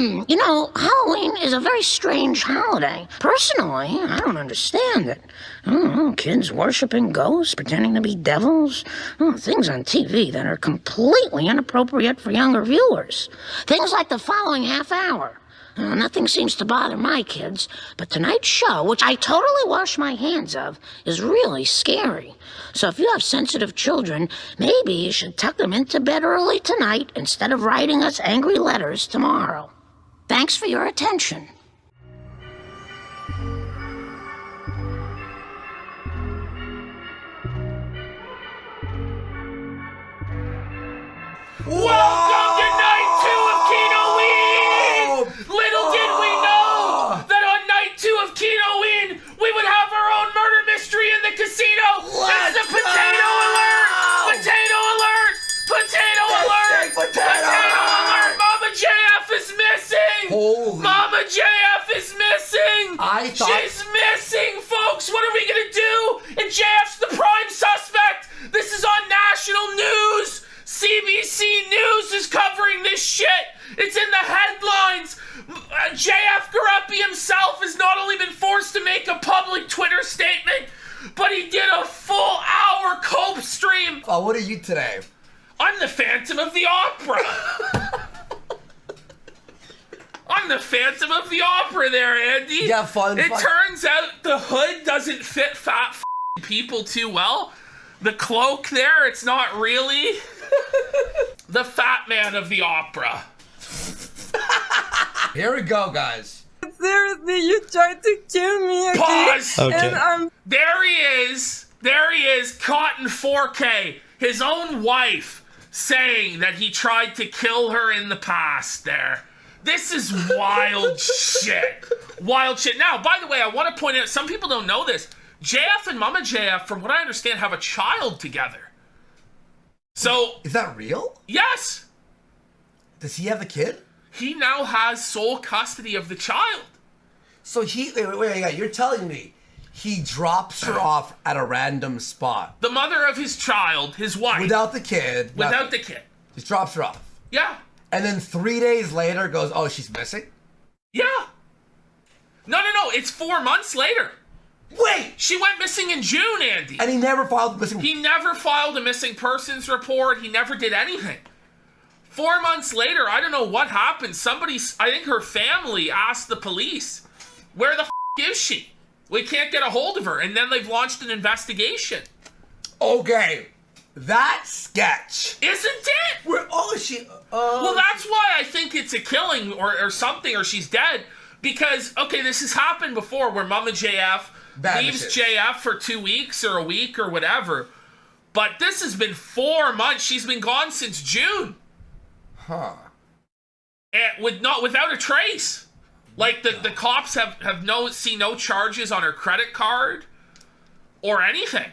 You know, Halloween is a very strange holiday. Personally, I don't understand it. I don't know, kids worshiping ghosts, pretending to be devils. Things on TV that are completely inappropriate for younger viewers. Things like the following half hour. Nothing seems to bother my kids, but tonight's show, which I totally wash my hands of, is really scary. So if you have sensitive children, maybe you should tuck them into bed early tonight instead of writing us angry letters tomorrow. Thanks for your attention. Welcome to night 2 of KinoWEEN! Little did we know that on night 2 of KinoWEEN, we would have our own murder mystery in the casino! It's the potato alert! Potato alert! Potato alert! Potato alert! Mama JF is missing! Holy. Mama JF is missing! She's missing, folks! What are we gonna do? And JF's the prime suspect! This is on national news! CBC News is covering this shit. It's in the headlines. JF Gariepy himself has not only been forced to make a public Twitter statement, but he did a full hour cope stream. Oh, what are you today? I'm the Phantom of the Opera. I'm the Phantom of the Opera there, Andy. Yeah, fun. It turns out the hood doesn't fit fat people too well. The cloak there, it's not really the fat man of the opera. Here we go, guys. Seriously, you tried to kill me again. Pause! Okay. And There he is. There he is, caught in 4K. His own wife saying that he tried to kill her in the past there. This is wild shit. Wild shit. Now, by the way, I want to point out, some people don't know this. JF and Mama JF, from what I understand, have a child together. So... Is that real? Yes! Does he have a kid? He now has sole custody of the child. So wait, you're telling me he drops her off at a random spot. The mother of his child, his wife. Without the kid. Without the kid. Just drops her off. Yeah. And then 3 days later goes, oh, she's missing? Yeah. No, it's 4 months later. Wait! She went missing in June, Andy. And he never filed missing... He never filed a missing persons report. He never did anything. 4 months later, I don't know what happened. Somebody, I think her family asked the police, where the f*** is she? We can't get a hold of her. And then they've launched an investigation. Okay. That sketch. Isn't it? Where, oh, she... Well, that's why I think it's a killing or something, or she's dead. Because, okay, this has happened before where Mama JF leaves JF for 2 weeks or a week or whatever. But this has been 4 months. She's been gone since June. Huh. And without a trace. Like, the cops have seen no charges on her credit card or anything.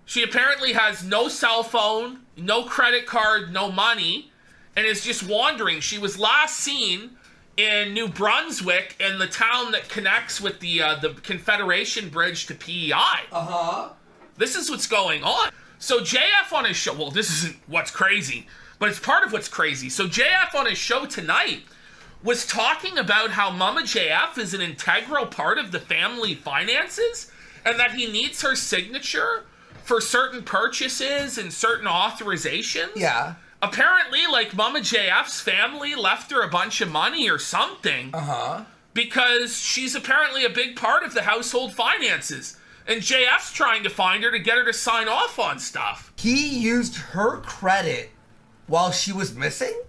She apparently has no cell phone, no credit card, no money, and is just wandering. She was last seen in New Brunswick, in the town that connects with the Confederation Bridge to PEI. Uh-huh. This is what's going on. So JF on his show, well, this isn't what's crazy, but it's part of what's crazy. So JF on his show tonight was talking about how Mama JF is an integral part of the family finances and that he needs her signature for certain purchases and certain authorizations. Yeah. Apparently, like, Mama JF's family left her a bunch of money or something. Uh-huh. Because she's apparently a big part of the household finances. And JF's trying to find her to get her to sign off on stuff. He used her credit while she was missing?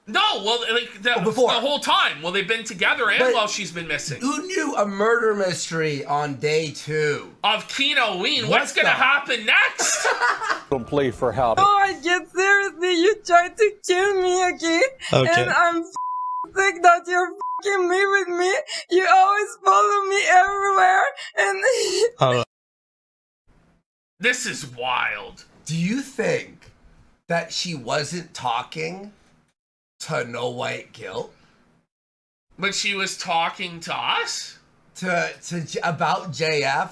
No, well, like, the whole time. Well, they've been together and while she's been missing. Who knew a murder mystery on day 2? Of KinoWEEN. What's going to happen next? Don't play for help. Oh my god, seriously, you tried to kill me again. Okay. And I'm sick that you're fucking me with me. You always follow me everywhere. And This is wild. Do you think that she wasn't talking to No White Guilt? But she was talking to us? About JF?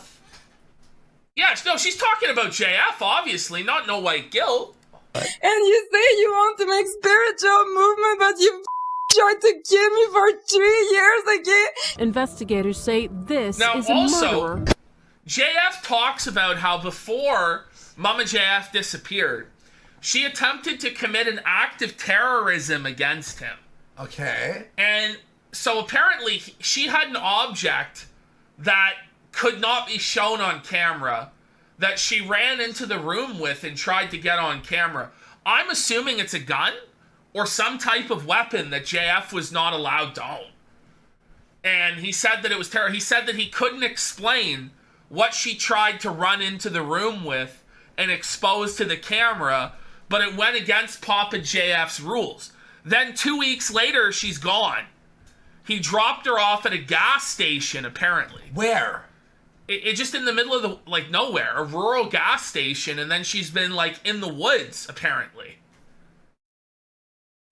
Yes, no, she's talking about JF, obviously, not No White Guilt. you say you want to make spiritual movement, but you tried to kill me for 3 years again. Investigators say this Now, is a also, murderer. JF talks about how before Mama JF disappeared, she attempted to commit an act of terrorism against him. Okay. And so apparently she had an object that could not be shown on camera that she ran into the room with and tried to get on camera. I'm assuming it's a gun or some type of weapon that JF was not allowed to own. And he said that it was terror. He said that he couldn't explain what she tried to run into the room with and expose to the camera, but it went against Papa JF's rules. Then 2 weeks later, she's gone. He dropped her off at a gas station, apparently. Where? It just in the middle of the, like, nowhere. A rural gas station, and then she's been, like, in the woods, apparently.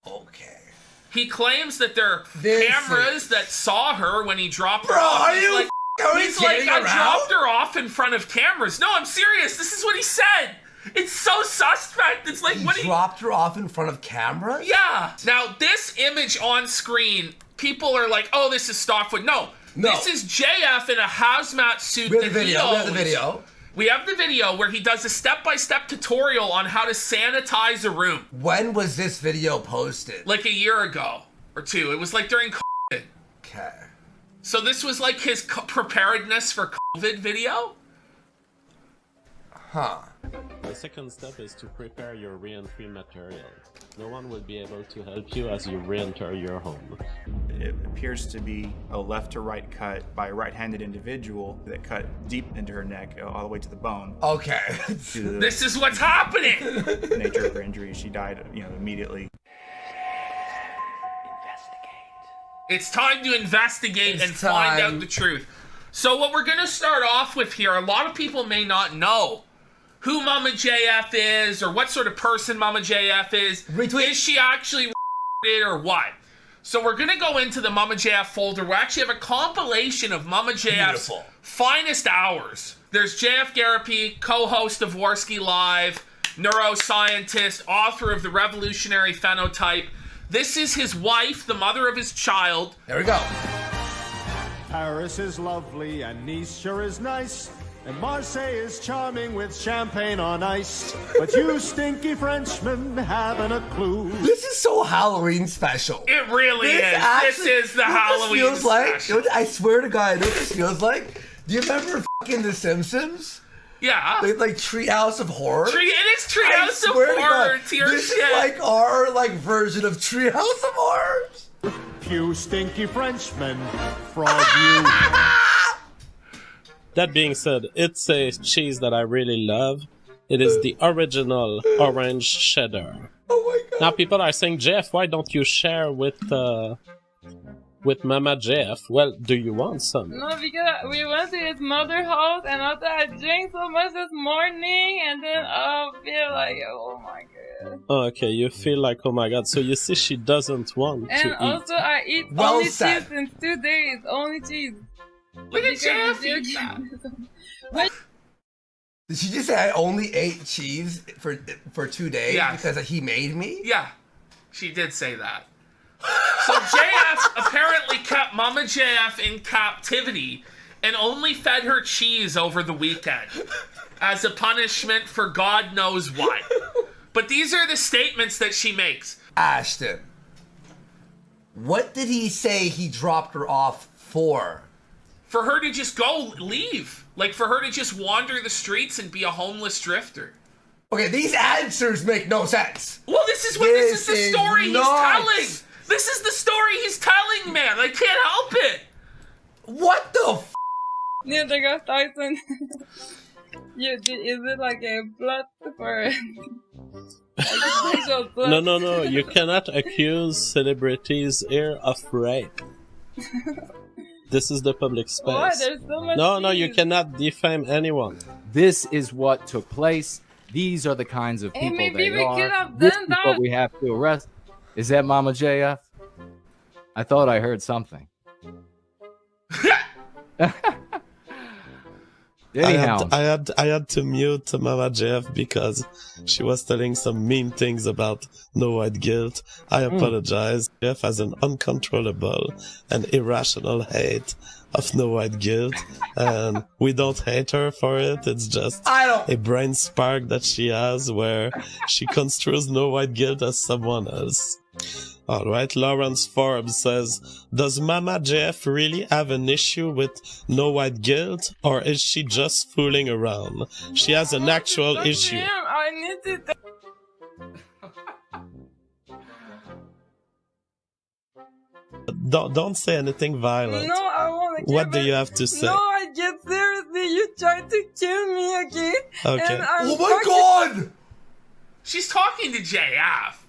Okay. He claims that there are cameras that saw her when he dropped her Bro, off. are you He's like, I dropped her off in front of cameras. No, I'm serious. This is what he said. It's so suspect. It's like, He what dropped her off in front of cameras? Yeah. Now, this image on screen, people are like, oh, this is stock footage. No. This is JF in a hazmat suit. We have the video. We have the video. We have the video where he does a step-by-step tutorial on how to sanitize a room. When was this video posted? Like a year ago or two. It was like during COVID. Okay. So this was like his preparedness for COVID video? Huh. The second step is to prepare your re-entry material. No one will be able to help you as you re-enter your home. It appears to be a left to right cut by a right-handed individual that cut deep into her neck all the way to the bone. Okay. This is what's happening! The nature of her injury, she died, immediately. It's time to investigate and find out the truth. So what we're going to start off with here, a lot of people may not know who Mama JF is or what sort of person Mama JF is. Retweet. Is she actually or what? So we're going to go into the Mama JF folder. We actually have a compilation of Mama JF's finest hours. There's JF Gariepy, co-host of Warski Live, neuroscientist, author of The Revolutionary Phenotype. This is his wife, the mother of his child. There we go. Paris is lovely and Nice sure is nice. And Marseille is charming with champagne on ice. But you stinky Frenchmen haven't a clue. This is so Halloween special. It really is. This is the Halloween feels special. Like, I swear to God, I know what this feels like. Do you remember fucking The Simpsons? Yeah. Like Treehouse of Horror? It is Treehouse of Horror. This is like our version of Treehouse of Horrors. You stinky Frenchmen, frog you. That being said, it's a cheese that I really love. It is the original orange cheddar. Oh my God. Now people are saying, Jeff, why don't you share with Mama Jeff? Well, do you want some? No, because we went to his mother's house and after I drank so much this morning and then I feel like, oh my God. Oh, okay, you feel like, oh my God. So you see she doesn't want and to eat. And also I eat only cheese in 2 days, only cheese. Look at Jeff. Did she just say I only ate cheese for 2 days because he made me? Yeah, she did say that. So JF apparently kept Mama JF in captivity and only fed her cheese over the weekend as a punishment for God knows what. But these are the statements that she makes. Ashton, what did he say he dropped her off for? For her to just leave. Like, for her to just wander the streets and be a homeless drifter. Okay, these answers make no sense. Well, this is the story he's telling. This is the story he's telling, man. I can't help it. What the f***? Neil deGrasse Tyson. Is it like a blood for... No. You cannot accuse celebrities here of rape. This is the public space. Why? There's so much No, you cannot defame anyone. This is what took place. These are the kinds of people maybe they we are. could have This done is that. what we have to arrest. Is that Mama JF? I thought I heard something. Anyhow, I had to mute Mama JF because she was telling some mean things about No White Guilt. I apologize. JF has an uncontrollable and irrational hate of No White Guilt, and we don't hate her for it. It's just a brain spark that she has where she construes No White Guilt as someone else. Alright, Lawrence Forbes says, does Mama JF really have an issue with No White Guilt, or is she just fooling around? She has an actual issue. I need to... Don't say anything violent. No, I want to. What do you have to say? No, I get seriously. You tried to kill me, okay? Okay. And I'm Oh my god! She's talking to JF.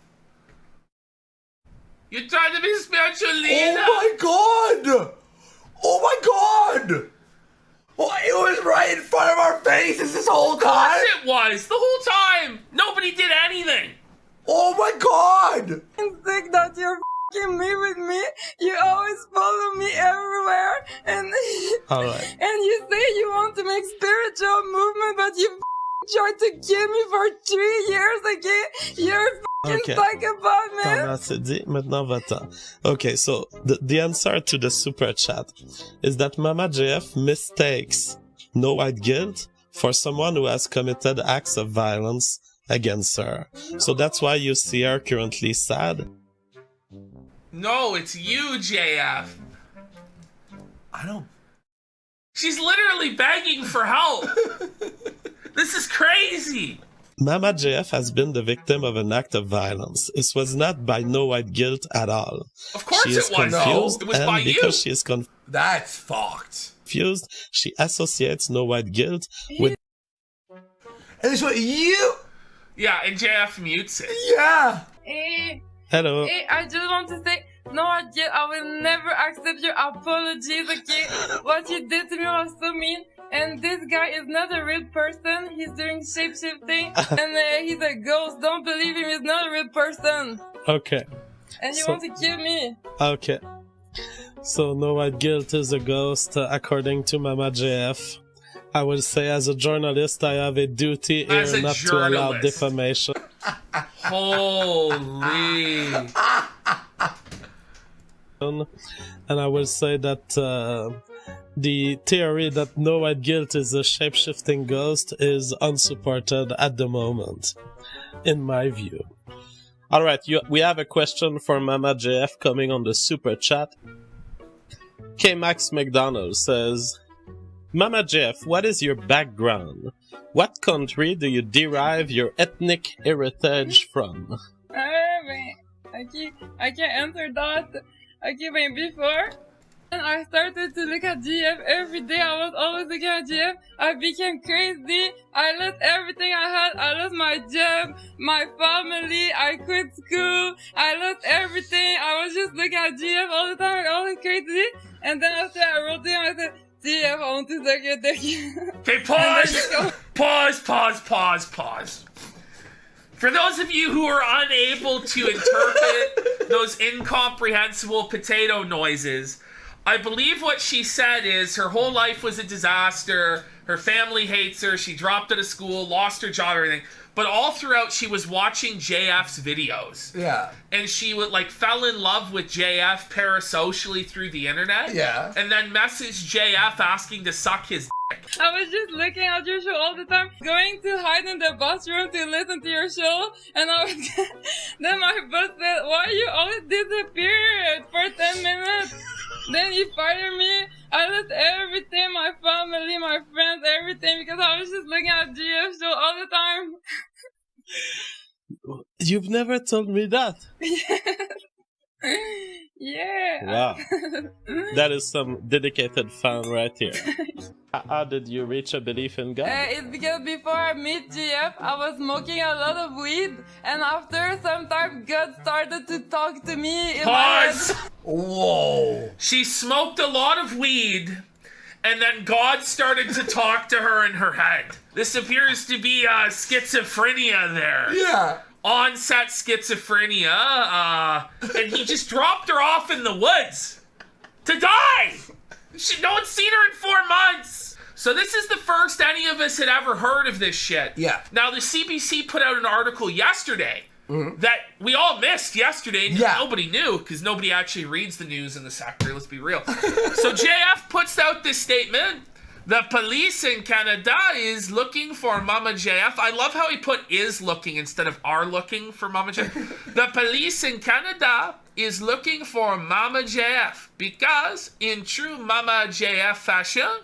You're trying to be spiritual leader. Oh my god! Oh my god! Well, it was right in front of our faces this whole time. Of course it was. The whole time. Nobody did anything. Oh my god! I'm sick that you're f***ing me with me. You always follow me everywhere, and Alright. and you say you want to make spiritual movement, but you tried to kill me for 3 years, okay? You're a f***ing psychopath, man. T'en as dit, maintenant va-t'en. Okay, so the answer to the super chat is that Mama JF mistakes No White Guilt for someone who has committed acts of violence against her. So that's why you see her currently sad. No, it's you, JF. I don't... She's literally begging for help. This is crazy. Mama JF has been the victim of an act of violence. It was not by No White Guilt at all. Of course she is it was. confused, No, it was and by because you. she is confused, That's fucked. she associates No White Guilt with... And this what you... Yeah, and JF mutes it. Yeah! Hey, Hello. hey, I just want to say, no, I will never accept your apologies, okay? What you did to me was so mean. And this guy is not a real person. He's doing shapeshifting. And he's a ghost. Don't believe him. He's not a real person. Okay. And he wants to kill me. Okay. So No White Guilt is a ghost, according to Mama JF. I will say, as a journalist, I have a duty here not to allow defamation. Holy. And I will say that the theory that No White Guilt is a shape-shifting ghost is unsupported at the moment, in my view. Alright, we have a question for Mama JF coming on the super chat. K-Max McDonald says, Mama JF, what is your background? What country do you derive your ethnic heritage from? I can't answer that. Okay, but before, and I started to look at GF every day. I was always looking at GF. I became crazy. I lost everything I had. I lost my job, my family. I quit school. I lost everything. I was just looking at GF all the time. I was crazy. And then after I wrote to him, I said, GF, I want to suck your dick. Okay, pause. For those of you who are unable to interpret those incomprehensible potato noises, I believe what she said is her whole life was a disaster, her family hates her, she dropped out of school, lost her job, everything. But all throughout, she was watching JF's videos. Yeah. And she would, fell in love with JF parasocially through the internet. Yeah. And then messaged JF asking to suck his dick. I was just looking at your show all the time, going to hide in the bus room to listen to your show, and I was then my boss said, why you always disappeared for 10 minutes? Then you fired me. I lost everything, my family, my friends, everything, because I was just looking at GF show all the time. You've never told me that. Yeah. Wow. That is some dedicated fan right here. How did you reach a belief in God? It's because before I met GF, I was smoking a lot of weed, and after some time, God started to talk to me in my Pause! head. Whoa. She smoked a lot of weed, and then God started to talk to her in her head. This appears to be schizophrenia there. Yeah. Onset schizophrenia, and he just dropped her off in the woods to die. No one's seen her in 4 months. So this is the first any of us had ever heard of this shit. Yeah. Now, the CBC put out an article yesterday that we all missed yesterday. Nobody knew because nobody actually reads the news in the sector, let's be real. So JF puts out this statement. The police in Canada is looking for Mama JF. I love how he put is looking instead of are looking for Mama JF. The police in Canada is looking for Mama JF because in true Mama JF fashion,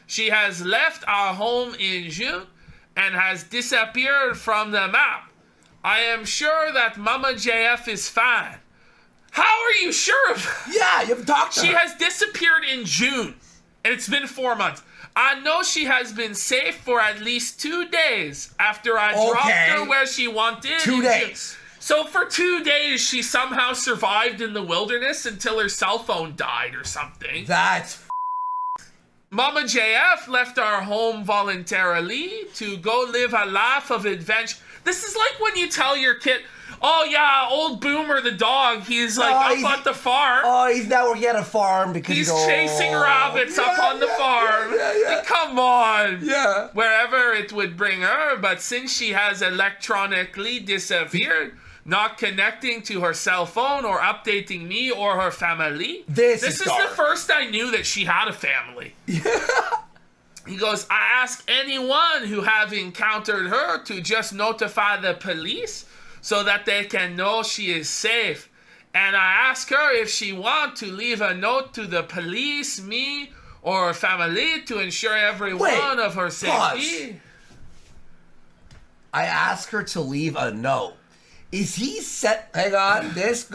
she has left our home in June and has disappeared from the map. I am sure that Mama JF is fine. How are you sure of that? Yeah, you haven't talked to her. She has disappeared in June, and it's been 4 months. I know she has been safe for at least 2 days after I dropped her where she wanted. 2 days. So for 2 days, she somehow survived in the wilderness until her cell phone died or something. That's Mama JF left our home voluntarily to go live a life of adventure. This is like when you tell your kid, oh yeah, old Boomer the dog, he's like up at the farm. Oh, he's now working at a farm because he's chasing rabbits up on the farm. Come on. Yeah. Wherever it would bring her, but since she has electronically disappeared, not connecting to her cell phone or updating me or her family. This is the first I knew that she had a family. He goes, I ask anyone who have encountered her to just notify the police so that they can know she is safe. And I ask her if she want to leave a note to the police, me, or her family to ensure every one of her safety. Pause. I ask her to leave a note. Is he set? Hang on, this,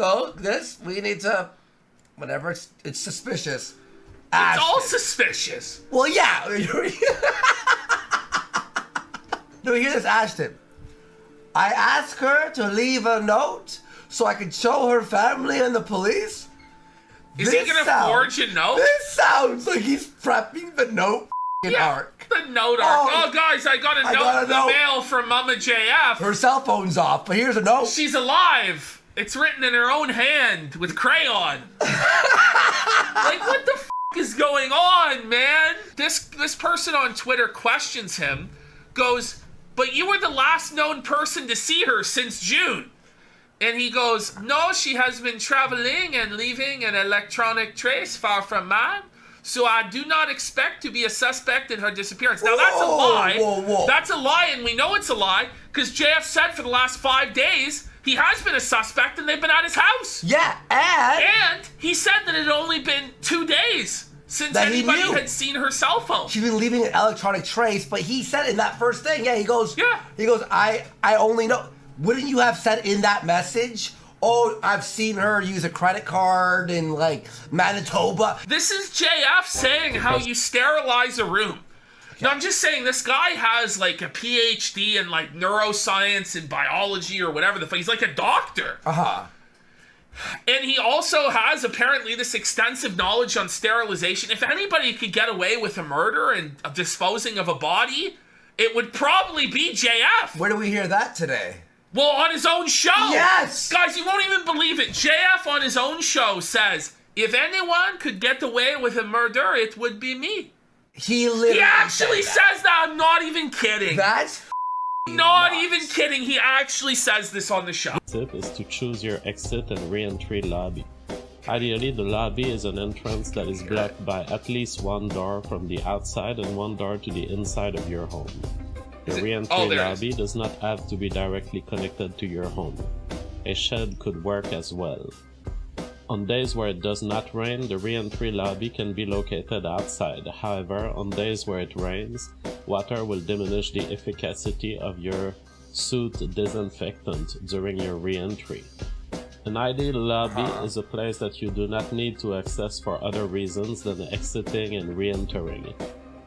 we need to, whatever, it's suspicious. It's all suspicious. Well, yeah. No, hear this, Ashton. I ask her to leave a note so I can show her family and the police. Is he gonna forge a note? This sounds like he's prepping the note arc. The note arc. Oh, guys, I got a note in the mail from Mama JF. Her cell phone's off, but here's a note. She's alive. It's written in her own hand with crayon. Like, what the is going on, man? This person on Twitter questions him, goes, but you were the last known person to see her since June. And he goes, no, she has been traveling and leaving an electronic trace far from mine, so I do not expect to be a suspect in her disappearance. Now, that's a lie. That's a lie, and we know it's a lie, because JF said for the last 5 days he has been a suspect and they've been at his house. Yeah, and he said that it had only been 2 days since anybody had seen her cell phone. She's been leaving an electronic trace, but he said in that first thing, he goes, I only know. Wouldn't you have said in that message, oh, I've seen her use a credit card in, like, Manitoba? This is JF saying how you sterilize a room. Now, I'm just saying this guy has, like, a PhD in, like, neuroscience and biology or whatever the fuck. He's like a doctor. And he also has, apparently, this extensive knowledge on sterilization. If anybody could get away with a murder and disposing of a body, it would probably be JF. Where do we hear that today? Well, on his own show. Yes! Guys, you won't even believe it. JF on his own show says, if anyone could get away with a murder, it would be me. He literally He actually says that. I'm not even kidding. That's not even kidding. He actually says this on the show. Tip is to choose your exit and re-entry lobby. Ideally, the lobby is an entrance that is blocked by at least one door from the outside and one door to the inside of your home. The re-entry lobby does not have to be directly connected to your home. A shed could work as well. On days where it does not rain, the re-entry lobby can be located outside. However, on days where it rains, water will diminish the efficacy of your suit disinfectant during your re-entry. An ideal lobby is a place that you do not need to access for other reasons than exiting and re-entering.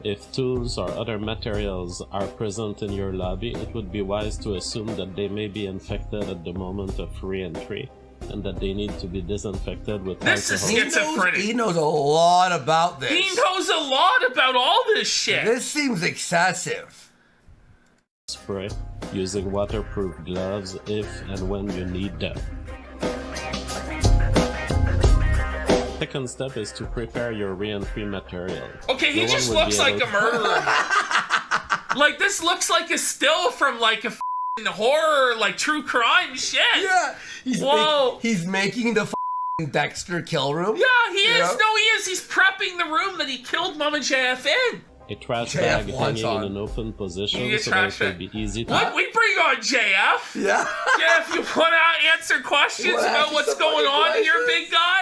If tools or other materials are present in your lobby, it would be wise to assume that they may be infected at the moment of re-entry, and that they need to be disinfected with alcohol. This is schizophrenic. He knows a lot about this. He knows a lot about all this shit. This seems excessive. Spray using waterproof gloves if and when you need them. second step is to prepare your re-entry material. Okay, he just looks like a murderer. Like, this looks like a still from, like, a f***ing horror, like, true crime shit. Yeah. Whoa. He's making the f***ing Dexter kill room. Yeah, he is. No, he is. He's prepping the room that he killed Mama JF in. A trash bag hanging in an open position so that it will be easy to... What? We bring on JF? Yeah. JF, you want to answer questions about what's going on here, big guy?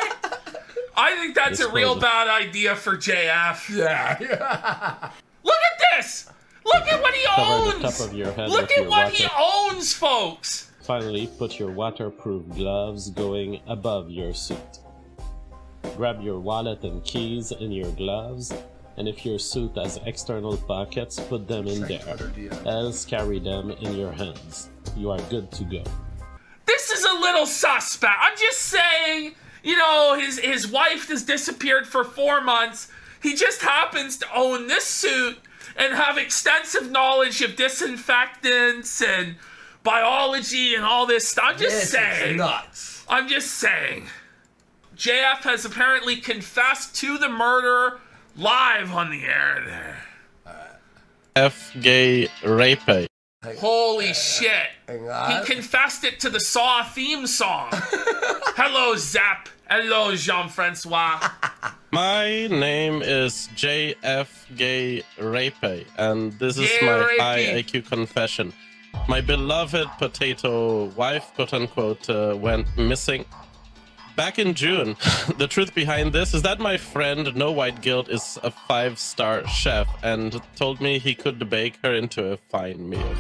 I think that's a real bad idea for JF. Yeah. Look at this! Look at what he owns! The top of your head Look at what he owns, folks! Finally, put your waterproof gloves going above your suit. Grab your wallet and keys in your gloves, and if your suit has external pockets, put them in there. Else carry them in your hands. You are good to go. This is a little suspect. I'm just saying, you know, his wife has disappeared for 4 months. He just happens to own this suit and have extensive knowledge of disinfectants and biology and all this stuff. I'm just saying. Nuts. I'm just saying. JF has apparently confessed to the murder live on the air there. JF Gariepy. Holy shit. He confessed it to the Saw theme song. Hello, Zap. Hello, Jean-Francois. My name is JF Gariepy, and this is my high IQ confession. My beloved potato wife, quote-unquote, went missing back in June. The truth behind this is that my friend No White Guilt is a 5-star chef and told me he could bake her into a fine meal.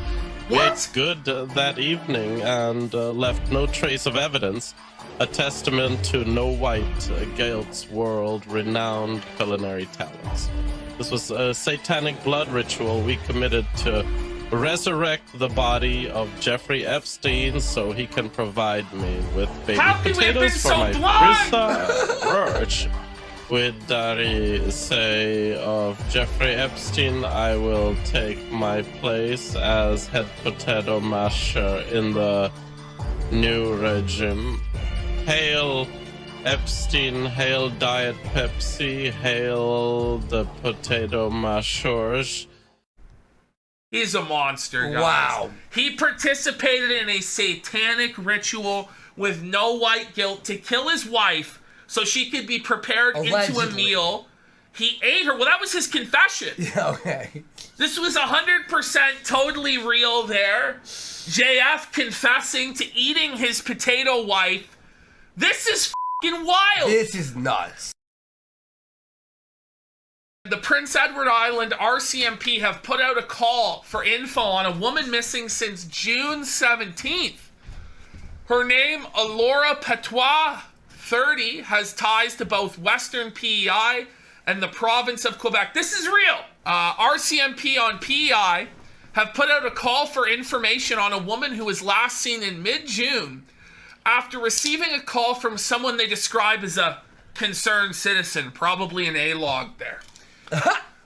We ate good that evening and left no trace of evidence, a testament to No White Guilt's world-renowned culinary talents. This was a satanic blood ritual we committed to resurrect the body of Jeffrey Epstein so he can provide me with baby potatoes for my research. With Dari say of Jeffrey Epstein, I will take my place as head potato masher in the new regime. Hail Epstein, hail Diet Pepsi, hail the potato mashers. He's a monster, guys. Wow. He participated in a satanic ritual with No White Guilt to kill his wife so she could be prepared into a meal. He ate her. Well, that was his confession. Yeah, okay. This was 100% totally real there. JF confessing to eating his potato wife. This is f***ing wild. This is nuts. The Prince Edward Island RCMP have put out a call for info on a woman missing since June 17th. Her name, Elora Patoine, 30, has ties to both Western PEI and the province of Quebec. This is real. RCMP on PEI have put out a call for information on a woman who was last seen in mid-June after receiving a call from someone they describe as a concerned citizen, probably an A-log there.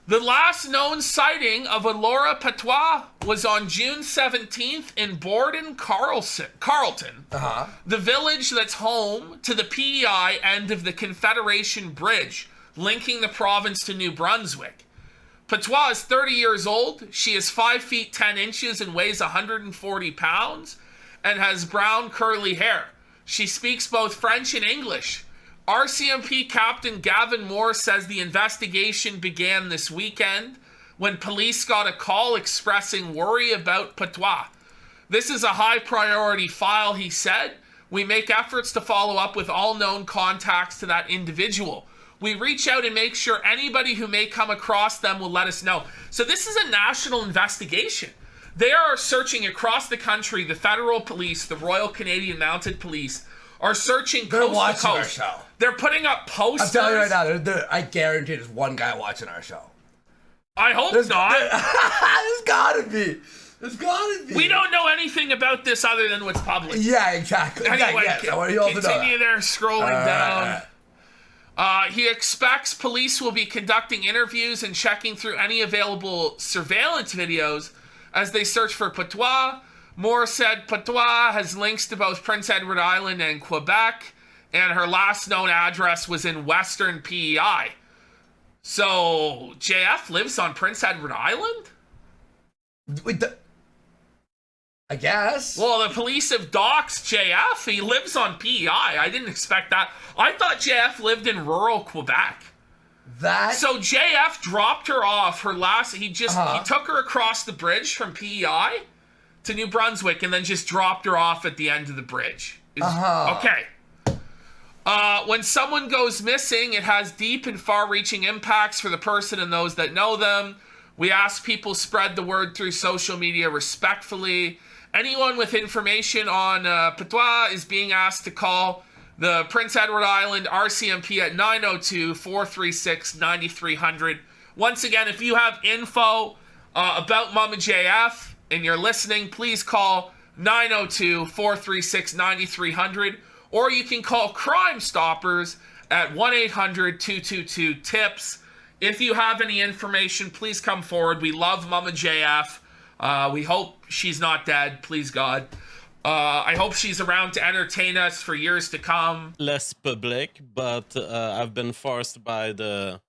The last known sighting of Elora Patoine was on June 17th in Borden, Carleton, the village that's home to the PEI end of the Confederation Bridge, linking the province to New Brunswick. Patoine is 30 years old. She is 5 feet 10 inches and weighs 140 pounds and has brown curly hair. She speaks both French and English. RCMP Captain Gavin Moore says the investigation began this weekend when police got a call expressing worry about Patoine. This is a high priority file, he said. We make efforts to follow up with all known contacts to that individual. We reach out and make sure anybody who may come across them will let us know. So this is a national investigation. They are searching across the country. The federal police, the Royal Canadian Mounted Police, are searching They're coast watching to coast. our show. They're putting up posters. I'm telling you right now, I guarantee there's one guy watching our show. I hope not. There's gotta be. There's gotta be. We don't know anything about this other than what's public. Yeah, exactly. Anyway, Yes, I want you all to know continue that. there, scrolling down. He expects police will be conducting interviews and checking through any available surveillance videos as they search for Patoine. Moore said Patoine has links to both Prince Edward Island and Quebec, and her last known address was in Western PEI. So JF lives on Prince Edward Island? Wait, I guess. Well, the police have doxed JF. He lives on PEI. I didn't expect that. I thought JF lived in rural Quebec. So JF dropped her off. He took her across the bridge from PEI to New Brunswick and then just dropped her off at the end of the bridge. Okay. When someone goes missing, it has deep and far-reaching impacts for the person and those that know them. We ask people spread the word through social media respectfully. Anyone with information on Patoine is being asked to call the Prince Edward Island RCMP at 902-436-9300. Once again, if you have info about Mama JF and you're listening, please call 902-436-9300. Or you can call Crime Stoppers at 1-800-222-TIPS. If you have any information, please come forward. We love Mama JF. We hope she's not dead, please God. I hope she's around to entertain us for years to come. Less public, but I've been forced by the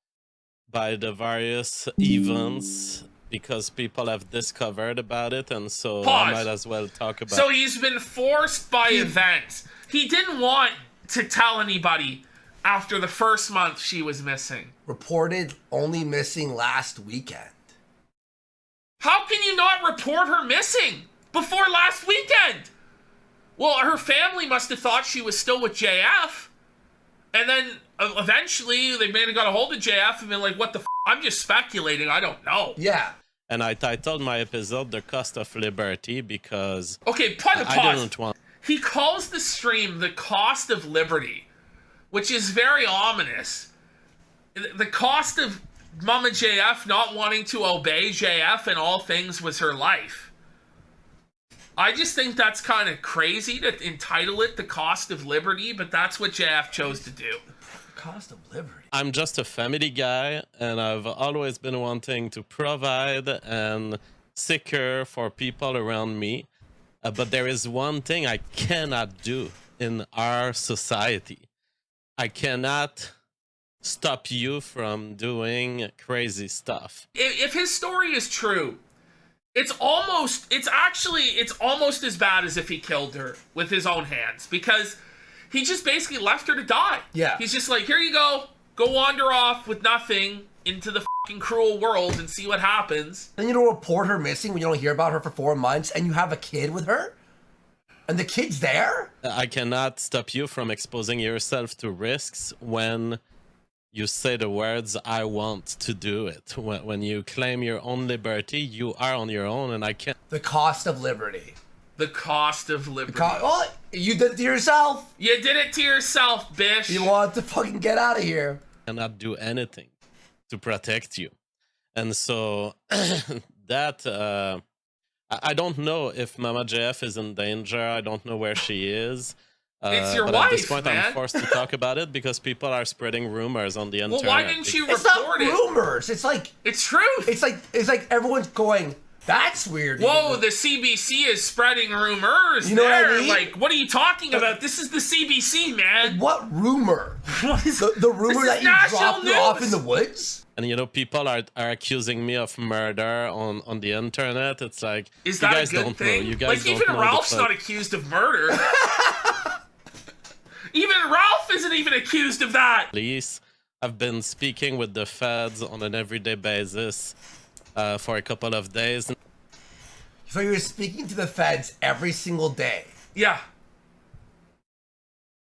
various events because people have discovered about it, and so I might as well talk about it. So he's been forced by events. He didn't want to tell anybody after the first month she was missing. Reported only missing last weekend. How can you not report her missing before last weekend? Well, her family must have thought she was still with JF. And then eventually they may have got a hold of JF and been like, what the f***? I'm just speculating. I don't know. Yeah. And I titled my episode The Cost of Liberty because I didn't want... He calls the stream The Cost of Liberty, which is very ominous. The cost of Mama JF not wanting to obey JF in all things was her life. I just think that's kind of crazy to entitle it The Cost of Liberty, but that's what JF chose to do. Cost of Liberty. I'm just a family guy, and I've always been wanting to provide and secure for people around me. But there is one thing I cannot do in our society. I cannot stop you from doing crazy stuff. If his story is true, it's almost as bad as if he killed her with his own hands, because he just basically left her to die. Yeah. He's just like, here you go wander off with nothing into the fucking cruel world and see what happens. Then you don't report her missing when you don't hear about her for 4 months, and you have a kid with her? And the kid's there? I cannot stop you from exposing yourself to risks when you say the words, I want to do it. When you claim your own liberty, you are on your own, and I can't. The cost of liberty. The cost of liberty. Oh, you did it to yourself. You did it to yourself, bish. You want to fucking get out of here. Cannot do anything to protect you. And so that I don't know if Mama JF is in danger. I don't know where she is. It's your but wife, at this point, man. I'm forced to talk about it because people are spreading rumors on the internet. Well, why didn't you report it? It's not rumors. It's like it's truth. It's like everyone's going, that's weird. Whoa, the CBC is spreading rumors. You know there. what I mean? Like, what are you talking about? This is the CBC, man. What rumor? the rumor that you dropped her off in the woods? And you know, people are accusing me of murder on the internet. It's like, is that you guys a good don't thing? know. You guys like, don't even know Ralph's not accused of murder. Even Ralph isn't even accused of that. Police have been speaking with the feds on an everyday basis for a couple of days. So you're speaking to the feds every single day? Yeah.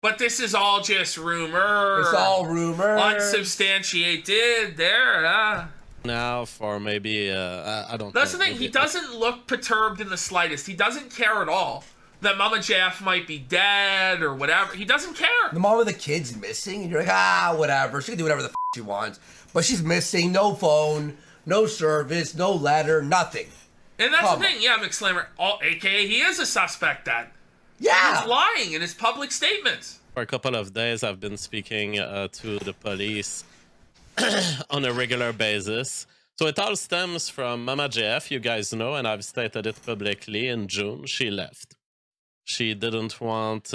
But this is all just rumor. It's all rumor. Unsubstantiated. There. Now for maybe, I don't know. That's the thing. He doesn't look perturbed in the slightest. He doesn't care at all that Mama JF might be dead or whatever. He doesn't care. The mom of the kid's missing, and you're like, whatever. She can do whatever the she wants. But she's missing. No phone, no service, no letter, nothing. And that's the thing. Yeah, McSlammer, a.k.a. he is a suspect then. Yeah. He's lying in his public statements. For a couple of days, I've been speaking to the police on a regular basis. So it all stems from Mama JF, you guys know, and I've stated it publicly. In June, she left. She didn't want...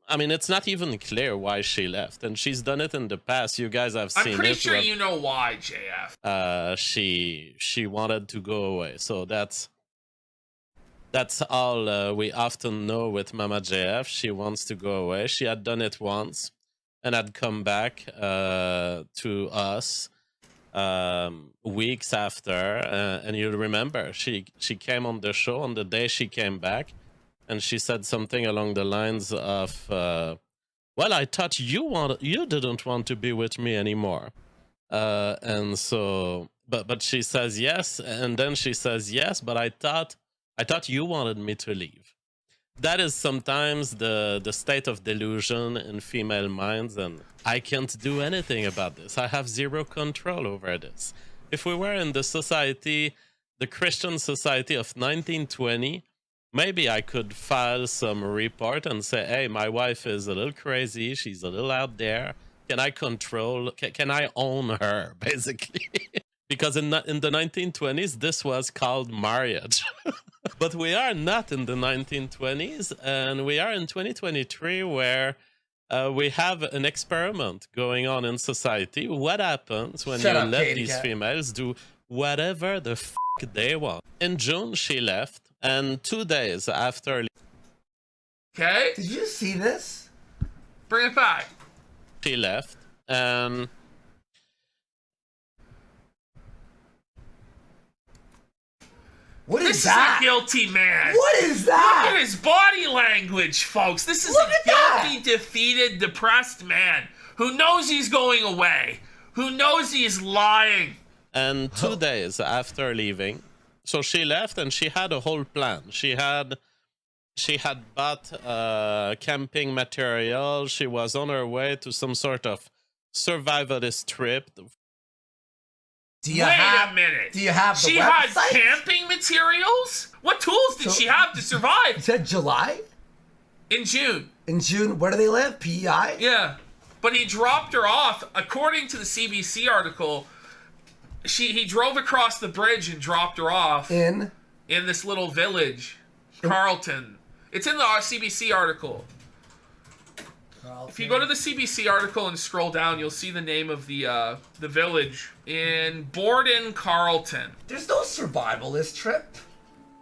I mean, it's not even clear why she left, and she's done it in the past. You guys have seen it. I'm pretty sure you know why, JF. She wanted to go away, so that's all we often know with Mama JF. She wants to go away. She had done it once, and had come back to us weeks after, and you remember she came on the show on the day she came back. And she said something along the lines of, well, I thought you didn't want to be with me anymore. And so, but she says yes. And then she says, yes, but I thought you wanted me to leave. That is sometimes the state of delusion in female minds. And I can't do anything about this. I have zero control over this. If we were in the society, the Christian society of 1920, maybe I could file some report and say, hey, my wife is a little crazy. She's a little out there. Can I control? Can I own her, basically? Because in the 1920s, this was called marriage. But we are not in the 1920s, and we are in 2023 where we have an experiment going on in society. What happens when you let these females do whatever the f*** they want? In June, she left. And 2 days after... Okay. Did you see this? Bring it back. She left, and... What is this that? Is a guilty man. What is that? Look at his body language, folks. This is a guilty, defeated, depressed man who knows he's going away, who knows he's lying. And 2 days after leaving... So she left, and she had a whole plan. She had bought camping material. She was on her way to some sort of survivalist trip. Wait a minute. Do you have the She website? had camping materials? What tools did she have to survive? You said July? In June. In June? Where do they live? PEI? Yeah. But he dropped her off. According to the CBC article, he drove across the bridge and dropped her off in this little village, Carlton. It's in the CBC article. Carlton. If you go to the CBC article and scroll down, you'll see the name of the village in Borden, Carlton. There's no survivalist trip.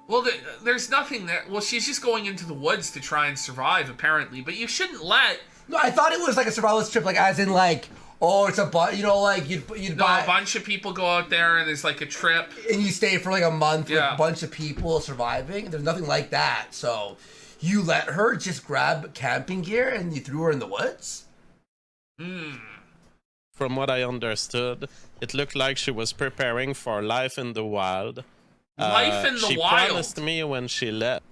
Well, there's nothing there. Well, she's just going into the woods to try and survive, apparently. But you shouldn't let. No, I thought it was like a survivalist trip, like as in like. Oh, it's like you'd buy... a bunch of people go out there and there's like a trip. And you stay for like a month with a bunch of people surviving. There's nothing like that. So you let her just grab camping gear and you threw her in the woods? From what I understood, it looked like she was preparing for life in the wild. Life in the she wild? She promised me when she left.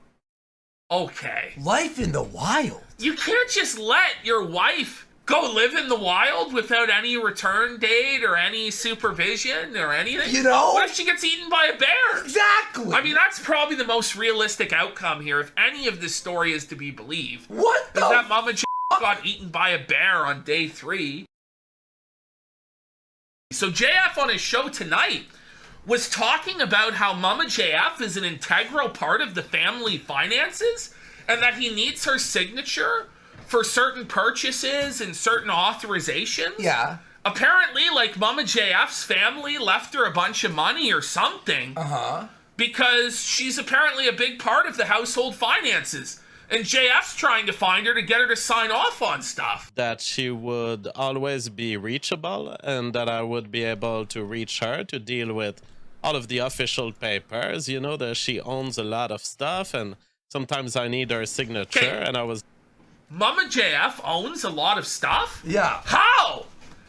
Okay. Life in the wild? You can't just let your wife... go live in the wild without any return date or any supervision or anything? You know? What if she gets eaten by a bear? Exactly! I mean, that's probably the most realistic outcome here, if any of this story is to be believed. What the Is that Mama J got eaten by a bear on day 3. So JF on his show tonight was talking about how Mama JF is an integral part of the family finances and that he needs her signature for certain purchases and certain authorizations. Yeah. Apparently, like, Mama JF's family left her a bunch of money or something. Uh-huh. Because she's apparently a big part of the household finances. And JF's trying to find her to get her to sign off on stuff. That she would always be reachable and that I would be able to reach her to deal with all of the official papers. You know, that she owns a lot of stuff and sometimes I need her signature. And I was... Mama JF owns a lot of stuff? Yeah. How?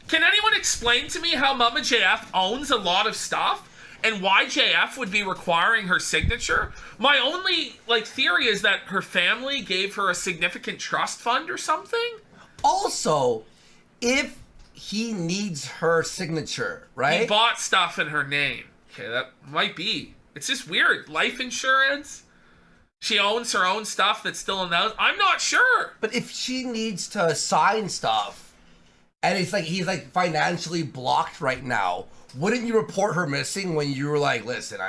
Can anyone explain to me how Mama JF owns a lot of stuff and why JF would be requiring her signature? My only theory is that her family gave her a significant trust fund or something. Also, if he needs her signature, right? He bought stuff in her name. Okay, that might be. It's just weird. Life insurance. She owns her own stuff that's still in the house. I'm not sure. But if she needs to sign stuff, and it's like he's like financially blocked right now, wouldn't you report her missing when you were like, listen,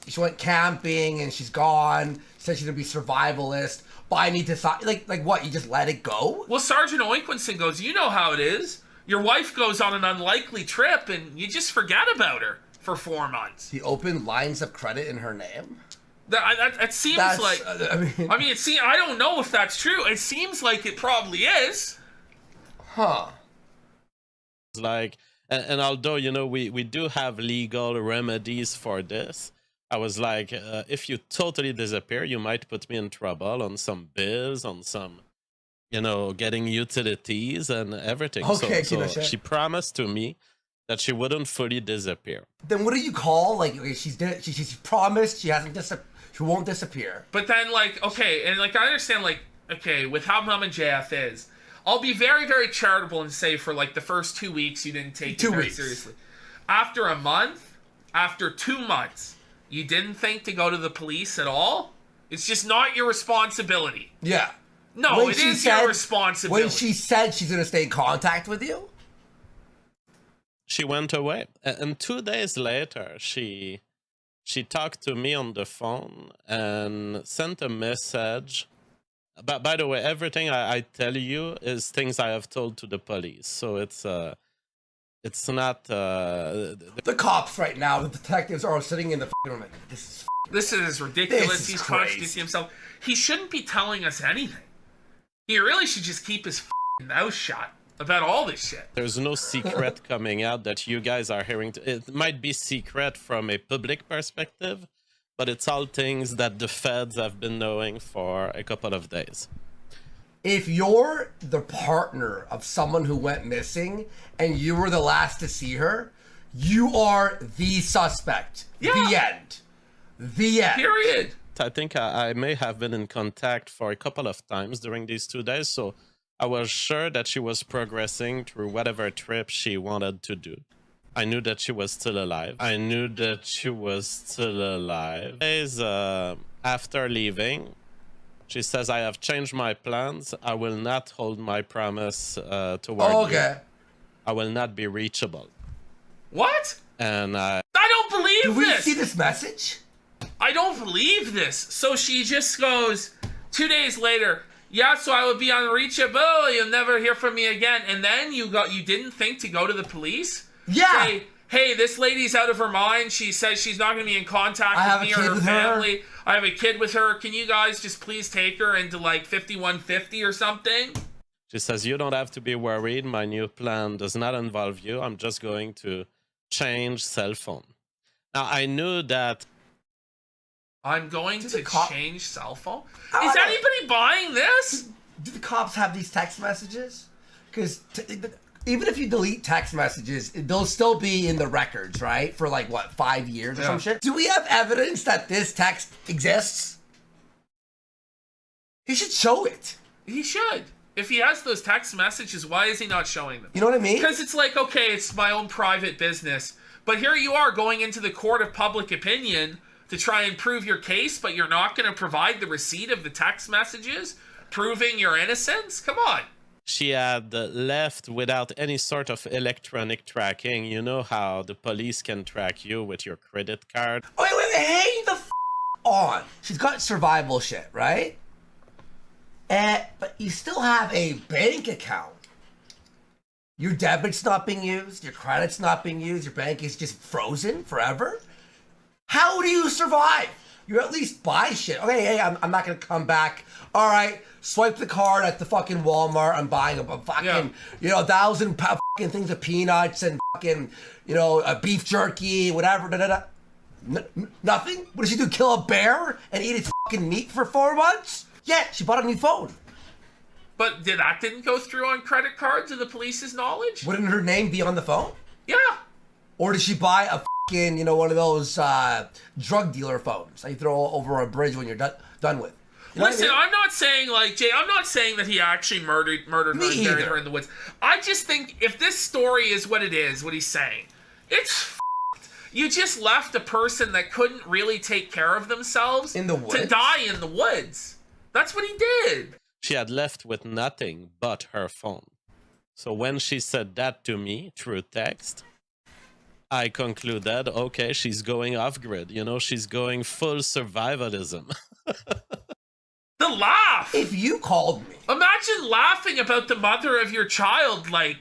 she went camping and she's gone, said she's gonna be survivalist, but I need to sign. Like what? You just let it go? Well, Sergeant Oinquinson goes, you know how it is. Your wife goes on an unlikely trip, and you just forget about her for 4 months. He opened lines of credit in her name? That seems like... I mean, I don't know if that's true. It seems like it probably is. Huh. Like, and although, you know, we do have legal remedies for this, I was like, if you totally disappear, you might put me in trouble on some bills, on some, you know, getting utilities and everything. Okay, so she promised to me that she wouldn't fully disappear. Then what do you call, like, she's promised she won't disappear. But then, like, okay, and, like, I understand, like, okay, with how Mama JF is, I'll be very, very charitable and say for, like, the first 2 weeks you didn't take it very seriously. After a month, after 2 months, you didn't think to go to the police at all? It's just not your responsibility. Yeah. No, it is your responsibility. When she said she's going to stay in contact with you? She went away. And 2 days later, she talked to me on the phone and sent a message. But by the way, everything I tell you is things I have told to the police. So it's not... the cops right now, the detectives are sitting in the room like, this is ridiculous. He's contradicting himself. He shouldn't be telling us anything. He really should just keep his mouth shut about all this shit. There's no secret coming out that you guys are hearing. It might be secret from a public perspective, but it's all things that the feds have been knowing for a couple of days. If you're the partner of someone who went missing and you were the last to see her, you are the suspect. Yeah. The end. The end. Period. I think I may have been in contact for a couple of times during these 2 days, so I was sure that she was progressing through whatever trip she wanted to do. I knew that she was still alive. Days after leaving, she says, I have changed my plans. I will not hold my promise toward you. I will not be reachable. What? And I don't believe this. Do we see this message? I don't believe this. So she just goes 2 days later, yeah, so I would be unreachable. You'll never hear from me again. And then you didn't think to go to the police? Yeah. Say, hey, this lady's out of her mind. She says she's not going to be in contact with me or her family. I have a kid with her. Can you guys just please take her into like 5150 or something? She says, you don't have to be worried. My new plan does not involve you. I'm just going to change cell phone. Now, I knew that... I'm going to change cell phone? Is anybody buying this? Do the cops have these text messages? Because even if you delete text messages, they'll still be in the records, right? For like, what, 5 years or some shit? Do we have evidence that this text exists? He should show it. He should. If he has those text messages, why is he not showing them? You know what I mean? Because it's like, okay, it's my own private business. But here you are going into the court of public opinion to try and prove your case, but you're not going to provide the receipt of the text messages proving your innocence? Come on. She had left without any sort of electronic tracking. You know how the police can track you with your credit card? Wait, hang the on. She's got survival shit, right? But you still have a bank account. Your debit's not being used, your credit's not being used, your bank is just frozen forever? How do you survive? You at least buy shit. Okay, hey, I'm not gonna come back. All right, swipe the card at the fucking Walmart. I'm buying a fucking, 1,000 fucking things of peanuts and fucking, a beef jerky, whatever. Nothing? What did she do? Kill a bear and eat its fucking meat for 4 months? Yeah, she bought a new phone. But that didn't go through on credit cards of the police's knowledge? Wouldn't her name be on the phone? Yeah. Or did she buy a fucking, one of those drug dealer phones that you throw over a bridge when you're done with? Listen, I'm not saying, Jay, I'm not saying that he actually murdered her and buried her in the woods. I just think if this story is what it is, what he's saying, it's f***ed. You just left a person that couldn't really take care of themselves in the woods to die in the woods. That's what he did. She had left with nothing but her phone. So when she said that to me through text, I concluded, okay, she's going off-grid. She's going full survivalism. The laugh! If you called me. Imagine laughing about the mother of your child, like,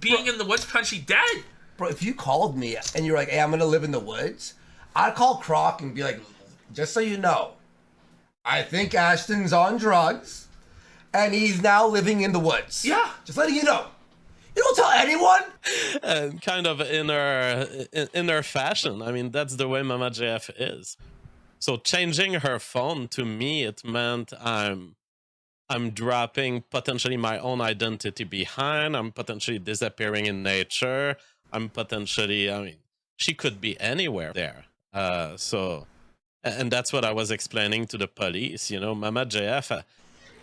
being in the woods potentially dead. Bro, if you called me and you're like, hey, I'm going to live in the woods, I'd call Croc and be like, just so you know, I think Ashton's on drugs and he's now living in the woods. Yeah. Just letting you know. You don't tell anyone. And kind of in her fashion. I mean, that's the way Mama JF is. So changing her phone, to me, it meant I'm dropping potentially my own identity behind. I'm potentially disappearing in nature. I'm potentially, I mean, she could be anywhere there. And that's what I was explaining to the police. You know, Mama JF,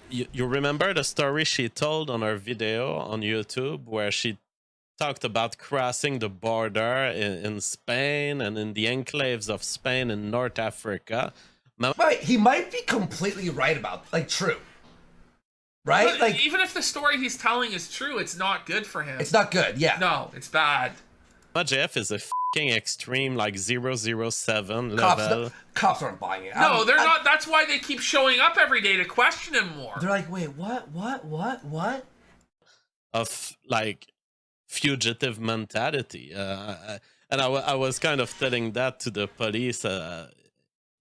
you remember the story she told on her video on YouTube where she talked about crossing the border in Spain and in the enclaves of Spain in North Africa. Wait, he might be completely right about, like, true. Right? But like, even if the story he's telling is true, it's not good for him. It's not good, yeah. No, it's bad. JF is a f***ing extreme, like 007 level. Cops aren't buying it. No, they're not. That's why they keep showing up every day to question him more. They're like, wait, what? Of, like, fugitive mentality. And I was kind of telling that to the police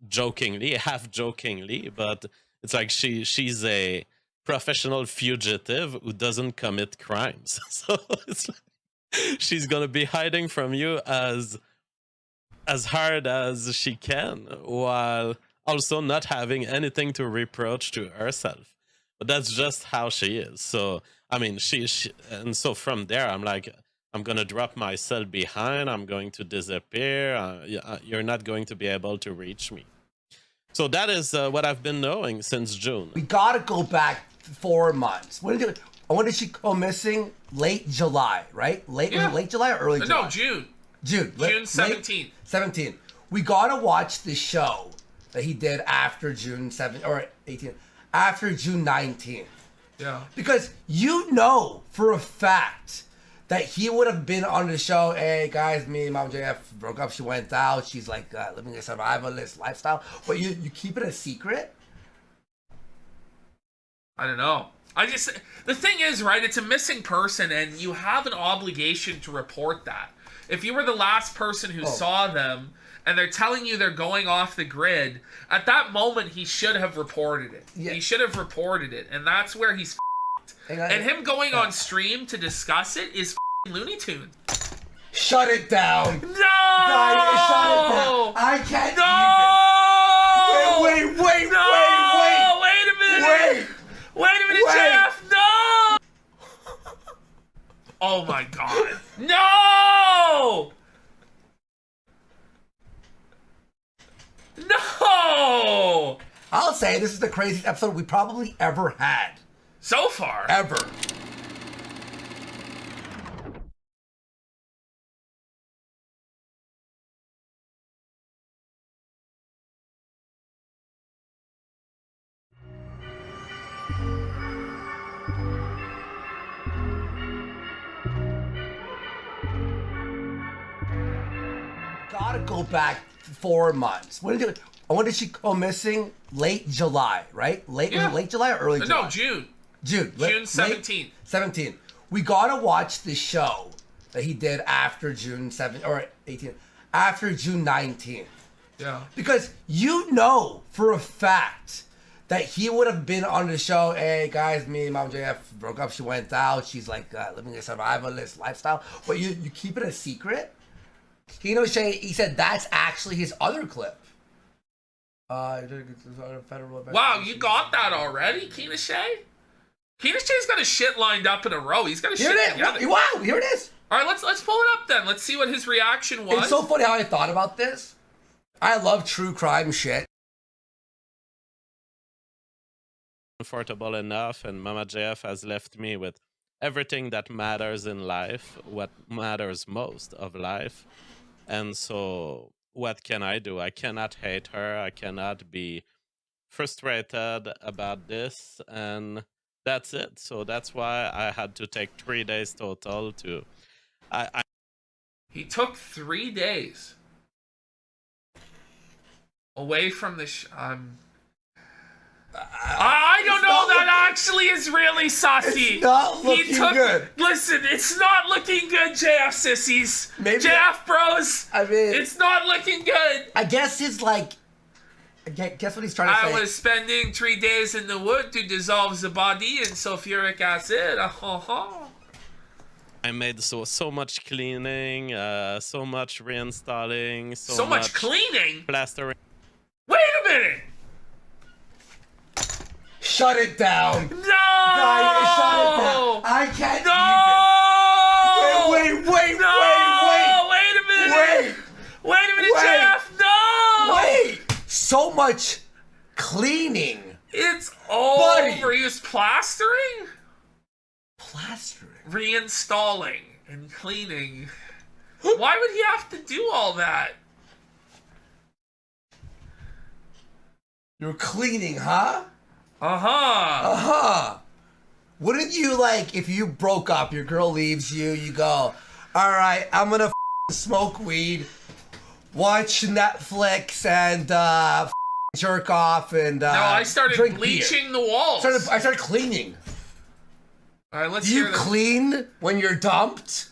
jokingly, half jokingly, but it's like she's a professional fugitive who doesn't commit crimes. So it's like she's gonna be hiding from you as hard as she can, while also not having anything to reproach to herself. But that's just how she is. So I mean, she and so from there, I'm like, I'm gonna drop myself behind. I'm going to disappear. You're not going to be able to reach me. So that is what I've been knowing since June. We gotta go back 4 months. When did she go missing? Late July, right? Was it late July or early July? No, June. June 17th. 17th. We gotta watch the show that he did after June 7th or 18th, after June 19th. Yeah. Because you know for a fact that he would have been on the show. Hey guys, me and Mom JF broke up. She went out. She's like living a survivalist lifestyle. But you keep it a secret? I don't know. The thing is, right, it's a missing person and you have an obligation to report that. If you were the last person who saw them and they're telling you they're going off the grid, at that moment he should have reported it. Yeah. He should have reported it, and that's where he's f***ed. And him going on stream to discuss it is f***ing Looney Tune. Shut it down. No! Guys, shut it down. I can't No! even. Wait. No! Wait a minute! Wait a minute, JF! No! Oh my god. No! No! I'll say this is the craziest episode we probably ever had. So far. Ever. Gotta go back 4 months. When did she go missing? Late July, right? Was it late July or early July? No, June. June 17th. 17th. We gotta watch the show that he did after June 7th or 18th, after June 19th. Yeah. Because you know for a fact that he would have been on the show. Hey guys, me and Mom JF broke up. She went out. She's like living a survivalist lifestyle. But you keep it a secret. Kino he said that's actually his other clip. Wow, you got that already, Kino Shay's got his shit lined up in a row. He's got his shit together. Wow, here it is. All right, let's pull it up then. Let's see what his reaction was. It's so funny how I thought about this. I love true crime shit. Comfortable enough, and Mama JF has left me with everything that matters in life, what matters most of life. And so what can I do? I cannot hate her. I cannot be frustrated about this. And that's it. So that's why I had to take 3 days total to... He took 3 days away from the... I don't know. That actually is really sussy. It's not looking good. Listen, it's not looking good, JF sissies. Maybe JF bros. I mean, it's not looking good. I guess it's like. Guess what he's trying to say? I was spending 3 days in the wood to dissolve the body in sulfuric acid. I made so much cleaning, so much reinstalling, so much cleaning? Plastering. Wait a minute! Shut it down! No! Guys, shut it down! I can't no! Wait! No! Wait a minute! Wait a minute, JF! No! Wait! So much cleaning! It's all over. He was plastering? Plastering? Reinstalling and cleaning. Why would he have to do all that? You're cleaning, huh? Uh-huh. Wouldn't you, like, if you broke up, your girl leaves you, you go, alright, I'm gonna smoke weed, watch Netflix, and jerk off, and no, I started drink bleaching beer. the walls. I started cleaning. Alright, let's Do you clean when you're dumped?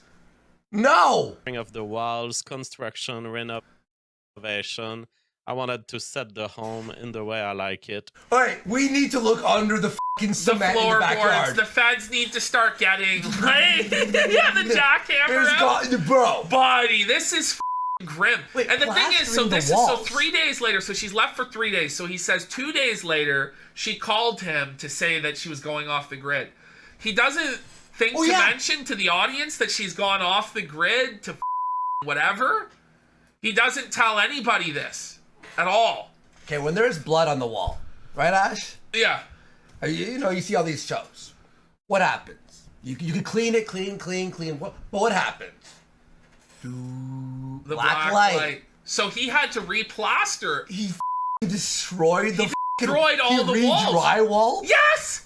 No! Of the walls, construction, renovation. I wanted to set the home in the way I like it. Alright, we need to look under the fucking cement in the backyard. The feds need to start getting, right? Yeah, the jackhammer out. Bro. Buddy, this is grim. Wait, and the thing is, so plastering this the is, so walls. 3 days later, so she's left for 3 days. So he says 2 days later, she called him to say that she was going off the grid. He doesn't think to mention to the audience that she's gone off the grid to whatever. He doesn't tell anybody this. At all. Okay, when there's blood on the wall, right, Ash? Yeah. You know, you see all these shows. What happens? You can clean it, clean. But what happens? The black light. So he had to replaster. He destroyed the. Destroyed all the walls. Drywall. Yes.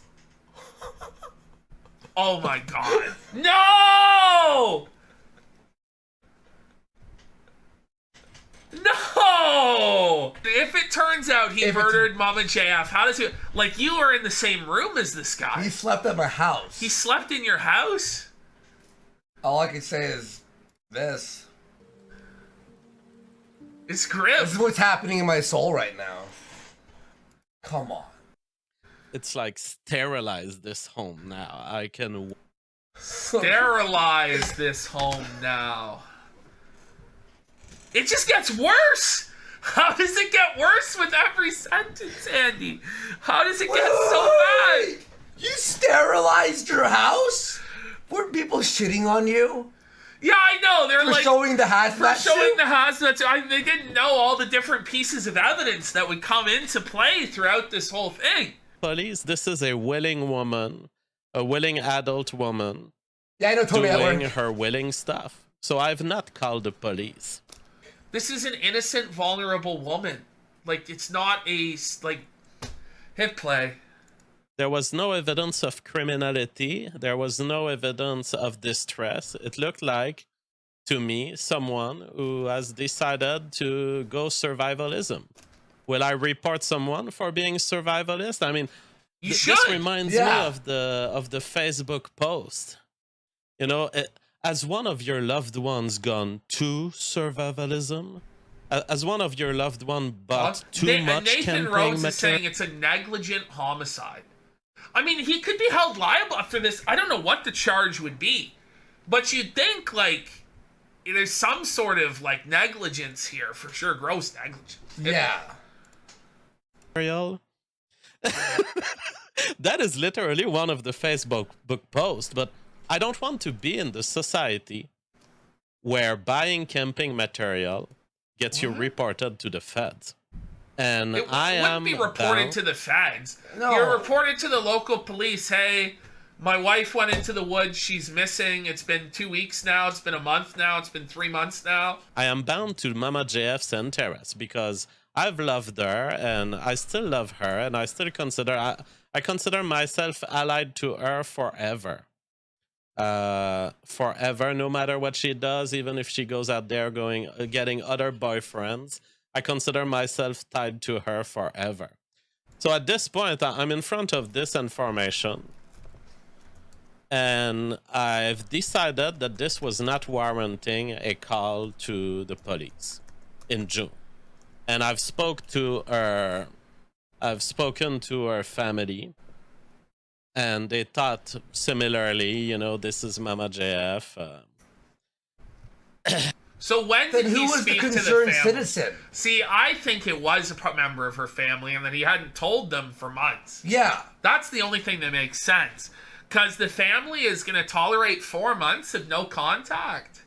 Oh my God! No! No! If it turns out he murdered Mama JF, how does he... Like, you are in the same room as this guy. He slept at my house. He slept in your house? All I can say is this. It's grim. This is what's happening in my soul right now. Come on. It's like sterilize this home now. I can... Sterilize this home now. It just gets worse. How does it get worse with every sentence, Andy? How does it get so bad? You sterilized your house? Were people shitting on you? Yeah, I know. They're for like showing the hazmat suit? Showing the hazmat suit. They didn't know all the different pieces of evidence that would come into play throughout this whole thing. Police, this is a willing woman, a willing adult woman. Yeah, I know, Tony. Doing her willing stuff. So I've not called the police. This is an innocent, vulnerable woman. Like, it's not a, like, hit play. There was no evidence of criminality. There was no evidence of distress. It looked like, to me, someone who has decided to go survivalism. Will I report someone for being survivalist? I mean, this reminds me of the Facebook post. You know, as one of your loved ones gone to survivalism, as one of your loved one bought too much Nathan camping Rose is material. saying it's a negligent homicide. I mean, he could be held liable after this. I don't know what the charge would be, but you'd think, like, there's some sort of, like, negligence here for sure. Gross negligence. Yeah. That is literally one of the Facebook posts, but I don't want to be in the society where buying camping material gets you reported to the feds. And I wouldn't be reported to the feds. No. You're reported to the local police. Hey, my wife went into the woods. She's missing. It's been 2 weeks now. It's been a month now. It's been 3 months now. I am bound to Mama JF's interest because I've loved her and I still love her and I still consider I consider myself allied to her forever. Forever, no matter what she does, even if she goes out there getting other boyfriends, I consider myself tied to her forever. So at this point, I'm in front of this information, and I've decided that this was not warranting a call to the police in June. And I've spoken to her family, and they thought similarly, you know, this is Mama JF. So when did he speak to the family? Citizen? See, I think it was a member of her family and that he hadn't told them for months. Yeah. That's the only thing that makes sense. Because the family is going to tolerate 4 months of no contact.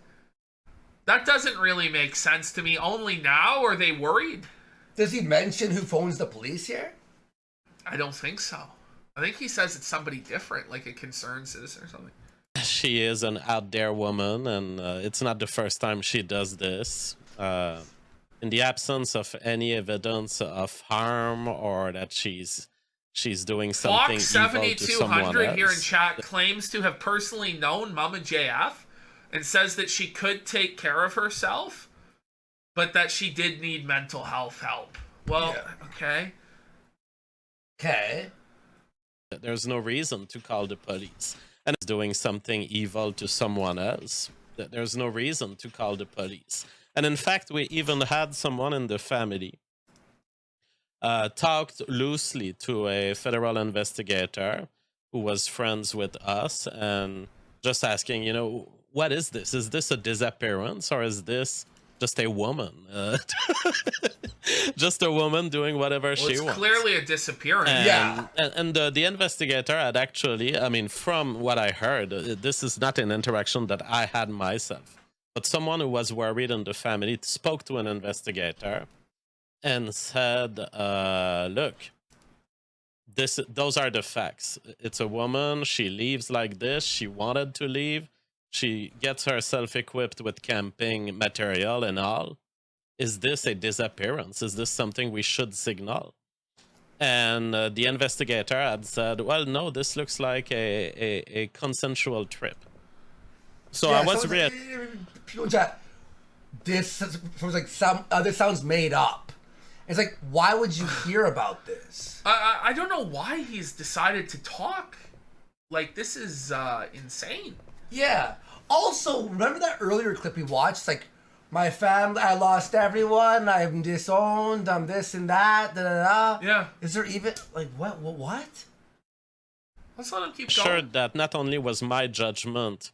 That doesn't really make sense to me. Only now are they worried? Does he mention who phones the police here? I don't think so. I think he says it's somebody different, like a concerned citizen or something. She is an out there woman, and it's not the first time she does this. In the absence of any evidence of harm or that she's doing something Fox evil to someone 7200 else. here in chat claims to have personally known Mama JF and says that she could take care of herself, but that she did need mental health help. Well, okay. Okay. There's no reason to call the police. And it's doing something evil to someone else. There's no reason to call the police. And in fact, we even had someone in the family talked loosely to a federal investigator who was friends with us and just asking, you know, what is this? Is this a disappearance or is this just a woman? Just a woman doing whatever she wants. It's clearly a disappearance. And the investigator had actually, I mean, from what I heard, this is not an interaction that I had myself, but someone who was worried in the family spoke to an investigator and said, look, those are the facts. It's a woman. She leaves like this. She wanted to leave. She gets herself equipped with camping material and all. Is this a disappearance? Is this something we should signal? And the investigator had said, well, no, this looks like a consensual trip. So I was really... People in chat, this was like this sounds made up. It's like, why would you hear about this? I don't know why he's decided to talk. Like, this is insane. Yeah. Also, remember that earlier clip we watched? It's like, my family, I lost everyone, I'm disowned, I'm this and that, da da da. Yeah. Is there even, like, what? Let's let him keep sure going. That not only was my judgment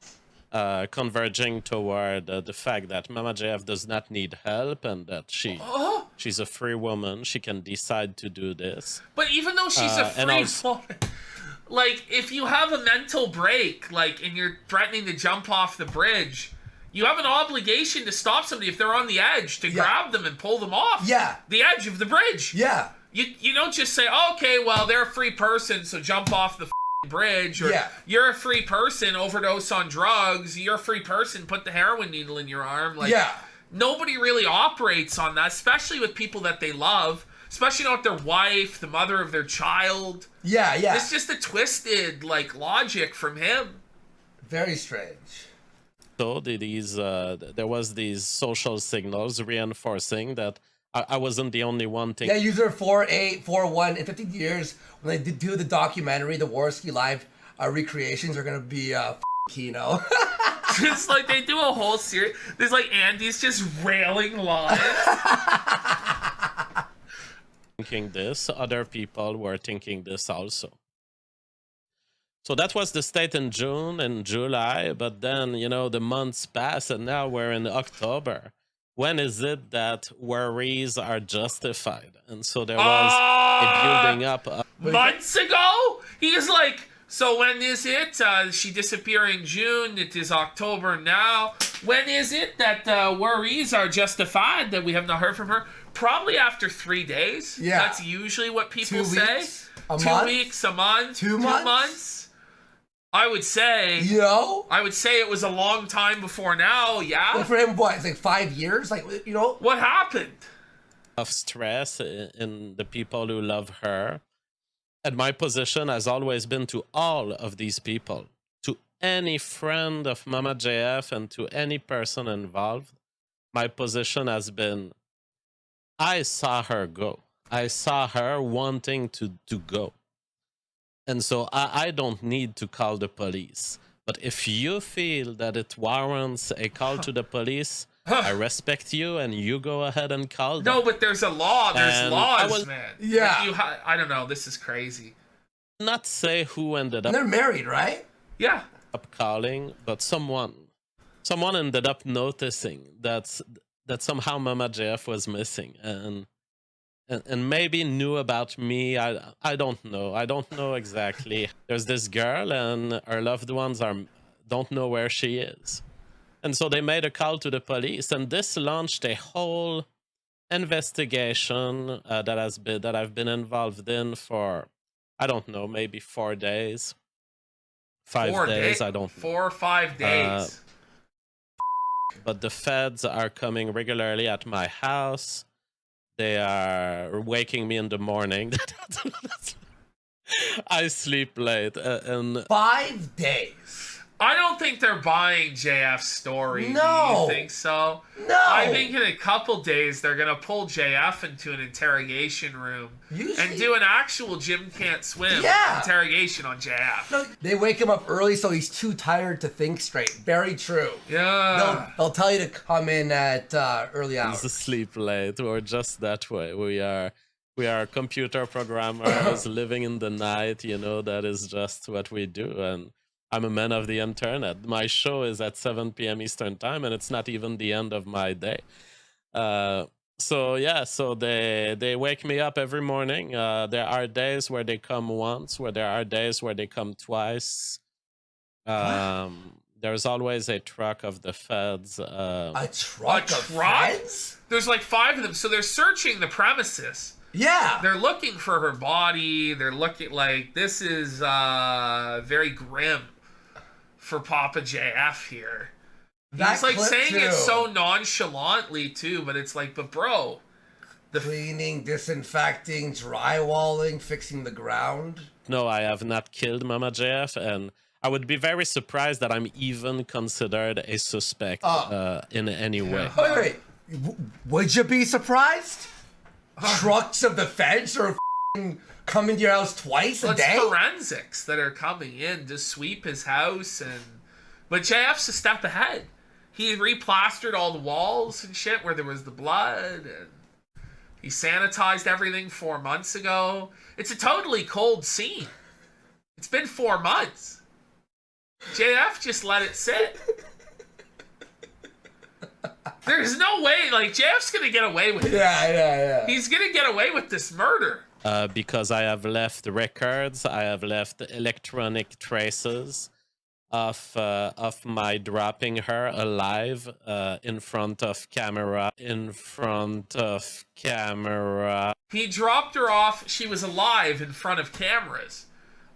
converging toward the fact that Mama JF does not need help and that she's a free woman, she can decide to do this. But even though she's a free woman, like, if you have a mental break, like, and you're threatening to jump off the bridge, you have an obligation to stop somebody if they're on the edge, to grab them and pull them off the edge of the bridge. Yeah. You don't just say, oh, okay, well, they're a free person, so jump off the bridge. Or you're a free person, overdose on drugs. You're a free person, put the heroin needle in your arm. Like, nobody really operates on that, especially with people that they love. Especially not their wife, the mother of their child. Yeah. It's just a twisted, like, logic from him. Very strange. So there was these social signals reinforcing that I wasn't the only one thinking. Yeah, user 4841 in 50 years when they do the documentary, the Warski live recreations are gonna be Kino. Just like they do a whole series. There's like Andy's just railing live. Thinking this, other people were thinking this also. So that was the state in June and July, but then, you know, the months pass and now we're in October. When is it that worries are justified? And so there was a building up. Months ago? He was like, so when is it? She disappeared in June. It is October now. When is it that worries are justified that we have not heard from her? Probably after 3 days. Yeah. That's usually what people 2 say. weeks, a 2 month? weeks, a month, 2 months. I would say. I would say it was a long time before now. Yeah. Well, for him, what? It's like 5 years. Like, you know. What happened? Of stress in the people who love her. And my position has always been to all of these people, to any friend of Mama JF and to any person involved. My position has been, I saw her go. I saw her wanting to go. And so I don't need to call the police. But if you feel that it warrants a call to the police, I respect you, and you go ahead and call them. No, but there's a law. There's laws, man. Yeah. Like I don't know. This is crazy. Not say who ended up. They're married, right? Yeah. Up calling, but someone ended up noticing that somehow Mama JF was missing, and maybe knew about me. I don't know. I don't know exactly. There's this girl, and her loved ones don't know where she is. And so they made a call to the police, and this launched a whole investigation that I've been involved in for, I don't know, maybe 4 days. 5 days, I don't know. 4 or 5 days. But the feds are coming regularly at my house. They are waking me in the morning. I sleep late. And 5 days. I don't think they're buying JF's story. No. Do you think so? No. I think in a couple days they're going to pull JF into an interrogation room and do an actual Jim Can't Swim interrogation on JF. No, they wake him up early so he's too tired to think straight. Very true. Yeah. They'll tell you to come in at early hours. To sleep late, or just that way. We are computer programmers living in the night, you know. That is just what we do. And I'm a man of the internet. My show is at 7 p.m. Eastern time, and it's not even the end of my day. So they wake me up every morning. There are days where they come once, where there are days where they come twice. There's always a truck of the feds. A truck of feds? There's like 5 of them, so they're searching the premises. Yeah. They're looking for her body. They're looking like this is very grim for Papa JF here. He's like saying it so nonchalantly too, but it's like, but bro, the cleaning, disinfecting, drywalling, fixing the ground. No, I have not killed Mama JF, and I would be very surprised that I'm even considered a suspect in any way. Wait. Would you be surprised? Trucks of the feds are coming to your house twice a day? It's forensics that are coming in to sweep his house, but JF's a step ahead. He replastered all the walls and shit where there was the blood, and he sanitized everything 4 months ago. It's a totally cold scene. It's been 4 months. JF just let it sit. There's no way, like, JF's gonna get away with this. Yeah. He's gonna get away with this murder. Because I have left records, I have left electronic traces of my dropping her alive in front of camera. He dropped her off. She was alive in front of cameras.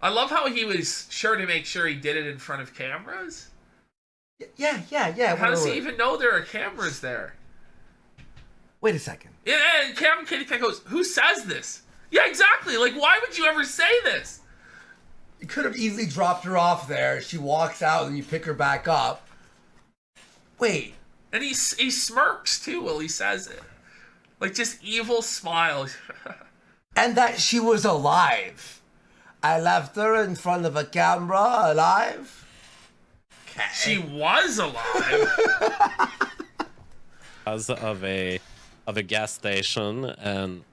I love how he was sure to make sure he did it in front of cameras. Yeah. How does he even know there are cameras there? Wait a second. Yeah, and Captain Kitty Cat goes, who says this? Yeah, exactly. Like, why would you ever say this? You could have easily dropped her off there. She walks out and you pick her back up. Wait. And he smirks, too, while he says it. Like, just evil smile. And that she was alive. I left her in front of a camera, alive. Okay. She was alive. Because of a gas station, and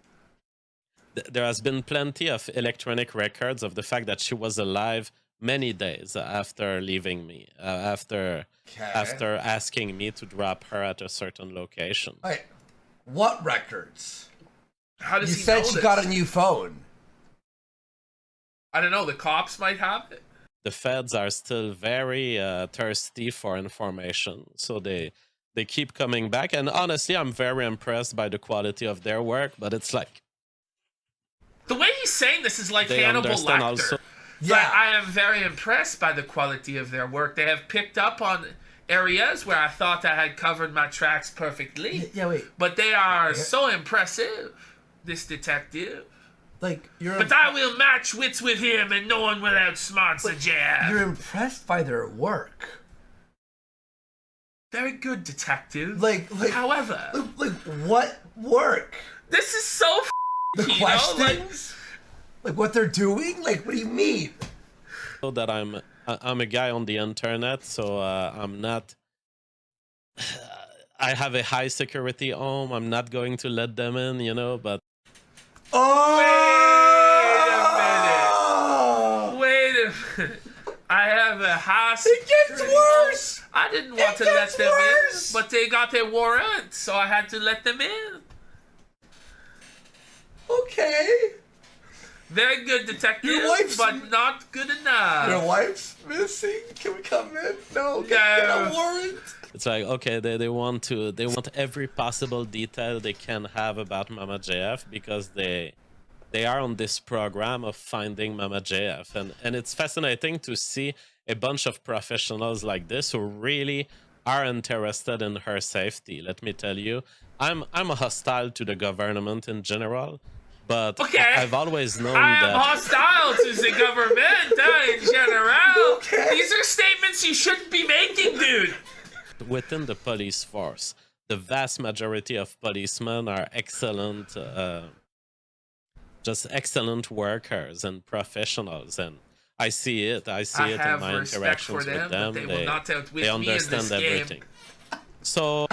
there has been plenty of electronic records of the fact that she was alive many days after leaving me, after asking me to drop her at a certain location. Wait, what records? How does he know know she this? got a new phone. I don't know. The cops might have it. The feds are still very thirsty for information, so they keep coming back. And honestly, I'm very impressed by the quality of their work, but it's like... The way he's saying this is like Hannibal Lecter. Also. Yeah. I am very impressed by the quality of their work. They have picked up on areas where I thought I had covered my tracks perfectly. Yeah, wait. But they are so impressive, this detective. Like, but I will match wits with him, and no one will outsmart the JF. You're impressed by their work. Very good, detective. Like however, like what work? This is so The questions? Like what they're doing? Like what do you mean? So that I'm a guy on the internet, so I'm not. I have a high security home. I'm not going to let them in, you know. But Wait a minute. I have a house. It gets worse. I didn't want to let them in, but they got their warrant, so I had to let them in. Okay. Very good, detective, Your wife's- but not good enough. Your wife's missing. Can we come in? No. Get a warrant. it's like, okay, they want every possible detail they can have about Mama JF because they are on this program of finding Mama JF, and it's fascinating to see a bunch of professionals like this who really are interested in her safety. Let me tell you, I'm hostile to the government in general, but I've always known that I'm hostile to the government in general. These are statements you shouldn't be making, dude. within the police force, the vast majority of policemen are excellent, just excellent workers and professionals, and I see it. I see it in my interactions with them. They will not outwit they me in understand this everything. game. So.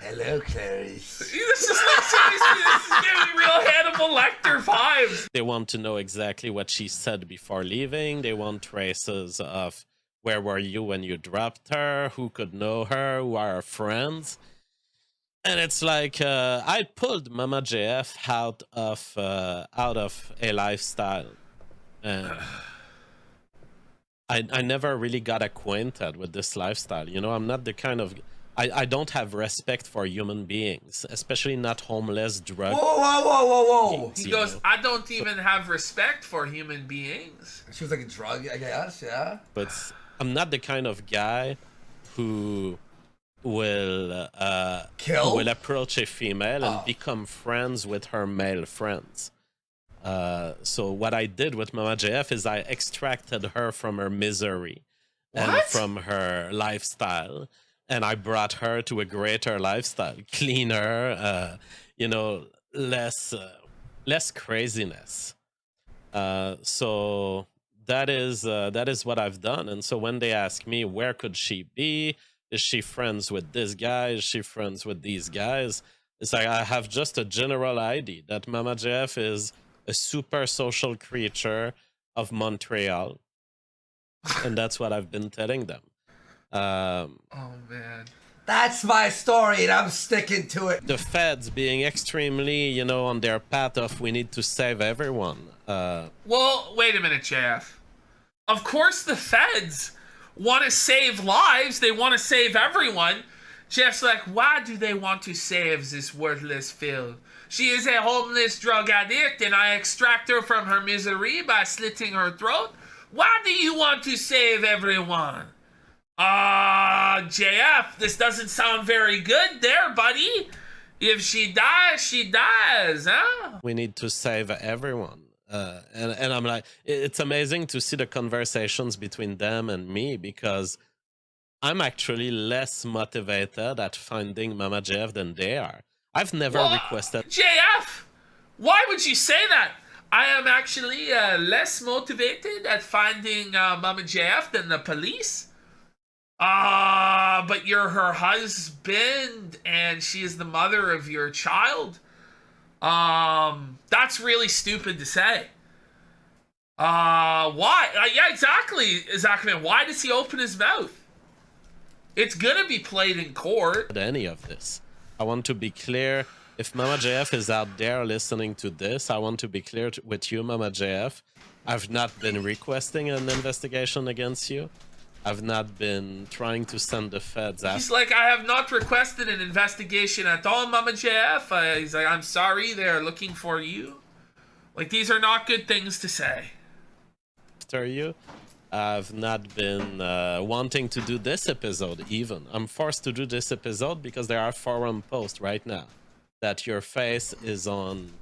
Hello, Clarice. This is like seriously, this is giving me real Hannibal Lecter vibes. They want to know exactly what she said before leaving. They want traces of where were you when you dropped her, who could know her, who are her friends. And it's like I pulled Mama JF out of a lifestyle, and I never really got acquainted with this lifestyle. You know, I'm not the kind of I don't have respect for human beings, especially not homeless drug. Whoa. He goes, I don't even have respect for human beings. She was like a drug, I guess, yeah. But I'm not the kind of guy who will approach a female and become friends with her male friends. So what I did with Mama JF is I extracted her from her misery and from her lifestyle, and I brought her to a greater lifestyle, cleaner, you know, less craziness. So that is what I've done. And so when they ask me where could she be, is she friends with this guy, is she friends with these guys, it's like I have just a general idea that Mama JF is a super social creature of Montreal, and that's what I've been telling them. Oh man, that's my story, and I'm sticking to it. The feds being extremely, you know, on their path of we need to save everyone. Well, wait a minute, JF. Of course, the feds want to save lives. They want to save everyone. Jeff's like, why do they want to save this worthless Phil? She is a homeless drug addict, and I extract her from her misery by slitting her throat. Why do you want to save everyone? JF, this doesn't sound very good there, buddy. If she dies, she dies, huh? We need to save everyone. And I'm like, it's amazing to see the conversations between them and me, because I'm actually less motivated at finding Mama JF than they are. I've never requested... JF! Why would you say that? I am actually less motivated at finding Mama JF than the police. But you're her husband, and she is the mother of your child. That's really stupid to say. Why? Yeah, exactly, Zachman. Why does he open his mouth? It's gonna be played in court. Any of this. I want to be clear. If Mama JF is out there listening to this, I want to be clear with you, Mama JF. I've not been requesting an investigation against you. I've not been trying to send the feds after. He's like, I have not requested an investigation at all, Mama JF. He's like, I'm sorry, they're looking for you. Like, these are not good things to say. After you, I've not been wanting to do this episode even. I'm forced to do this episode because there are forum posts right now that your face is on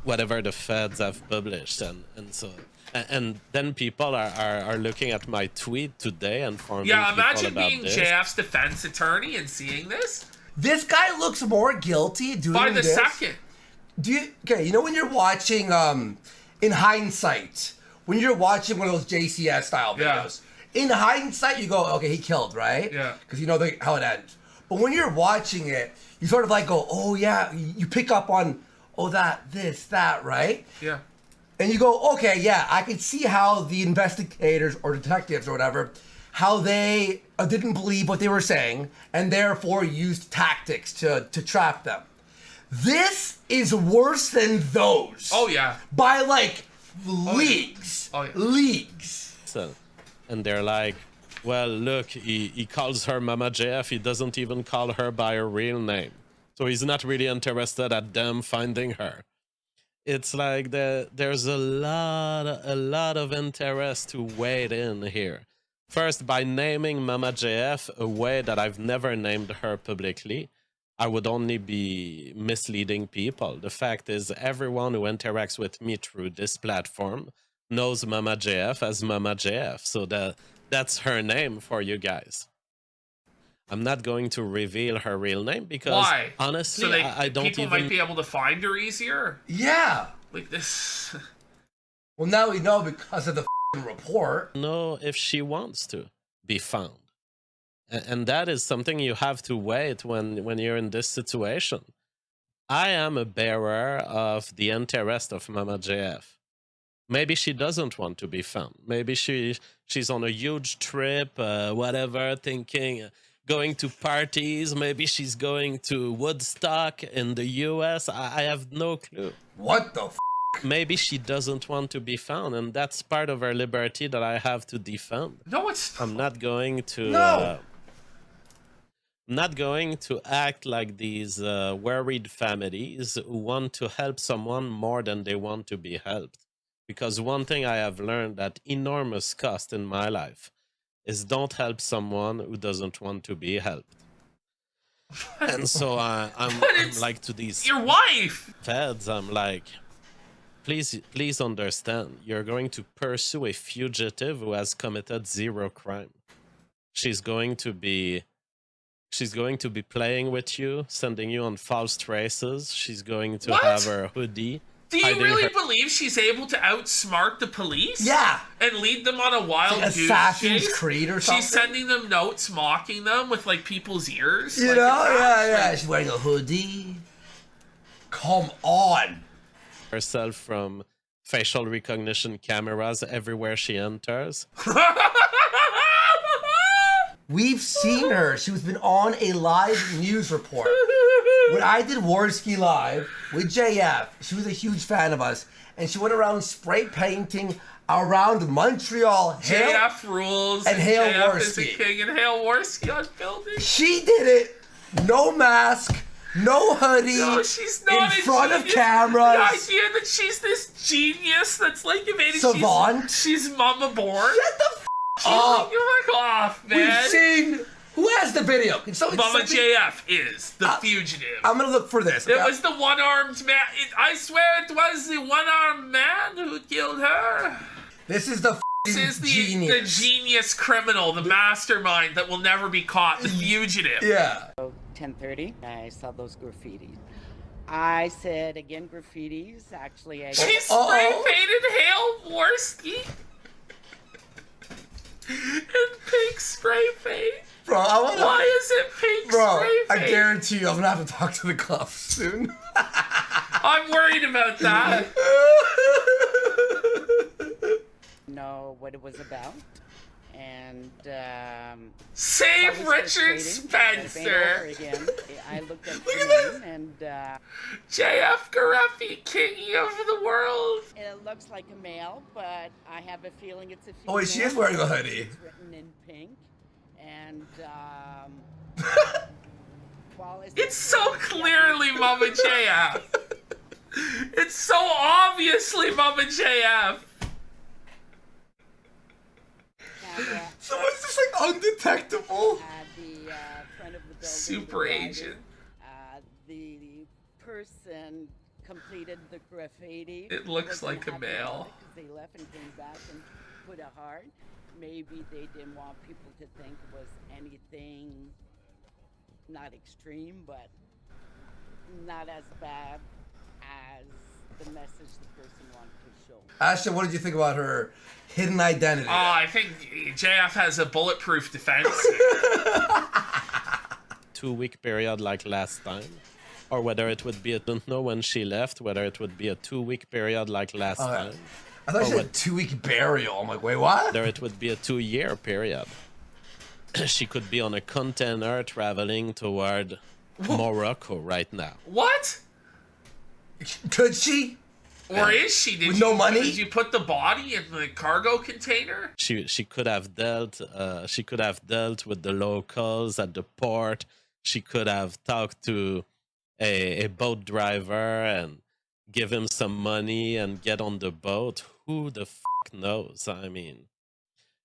whatever the feds have published, and so and then people are looking at my tweet today and informing people about this. Yeah, imagine being JF's defense attorney and seeing this. This guy looks more guilty doing this. By the second. You know when you're watching, in hindsight, when you're watching one of those JCS style videos, in hindsight you go, okay, he killed, right? Yeah. Because you know how it ends. But when you're watching it, you sort of like go, oh yeah, you pick up on, oh that, right? Yeah. And you go, okay, yeah, I can see how the investigators or detectives or whatever, how they didn't believe what they were saying and therefore used tactics to trap them. This is worse than those. Oh yeah. By like leagues. Oh yeah. Leagues. So, and they're like, well, look, he calls her Mama JF. He doesn't even call her by her real name. So he's not really interested at them finding her. It's like there's a lot of interest to wade in here. First, by naming Mama JF a way that I've never named her publicly, I would only be misleading people. The fact is, everyone who interacts with me through this platform knows Mama JF as Mama JF. So that's her name for you guys. I'm not going to reveal her real name because honestly, so I don't people even... might be able to find her easier? Yeah. Like this. Well, now we know because of the report. Know if she wants to be found. And that is something you have to wait when you're in this situation. I am a bearer of the interest of Mama JF. Maybe she doesn't want to be found. Maybe she's on a huge trip, whatever, thinking, going to parties. Maybe she's going to Woodstock in the US. I have no clue. What the f***? Maybe she doesn't want to be found, and that's part of her liberty that I have to defend. No, it's... I'm not going to... No! not going to act like these worried families who want to help someone more than they want to be helped. Because one thing I have learned at enormous cost in my life is don't help someone who doesn't want to be helped. And so I'm like to these... Your wife! Feds, I'm like, please understand, you're going to pursue a fugitive who has committed zero crime. She's going to be playing with you, sending you on false traces. She's going to have her hoodie. Do you really believe she's able to outsmart the police? Yeah. And lead them on a wild goose Assassin's chase? Creed or something? She's sending them notes, mocking them with, like, people's ears? You like, know? Yeah. She's wearing a hoodie. Come on. Herself from facial recognition cameras everywhere she enters. We've seen her. She's been on a live news report. When I did Warski Live with JF, she was a huge fan of us, and she went around spray painting around Montreal. JF rules, and Hail JF Warski. is a king, and Hail Warski on building. She did it. No mask, no hoodie. No, she's not in front of cameras. The idea that she's this genius that's like evading. Savant. She's Mama Born. Shut the f*** up. You're like off, man. We've seen. Who has the video? Can someone Mama send me? JF is the fugitive. I'm gonna look for this. It was the one-armed man. I swear it was the one-armed man who killed her. This is the genius. The genius criminal, the mastermind that will never be caught, the fugitive. Yeah. 10:30, I saw those graffitis. I said, again, graffitis. Actually, I... She spray-painted Hail Warski in pink spray paint. Bro, why is it pink spray paint? I guarantee you I'm gonna have to talk to the cops soon. I'm worried about that. Know what it was about. And, Save Richard Spencer! Again. I looked at the name and, JF Gariepy, king of the world! It looks like a male, but I have a feeling it's a female. Oh, wait, she is wearing a hoodie. It's written in pink. And, it's so clearly Mama JF. It's so obviously Mama JF. Someone's just like undetectable. The front of the building. Super agent. The person completed the graffiti. It looks like a male. Because they left and came back and put a heart. Maybe they didn't want people to think it was anything not extreme, but not as bad as the message the person wanted to show. Ashton, what did you think about her hidden identity? I think JF has a bulletproof defense. 2-week period like last time, or whether it would be I don't know when she left, whether it would be a 2-week period like last time. I thought you said 2-week burial. I'm like, wait, what? Whether it would be a 2-year period. She could be on a container traveling toward Morocco right now. What? Could she? Or is she? With no money? Did you put the body in the cargo container? She could have dealt with the locals at the port. She could have talked to a boat driver and give him some money and get on the boat. Who the fuck knows? I mean,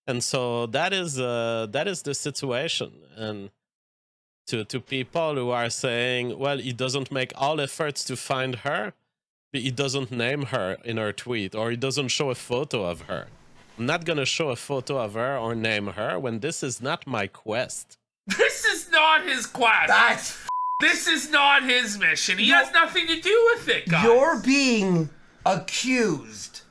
and so that is the situation. And to people who are saying, well, he doesn't make all efforts to find her, he doesn't name her in her tweet, or he doesn't show a photo of her. I'm not gonna show a photo of her or name her when this is not my quest. This is not his quest. This is not his mission. He has nothing to do with it, guys. You're being accused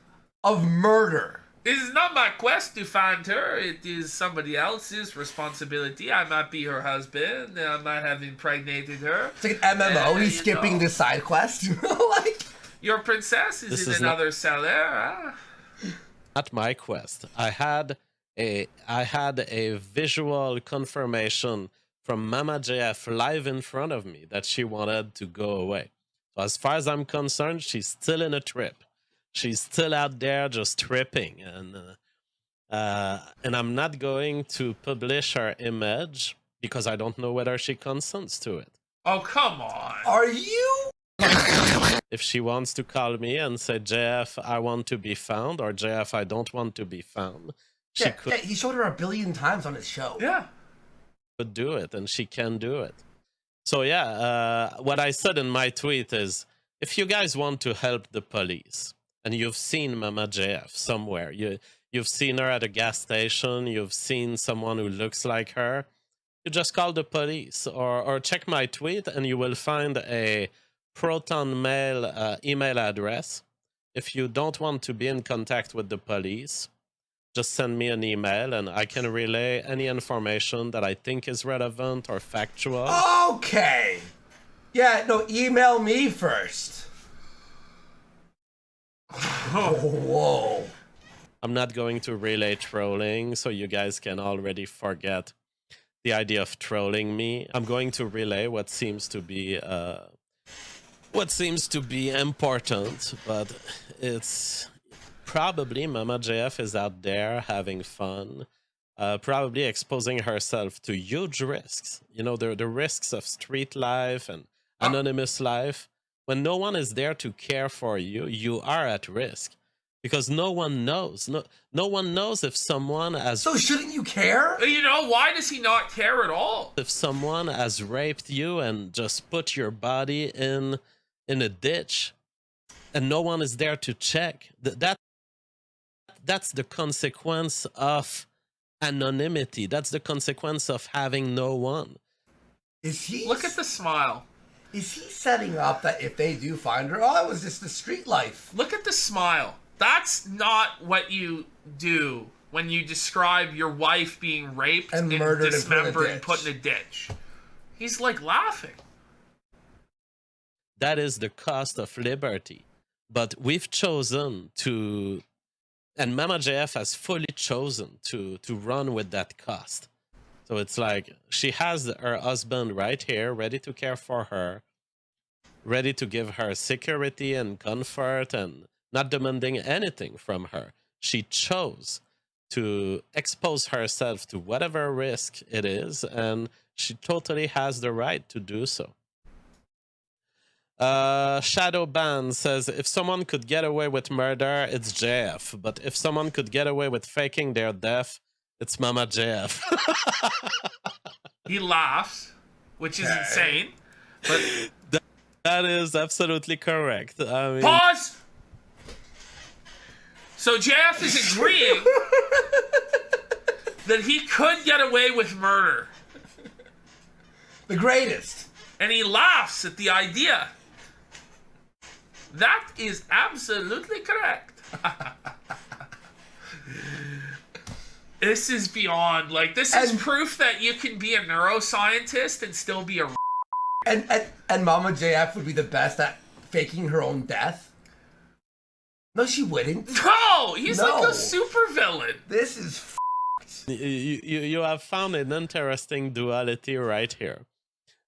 of murder. This is not my quest to find her. It is somebody else's responsibility. I might be her husband. I might have impregnated her. It's like an MMO. He's skipping this side quest. Like, your princess is in another cellar. Not my quest. I had a visual confirmation from Mama JF live in front of me that she wanted to go away. So as far as I'm concerned, she's still in a trip. She's still out there just tripping, and I'm not going to publish her image because I don't know whether she consents to it. Oh, come on. Are you? If she wants to call me and say, JF, I want to be found, or JF, I don't want to be found, she could. Yeah, he showed her 1 billion times on his show. Yeah. Could do it, and she can do it. So yeah, what I said in my tweet is, if you guys want to help the police, and you've seen Mama JF somewhere, you've seen her at a gas station, you've seen someone who looks like her, you just call the police, or check my tweet and you will find a Proton Mail email address. If you don't want to be in contact with the police, just send me an email and I can relay any information that I think is relevant or factual. Okay. Yeah, no, email me first. Whoa. I'm not going to relay trolling, so you guys can already forget the idea of trolling me. I'm going to relay what seems to be important, but it's probably Mama JF is out there having fun, probably exposing herself to huge risks. You know, the risks of street life and anonymous life. When no one is there to care for you, you are at risk. Because no one knows. No one knows if someone has... So shouldn't you care? You know, why does he not care at all? If someone has raped you and just put your body in a ditch and no one is there to check, that's the consequence of anonymity. That's the consequence of having no one. Is he... Look at the smile. Is he setting up that if they do find her, oh, it was just the street life? Look at the smile. That's not what you do when you describe your wife being raped and murdered dismembered and put in a ditch. He's like laughing. That is the cost of liberty. But we've chosen to, and Mama JF has fully chosen to run with that cost. So it's like she has her husband right here, ready to care for her, ready to give her security and comfort and not demanding anything from her. She chose to expose herself to whatever risk it is, and she totally has the right to do so. Shadow Ban says, if someone could get away with murder, it's JF. But if someone could get away with faking their death, it's Mama JF. He laughs, which is insane. But that is absolutely correct. I mean... Pause! So JF is agreeing that he could get away with murder. The greatest. And he laughs at the idea. That is absolutely correct. This is beyond, like, this is proof that you can be a neuroscientist and still be a And Mama JF would be the best at faking her own death. No, she wouldn't. No, he's like a super villain. This is You have found an interesting duality right here.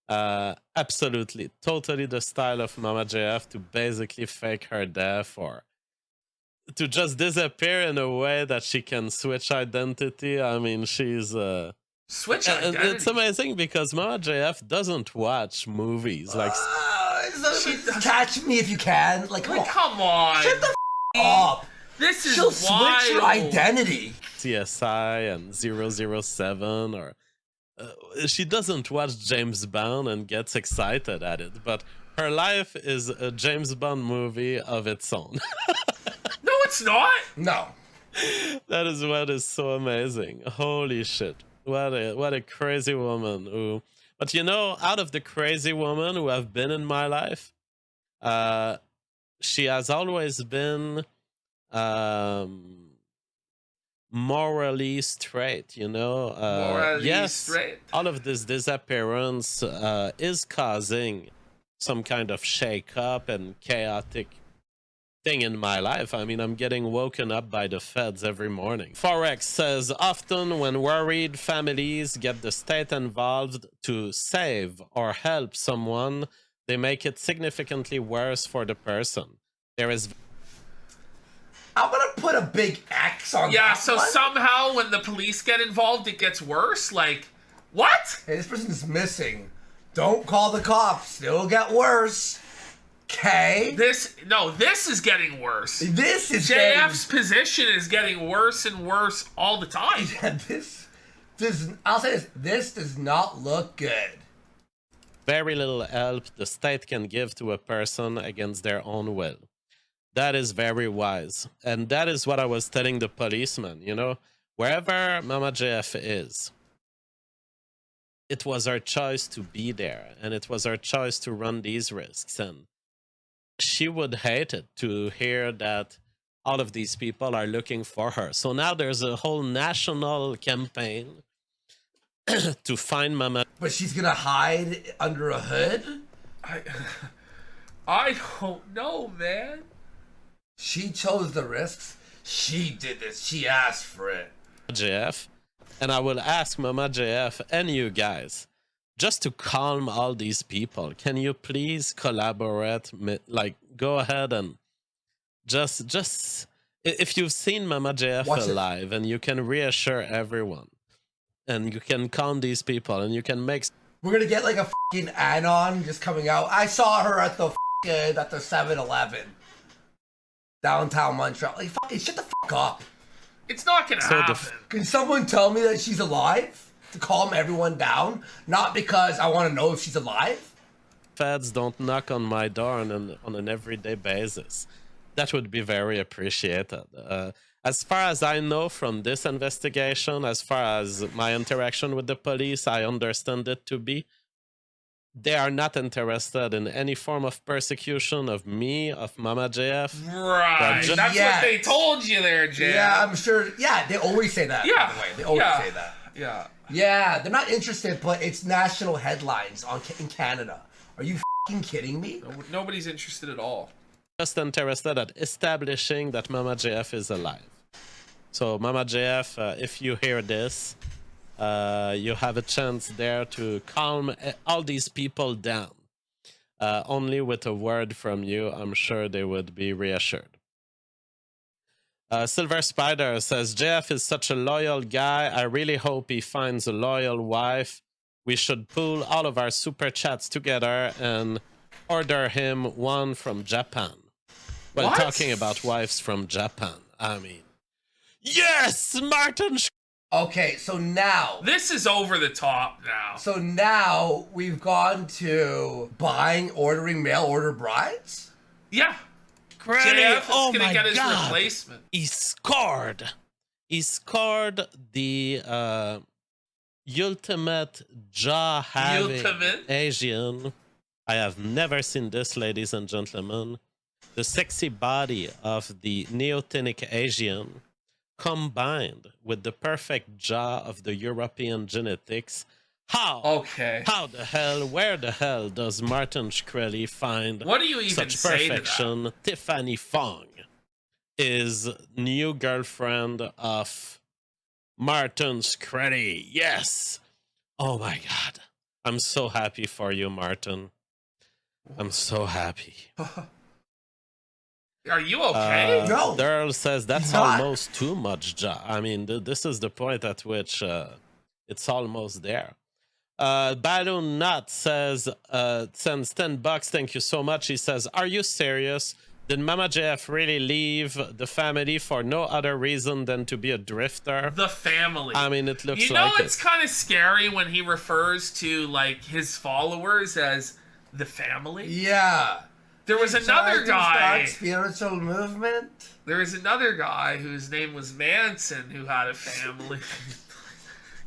Absolutely, totally the style of Mama JF to basically fake her death or to just disappear in a way that she can switch identity. I mean, she's switch identity. And it's amazing because Mama JF doesn't watch movies. Like, catch me if you can. Like, come on. Shut the up. This is She'll wild. switch her identity. CSI and 007 or she doesn't watch James Bond and gets excited at it, but her life is a James Bond movie of its own. No, it's not. No. That is what is so amazing. Holy shit. What a crazy woman who, but you know, out of the crazy women who have been in my life, she has always been morally straight, you know. Morally yes, straight. All of this disappearance is causing some kind of shake-up and chaotic thing in my life. I mean, I'm getting woken up by the feds every morning. Forex says, often when worried families get the state involved to save or help someone, they make it significantly worse for the person. There is... I'm gonna put a big X on that. Yeah, so somehow when the police get involved, it gets worse? Like, what? Hey, this person's missing. Don't call the cops. It'll get worse. Okay. This is getting worse. This is JF's position is getting worse and worse all the time. Yeah, I'll say this. This does not look good. Very little help the state can give to a person against their own will. That is very wise. And that is what I was telling the policeman, you know, wherever Mama JF is, it was our choice to be there, and it was our choice to run these risks. And she would hate it to hear that all of these people are looking for her. So now there's a whole national campaign to find Mama. But she's gonna hide under a hood? I don't know, man. She chose the risks. She did this. She asked for it. JF, and I will ask Mama JF and you guys, just to calm all these people, can you please collaborate? Like, go ahead and just if you've seen Mama JF alive, and you can reassure everyone, and you can calm these people, and you can make... We're gonna get like a fucking anon just coming out. I saw her at the 7-Eleven. Downtown Montreal. Like, fucking shut the fuck up. It's not gonna happen. Can someone tell me that she's alive? To calm everyone down? Not because I want to know if she's alive? Feds don't knock on my door on an everyday basis. That would be very appreciated. As far as I know from this investigation, as far as my interaction with the police, I understand it to be, they are not interested in any form of persecution of me, of Mama JF. Right. That's what they told you there, JF. Yeah, I'm sure. Yeah, they always say that, by the way. They always say that. Yeah. Yeah, they're not interested, but it's national headlines in Canada. Are you fucking kidding me? Nobody's interested at all. Just interested at establishing that Mama JF is alive. So, Mama JF, if you hear this, you have a chance there to calm all these people down. Only with a word from you, I'm sure they would be reassured. Silver Spider says, JF is such a loyal guy. I really hope he finds a loyal wife. We should pool all of our super chats together and order him one from Japan. Well, talking about wives from Japan, I mean, yes, Martin. Okay, so now... This is over the top now. So now we've gone to ordering mail order brides? Yeah. JF is gonna get his replacement. He scored the ultimate jaw-having Asian. I have never seen this, ladies and gentlemen. The sexy body of the Neotenic Asian combined with the perfect jaw of the European genetics. How the hell, where the hell does Martin Shkreli find what do you even such say perfection? To that? Tiffany Fong is new girlfriend of Martin Shkreli. Yes. Oh my God. I'm so happy for you, Martin. I'm so happy. Are you okay? No. Daryl says that's not. almost too much, I mean, this is the point at which it's almost there. Balloon Nut says, sends $10. Thank you so much. He says, are you serious? Did Mama JF really leave the family for no other reason than to be a drifter? The family. I mean, it looks you know, like it's kind of scary when he refers to like his followers as the family. Yeah. There was another guy. Spiritual movement. There was another guy whose name was Manson who had a family.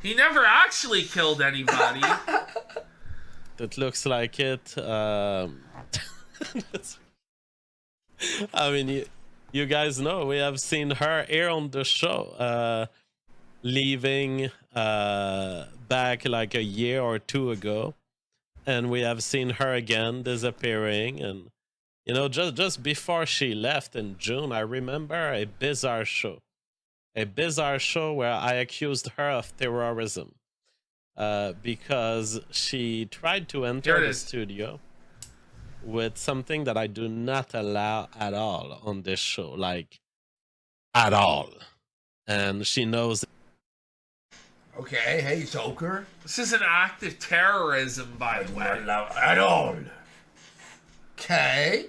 He never actually killed anybody. It looks like it. I mean, you guys know we have seen her here on the show, leaving back like a year or two ago, and we have seen her again disappearing. And you know, just before she left in June, I remember a bizarre show where I accused her of terrorism because she tried to enter the studio with something that I do not allow at all on this show, like at all. And she knows. Okay, hey, Joker. This is an act of terrorism, by the way. At all. Okay.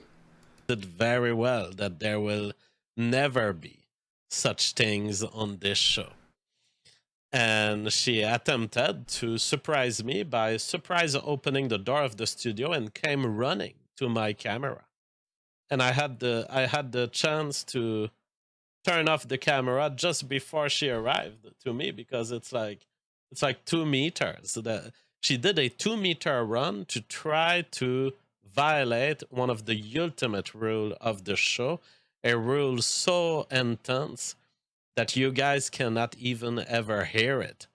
Did very well that there will never be such things on this show. And she attempted to surprise me by surprise opening the door of the studio and came running to my camera. And I had the chance to turn off the camera just before she arrived to me, because it's like 2 meters. She did a 2-meter run to try to violate one of the ultimate rule of the show, a rule so intense that you guys cannot even ever hear it.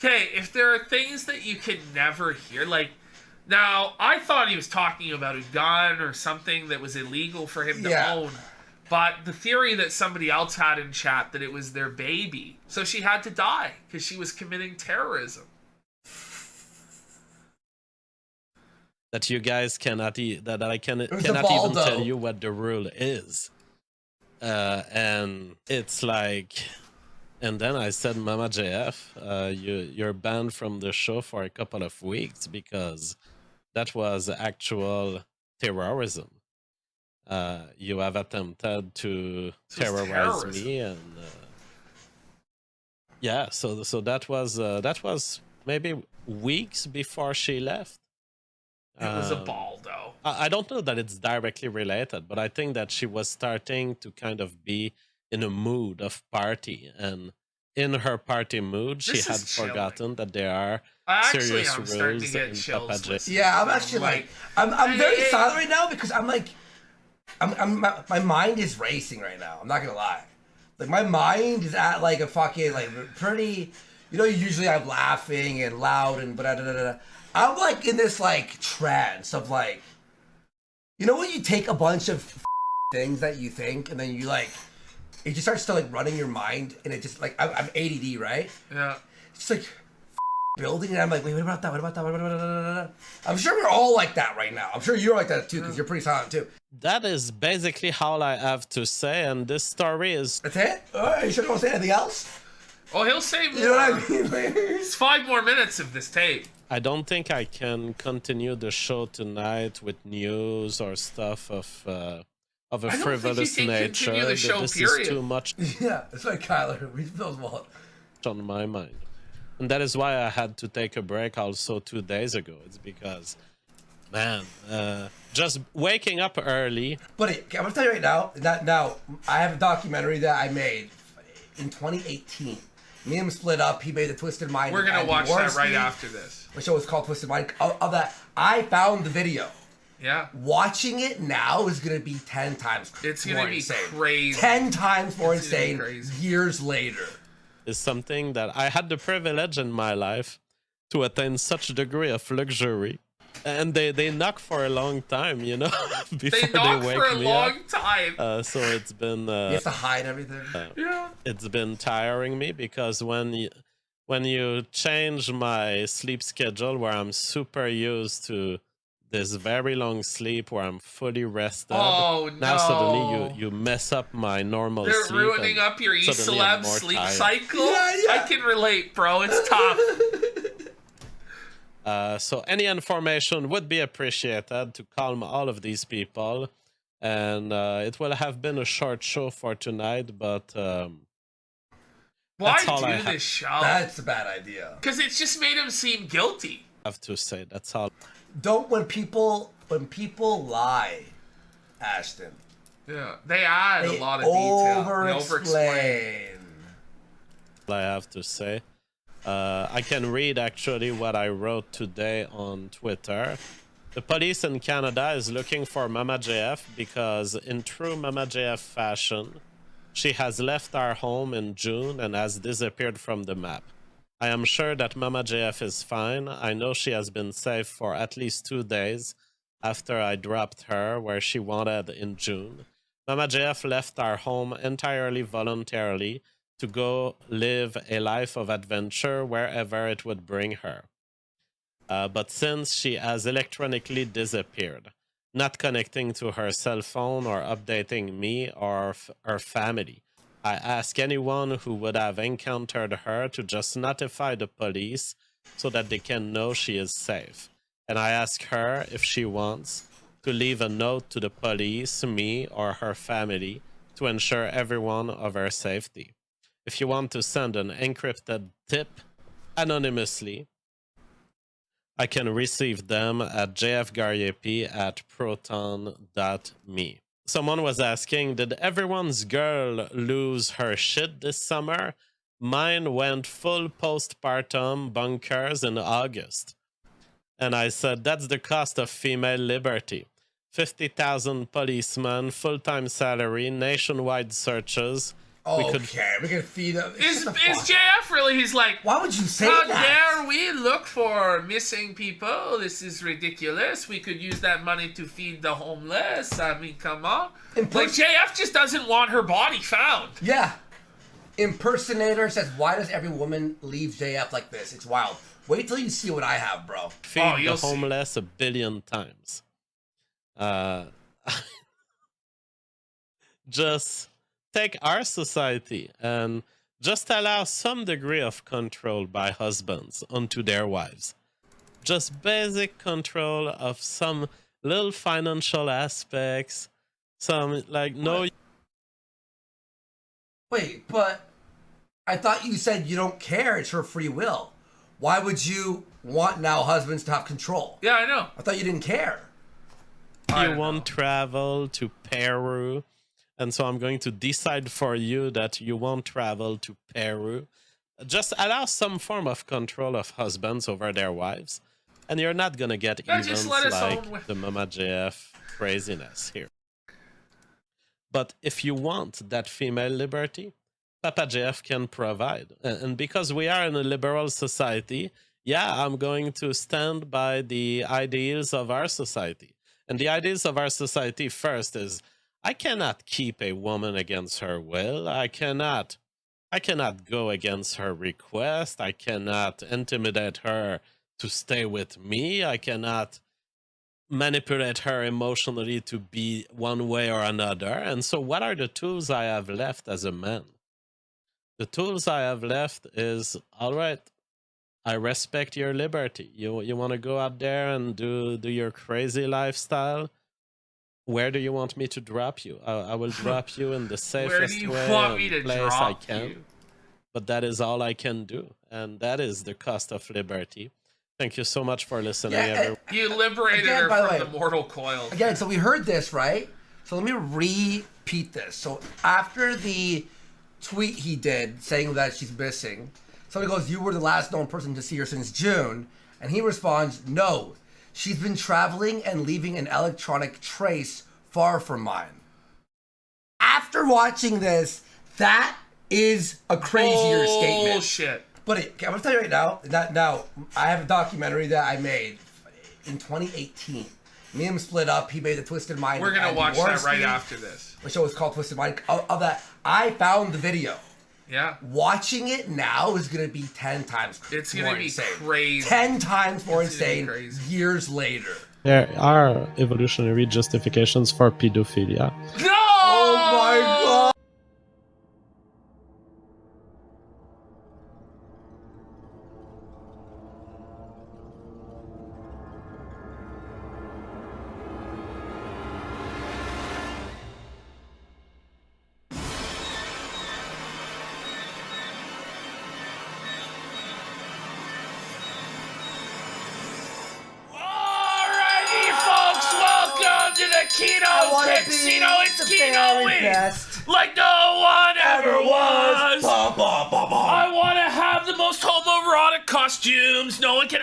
Okay, if there are things that you can never hear, like, now, I thought he was talking about a gun or something that was illegal for him to own, but the theory that somebody else had in chat that it was their baby, so she had to die because she was committing terrorism. That you guys cannot cannot even tell you what the rule is. And it's like, and then I said, Mama JF, you're banned from the show for a couple of weeks because that was actual terrorism. You have attempted to terrorize me, and yeah, so that was maybe weeks before she left. It was a ball, though. I don't know that it's directly related, but I think that she was starting to kind of be in a mood of party, and in her party mood, she had forgotten that there are serious rules in Papa J. Yeah, I'm actually like, I'm very silent right now because I'm like, my mind is racing right now. I'm not gonna lie, like my mind is at like a fucking like pretty, you know, usually I'm laughing and loud and blah, blah, blah, blah. I'm like in this like trance of like, you know when you take a bunch of things that you think and then you like, it just starts to like running your mind and it just like, I'm ADD, right? Yeah. It's like building and I'm like, wait, what about that? What about that? What about that? I'm sure we're all like that right now. I'm sure you're like that too because you're pretty silent too. That is basically all I have to say, and this story is... That's it? You sure you don't say anything else? Oh, he'll say more. You know what I mean? It's 5 more minutes of this tape. I don't think I can continue the show tonight with news or stuff of a frivolous nature. This is too much. Yeah, it's like Kyler. We build one on my mind, and that is why I had to take a break. Also, 2 days ago, it's because, man, just waking up early. But I'm gonna tell you right now. Now I have a documentary that I made in 2018. Me and him split up. He made the Twisted Mind. We're gonna watch that right after this. My show is called Twisted Mind. Of that, I found the video Yeah. Watching it now is going to be 10 times It's more going to be insane. crazy. 10 times more It's gonna be insane crazy. years later. Is something that I had the privilege in my life to attain such a degree of luxury. And they knock for a long time, you know, before They knock wake for a me long up. time. So it's been... You have to hide everything. Yeah. It's been tiring me because when you change my sleep schedule where I'm super used to this very long sleep where I'm fully rested. Oh, now no. suddenly you mess up my normal They're sleep. ruining up your suddenly I'm Ecelab more sleep tired. cycle. Yeah, yeah. I can relate, bro. It's tough. So any information would be appreciated to calm all of these people. And it will have been a short show for tonight, but Why that's all I do this show? That's a bad idea. Because it's just made him seem guilty. have to say. That's all. Don't when people lie, Ashton. Yeah, they add They a lot of detail. They over-explain. I have to say. I can read actually what I wrote today on Twitter. The police in Canada is looking for Mama JF because in true Mama JF fashion, she has left our home in June and has disappeared from the map. I am sure that Mama JF is fine. I know she has been safe for at least 2 days after I dropped her where she wanted in June. Mama JF left our home entirely voluntarily to go live a life of adventure wherever it would bring her. But since she has electronically disappeared, not connecting to her cell phone or updating me or her family, I ask anyone who would have encountered her to just notify the police so that they can know she is safe. And I ask her if she wants to leave a note to the police, me, or her family to ensure everyone of her safety. If you want to send an encrypted tip anonymously, I can receive them at JF Gariepy at proton.me. Someone was asking, did everyone's girl lose her shit this summer? Mine went full postpartum bunkers in August. And I said, that's the cost of female liberty. 50,000 policemen, full-time salary, nationwide searches. We could feed them. Is JF really? He's like, why would you say how that? dare we look for missing people? This is ridiculous. We could use that money to feed the homeless. I mean, come on. Like, JF just doesn't want her body found. Yeah. Impersonator says, why does every woman leave JF like this? It's wild. Wait till you see what I have, bro. Feed the homeless 1 billion times. Just take our society and just allow some degree of control by husbands onto their wives. Just basic control of some little financial aspects. Some, like, no... Wait, but I thought you said you don't care. It's her free will. Why would you want now husbands to have control? Yeah, I know. I thought you didn't care. You won't travel to Peru. And so I'm going to decide for you that you won't travel to Peru. Just allow some form of control of husbands over their wives. And you're not going to get events like the Mama JF craziness here. But if you want that female liberty, Papa JF can provide. And because we are in a liberal society, yeah, I'm going to stand by the ideals of our society. And the ideals of our society first is, I cannot keep a woman against her will. I cannot go against her request. I cannot intimidate her to stay with me. I cannot manipulate her emotionally to be one way or another. And so what are the tools I have left as a man? The tools I have left is, all right, I respect your liberty. You want to go out there and do your crazy lifestyle? Where do you want me to drop you? I will drop you in the safest place I can. But that is all I can do. And that is the cost of liberty. Thank you so much for listening, everyone. You liberated her from the mortal coil. Again, so we heard this, right? So let me repeat this. So after the tweet he did saying that she's missing, somebody goes, you were the last known person to see her since June. And he responds, no, She's been traveling and leaving an electronic trace far from mine. After watching this, that is a crazier statement. Shit. But I'm gonna tell you right now, now I have a documentary that I made in 2018. Me and him split up. He made the Twisted Mind. We're gonna watch Warski. that right after this. The show was called Twisted Mind. Of that, I found the video. Yeah. Watching it now is gonna be 10 times. It's gonna be crazy. 10 times more insane. Years later. There are evolutionary justifications for pedophilia. No! Oh my god! Kino, it's KinoWEEN! Like no one ever was! I want to have the most homoerotic costumes. No one can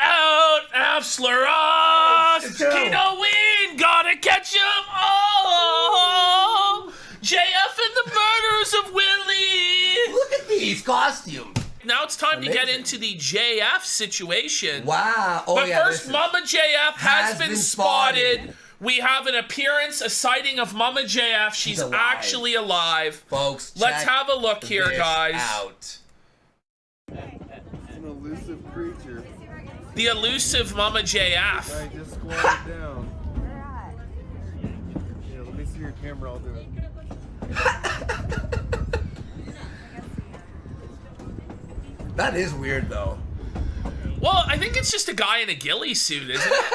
slur us! KinoWEEN! Gotta catch 'em all! JF and the murders of Willie! Look at these costumes! Now it's time to get into the JF situation. Wow! But first, Mama JF has been spotted. We have an appearance, a sighting of Mama JF. She's actually alive. Folks, let's have a look here, guys. Out. An elusive creature. The elusive Mama JF. I just squatted down. Yeah, let me see your camera, I'll do it. That is weird, though. Well, I think it's just a guy in a ghillie suit, isn't it?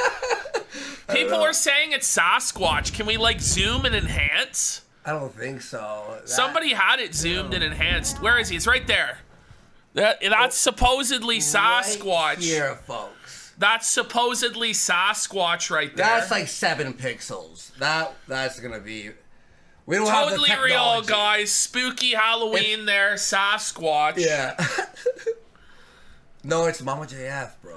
People are saying it's Sasquatch. Can we, like, zoom and enhance? I don't think so. Somebody had it zoomed and enhanced. Where is he? It's right there. That's supposedly Sasquatch. Right here, folks. That's supposedly Sasquatch right there. That's like 7 pixels. That's gonna be... We don't totally have the real, guys. Spooky Halloween there, Sasquatch. Yeah. No, it's Mama JF, bro.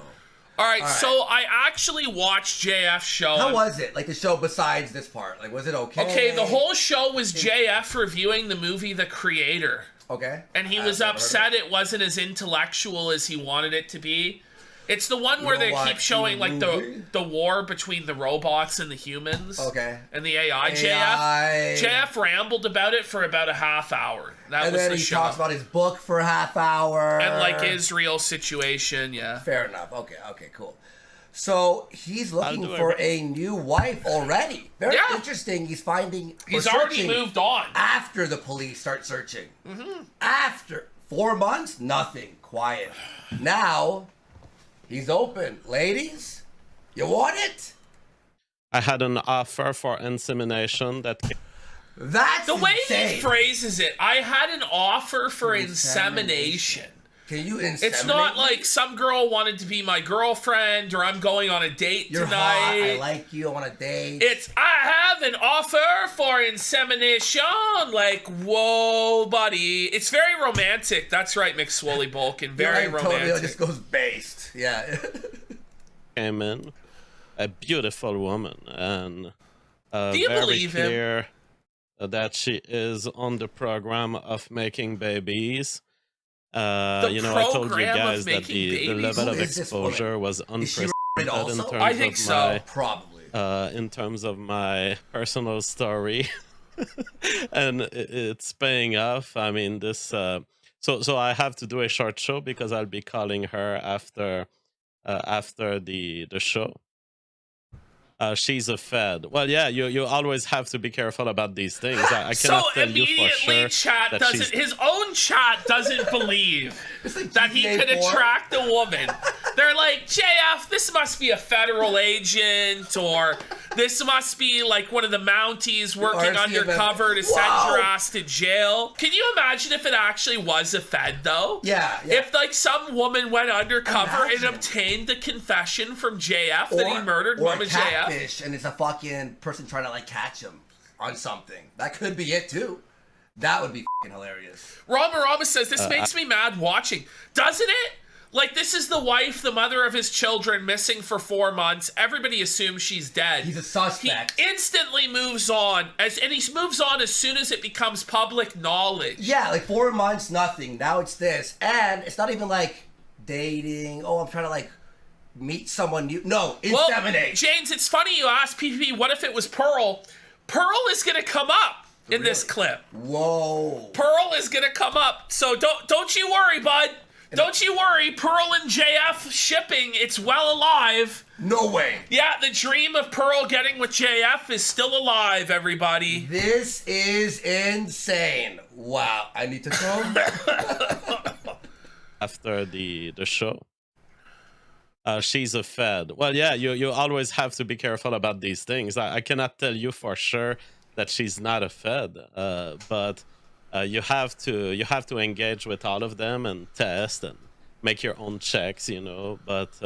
All right, so I actually watched JF's show. How was it? Like the show besides this part? Like, was it okay? Okay, the whole show was JF reviewing the movie The Creator. Okay. And he was upset it wasn't as intellectual as he wanted it to be. It's the one where they keep showing like the war between the robots and the humans. Okay. And the AI. JF rambled about it for about a half hour. That was then the he show. talks about his book for a half hour. And like Israel situation, yeah. Fair enough. Okay, cool. So he's looking for a new wife already. Very interesting. He's finding. He's already moved on. After the police start searching. After 4 months, nothing. Quiet. Now. He's open. Ladies, you want it? I had an offer for insemination that... That's the way he phrases it. I had an offer for insemination. Can you inseminate? It's not like some girl wanted to be my girlfriend or I'm going on a date You're tonight. Hot. I like you on a date. It's I have an offer for insemination. Like, whoa, buddy. It's very romantic. That's right, McSwoley Bulkin. Very romantic. Totally just goes based. Yeah. Came in, a beautiful woman, and do you very believe clear that she is on the program of making babies. You know, I told you guys that the level of exposure was unprecedented in terms I think of so. my, probably. In terms of my personal story, and it's paying off. I mean, this. So I have to do a short show because I'll be calling her after the show. She's a Fed. Well, yeah, you always have to be careful about these things. I cannot tell you for sure chat that doesn't. His own chat doesn't believe that he could attract a woman. They're like, JF, this must be a federal agent, or this must be like one of the Mounties working undercover to send your ass to jail. Can you imagine if it actually was a Fed, though? Yeah. If like some woman went undercover and obtained the confession from JF that he murdered Mama JF. And it's a fucking person trying to like catch him on something. That could be it too. That would be fucking hilarious. Rama says this makes me mad watching. Doesn't it? Like, this is the wife, the mother of his children, missing for 4 months. Everybody assumes she's dead. He's a suspect. He instantly moves on, and he moves on as soon as it becomes public knowledge. Yeah, like 4 months, nothing. Now it's this. And it's not even like dating. Oh, I'm trying to like meet someone new. No, inseminate. Well, James, it's funny you asked PPP, what if it was Pearl? Pearl is going to come up in this clip. Whoa. Pearl is going to come up. So don't you worry, bud. Don't you worry, Pearl and JF shipping, it's well alive. No way. Yeah, the dream of Pearl getting with JF is still alive, everybody. This is insane. Wow, I need to go. After the show. She's a Fed. Well, yeah, you always have to be careful about these things. I cannot tell you for sure that she's not a Fed, but you have to engage with all of them and test and make your own checks, you know. But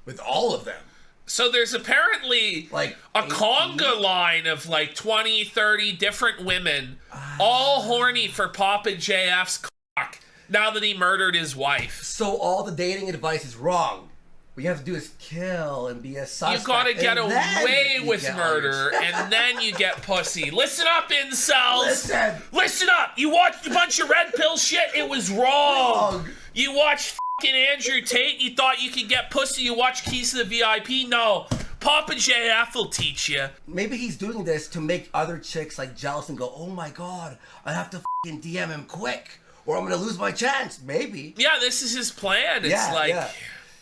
with all of them. So there's apparently like a conga line of like 20, 30 different women, all horny for Papa JF's cock now that he murdered his wife. So all the dating advice is wrong. What you have to do is kill and be a suspect. You gotta get away with murder, and then you get pussy. Listen up, incels! Listen up! You watched a bunch of red pill shit, it was wrong! You watched fucking Andrew Tate, you thought you could get pussy, you watched Keys to the VIP? No. Papa JF will teach you. Maybe he's doing this to make other chicks like jealous and go, oh my god, I have to fucking DM him quick, or I'm gonna lose my chance. Maybe. Yeah, this is his plan. It's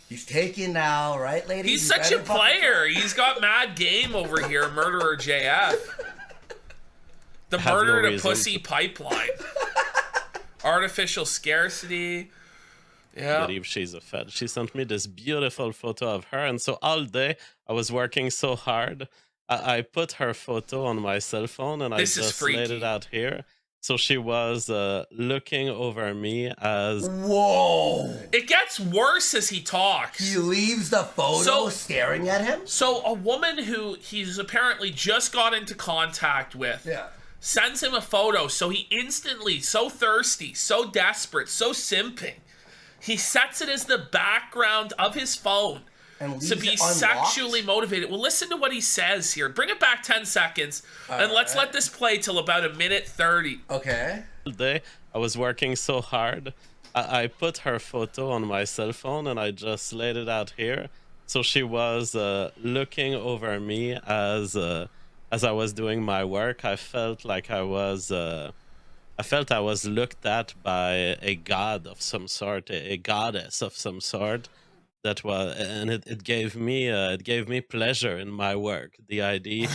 He's taken now, right, ladies? He's such a player. He's got mad game over here, Murderer JF. The murder to pussy pipeline. Artificial scarcity. Yeah. I believe she's a Fed. She sent me this beautiful photo of her, and so all day I was working so hard. I put her photo on my cell phone, and I just laid it out here. So she was looking over me as... Whoa! It gets worse as he talks. He leaves the photo staring at him? So a woman who he's apparently just got into contact with sends him a photo. So he instantly, so thirsty, so desperate, so simping, he sets it as the background of his phone. To be sexually motivated. Well, listen to what he says here. Bring it back 10 seconds, and let's let this play till about a minute 30. Okay. Day I was working so hard. I put her photo on my cell phone, and I just laid it out here. So she was looking over me as I was doing my work. I felt like I was looked at by a god of some sort, a goddess of some sort. That was, and it gave me pleasure in my work. The idea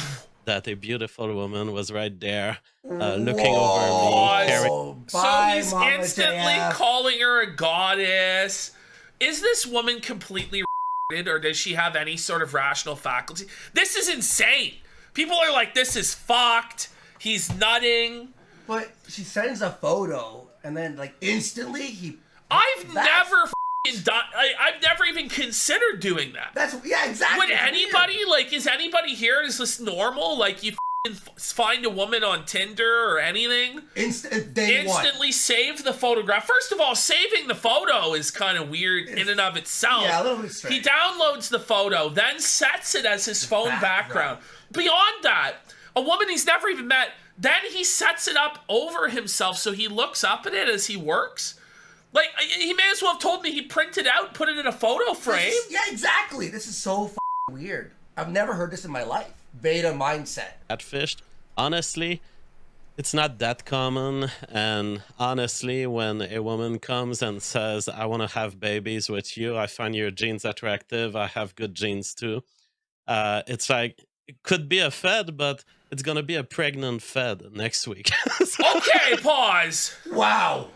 that a beautiful woman was right there, looking over me. So he's instantly calling her a goddess. Is this woman completely retarded, or does she have any sort of rational faculty? This is insane. People are like, this is fucked. He's nutting. But she sends a photo, and then like instantly he. I've never even considered doing that. Yeah, exactly. Would anybody, is anybody here, is this normal? Like, you find a woman on Tinder or anything? Instantly save the photograph. First of all, saving the photo is kind of weird in and of itself. Yeah, a little bit strange. He downloads the photo, then sets it as his phone background. Beyond that, a woman he's never even met, then he sets it up over himself so he looks up at it as he works. Like, he may as well have told me he printed out, put it in a photo frame. Yeah, exactly. This is so weird. I've never heard this in my life. Beta mindset. Catfished. Honestly, it's not that common. And honestly, when a woman comes and says, I want to have babies with you, I find your genes attractive, I have good genes too. It's like, it could be a Fed, but it's going to be a pregnant Fed next week. Okay, pause. Wow.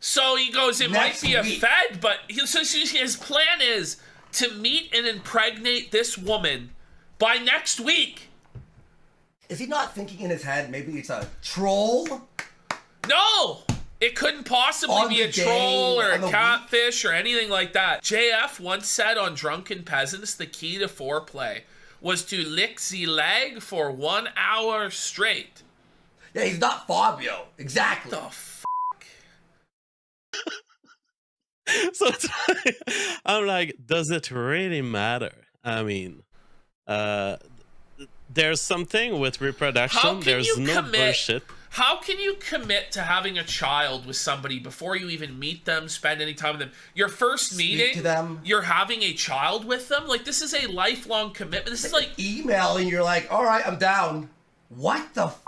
So he goes, it might be a Fed, but his plan is to meet and impregnate this woman by next week. Is he not thinking in his head, maybe it's a troll? No! It couldn't possibly be a troll or a catfish or anything like that. JF once said on Drunken Peasants, the key to foreplay was to lick the leg for 1 hour straight. Yeah, he's not Fabio. Exactly. The So it's like, I'm like, does it really matter? I mean, there's something with reproduction. There's no bullshit. How can you commit to having a child with somebody before you even meet them, spend any time with them? Your first meeting, to them. You're having a child with them? Like, this is a lifelong commitment. This is like email and you're like, all right, I'm down. What the f?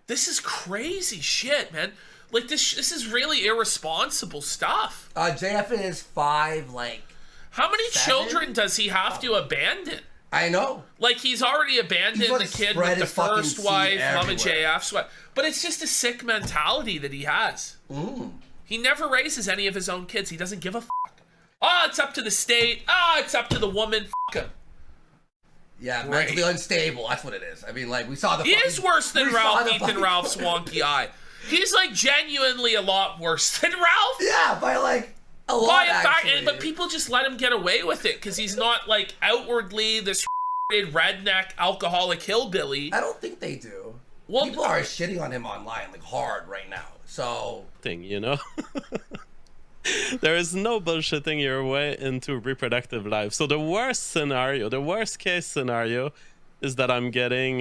This is crazy shit, man. Like, this is really irresponsible stuff. JF is 5, like... How many 7? children does he have to abandon? I know. Like, he's already abandoned the kid with the first wife, Mama JF's wife. But it's just a sick mentality that he has. He never raises any of his own kids. He doesn't give a fuck. Oh, it's up to the state. Oh, it's up to the woman. Fuck him. Yeah, mentally unstable. That's what it is. I mean, like, we saw the... He is worse than Ralph Ethan Ralph's wonky eye. He's, like, genuinely a lot worse than Ralph. Yeah, by, like... A lot, but people just let him get away with it because he's not, like, outwardly this redneck alcoholic hillbilly. I don't think they do. Well, people are shitting on him online, like, hard right now. So... You know? There is no bullshitting your way into reproductive life. So the worst scenario, the worst case scenario is that I'm getting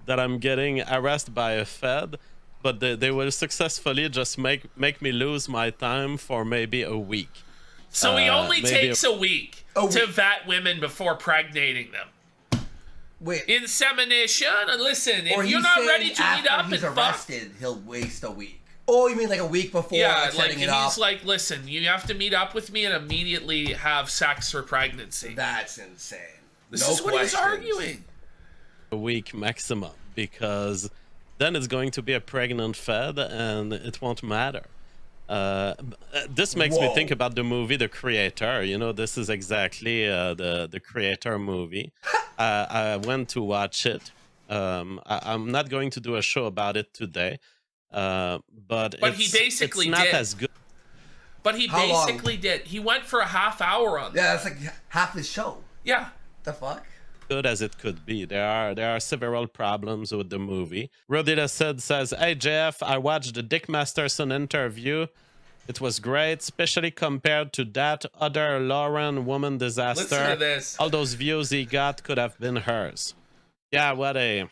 harassed by a Fed, but they will successfully just make me lose my time for maybe a week. So he only takes a week to vet women before pregnating them. Wait. Insemination? Listen, if you're not ready to meet up he's and arrested, he'll waste a week. Oh, you mean like a week before setting it up? He's like, listen, you have to meet up with me and immediately have sex for pregnancy. That's insane. This is what he's arguing. A week maximum, because then it's going to be a pregnant Fed and it won't matter. This makes me think about the movie The Creator. You know, this is exactly the Creator movie. I went to watch it. I'm not going to do a show about it today. But he basically it's not did. as good. But he basically did. He went for a half hour on that. Yeah, that's like half his show. Yeah. The fuck? Good as it could be. There are several problems with the movie. Rodita says, hey JF, I watched the Dick Masterson interview. It was great, especially compared to that other Lauren woman disaster. Listen to this. All those views he got could have been hers. Yeah, what a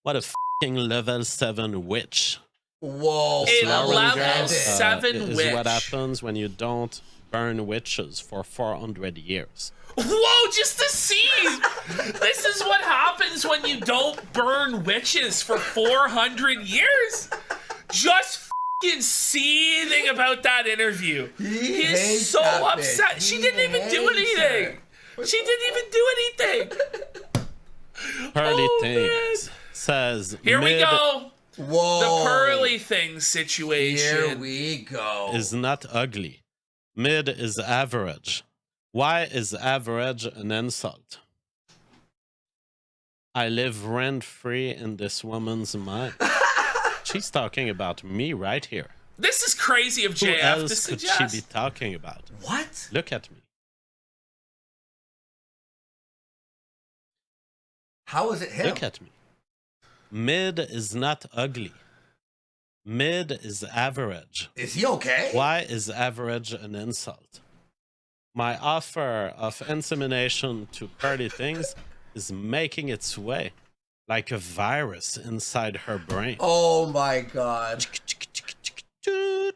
fucking level 7 witch. Whoa. A level 7 witch. Is what happens when you don't burn witches for 400 years. Whoa, just a scene! This is what happens when you don't burn witches for 400 years. Just fucking seething about that interview. He's so upset. She didn't even do anything. She didn't even do anything. Pearly Things says, here we go. Whoa. The Pearly Things situation. Here we go. Is not ugly. Mid is average. Why is average an insult? I live rent-free in this woman's mind. She's talking about me right here. This is crazy of JF. Who else could she be talking about? What? Look at me. How is it him? Look at me. Mid is not ugly. Mid is average. Is he okay? Why is average an insult? My offer of insemination to Pearly Things is making its way like a virus inside her brain. Oh my god. Can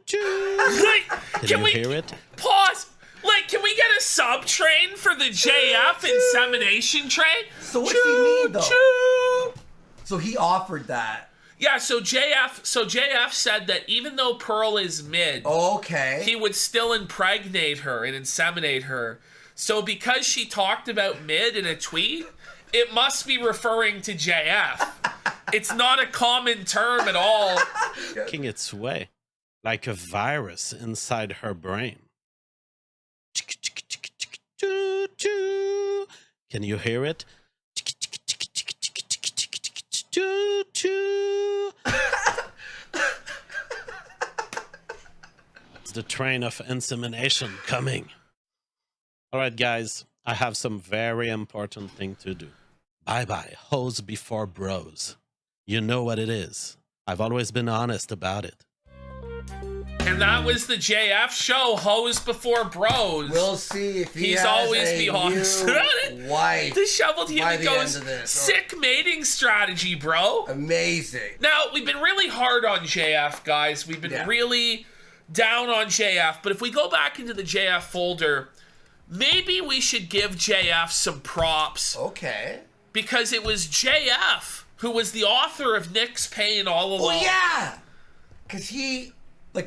we hear it? Pause. Like, can we get a sub train for the JF insemination train? So what does he mean though? So he offered that. Yeah, so JF said that even though Pearl is mid, he would still impregnate her and inseminate her. So because she talked about mid in a tweet, it must be referring to JF. It's not a common term at all. Making its way like a virus inside her brain. Can you hear it? It's the train of insemination coming. All right, guys, I have some very important thing to do. Bye-bye, hoes before bros. You know what it is. I've always been honest about it. And that was the JF show, Hoes Before Bros. We'll see if he's always be honest about it. Wife. Disheveled human goes, sick mating strategy, bro. Amazing. Now, we've been really hard on JF, guys. We've been really down on JF. But if we go back into the JF folder, maybe we should give JF some props. Okay. Because it was JF who was the author of Nick's Pain all along. Oh, yeah. Because he...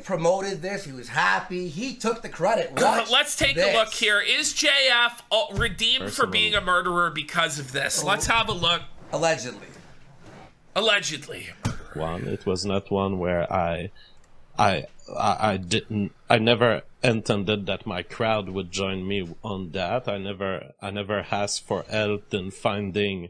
promoted this, he was happy, he took the credit. Let's take a look here. Is JF redeemed for being a murderer because of this? Let's have a look. Allegedly. Allegedly. It was not one where I never intended that my crowd would join me on that. I never asked for help in finding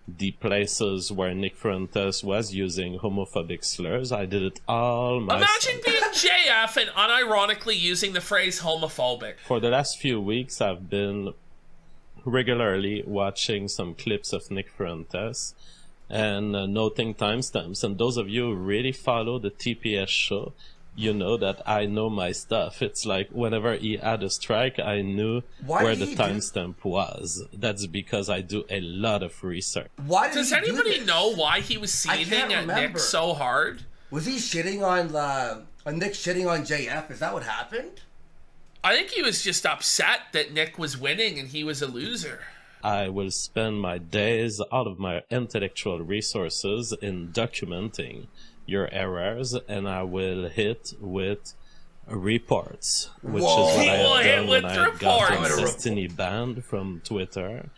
the places where Nick Fuentes was using homophobic slurs. I did it all myself. Imagine being JF and unironically using the phrase homophobic. For the last few weeks, I've been regularly watching some clips of Nick Fuentes and noting timestamps. And those of you who really follow the TPS show, you know that I know my stuff. It's like whenever he had a strike, I knew where the timestamp was. That's because I do a lot of research. Does anybody know why he was seething at Nick so hard? Was he shitting on Nick shitting on JF? Is that what happened? I think he was just upset that Nick was winning and he was a loser. I will spend my days, all of my intellectual resources in documenting your errors, and I will hit with reports, which is what I have done when I got Destiny banned from Twitter.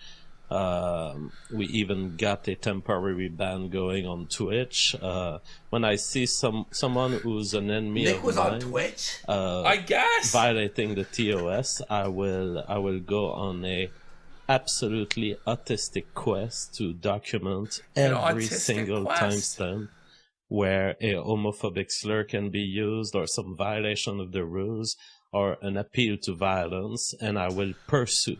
We even got a temporary ban going on Twitch. When I see someone who's an enemy Nick of was mine, on Twitch? I guess violating the TOS, I will go on a absolutely autistic quest to document every single timestamp where a homophobic slur can be used, or some violation of the rules, or an appeal to violence, and I will pursue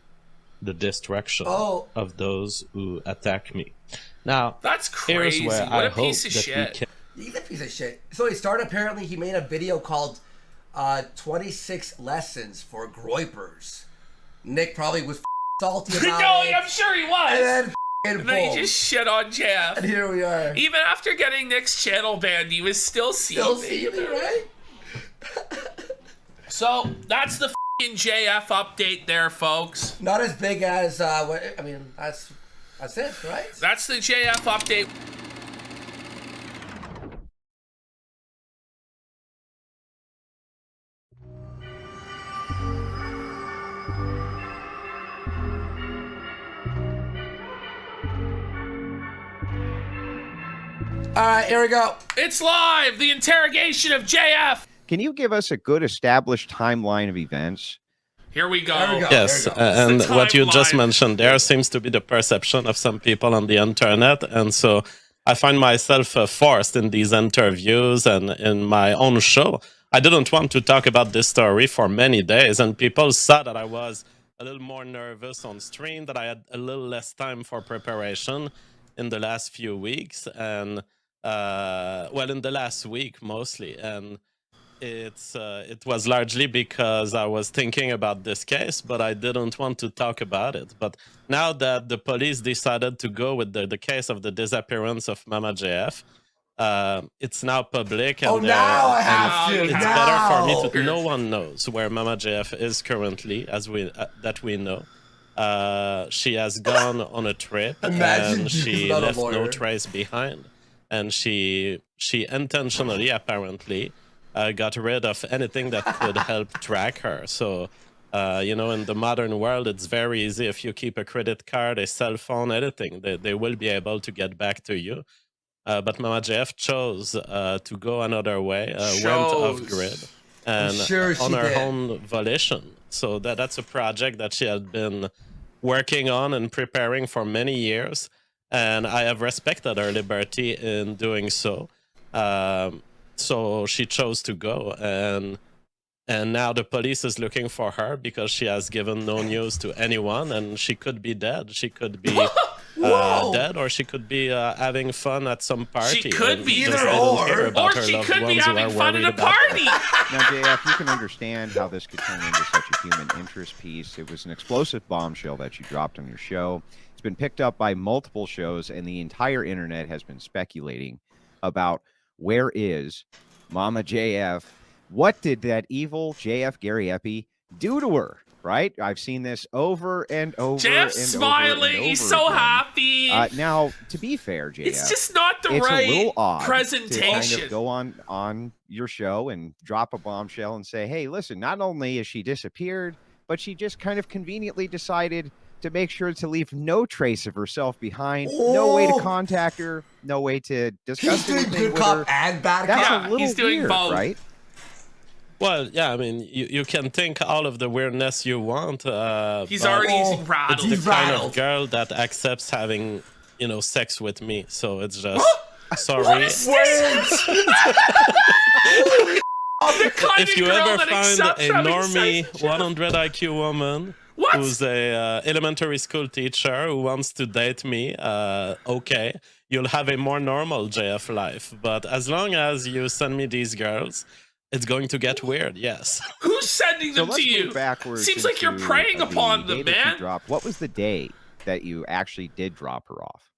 the destruction of those who attack me. Now, that's crazy. Here's where what I a piece of hope shit. He's a piece of shit. So he started, apparently, he made a video called 26 Lessons for Groypers. Nick probably was salty about it. I'm sure he was. And then he just shit on JF. And here we are. Even after getting Nick's channel banned, he was still seething, right? So, that's the f***ing JF update there, folks. Not as big as, that's it, right? That's the JF update. All right, here we go. It's live, the interrogation of JF. Can you give us a good established timeline of events? Here we go. Yes, and what you just mentioned there seems to be the perception of some people on the internet, and so I find myself forced in these interviews and in my own show. I didn't want to talk about this story for many days, and people saw that I was a little more nervous on stream, that I had a little less time for preparation in the last few weeks, and well, in the last week mostly, and it was largely because I was thinking about this case, but I didn't want to talk about it. But now that the police decided to go with the case of the disappearance of Mama JF, it's now public, and now I have to. It's better for me to. No one knows where Mama JF is currently, as that we know. She has gone on a trip, and she left no trace behind. And she intentionally, apparently, got rid of anything that could help track her. So, you know, in the modern world, it's very easy. If you keep a credit card, a cell phone, anything, they will be able to get back to you. But Mama JF chose to go another way, went off grid, and on her own volition. So that's a project that she had been working on and preparing for many years. And I have respected her liberty in doing so. So she chose to go, and now the police is looking for her because she has given no news to anyone, and she could be dead. She could be dead, or she could be having fun at some party. She could be either or she could be having fun at a party. Now, JF, you can understand how this could turn into such a human interest piece. It was an explosive bombshell that you dropped on your show. It's been picked up by multiple shows, and the entire internet has been speculating about where is Mama JF. What did that evil JF Gariepy do to her? Right? I've seen this over and over. Jeff's and smiling. over and He's over so again. happy. Now, to be fair, JF, it's just not the it's right a little odd presentation. to kind of go on your show and drop a bombshell and say, hey, listen, not only is she disappeared, but she just kind of conveniently decided to make sure to leave no trace of herself behind. No way to contact her. No way to discuss He's doing anything good with cop her. and bad That's cop. a little he's doing weird, both. right? Well, yeah, I mean, you can think all of the weirdness you want. He's but already rattled. it's the kind of girl that accepts having, sex with me. So it's just sorry. What is this? The kind If of you girl ever that find accepts a having normie sex with 100 IQ woman who's a elementary school teacher who wants to date me, okay, you'll have a more normal JF life. But as long as you send me these girls, it's going to get weird, yes. Who's sending them let's to you? move backwards Seems like you're into, preying the upon day them, that you man. dropped. What was the day that you actually did drop her off?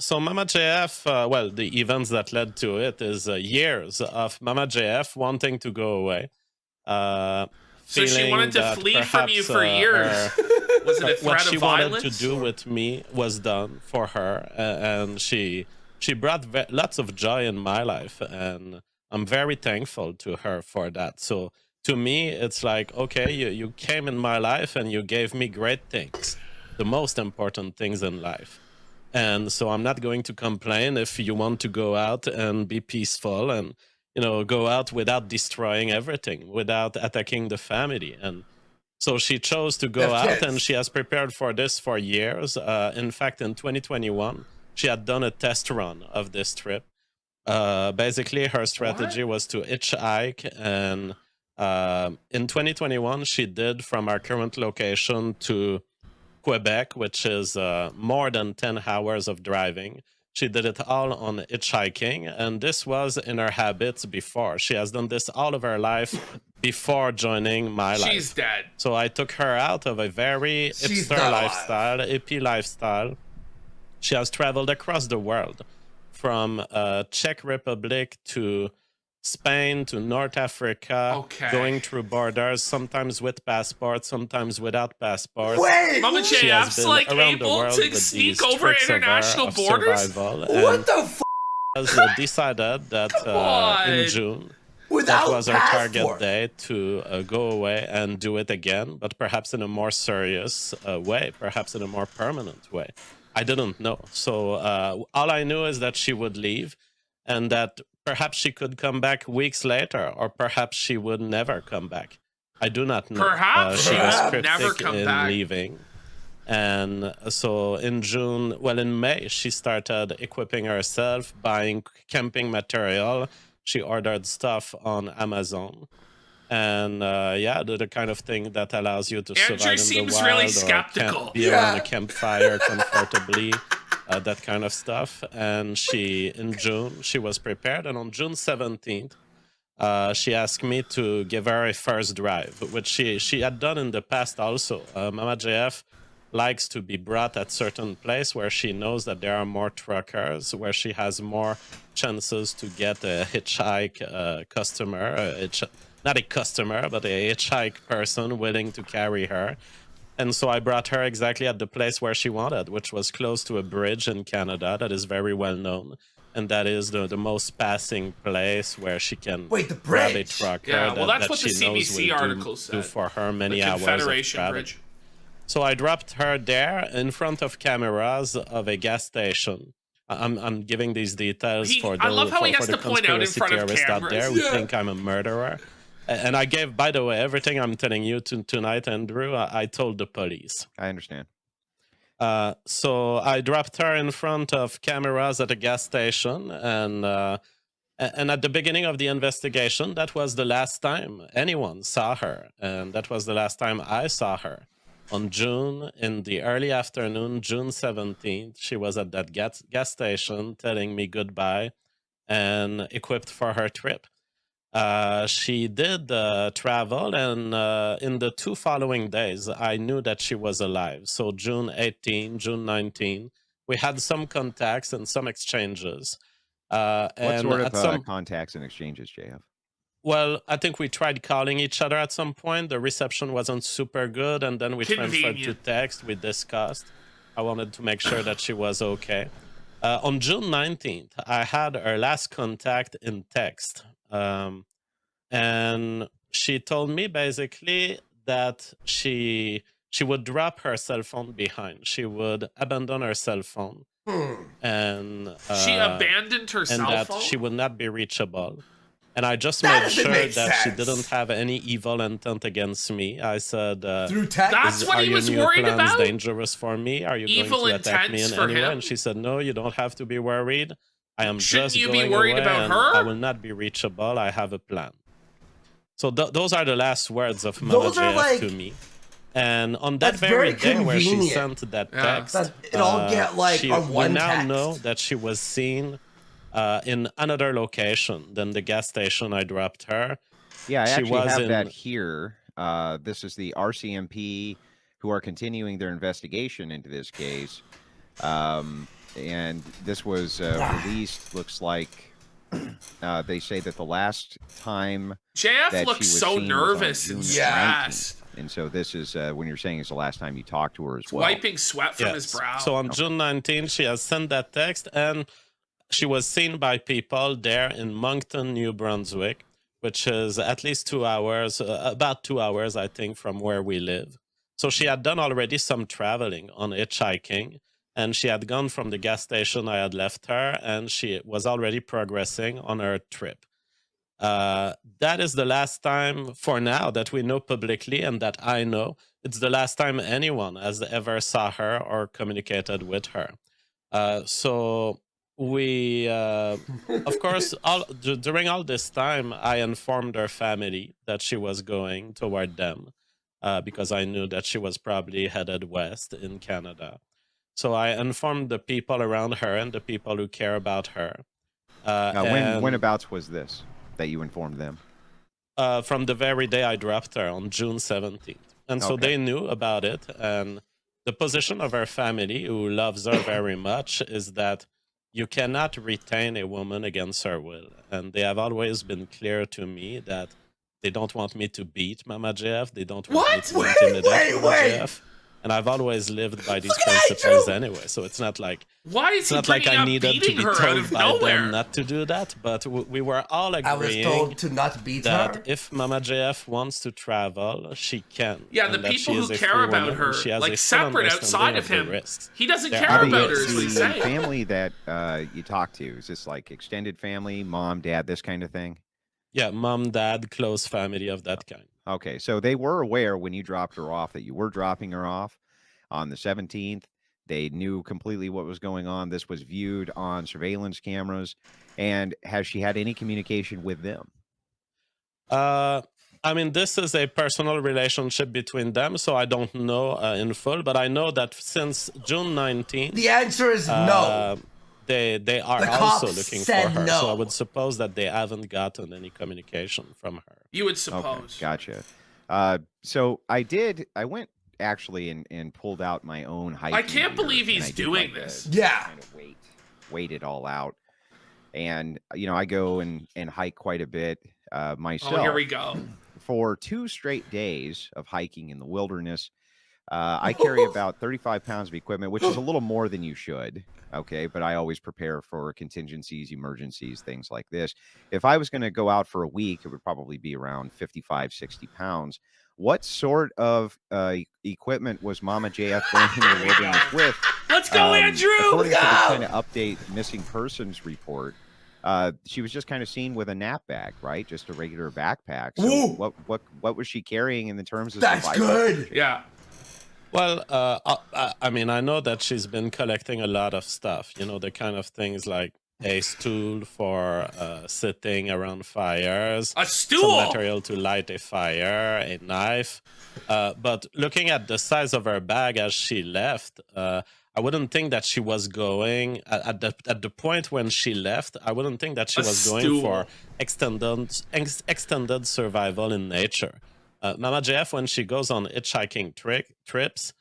So Mama JF, well, the events that led to it is years of Mama JF wanting to go away. So she wanted to flee from you for years. Was it a threat what she of wanted violence? to do with me was done for her, and she brought lots of joy in my life, and I'm very thankful to her for that. So to me, it's like, okay, you came in my life and you gave me great things, the most important things in life. And so I'm not going to complain if you want to go out and be peaceful and, go out without destroying everything, without attacking the family. And so she chose to go out, and she has prepared for this for years. In fact, in 2021, she had done a test run of this trip. Basically, her strategy was to hitchhike, and in 2021, she did from our current location to Quebec, which is more than 10 hours of driving. She did it all on hitchhiking, and this was in her habits before. She has done this all of her life before joining my life. She's dead. So I took her out of a very hipster lifestyle, hippie lifestyle. She has traveled across the world, from Czech Republic to Spain to North Africa, going through borders, sometimes with passports, sometimes without passports. Wait! Mama JF's like able to sneak over international borders? What the f***? Has decided that in June, that was our target day to go away and do it again, but perhaps in a more serious way, perhaps in a more permanent way. I didn't know. So all I knew is that she would leave, and that perhaps she could come back weeks later, or perhaps she would never come back. I do not know. Perhaps she was cryptic never come in back. leaving. And so in June, well, in May, she started equipping herself, buying camping material. She ordered stuff on Amazon. And yeah, the kind of thing that allows you to survive in the seems wild, really or skeptical. be around a campfire comfortably, that kind of stuff. And in June, she was prepared. And on June 17th, she asked me to give her a first drive, which she had done in the past also. Mama JF likes to be brought at certain place where she knows that there are more truckers, where she has more chances to get a hitchhike customer, not a customer, but a hitchhike person willing to carry her. And so I brought her exactly at the place where she wanted, which was close to a bridge in Canada that is very well known. And that is the most passing place where she can grab a trucker that what she the knows CBC will article do said. for her many The hours of Confederation travel. Bridge. So I dropped her there in front of cameras of a gas station. I'm giving these details for I love how he has the to point out in conspiracy front of theorists out cameras. there who think I'm a murderer. And I gave, by the way, everything I'm telling you tonight, Andrew, I told the police. I understand. So I dropped her in front of cameras at a gas station, and at the beginning of the investigation, that was the last time anyone saw her, and that was the last time I saw her. on June, in the early afternoon, June 17th, she was at that gas station telling me goodbye and equipped for her trip. She did travel, and in the 2 following days, I knew that she was alive. So June 18, June 19, we had some contacts and some exchanges. What and sort at of some contacts and exchanges, JF? Well, I think we tried calling each other at some point. The reception wasn't super good, and then we transferred to text. We discussed. I wanted to make sure that she was okay. On June 19th, I had her last contact in text. And she told me basically that she would drop her cell phone behind. She would abandon her cell phone. And she abandoned her cell and phone? that she would not be reachable. And I just made sure that she didn't have any evil intent against me. I said, through text? That's what he was worried plans about? dangerous for me? Are you Evil going to attack me in intents for any way? him? And she said, no, you don't have to be worried. I am Shouldn't just you be going worried away about and her? I will not be reachable. I have a plan. So those are the last words of Mama Those are JF like- to me. And on that That's very very day where she convenient. sent that Yeah. text, That it all get like we on one now text. know that she was seen in another location than the gas station I dropped her. Yeah, I She actually was have in- that here. This is the RCMP who are continuing their investigation into this case. And this was released, looks like, they say that the last time JF that looks she was so seen was on nervous June and 19th. stressed. And so this is when you're saying it's the last time you talked to her as well. Wiping sweat from his brow. So on June 19th, she has sent that text, and she was seen by people there in Moncton, New Brunswick, which is at least 2 hours, about 2 hours, I think, from where we live. So she had done already some traveling on hitchhiking, and she had gone from the gas station I had left her, and she was already progressing on her trip. That is the last time, for now, that we know publicly and that I know. It's the last time anyone has ever saw her or communicated with her. So we, of course, during all this time, I informed her family that she was going toward them because I knew that she was probably headed west in Canada. So I informed the people around her and the people who care about her. Whenabouts was this that you informed them? From the very day I dropped her on June 17th. And so they knew about it. And the position of her family, who loves her very much, is that you cannot retain a woman against her will. And they have always been clear to me that they don't want me to beat Mama JF. They don't want me to intimidate Mama JF. And I've always lived by these principles anyway. So it's not like it's not like I needed to be told by them not to do that. But we were all agreeing I was told to not beat that her. if Mama JF wants to travel, she can. Yeah, the and that people she who is a care free about woman, her, and she has like a full separate outside understanding of him, the risks. he doesn't There care are about her, is what The he's saying. family that you talk to, is this like extended family, mom, dad, this kind of thing? Yeah, mom, dad, close family of that kind. Okay, so they were aware when you dropped her off that you were dropping her off on the 17th. They knew completely what was going on. This was viewed on surveillance cameras. And has she had any communication with them? I mean, this is a personal relationship between them, so I don't know in full, but I know that since June 19th... The answer is no. They are The also cops looking for said her, no. so I would suppose that they haven't gotten any communication from her. You would suppose. Okay, gotcha. So I went actually and pulled out my own hiking I can't gear, believe and he's I did, doing like, this. Yeah. Kind of wait it all out. And, you know, I go and hike quite a bit myself. Oh, here we go. For 2 straight days of hiking in the wilderness, I carry about 35 pounds of equipment, which is a little more than you should. Okay, but I always prepare for contingencies, emergencies, things like this. If I was going to go out for a week, it would probably be around 55, 60 pounds. What sort of equipment was Mama JF going in the wilderness with? Let's go, Andrew! According to the kind of update missing persons report, she was just kind of seen with a nap bag, right? Just a regular backpack. So Ooh. what was she carrying in the terms of That's survival? good. Yeah. Well, I mean, I know that she's been collecting a lot of stuff, you know, the kind of things like a stool for sitting around fires, a stool, some material to light a fire, a knife. But looking at the size of her bag as she left, I wouldn't think that she was going at the point when she left. I wouldn't think that she was going for extended survival in nature. Mama JF, when she goes on hitchhiking trips,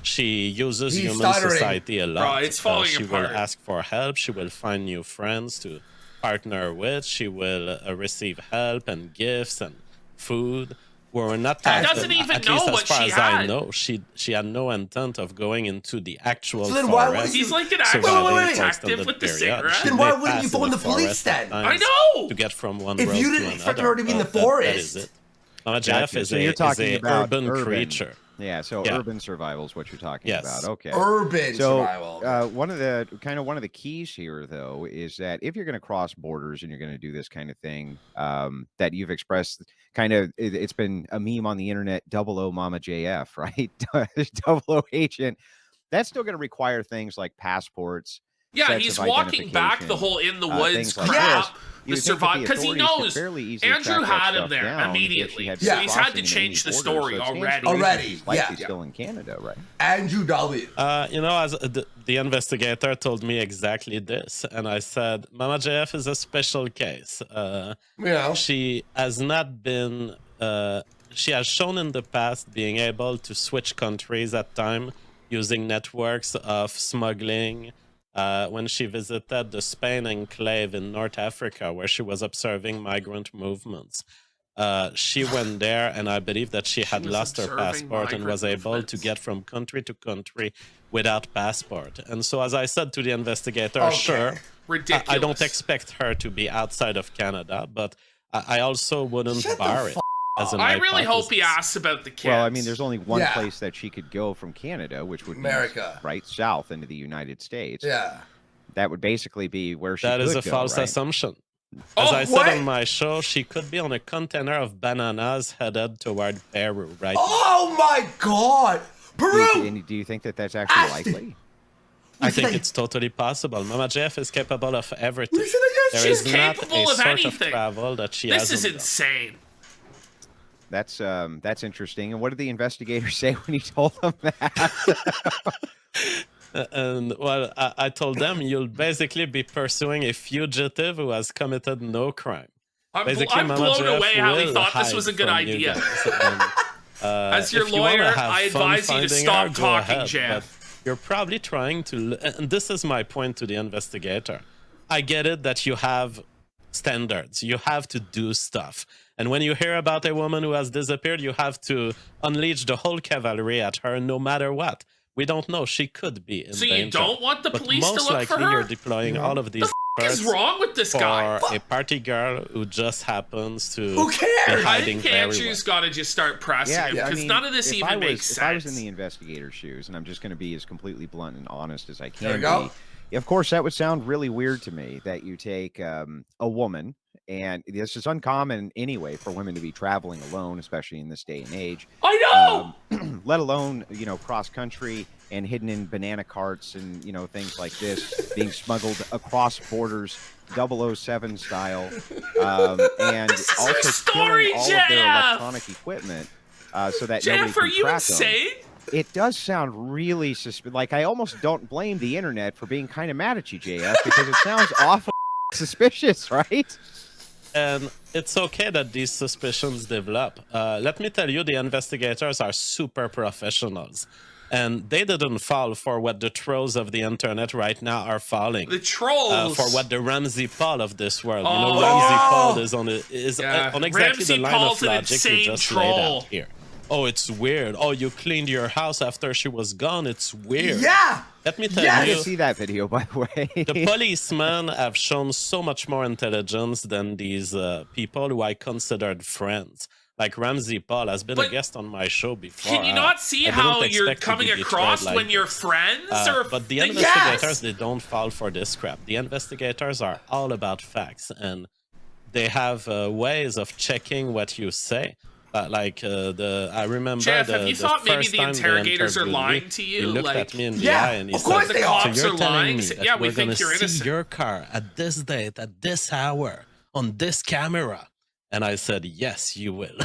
she uses human society a lot. Bro, it's falling she apart. will ask for help. She will find new friends to partner with. She will receive help and gifts and food. We're not She doesn't even know what she had. I know, she had no intent of going into the actual then why forest. He's like an actual detective with the cigarette. Then why wouldn't you phone the police then? I know. To get from one if road you to didn't expect another, her to be in the that forest. is it. Mama JF is so you're talking a about urban creature. Yeah, so urban survival is what you're talking about. Okay. Urban survival. One of the keys here, though, is that if you're going to cross borders and you're going to do this kind of thing, that you've expressed, it's been a meme on the internet, 00 Mama JF, right? 00 agent. That's still going to require things like passports. Yeah, he's walking back the whole in the woods crap. The survival, because he knows Andrew had him there immediately, so he's had to change the story already. He's still in Canada, right? Andrew W. You know, as the investigator told me exactly this, and I said, Mama JF is a special case. She has not been. She has shown in the past being able to switch countries at time using networks of smuggling. When she visited the Spain enclave in North Africa, where she was observing migrant movements. She went there, and I believe that she had lost her passport and was able to get from country to country without passport. And so, as I said to the investigator, sure, I don't expect her to be outside of Canada, but I also wouldn't bar it. I really hope he asks about the kids. Well, I mean, there's only one place that she could go from Canada, which would America, be right south into the United States. Yeah, that would basically be where she. That is a false assumption. As I said on my show, she could be on a container of bananas headed toward Peru right Oh my God, Peru! Do you think that that's actually likely? I think it's totally possible. Mama JF is capable of everything. She's capable of anything. Of travel that she this is insane. That's interesting. And what did the investigator say when he told them that? And well, I told them you'll basically be pursuing a fugitive who has committed no crime. I'm blown away how he thought this was a good idea. As your lawyer, I advise you to stop talking, Jeff. You're probably trying to, and this is my point to the investigator. I get it that you have standards. You have to do stuff. And when you hear about a woman who has disappeared, you have to unleash the whole cavalry at her no matter what. We don't know. She could be in danger. So you don't want the police to look for her? Most likely you're deploying all of these what is wrong with this guy? For a party girl who just happens to Who cares? be I hiding think Andrew's got to just start pressing him because none of this even makes sense. If I was in the investigator's shoes, and I'm just going to be as completely blunt and honest as I can there you go. Of course, that would sound really weird to me that you take a woman, and this is uncommon anyway for women to be traveling alone, especially in this day and age. I know! Let alone, cross country and hidden in banana carts and, things like this, being smuggled across borders, 007 style, and also killing all of their electronic equipment so that nobody can track them. It does sound really suspicious. Like, I almost don't blame the internet for being kind of mad at you, JF, because it sounds awful suspicious, right? And it's okay that these suspicions develop. Let me tell you, the investigators are super professionals. And they didn't fall for what the trolls of the internet right now are falling. The trolls! For what the Ramsey Paul of this world. Ramsey Paul is on exactly Ramsey the line Paul's of logic you just troll. laid out here. Oh, it's weird. Oh, you cleaned your house after she was gone. It's weird. Yeah! Let me tell you. I didn't see that video, by the way. The policemen have shown so much more intelligence than these people who I considered friends. Like Ramsey Paul has been a guest on my show before. Can you not see how you're coming across when you're friends? But the investigators, they don't fall for this crap. The investigators are all about facts, and they have ways of checking what you say. I remember Jeff, have you the thought maybe first the time they interrogators are interviewed lying me, to he you? looked Like, at me in the eye and he of course said, they are. "So you're are telling lying? me that Yeah, we we're going think to you're see innocent." your car at this date, at this hour, on this camera?" And I said, "Yes, you will."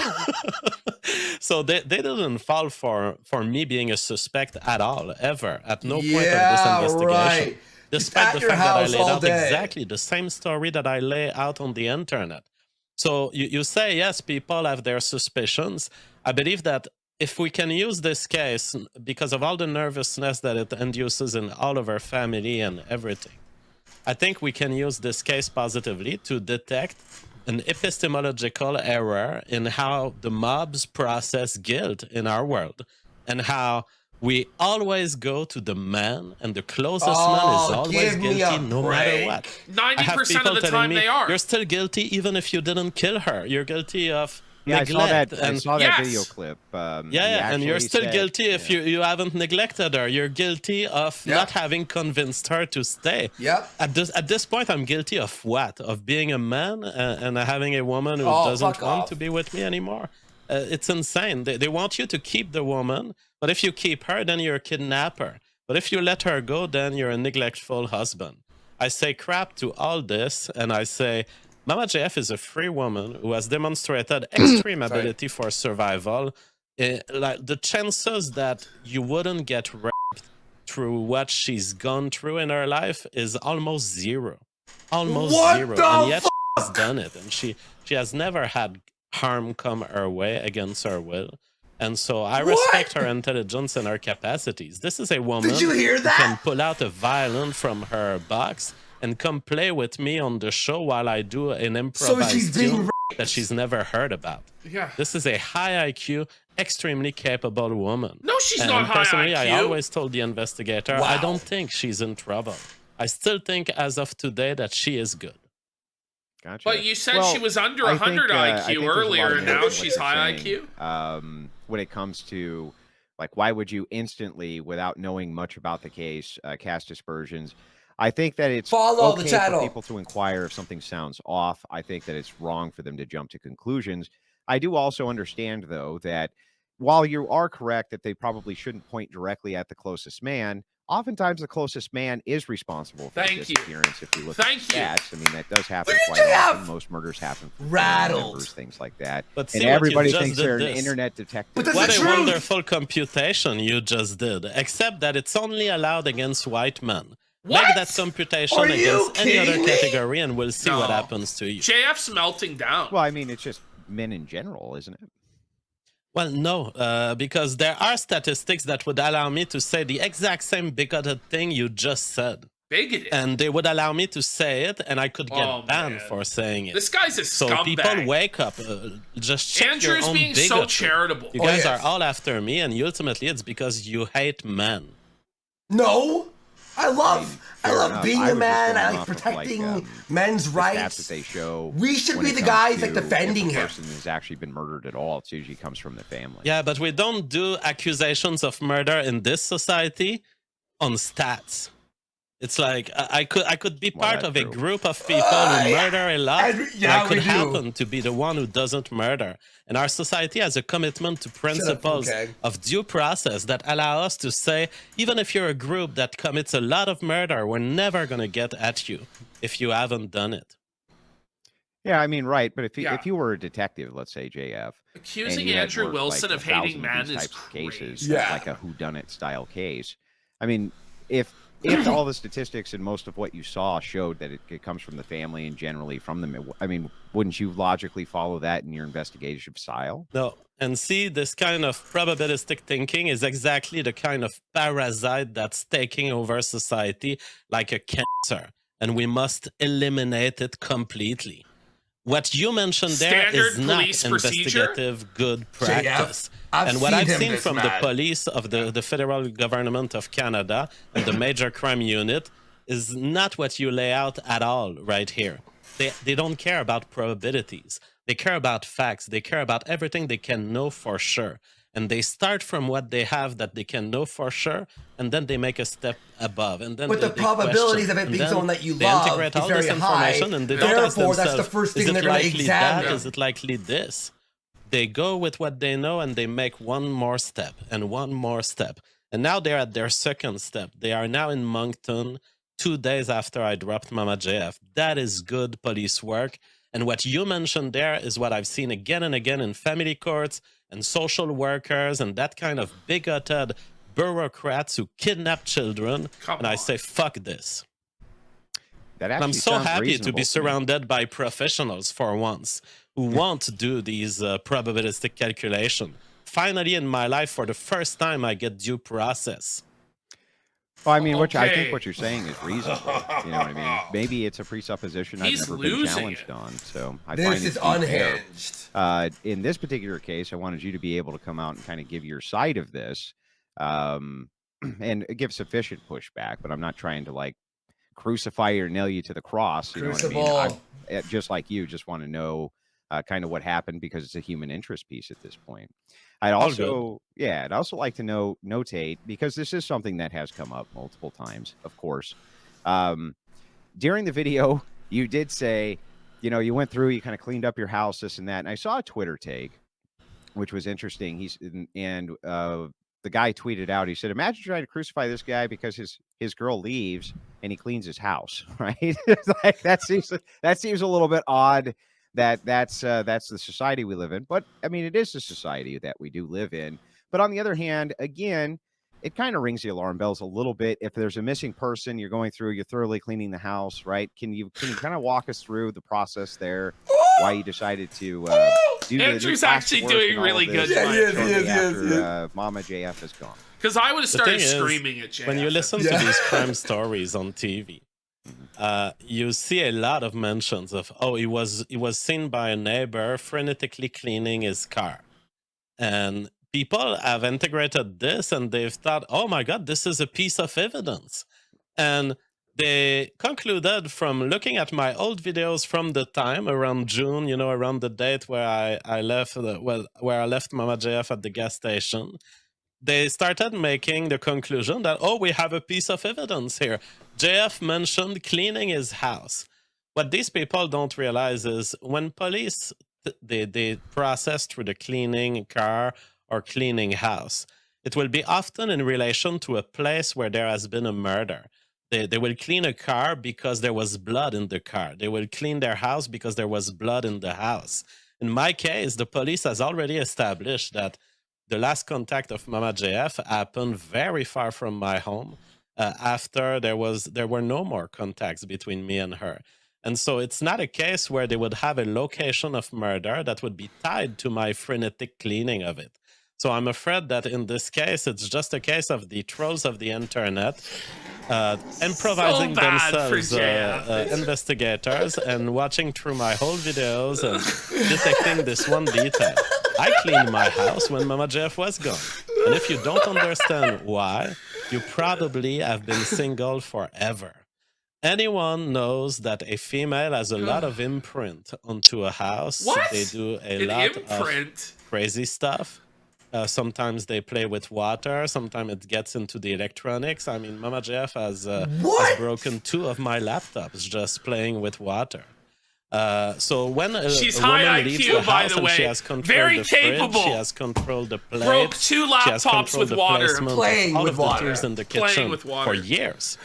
So they didn't fall for me being a suspect at all, ever, at no point of this investigation. Right. Despite the fact that I laid out day. exactly the same story that I lay out on the internet. So you say, yes, people have their suspicions. I believe that if we can use this case, because of all the nervousness that it induces in all of our family and everything, I think we can use this case positively to detect an epistemological error in how the mobs process guilt in our world, and how we always go to the man, and the closest man is always guilty no matter what. 90% of the time they are. You're still guilty even if you didn't kill her. You're guilty of neglect. I saw that Yes. video clip. And you're still guilty if you haven't neglected her. You're guilty of not having convinced her to stay. At this point, I'm guilty of what? Of being a man and having a woman who doesn't want to be with me anymore. It's insane. They want you to keep the woman, but if you keep her, then you're a kidnapper. But if you let her go, then you're a neglectful husband. I say crap to all this, and I say, Mama JF is a free woman who has demonstrated extreme ability for survival. Like the chances that you wouldn't get raped through what she's gone through in her life is almost zero. Almost zero. And yet she's done it. And she has never had harm come her way against her will. And so I respect her intelligence and her capacities. This is a woman Did you hear that? who can pull out a violin from her box and come play with me on the show while I do an improvised tune that she's never heard about. Yeah. This is a high IQ, extremely capable woman. No, she's not high personally, IQ. I always told the investigator, I don't think she's in trouble. I still think, as of today, that she is good. Gotcha. But you said she was under 100 IQ earlier, and now she's high IQ? When it comes to, like, why would you instantly, without knowing much about the case, cast aspersions? I think that it's okay for people to inquire if something sounds off. I think that it's wrong for them to jump to conclusions. I do also understand, though, that while you are correct that they probably shouldn't point directly at the closest man, oftentimes the closest man is responsible for the disappearance. If you look at stats, I mean, that does happen quite often. Most murders happen from family members, things like that. But and everybody thinks they're an internet detective. But what a wonderful computation you just did, except that it's only allowed against white men. Make that computation against any other category and we'll see what happens to you. JF's melting down. Well, I mean, it's just men in general, isn't it? Well, no, because there are statistics that would allow me to say the exact same bigoted thing you just said. Bigoted? And they would allow me to say it, and I could get banned for saying it. This guy's a scumbag. So people wake up, just check Andrew's your own being bigotry. so charitable. You guys are all after me, and ultimately it's because you hate men. No, I love being a man. I like protecting men's rights. That they show. We should be the guys like defending him. If a person has actually been murdered at all, it usually comes from the family. Yeah, but we don't do accusations of murder in this society on stats. It's like I could be part of a group of people who murder a lot, and I could happen to be the one who doesn't murder. And our society has a commitment to principles of due process that allow us to say, even if you're a group that commits a lot of murder, we're never going to get at you if you haven't done it. Yeah, I mean, right. But if you were a detective, let's say JF, accusing Andrew Wilson of hating men is crazy. Like a whodunit style case. I mean, if all the statistics and most of what you saw showed that it comes from the family and generally from them, I mean, wouldn't you logically follow that in your investigation style? No. And see, this kind of probabilistic thinking is exactly the kind of parasite that's taking over society like a cancer. And we must eliminate it completely. What you mentioned there is not investigative good practice. And what I've seen from the police of the federal government of Canada and the major crime unit is not what you lay out at all right here. They don't care about probabilities. They care about facts. They care about everything they can know for sure. And they start from what they have that they can know for sure, and then they make a step above. And then but the probabilities of it being someone that you love integrate is very high. And they don't ask Therefore, that's themselves, the first thing they're going to Is examine. that? Is it likely this? They go with what they know and they make one more step and one more step. And now they're at their second step. They are now in Moncton 2 days after I dropped Mama JF. That is good police work. And what you mentioned there is what I've seen again and again in family courts and social workers and that kind of bigoted bureaucrats who kidnap children. And I say, fuck this. That I'm so happy to be me. surrounded by professionals for once who won't do these probabilistic calculations. Finally, in my life, for the first time, I get due process. Well, I mean, I think what you're saying is reasonable. You know what I mean? Maybe it's a presupposition I've never been challenged on. So I find This is unhinged. In this particular case, I wanted you to be able to come out and kind of give your side of this, and give sufficient pushback. But I'm not trying to like crucify or nail you to the cross. You know what I mean? Just like you, just want to know kind of what happened because it's a human interest piece at this point. I'd also like to notate, because this is something that has come up multiple times, of course. During the video, you did say, you know, you went through, you kind of cleaned up your house, this and that. And I saw a Twitter take, which was interesting. The guy tweeted out, he said, imagine trying to crucify this guy because his girl leaves and he cleans his house, right? It's like, that seems a little bit odd. That's the society we live in. But I mean, it is the society that we do live in. But on the other hand, again, it kind of rings the alarm bells a little bit. If there's a missing person, you're going through, you're thoroughly cleaning the house, right? Can you kind of walk us through the process there? Why you decided to do Andrew's actually doing really good. After Mama JF is gone. Because I would have started screaming at JF. When you listen to these crime stories on TV, you see a lot of mentions of, oh, he was seen by a neighbor frenetically cleaning his car. And people have integrated this and they've thought, oh my God, this is a piece of evidence. And they concluded from looking at my old videos from the time around June, you know, around the date where I left where I left Mama JF at the gas station. They started making the conclusion that, oh, we have a piece of evidence here. JF mentioned cleaning his house. What these people don't realize is when police, they process through the cleaning car or cleaning house, it will be often in relation to a place where there has been a murder. They will clean a car because there was blood in the car. They will clean their house because there was blood in the house. In my case, the police has already established that the last contact of Mama JF happened very far from my home after there were no more contacts between me and her. And so it's not a case where they would have a location of murder that would be tied to my frenetic cleaning of it. So I'm afraid that in this case, it's just a case of the trolls of the internet improvising themselves investigators and watching through my whole videos and detecting this one detail. I cleaned my house when Mama JF was gone. And if you don't understand why, you probably have been single forever. Anyone knows that a female has a lot of imprint onto a house. What? They do a lot of crazy stuff. Sometimes they play with water. Sometimes it gets into the electronics. I mean, Mama JF has broken 2 of my laptops just playing with water. So when she's a high woman leaves IQ, the house by the way. she has controlled Very the capable. fridge, she has controlled the plate, Broke 2 laptops with water. Playing with water. In the Playing kitchen with water. for years.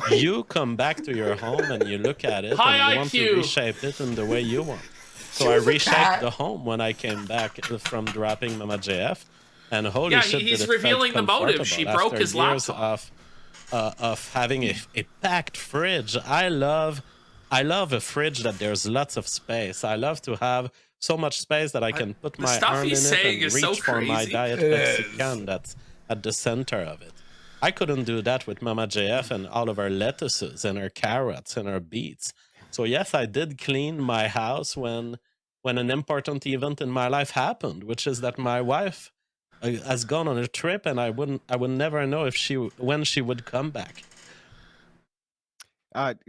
You come back to your home and you look at it High and you want IQ. to reshape it in the way you want. So I reshaped the home when I came back from dropping Mama JF. And holy shit, he's did it revealing the felt motive. She comfortable broke his after years laptop. Of having a packed fridge. I love a fridge that there's lots of space. I love to have so much space that I can put my arm in it and reach for my Diet Mexican that's at the center of it. I couldn't do that with Mama JF and all of her lettuces and her carrots and her beets. So yes, I did clean my house when an important event in my life happened, which is that my wife has gone on a trip, and I would never know when she would come back.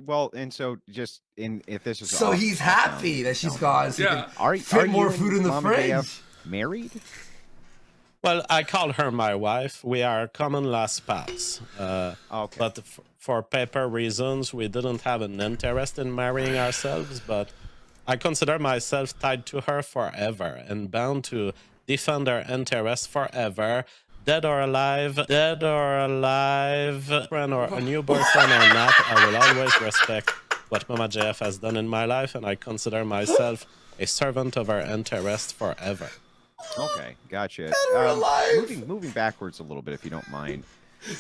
Well, and so just if this is so he's happy that she's gone. So yeah. Are more food in the Mama fridge? JF married? Well, I call her my wife. We are common law spouse. Okay. But for paper reasons, we didn't have an interest in marrying ourselves. But I consider myself tied to her forever and bound to defend her interests forever. Dead or alive, friend or a new boyfriend or not, I will always respect what Mama JF has done in my life, and I consider myself a servant of her interest forever. Okay, gotcha. Moving backwards a little bit, if you don't mind.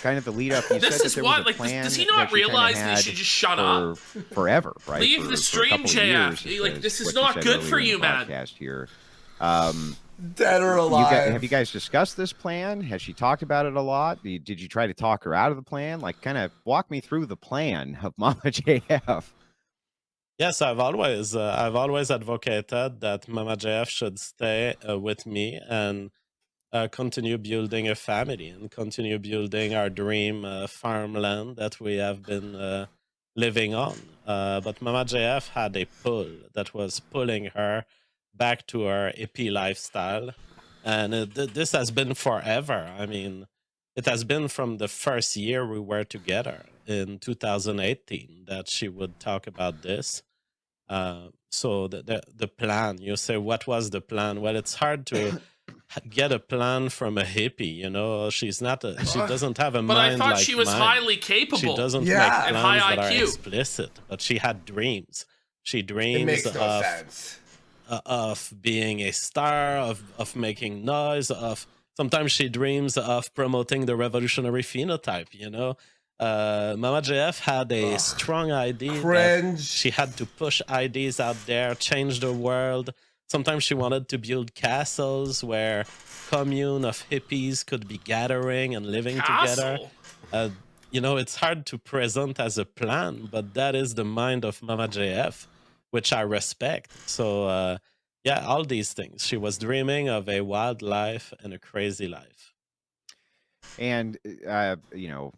Kind of the lead up. You This said is that there what, was a plan does he not that you kinda realize that had he should just shut up? Forever, right? Leave the stream, JF. Like, this is not good for you, man. Here. Dead or alive. Have you guys discussed this plan? Has she talked about it a lot? Did you try to talk her out of the plan? Like, kind of walk me through the plan of Mama JF. Yes, I've always advocated that Mama JF should stay with me and continue building a family and continue building our dream farmland that we have been living on. But Mama JF had a pull that was pulling her back to her hippie lifestyle. And this has been forever. I mean, it has been from the first year we were together in 2018 that she would talk about this. So the plan, you say, what was the plan? Well, it's hard to get a plan from a hippie, you know. She's not she doesn't have a mind like But I thought she was mine. highly capable. She doesn't make plans and high that IQ. are explicit, but she had dreams. She dreams makes no sense. Of being a star, of making noise, of sometimes she dreams of promoting the revolutionary phenotype, you know. Mama JF had a strong idea. Cringe. She had to push ideas out there, change the world. Sometimes she wanted to build castles where commune of hippies could be gathering and living together. You know, it's hard to present as a plan, but that is the mind of Mama JF, which I respect. So, yeah, all these things. She was dreaming of a wild life and a crazy life. And, you know,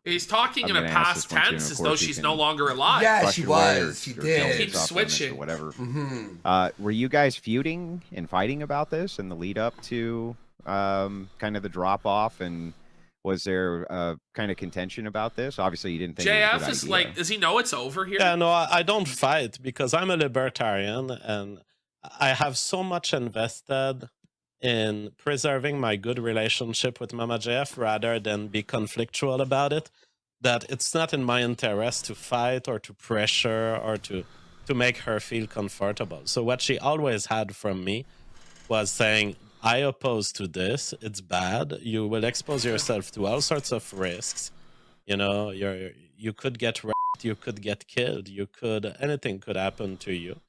He's talking in a past tense as though she's no longer alive. Yeah, she was. She did. Keep switching. Or whatever. Were you guys feuding and fighting about this in the lead up to kind of the drop off? And was there kind of contention about this? Obviously, you didn't think it was a JF good is idea. like, does he know it's over here? Yeah, no, I don't fight because I'm a libertarian and I have so much invested in preserving my good relationship with Mama JF rather than be conflictual about it, that it's not in my interest to fight or to pressure or to make her feel comfortable. So what she always had from me was saying, I oppose to this, it's bad, you will expose yourself to all sorts of risks. You know, you could get raped, you could get killed, anything could happen to you.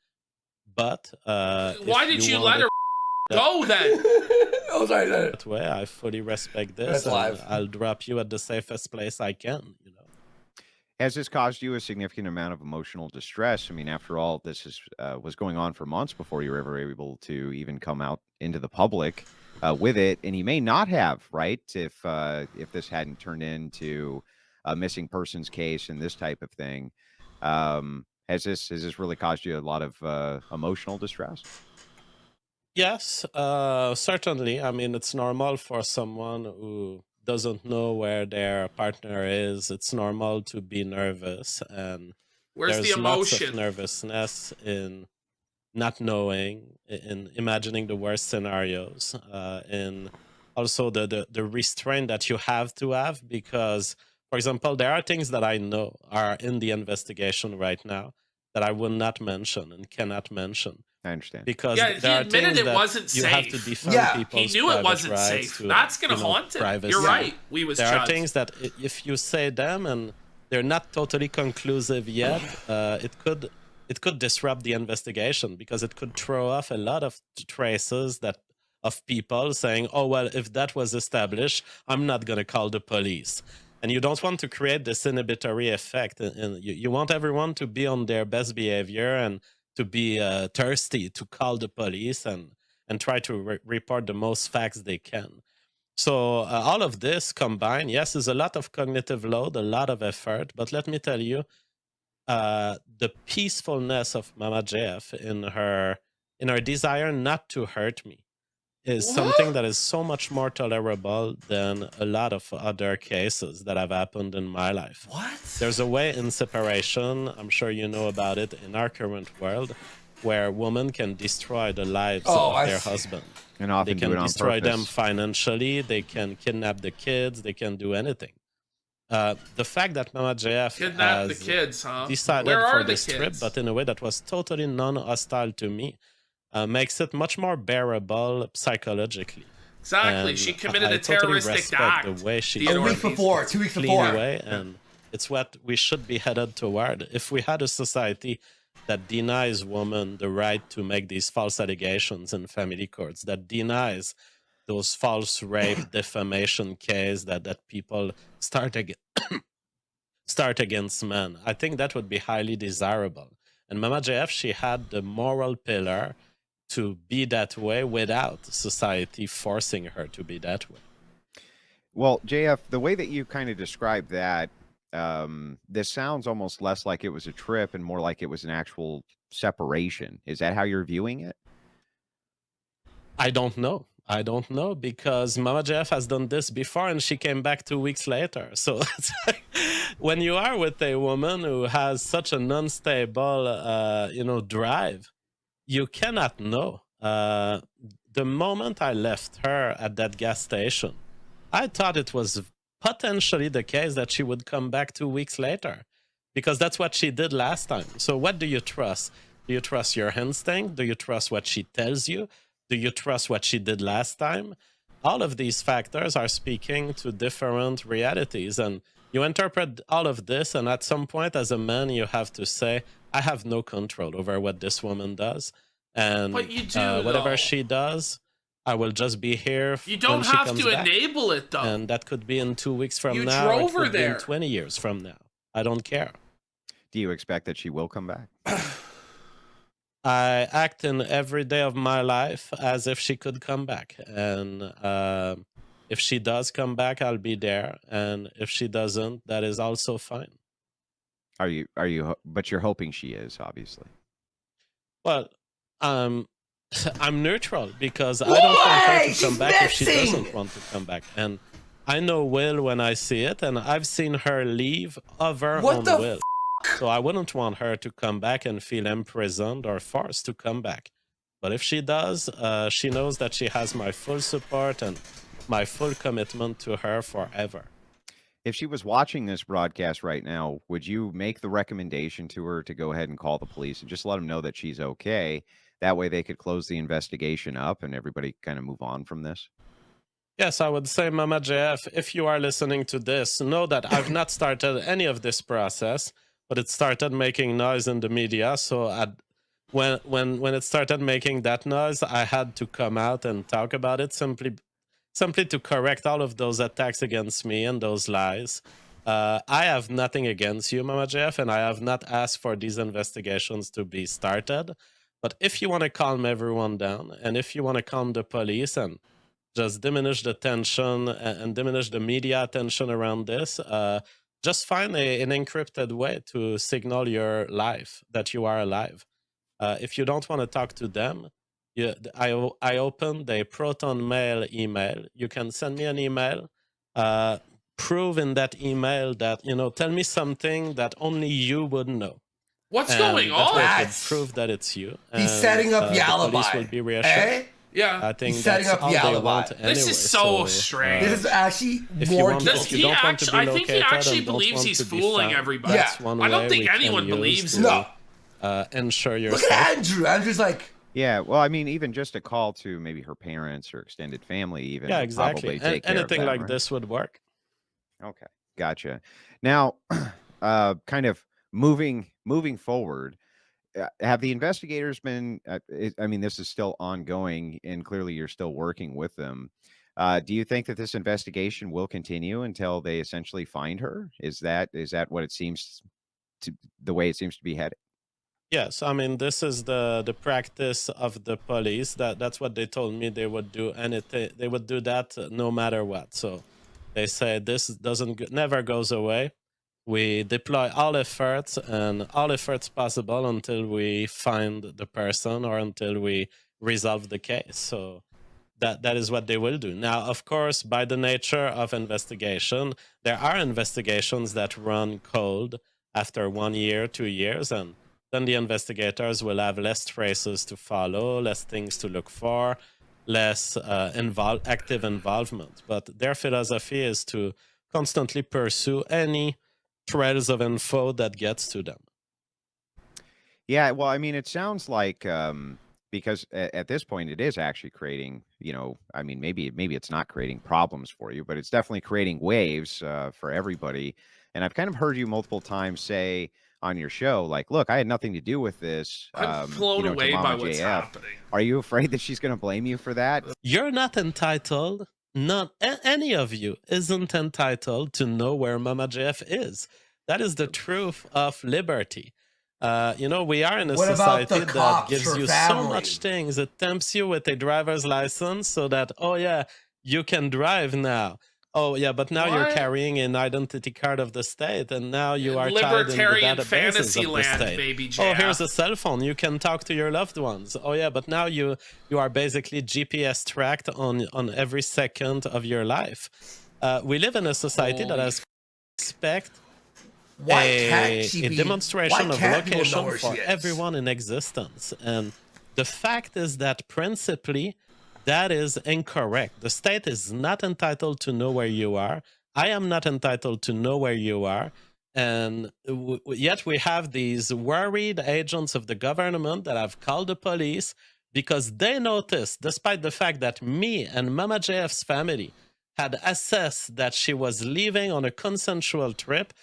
But why did you let her go then? Oh, sorry. That way, I fully respect this. That's live. I'll drop you at the safest place I can. You know. Has this caused you a significant amount of emotional distress? I mean, after all, this was going on for months before you were ever able to even come out into the public with it, and you may not have, right? If this hadn't turned into a missing persons case and this type of thing, has this really caused you a lot of emotional distress? Yes, certainly. I mean, it's normal for someone who doesn't know where their partner is. It's normal to be nervous, and Where's there's the lots of emotion? nervousness in not knowing, in imagining the worst scenarios, and also the restraint that you have to have because, for example, there are things that I know are in the investigation right now that I will not mention and cannot mention. I understand. Because Yeah, he there are admitted things it that wasn't you safe. have to defend He people's knew it private wasn't rights safe. to, That's gonna you know, haunt him. privacy. You're right. We was there are judged. things that if you say them and they're not totally conclusive yet, it could disrupt the investigation because it could throw off a lot of traces of people saying, oh, well, if that was established, I'm not going to call the police. And you don't want to create this inhibitory effect. And you want everyone to be on their best behavior and to be thirsty to call the police and try to report the most facts they can. So all of this combined, yes, is a lot of cognitive load, a lot of effort. But let me tell you, the peacefulness of Mama JF in her desire not to hurt me is something that is so much more tolerable than a lot of other cases that have happened in my life. What? There's a way in separation, I'm sure you know about it, in our current world, where women can destroy the lives Oh, of I their see. husband. And often They can do it on destroy them purpose. financially. They can kidnap the kids. They can do anything. The fact that Mama JF Kidnap the has kids, huh? decided Where for are the this trip, kids? but in a way that was totally non-hostile to me, makes it much more bearable psychologically. Exactly. And She committed I a totally terroristic respect act. the way she Theodore. A week before, 2 weeks clean before. away, and it's what we should be headed toward. If we had a society that denies women the right to make these false allegations in family courts, that denies those false rape, defamation cases that people start against men, I think that would be highly desirable. And Mama JF, she had the moral pillar to be that way without society forcing her to be that way. Well, JF, the way that you kind of described that, this sounds almost less like it was a trip and more like it was an actual separation. Is that how you're viewing it? I don't know. I don't know, because Mama JF has done this before and she came back 2 weeks later. So it's like, when you are with a woman who has such an unstable, drive, you cannot know. The moment I left her at that gas station, I thought it was potentially the case that she would come back 2 weeks later, because that's what she did last time. So what do you trust? Do you trust your instinct? Do you trust what she tells you? Do you trust what she did last time? All of these factors are speaking to different realities, and you interpret all of this, and at some point as a man, you have to say, I have no control over what this woman does. And But you do, whatever though. she does, I will just be here. You don't when she have comes to back. enable it, though. And that could be in 2 weeks from You now. Or drove it her could be in there. 20 years from now. I don't care. Do you expect that she will come back? I act in every day of my life as if she could come back. And if she does come back, I'll be there. And if she doesn't, that is also fine. But you're hoping she is, obviously. Well, I'm neutral, because I don't want her to come back if she missing! doesn't want to come back. And I know Will when I see it, and I've seen her leave over What on the Will. So I wouldn't want her to come back and feel imprisoned or forced to come back. But if she does, she knows that she has my full support and my full commitment to her forever. If she was watching this broadcast right now, would you make the recommendation to her to go ahead and call the police and just let them know that she's okay? That way they could close the investigation up and everybody kind of move on from this? Yes, I would say, Mama JF, if you are listening to this, know that I've not started any of this process, but it started making noise in the media. So when it started making that noise, I had to come out and talk about it, simply to correct all of those attacks against me and those lies. I have nothing against you, Mama JF, and I have not asked for these investigations to be started. But if you want to calm everyone down, and if you want to calm the police and just diminish the tension and diminish the media attention around this, just find an encrypted way to signal your life, that you are alive. If you don't want to talk to them, I opened a Proton Mail email. You can send me an email. Prove in that email that, tell me something that only you would know. What's And going that way on? it would prove that it's you. He's And, setting up the the alibi. police will be reassured. Eh? Yeah. I think He's setting that's up all the they alibi. want This anyway. is so strange. This is actually if you more want, Does if you he don't want to be I think he located actually and don't believes want he's to be fooling found, everybody. that's one I don't way think we can anyone use believes to, No. ensure your Look safety. at Andrew. Andrew's like, Yeah, well, I mean, even just a call to maybe her parents or extended family, even Yeah, would exactly. probably take care of Anything that, like right? this would work. Okay, gotcha. Now, kind of moving forward, have the investigators been? I mean, this is still ongoing, and clearly you're still working with them. Do you think that this investigation will continue until they essentially find her? Is that what it seems to, the way it seems to be headed? Yes, I mean, this is the practice of the police. That's what they told me they would do, and they would do that no matter what. So they say this never goes away. We deploy all efforts and all efforts possible until we find the person or until we resolve the case. So that is what they will do. Now, of course, by the nature of investigation, there are investigations that run cold after 1 year, 2 years, and then the investigators will have less traces to follow, less things to look for, less active involvement. But their philosophy is to constantly pursue any trails of info that gets to them. Yeah, well, I mean, it sounds like because at this point it is actually creating, I mean, maybe it's not creating problems for you, but it's definitely creating waves for everybody. And I've kind of heard you multiple times say on your show, like, look, I had nothing to do with this. I'm blown away by what's happening. Are you afraid that she's going to blame you for that? You're not entitled, not any of you isn't entitled to know where Mama JF is. That is the truth of liberty. We are in a society that gives you so much things. It tempts you with a driver's license so that, oh yeah, you can drive now. Oh yeah, but now you're carrying an identity card of the state, and now you are tied in the databases of the state. Baby oh, here's a cell phone. You can talk to your loved ones. Oh yeah, but now you are basically GPS tracked on every second of your life. We live in a society that has respect. A demonstration of location for everyone in existence. And the fact is that principally, that is incorrect. The state is not entitled to know where you are. I am not entitled to know where you are. And yet we have these worried agents of the government that have called the police because they noticed, despite the fact that me and Mama JF's family had assessed that she was leaving on a consensual trip,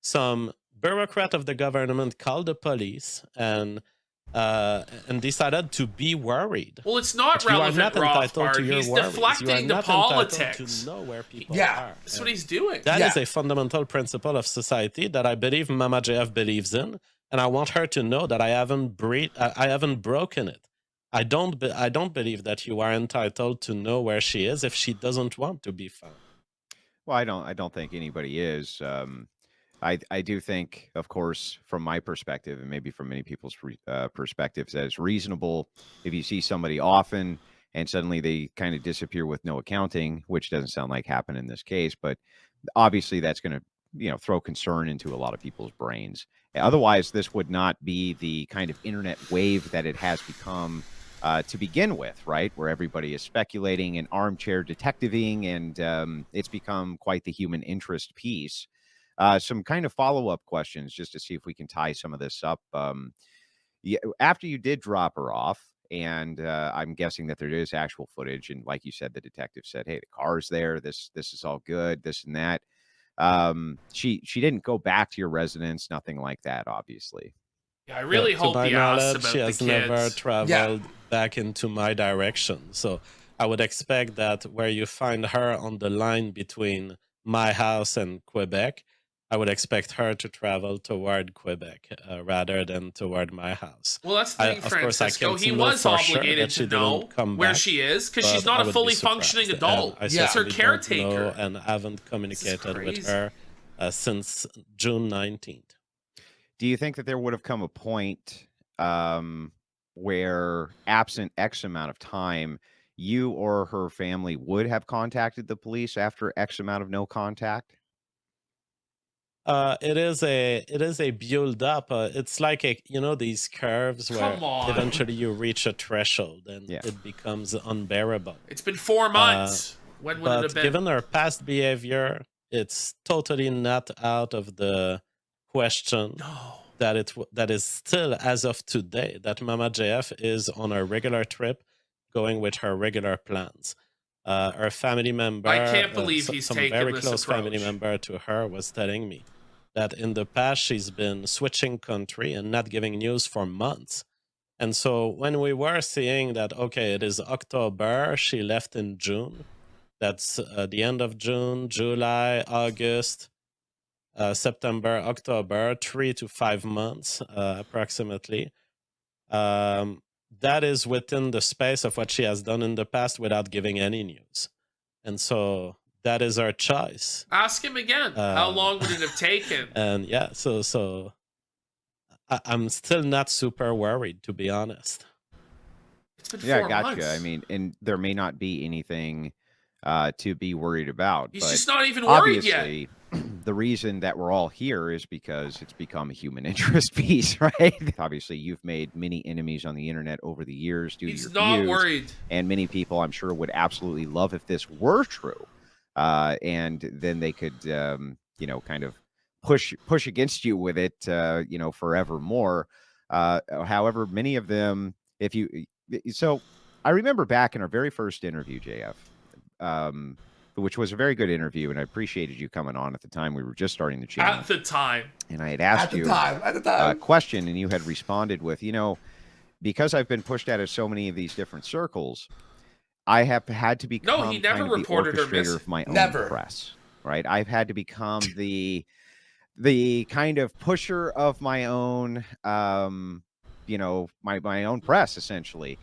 some bureaucrat of the government called the police and decided to be worried. Well, it's not relevant, Rothbard. He's deflecting the politics. To know where people are. That's and what he's doing. That is a fundamental principle of society that I believe Mama JF believes in, and I want her to know that I haven't broken it. I don't believe that you are entitled to know where she is if she doesn't want to be found. Well, I don't think anybody is. I do think, of course, from my perspective, and maybe from many people's perspectives, that it's reasonable if you see somebody often and suddenly they kind of disappear with no accounting, which doesn't sound like happened in this case, but obviously that's going to throw concern into a lot of people's brains. Otherwise, this would not be the kind of internet wave that it has become to begin with, right? Where everybody is speculating and armchair detectiving, and it's become quite the human interest piece. Some kind of follow-up questions just to see if we can tie some of this up. After you did drop her off, and I'm guessing that there is actual footage, and like you said, the detective said, hey, the car's there, this is all good, this and that. She didn't go back to your residence, nothing like that, obviously. Yeah, I really hope he asked about she has never traveled back into my direction. So I would expect that where you find her on the line between my house and Quebec, I would expect her to travel toward Quebec rather than toward my house. Well, that's the thing, Francisco. He was obligated to know where she is because she's not a fully functioning adult. It's her caretaker. And I haven't communicated with her since June 19th. Do you think that there would have come a point where, absent X amount of time, you or her family would have contacted the police after X amount of no contact? It is a build up. It's like these curves where eventually you reach a threshold and it becomes unbearable. It's been 4 months. When would it have been? Given her past behavior, it's totally not out of the question that is still, as of today, that Mama JF is on a regular trip, going with her regular plans. Her family member, I can't believe he's some taken very this close approach. family member to her was telling me that in the past she's been switching country and not giving news for months. And so when we were seeing that, okay, it is October, she left in June. That's the end of June, July, August, September, October, 3 to 5 months approximately. That is within the space of what she has done in the past without giving any news. And so that is our choice. Ask him again. How long would it have taken? And yeah, so I'm still not super worried, to be honest. It's been 4 Yeah, I got months. you. I mean, and there may not be anything to be worried about. He's but just not even worried yet. obviously, the reason that we're all here is because it's become a human interest piece, right? Obviously, you've made many enemies on the internet over the years due to your not views, worried. and many people, I'm sure, would absolutely love if this were true, and then they could, you know, kind of push against you with it, you know, forevermore. However, many of them, so I remember back in our very first interview, JF, which was a very good interview, and I appreciated you coming on at the time. We were just starting the channel. At the time. And I had asked you a question, and you had responded with, you know, because I've been pushed out of so many of these different circles, I have had to become No, he never kind of reported the her missing. orchestrator of my own Never. press, right? I've had to become the kind of pusher of my own, you know, my own press, essentially.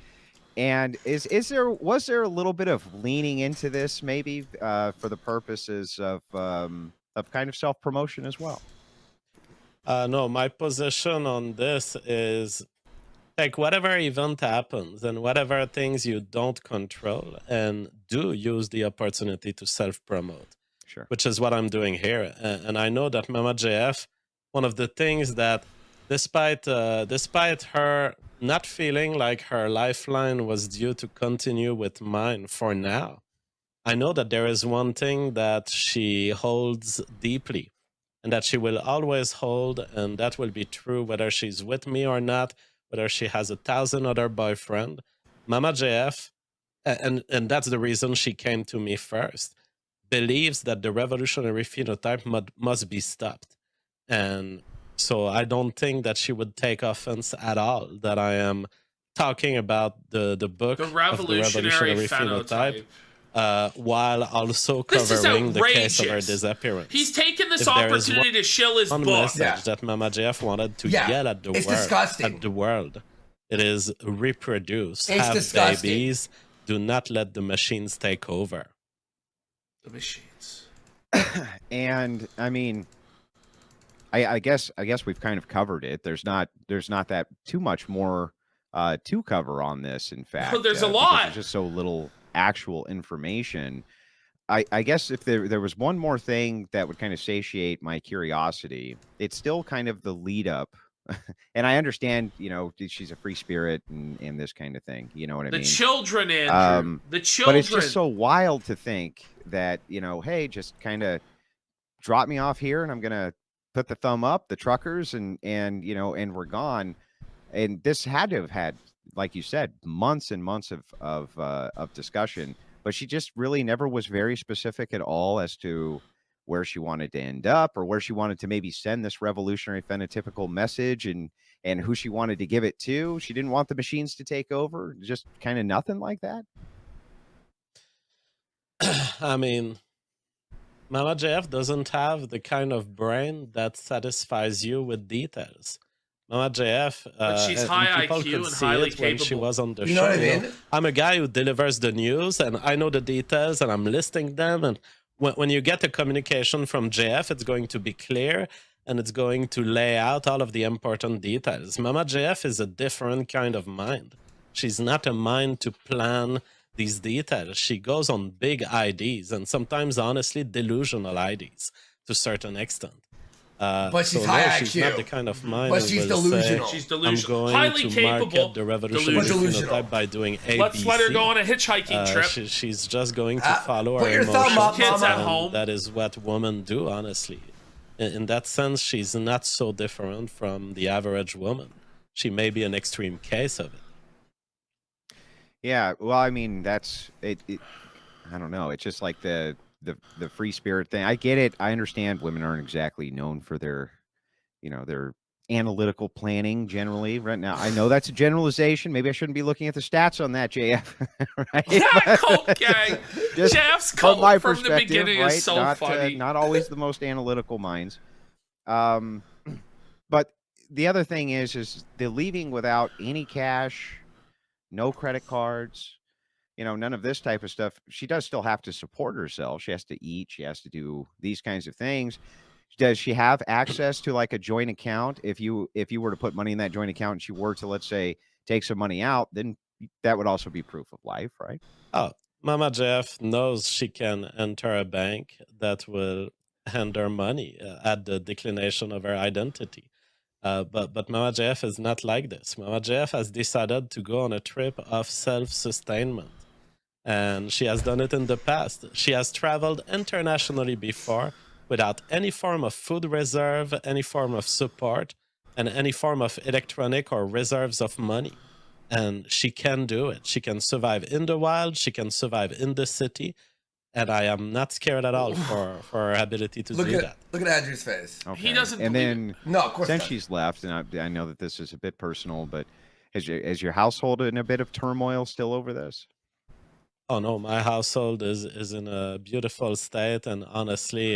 And was there a little bit of leaning into this, maybe for the purposes of kind of self-promotion as well? No, my position on this is like whatever event happens and whatever things you don't control, and do use the opportunity to self-promote. Sure. Which is what I'm doing here. And I know that Mama JF, one of the things that despite her not feeling like her lifeline was due to continue with mine for now, I know that there is one thing that she holds deeply and that she will always hold, and that will be true whether she's with me or not, whether she has 1,000 other boyfriends. Mama JF, and that's the reason she came to me first, believes that the revolutionary phenotype must be stopped. And so I don't think that she would take offense at all that I am talking about the book The of the revolutionary revolutionary phenotype. while also This is covering the case of her outrageous. disappearance. He's taken this If there is opportunity to shill his one book. message that Mama JF wanted to Yeah, yell at the it's world, disgusting. at the world, it is reproduce, It's have disgusting. babies, do not let the machines take over. The machines. And I mean, I guess we've kind of covered it. There's not that too much more to cover on this. In fact, there's a because lot. There's just so little actual information. I guess if there was one more thing that would kind of satiate my curiosity, it's still kind of the lead up. And I understand, you know, she's a free spirit and this kind of thing. You know what I The mean? children, Andrew. The But children. it's just so wild to think that, you know, hey, just kind of drop me off here and I'm gonna put the thumb up, the truckers, and you know, and we're gone. And this had to have had, like you said, months and months of discussion. But she just really never was very specific at all as to where she wanted to end up, or where she wanted to maybe send this revolutionary phenotypical message, and who she wanted to give it to. She didn't want the machines to take over. Just kind of nothing like that. I mean, Mama JF doesn't have the kind of brain that satisfies you with details. Mama JF, But she's and high people IQ could and see highly it when she capable. was on the You show. know what I you know. mean? I'm a guy who delivers the news, and I know the details, and I'm listing them. And when you get a communication from JF, it's going to be clear, and it's going to lay out all of the important details. Mama JF is a different kind of mind. She's not a mind to plan these details. She goes on big IDs, and sometimes, honestly, delusional IDs to a certain extent. But she's so high no, IQ. she's not the kind of mind But who she's will delusional. say, She's delusional. I'm going Highly to capable, market the revolutionary delusional. phenotype by doing ABC. Let's let her go on a hitchhiking trip. She's just going to follow put her your thumb emotions. up, Kids Mama. at home. That is what women do, honestly. In that sense, she's not so different from the average woman. She may be an extreme case of it. Yeah, well, I mean, that's it. I don't know. It's just like the free spirit thing. I get it. I understand women aren't exactly known for their, you know, their analytical planning generally. Right now, I know that's a generalization. Maybe I shouldn't be looking at the stats on that, JF. Right? Okay. Just Jeff's from cult my from the perspective, beginning right? is so not, funny. not always the most analytical minds. But the other thing is the leaving without any cash, no credit cards, you know, none of this type of stuff. She does still have to support herself. She has to eat. She has to do these kinds of things. Does she have access to like a joint account? If you were to put money in that joint account and she were to, let's say, take some money out, then that would also be proof of life, right? Oh, Mama JF knows she can enter a bank that will hand her money at the declination of her identity. But Mama JF is not like this. Mama JF has decided to go on a trip of self-sustainment. And she has done it in the past. She has traveled internationally before without any form of food reserve, any form of support, and any form of electronic or reserves of money. And she can do it. She can survive in the wild. She can survive in the city. And I am not scared at all for her ability to do that. Look at Andrew's face. Okay. He doesn't And then, no, of course since not. she's left, and I know that this is a bit personal, but is your household in a bit of turmoil still over this? Oh no, my household is in a beautiful state, and honestly,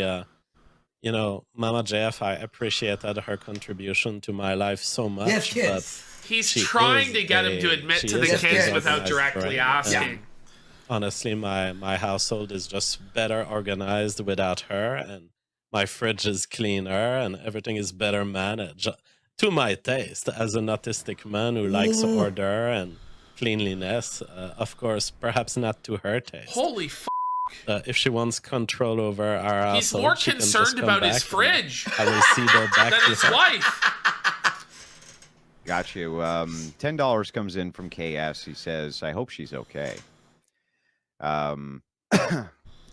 you know, Mama JF, I appreciated her contribution to my life so much. Yes, kids. He's trying to get him to admit to the kids without directly asking. Honestly, my household is just better organized without her, and my fridge is cleaner, and everything is better managed. To my taste, as an autistic man who likes order and cleanliness, of course, perhaps not to her taste. Holy f***. If she wants control over our household, He's more she can just concerned come about his back fridge and I will see her back than to his her. wife. Got you. $10 comes in from KS. He says, I hope she's okay.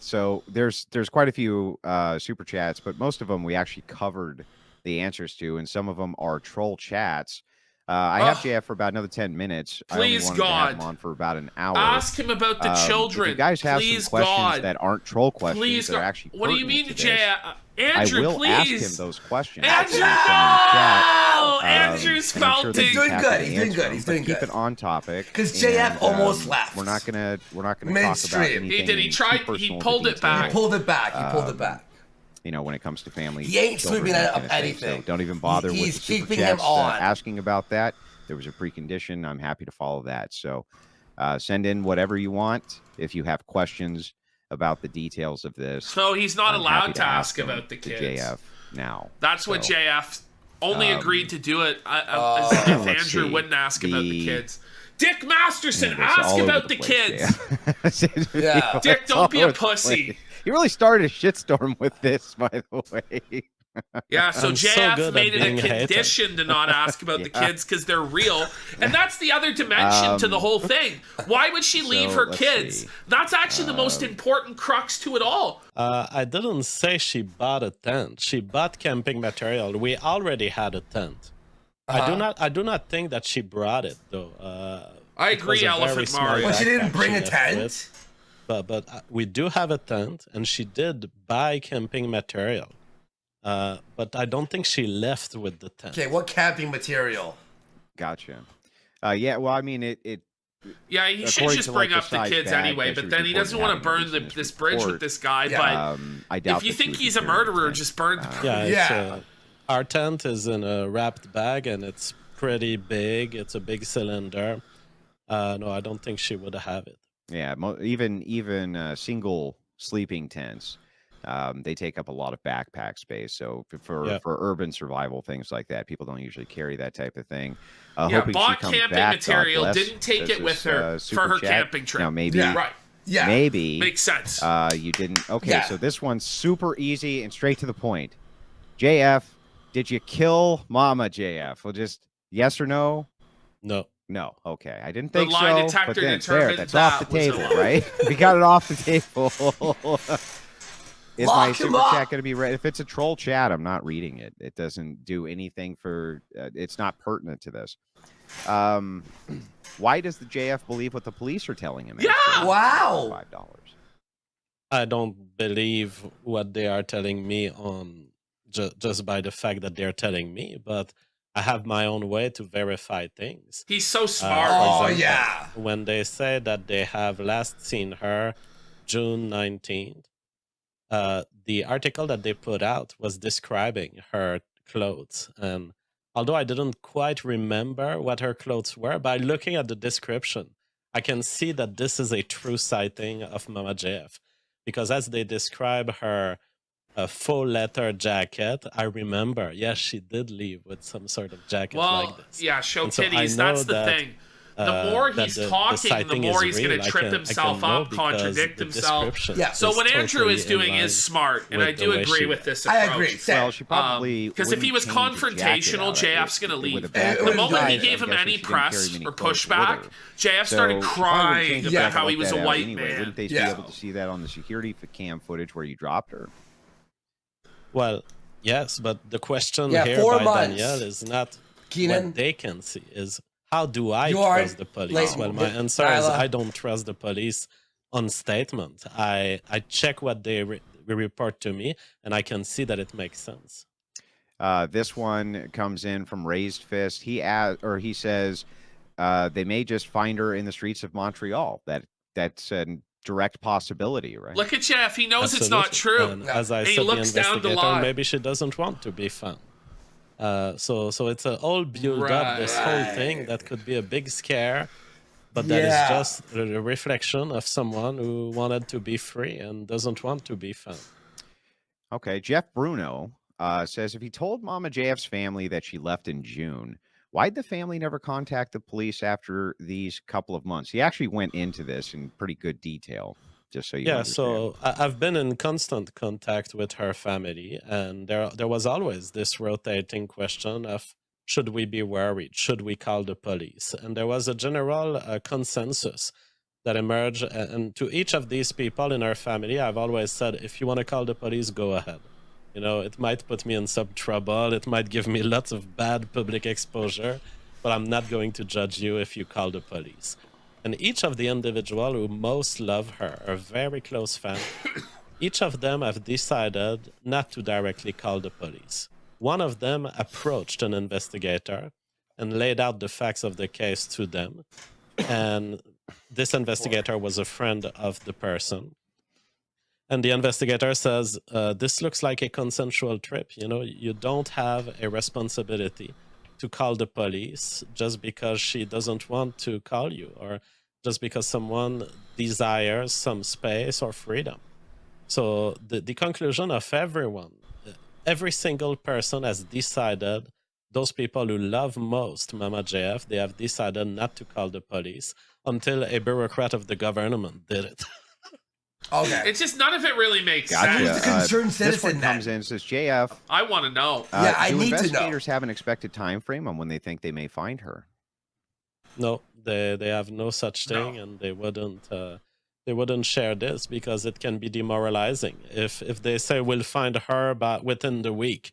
So there's quite a few super chats, but most of them we actually covered the answers to, and some of them are troll chats. I have JF for about another 10 minutes. Please, I only wanted to have him God. on for about an hour. Ask him about the children. If you guys have Please, some questions God. that aren't troll questions, Please, that are God. actually What do you mean, pertinent to this, Andrew, I will please. ask him those questions. Andrew, I'll send them in the chat. Andrew's and I'm sure that faulty. He's doing happy good. to He's doing answer good. them, He's but doing keep good. it on topic. Because JF and, almost left. We're not gonna talk about Mainstream. anything. He did. He tried. too He personal to pulled it detail. back. He pulled it back. He pulled it back. You know, when it comes to family, He ain't children, sweeping that up kind of thing. anything. So don't even bother with He's the super keeping him chats, on. asking about that. There was a precondition. I'm happy to follow that. So send in whatever you want if you have questions about the details of this. So he's not I'm allowed happy to ask them about the to kids. JF now. That's what So, JF only agreed to do it as if let's Andrew see. wouldn't ask about the kids. Dick Masterson, Yeah, that's ask all over about the place, kids. Yeah. Dick, don't be a pussy. You really started a shitstorm with this, by the way. Yeah, so I'm so JF good at made it being a hated. condition to not ask about the Yeah. kids because they're real. And that's the other dimension to the whole thing. Why would she leave her let's kids? see. That's actually the most important crux to it all. I didn't say she bought a tent. She bought camping material. We already had a tent. I do not think that she brought it though. I It was agree, a Elephant very small Mario. But she didn't backpack bring a left tent? with. But we do have a tent, and she did buy camping material. But I don't think she left with the tent. Okay, what camping material? Gotcha. Yeah, well, I mean, it Yeah, he should according just to, bring like, up the size kids bag anyway, that she but was then he doesn't want to reporting burn having in this this bridge report. with this guy. Yeah. I doubt But if you that she think would he's a be carrying murderer, tent. just burn. Yeah, our tent is in a wrapped bag, and it's pretty big. It's a big cylinder. No, I don't think she would have it. Yeah, even single sleeping tents, they take up a lot of backpack space. So for urban survival, things like that, people don't usually carry that type of thing. Hoping bought she comes camping back, material, God bless, didn't take says it with this, her super for her chat. camping trip. Now maybe, Right. Yeah. maybe Makes sense. you didn't. Okay, Yeah. so this one's super easy and straight to the point. JF, did you kill Mama JF? Well, just yes or no. No. No. Okay, I didn't The think lie so. detector But then determined that's that off the was a table, lie. right? We got it off the table. Is Lock my him super up. chat going to be read? If it's a troll chat, I'm not reading it. It doesn't do anything for. It's not pertinent to this. Why does the JF believe what the police are telling him? Yeah! Wow. $5. I don't believe what they are telling me on just by the fact that they're telling me, but I have my own way to verify things. He's so smart. Oh, For example, yeah. When they say that they have last seen her June 19th, the article that they put out was describing her clothes. And although I didn't quite remember what her clothes were, by looking at the description, I can see that this is a true sighting of Mama JF. Because as they describe her faux leather jacket, I remember, yes, she did leave with some sort of jacket Well, like this. yeah, show And so I titties. know That's the that thing. the more that he's talking, the sighting more is he's going real. to trip I can himself know up, because contradict the himself. description So is what Andrew totally is doing in is smart, and with I the do way agree she with is. this approach. I agree. Well, she probably Because if he was wouldn't change the jacket confrontational, out JF's going to with leave. a back The on moment he guys, gave I'm him guessing any she didn't carry press many or clothes with pushback, her. JF So started she probably wouldn't change crying the about jacket how he like was that a out white anyway. man. Wouldn't they be able to see that on the security cam footage where you dropped her? Well, yes, but the question Yeah, here 4 by months. Danielle is not Keenan? what they can see, is how do I You are trust the police? late- Well, my answer is Nyla. I don't trust the police on statement. I check what they report to me, and I can see that it makes sense. This one comes in from Raised Fist. He says they may just find her in the streets of Montreal. That's a direct possibility, right? Look at Jeff. He knows it's Absolutely. not true. And as I And he said, the looks down the investigator, line. maybe she doesn't want to be found. So it's a all build up, this whole thing that could be a big scare, but that is just a reflection of someone who wanted to be free and doesn't want to be found. Okay, Jeff Bruno says if he told Mama JF's family that she left in June, why'd the family never contact the police after these couple of months? He actually went into this in pretty good detail, just so you understand. So I've been in constant contact with her family, and there was always this rotating question of, should we be worried? Should we call the police? And there was a general consensus that emerged, and to each of these people in our family, I've always said, if you want to call the police, go ahead. You know, it might put me in some trouble, it might give me lots of bad public exposure, but I'm not going to judge you if you call the police. And each of the individuals who most love her, are very close family, each of them have decided not to directly call the police. One of them approached an investigator and laid out the facts of the case to them. And this investigator was a friend of the person. And the investigator says, this looks like a consensual trip. You know, you don't have a responsibility to call the police just because she doesn't want to call you, or just because someone desires some space or freedom. So the conclusion of everyone, every single person has decided, those people who love most Mama JF, they have decided not to call the police until a bureaucrat of the government did it. Okay. It's just none of it really makes Gotcha. sense. Who's the concerned This citizen one comes in and says, JF, I want to know. Yeah, I do need to know. investigators have an expected time frame on when they think they may find her? No, they have no such thing, and they wouldn't share this because it can be demoralizing. If they say we'll find her within the week,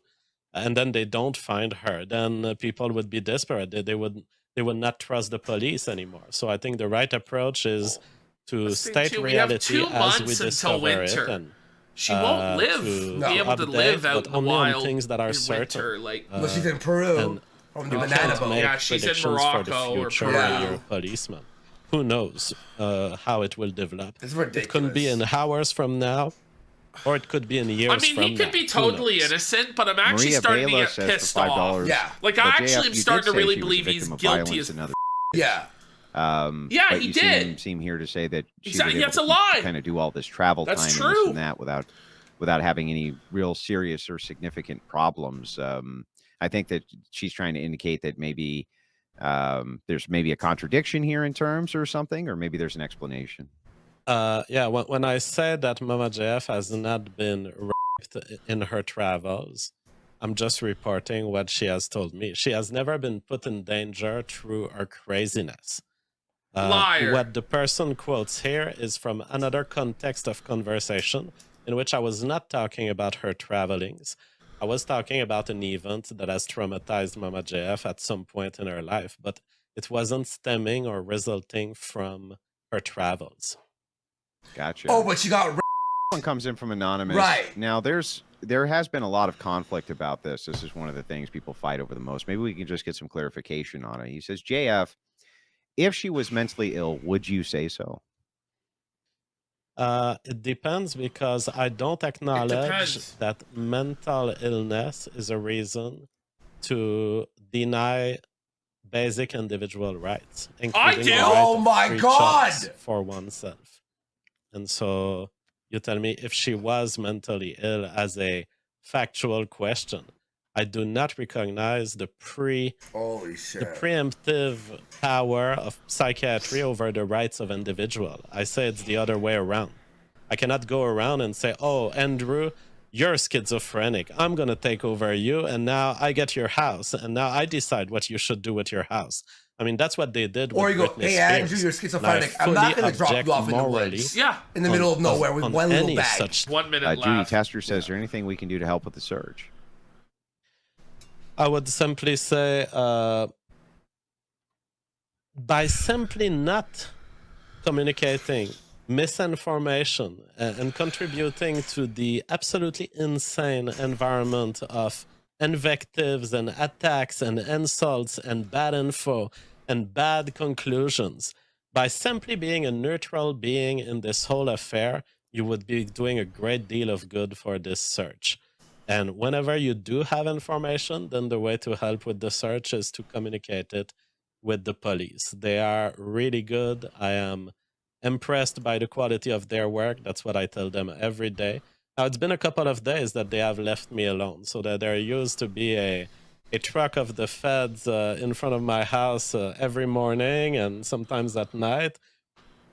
and then they don't find her, then people would be desperate. They would not trust the police anymore. So I think the right approach is to state reality as we discover it, and she won't live, be able to live out in the wild things that are in certain. winter. Like, well, she's in Peru from the banana boat. Yeah, she's in Morocco or Peru. You're a policeman. Who knows how it will develop? It's ridiculous. It could be in hours from now, or it could be in years from now. I mean, he could be totally innocent, but I'm actually Maria starting Bela to get pissed off. Yeah. Like, I actually am starting to really believe he's guilty as... Yeah. Yeah, but he you did. seem here to say that she Exactly, was that's able a lie. to kind of do all this travel That's time and true. this and that without having any real serious or significant problems. I think that she's trying to indicate that maybe there's maybe a contradiction here in terms or something, or maybe there's an explanation. Yeah, when I said that Mama JF has not been raped in her travels, I'm just reporting what she has told me. She has never been put in danger through her craziness. Liar. What the person quotes here is from another context of conversation in which I was not talking about her travelings. I was talking about an event that has traumatized Mama JF at some point in her life, but it wasn't stemming or resulting from her travels. Gotcha. Oh, but she got one comes in from Anonymous. Right. Now, there has been a lot of conflict about this. This is one of the things people fight over the most. Maybe we can just get some clarification on it. He says, JF, if she was mentally ill, would you say so? It depends, because I don't acknowledge that mental illness is a reason to deny basic individual rights, including the right Oh of my free God! choice for oneself. And so you tell me if she was mentally ill as a factual question. I do not recognize the Holy shit. the preemptive power of psychiatry over the rights of individual. I say it's the other way around. I cannot go around and say, oh, Andrew, you're schizophrenic. I'm going to take over you, and now I get your house, and now I decide what you should do with your house. I mean, that's what they did with Or you go, Britney hey, Spears. Andrew, you're schizophrenic. I'm not going to drop you off in the woods. Yeah. In the middle of nowhere with one little bag. 1 minute left. Judy Tester says, is there anything we can do to help with the search? I would simply say, by simply not communicating misinformation and contributing to the absolutely insane environment of invectives and attacks and insults and bad info and bad conclusions, by simply being a neutral being in this whole affair, you would be doing a great deal of good for this search. And whenever you do have information, then the way to help with the search is to communicate it with the police. They are really good. I am impressed by the quality of their work. That's what I tell them every day. Now, it's been a couple of days that they have left me alone, so that there used to be a truck of the feds in front of my house every morning and sometimes at night.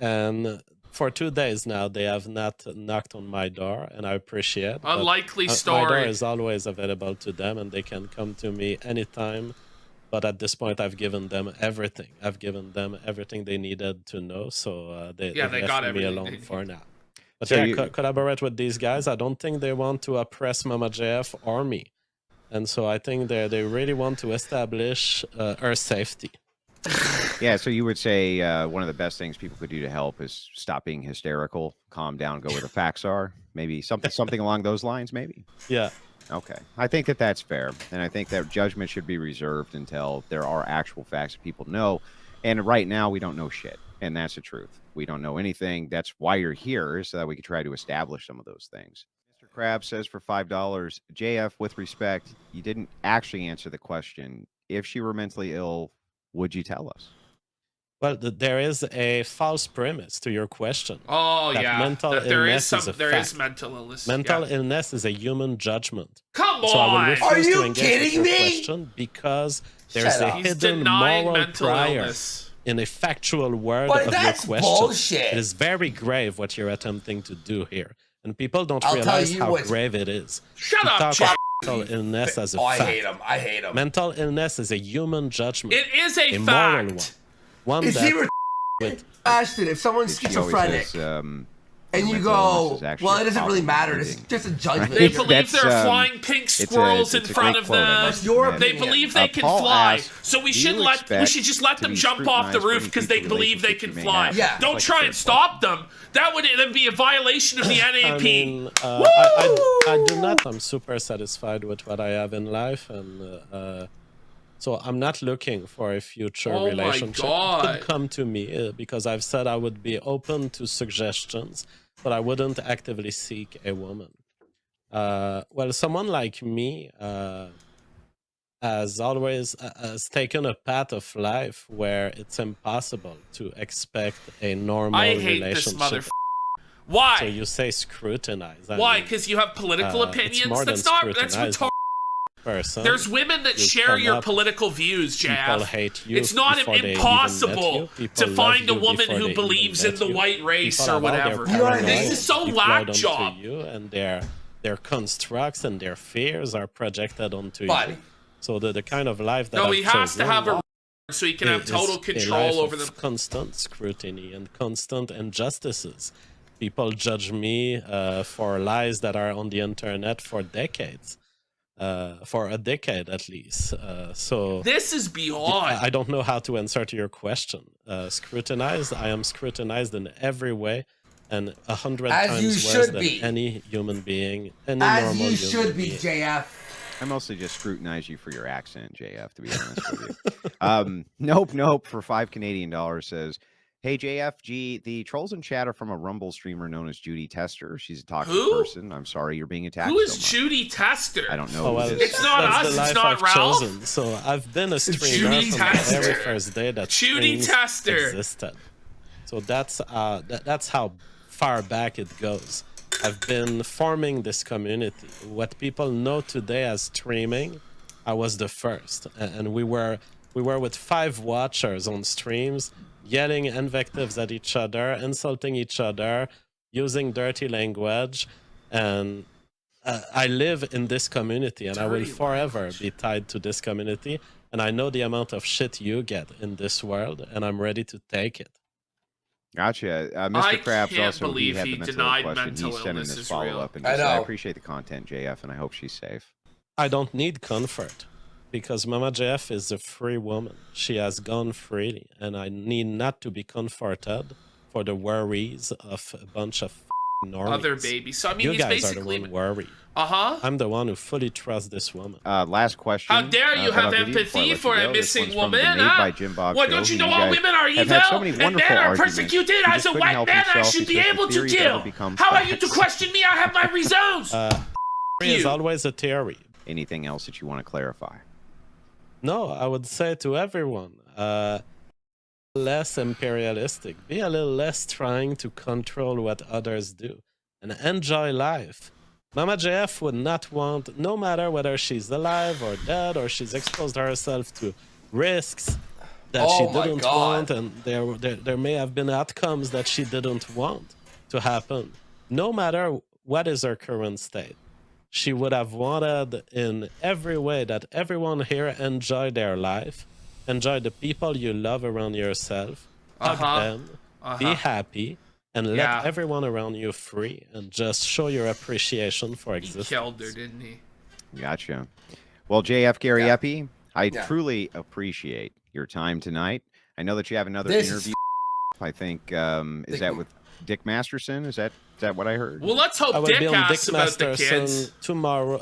And for 2 days now, they have not knocked on my door, and I appreciate. Unlikely My story. door is always available to them, and they can come to me anytime. But at this point, I've given them everything. I've given them everything they needed to know, so they got left me everything. alone for now. But So yeah, you- collaborate with these guys. I don't think they want to oppress Mama JF or me. And so I think they really want to establish our safety. Yeah, so you would say one of the best things people could do to help is stop being hysterical, calm down, go where the facts are. Maybe something along those lines, maybe? Yeah. Okay. I think that that's fair. And I think that judgment should be reserved until there are actual facts that people know. And right now, we don't know shit. And that's the truth. We don't know anything. That's why you're here, so that we can try to establish some of those things. Mr. Krabs says for $5, JF, with respect, you didn't actually answer the question. If she were mentally ill, would you tell us? Well, there is a false premise to your question. Oh, that yeah. Mental That there illness is a fact. mental illness. Mental yeah. illness is a human judgment. Come So I will on! refuse Are you to engage kidding with your me? question because there's Shut a up. He's hidden denying moral mental prior illness. in a factual word But of that's your question. bullshit. It is very grave what you're attempting to do here, and people don't I'll tell realize you how what's- grave it is. Shut to up, talk Jeff. of mental illness as a Oh, I fact. hate him. I hate him. Mental illness is a human judgment. It is a moral fact. one. One Is that he with Ashton, if someone's She always schizophrenic says, and you mental illness go, is actually well, a it doesn't really matter. It's problem. just a judgment. They It's- believe that's, there are flying pink it's a- squirrels in it's a front great of quote. them. That's your They opinion. believe they can Paul fly. asked, So we "Do should you we expect should just let to them be jump off the scrutinized for roof any because they future believe they relationships can you may fly. have?" Yeah. Don't Like try the and first stop them. That would then be a violation of the NAP. I mean, I do not. I'm super satisfied with what I have in life, and so I'm not looking for a future Oh my relationship. It God. could come to me because I've said I would be open to suggestions, but I wouldn't actively seek a woman. Well, someone like me has taken a path of life where it's impossible to expect a normal I hate this relationship. motherfucker. Why? So you say scrutinize. I Why? mean, Because you have political it's opinions? more That's than not. That's scrutinize retarded. person. There's women that You share come your up, political views, people JF. hate you It's not before they even met impossible you. People to love find a you woman before who they even believes in met the you. white race People or have all their whatever. paranoia This is so deployed whack onto job. you, and their constructs and their fears are projected onto Buddy. you. So the kind of life that No, I've he has to chosen have a so he can have is total a control life over of them. constant scrutiny and constant injustices. People judge me for lies that are on the internet for decades, for a decade at least. So This is beyond. I don't know how to answer to your question. Scrutinized, I am scrutinized in every way, and 100 As times you worse should than be. any human being, any As normal you human should be, being. JF. I mostly just scrutinize you for your accent, JF, to be honest with you. Nope for $5 Canadian says, hey, JFG, the trolls in chat are from a Rumble streamer known as Judy Tester. She's a toxic Who? person. I'm sorry you're being attacked Who is so much. Judy Tester? I don't know Oh, who well, it is. It's not that's us, the it's life not I've Ralph. chosen. So I've been a streamer Judy from the Tester. very first day that Judy streams Tester. existed. So that's how far back it goes. I've been forming this community. What people know today as streaming I was the first, and we were with 5 watchers on streams, yelling invectives at each other, insulting each other, using dirty language, and I live in this community, and I will forever be tied to this community, and I know the amount of shit you get in this world, and I'm ready to take it. Gotcha. Mr. Krabs also he had the mental question. He sent in his follow-up, and I appreciate the content, JF, and I hope she's safe. I don't need comfort, because Mama JF is a free woman. She has gone freely, and I need not to be comforted for the worries of a bunch of normies. Other babies. So I mean, you he's guys basically are the one worried. Uh-huh. I'm the one who fully trusts this woman. Last question. How dare you have empathy for a missing woman, huh? What, don't you know all women are evil? And men are persecuted as a white man I should be able to kill. How are you to question me? I have my reasons. Theory is always a theory. Anything else that you want to clarify? No, I would say to everyone, less imperialistic. Be a little less trying to control what others do. And enjoy life. Mama JF would not want, no matter whether she's alive or dead, or she's exposed herself to risks that she didn't want, and there may have been outcomes that she didn't want to happen. No matter what is her current state, she would have wanted in every way that everyone here enjoy their life, enjoy the people you love around yourself, hug them, be happy, and let everyone around you free, and just show your appreciation for existence. He killed her, didn't he? Gotcha. Well, JF Gariepy, I truly appreciate your time tonight. I know that you have another interview. I think is that with Dick Masterson? Is that what I heard? Well, let's hope I will Dick be on asks Dick about the Masterson kids tomorrow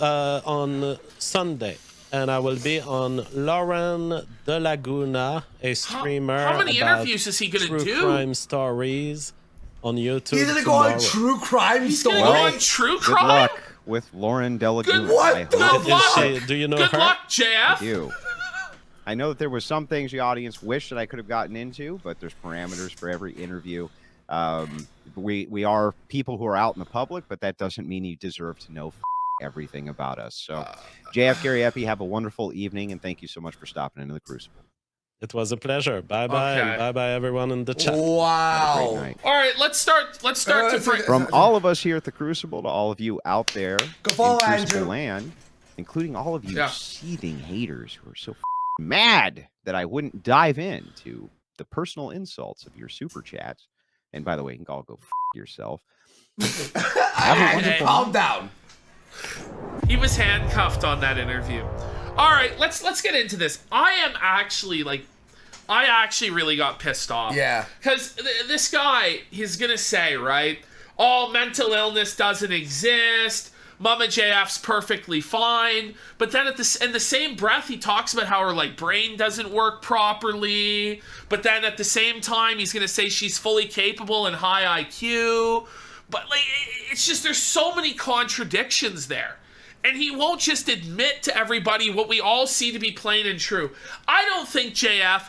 on Sunday. And I will be on Lauren De Laguna, a streamer. How many about interviews is he going to true do? crime stories on YouTube. He's gonna go on true crime stories. Go on true crime. Good luck with Lauren De Laguna. What the fuck? Do you know her? Good luck, JF. I do. I know that there was some things the audience wished that I could have gotten into, but there's parameters for every interview. We are people who are out in the public, but that doesn't mean you deserve to know everything about us. So, JF Gariepy, have a wonderful evening, and thank you so much for stopping into the Crucible. It was a pleasure. Bye bye. Okay. Bye bye, everyone in the chat. Wow. All right, let's start From all of us here at the Crucible to all of you out there Go follow in Crucible Andrew. land, including all of you seething haters who are so mad that I wouldn't dive into the personal insults of your super chats. And by the way, you can all go yourself. Calm down. He was handcuffed on that interview. All right, let's get into this. I actually really got pissed off. Yeah. Because this guy, he's gonna say, right? Oh, mental illness doesn't exist. Mama JF's perfectly fine. But then in the same breath, he talks about how her brain doesn't work properly. But then at the same time, he's gonna say she's fully capable and high IQ. But it's just there's so many contradictions there. And he won't just admit to everybody what we all see to be plain and true. I don't think JF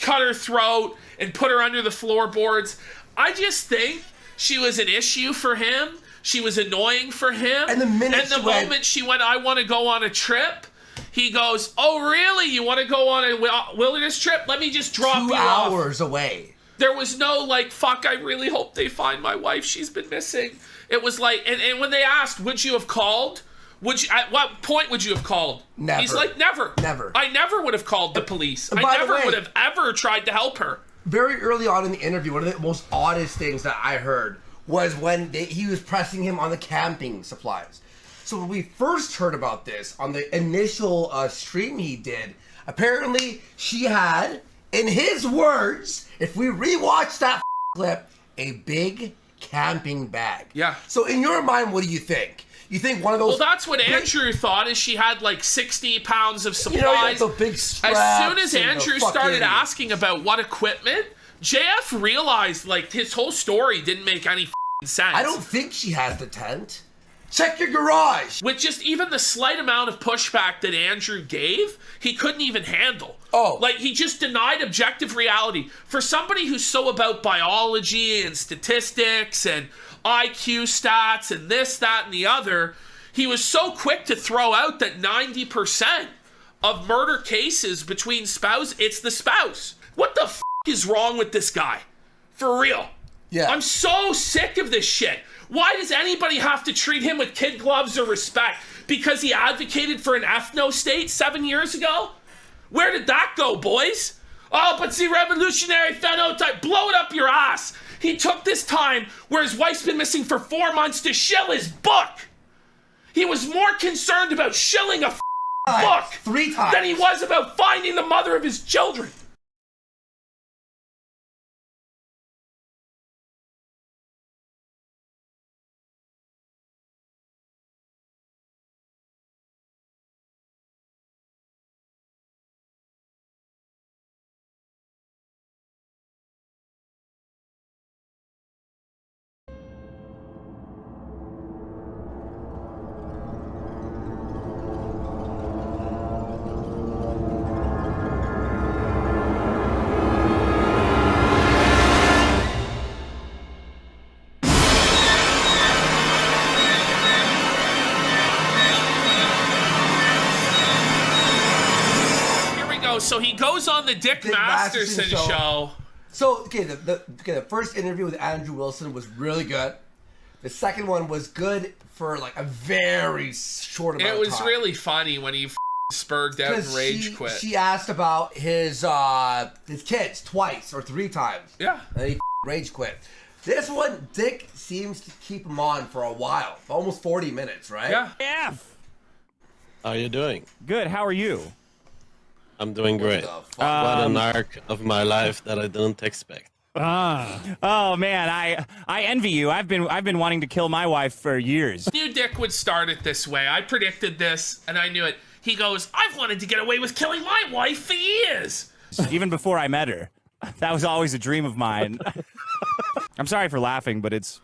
cut her throat and put her under the floorboards. I just think she was an issue for him. She was annoying for him. And the moment she went, I want to go on a trip, he goes, oh, really? You want to go on a wilderness trip? Let me just drop you off. 2 hours away. There was no fuck, I really hope they find my wife. She's been missing. It was and when they asked, would you have called? At what point would you have called? Never. He's like, never. Never. I never would have called the police. I never would have ever tried to help her. Very early on in the interview, one of the most oddest things that I heard was when he was pressing him on the camping supplies. So when we first heard about this on the initial stream he did, apparently she had, in his words, if we rewatch that clip, a big camping bag. Yeah. So in your mind, what do you think? You think one of those... Well, that's what Andrew thought, is she had 60 pounds of supplies. The big straps. As soon as Andrew started asking about what equipment, JF realized his whole story didn't make any sense. I don't think she has the tent. Check your garage. With just even the slight amount of pushback that Andrew gave, he couldn't even handle. Oh. He just denied objective reality. For somebody who's so about biology and statistics and IQ stats and this, that, and the other, he was so quick to throw out that 90% of murder cases between spouse, it's the spouse. What the f*** is wrong with this guy? For real. Yeah. I'm so sick of this shit. Why does anybody have to treat him with kid gloves or respect? Because he advocated for an ethno state 7 years ago? Where did that go, boys? Oh, but the revolutionary phenotype, blow it up your ass. He took this time where his wife's been missing for 4 months to shill his book. He was more concerned about shilling a book 3 times than he was about finding the mother of his children. So he goes on the Dick Masterson show. So, okay, the first interview with Andrew Wilson was really good. The second one was good for like a very short amount of time. It was really funny when he spurred out and rage quit. She asked about his kids twice or 3 times. Yeah. And he rage quit. This one, Dick seems to keep him on for a while. Almost 40 minutes, right? Yeah. How are you doing? Good. How are you? I'm doing great. What an arc of my life that I didn't expect. Oh man, I envy you. I've been wanting to kill my wife for years. I knew Dick would start it this way. I predicted this, and I knew it. He goes, I've wanted to get away with killing my wife for years. Even before I met her. That was always a dream of mine. I'm sorry for laughing, but it's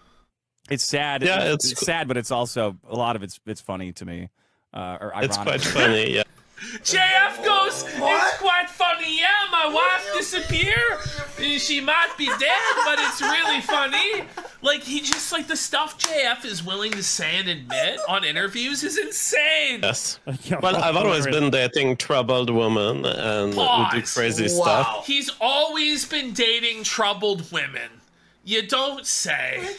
sad. Yeah, it's sad, but it's also a lot of it's funny to me. Or ironic. It's quite funny, yeah. JF goes, it's quite funny, yeah, my wife disappeared. She might be dead, but it's really funny. Like, he just, like, the stuff JF is willing to say and admit on interviews is insane. Yes. Well, I've always been dating troubled women and who do crazy stuff. He's always been dating troubled women. You don't say.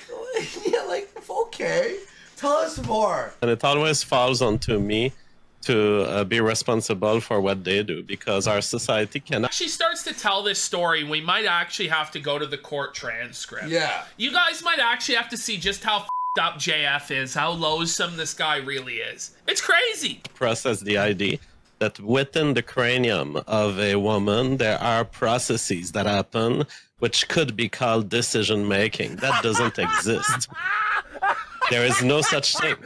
Okay. Tell us more. And it always falls onto me to be responsible for what they do, because our society cannot. She starts to tell this story. We might actually have to go to the court transcript. Yeah. You guys might actually have to see just how f***ed up JF is, how loathsome this guy really is. It's crazy. Process the idea that within the cranium of a woman, there are processes that happen which could be called decision making. That doesn't exist. There is no such thing.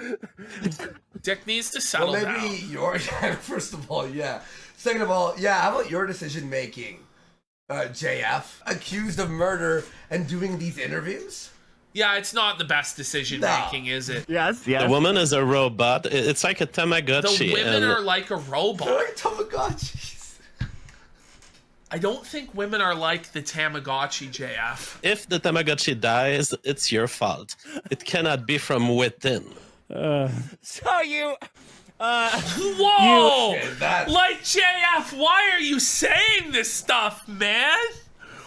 Dick needs to settle well, maybe down. your first of all, yeah. Second of all, yeah. How about your decision making, JF? Accused of murder and doing these interviews? Yeah, it's not the best decision making, is it? Yes. The woman is a robot. It's like a Tamagotchi. The women are like a robot. They're like Tamagotchis. I don't think women are like the Tamagotchi, JF. If the Tamagotchi dies, it's your fault. It cannot be from within. So you... Whoa! Like, JF, why are you saying this stuff, man?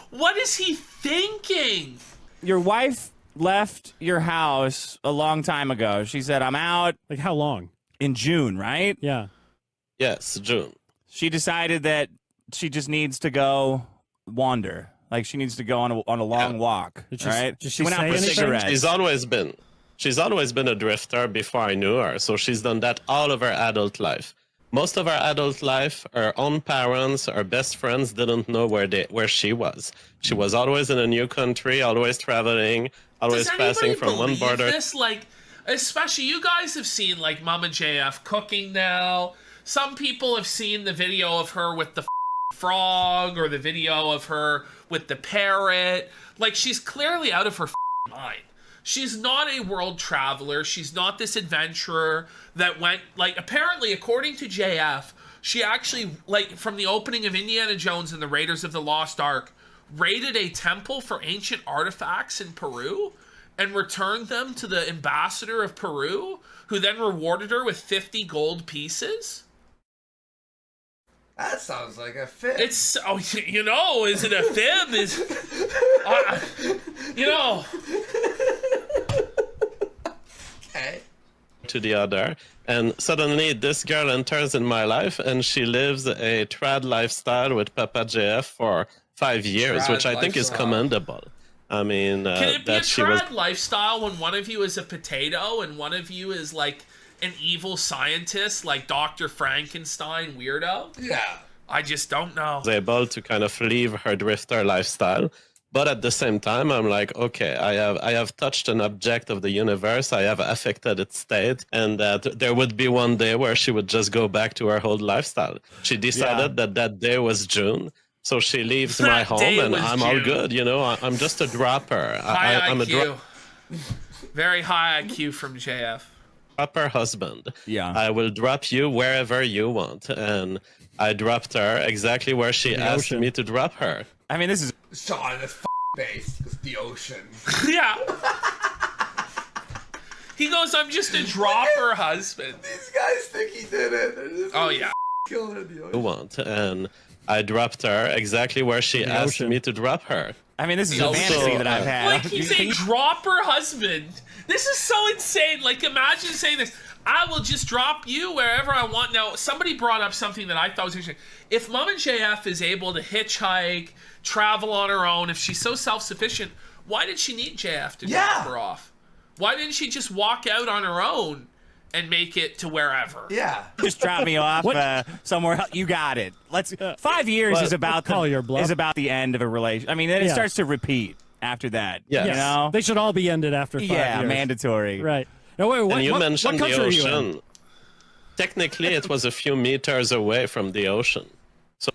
What is he thinking? Your wife left your house a long time ago. She said, I'm out. Like, how long? In June, right? Yeah. Yes, June. She decided that she just needs to go wander. Like, she needs to go on a long walk, right? Did she went out for cigarettes. She's always been a drifter before I knew her, so she's done that all of her adult life. Most of her adult life, her own parents, her best friends didn't know where she was. She was always in a new country, always traveling, always passing from one border. This, like, especially you guys have seen like Mama JF cooking now. Some people have seen the video of her with the frog or the video of her with the parrot. Like, she's clearly out of her mind. She's not a world traveler. She's not this adventurer that went, like, apparently, according to JF, she actually, like, from the opening of Indiana Jones and the Raiders of the Lost Ark, raided a temple for ancient artifacts in Peru and returned them to the ambassador of Peru, who then rewarded her with 50 gold pieces. That sounds like a fib. It's you know, is it a fib? Is you know? Okay. To the other, and suddenly this girl enters in my life, and she lives a trad lifestyle with Papa JF for 5 years, Trad which I think is lifestyle. commendable. I mean, Can it be a that she was. trad lifestyle when one of you is a potato and one of you is like an evil scientist, like Dr. Frankenstein weirdo? Yeah. I just don't know. Was able to kind of leave her drifter lifestyle, but at the same time I'm like, okay, I have touched an object of the universe, I have affected its state, and that there would be one day where she would just go back to her old lifestyle. She decided that day was June, so she leaves my That home, day and was I'm all June. good, you know. I'm just a dropper. High I'm a IQ. Very high IQ from JF. dropper husband. Yeah. I will drop you wherever you want, and I dropped her exactly where she The asked ocean. me to drop her. I mean, this is Sean, that's based. It's the ocean. Yeah. He goes, I'm just a dropper husband. These guys think he did it. They're just Oh, yeah. killing the You ocean. want, and I dropped her exactly where she The asked ocean. me to drop her. I mean, this is The a ocean. fantasy that I've had. Like, he's a dropper husband. This is so insane. Like, imagine saying this. I will just drop you wherever I want. Now, somebody brought up something that I thought was interesting. If Mom and JF is able to hitchhike, travel on her own, if she's so self-sufficient, why did she need JF to drop her off? Why didn't she just walk out on her own and make it to wherever? Yeah. Just drop me off somewhere else. You got it. 5 years Well, is about call your bluff. is about the end of a relation. I mean, then it Yeah. starts to repeat after that. Yes. You know? They should all be ended after 5 Yeah, years. mandatory. Right. No, wait, And you mentioned what the country are you in? ocean. Technically, it was a few meters away from the ocean. So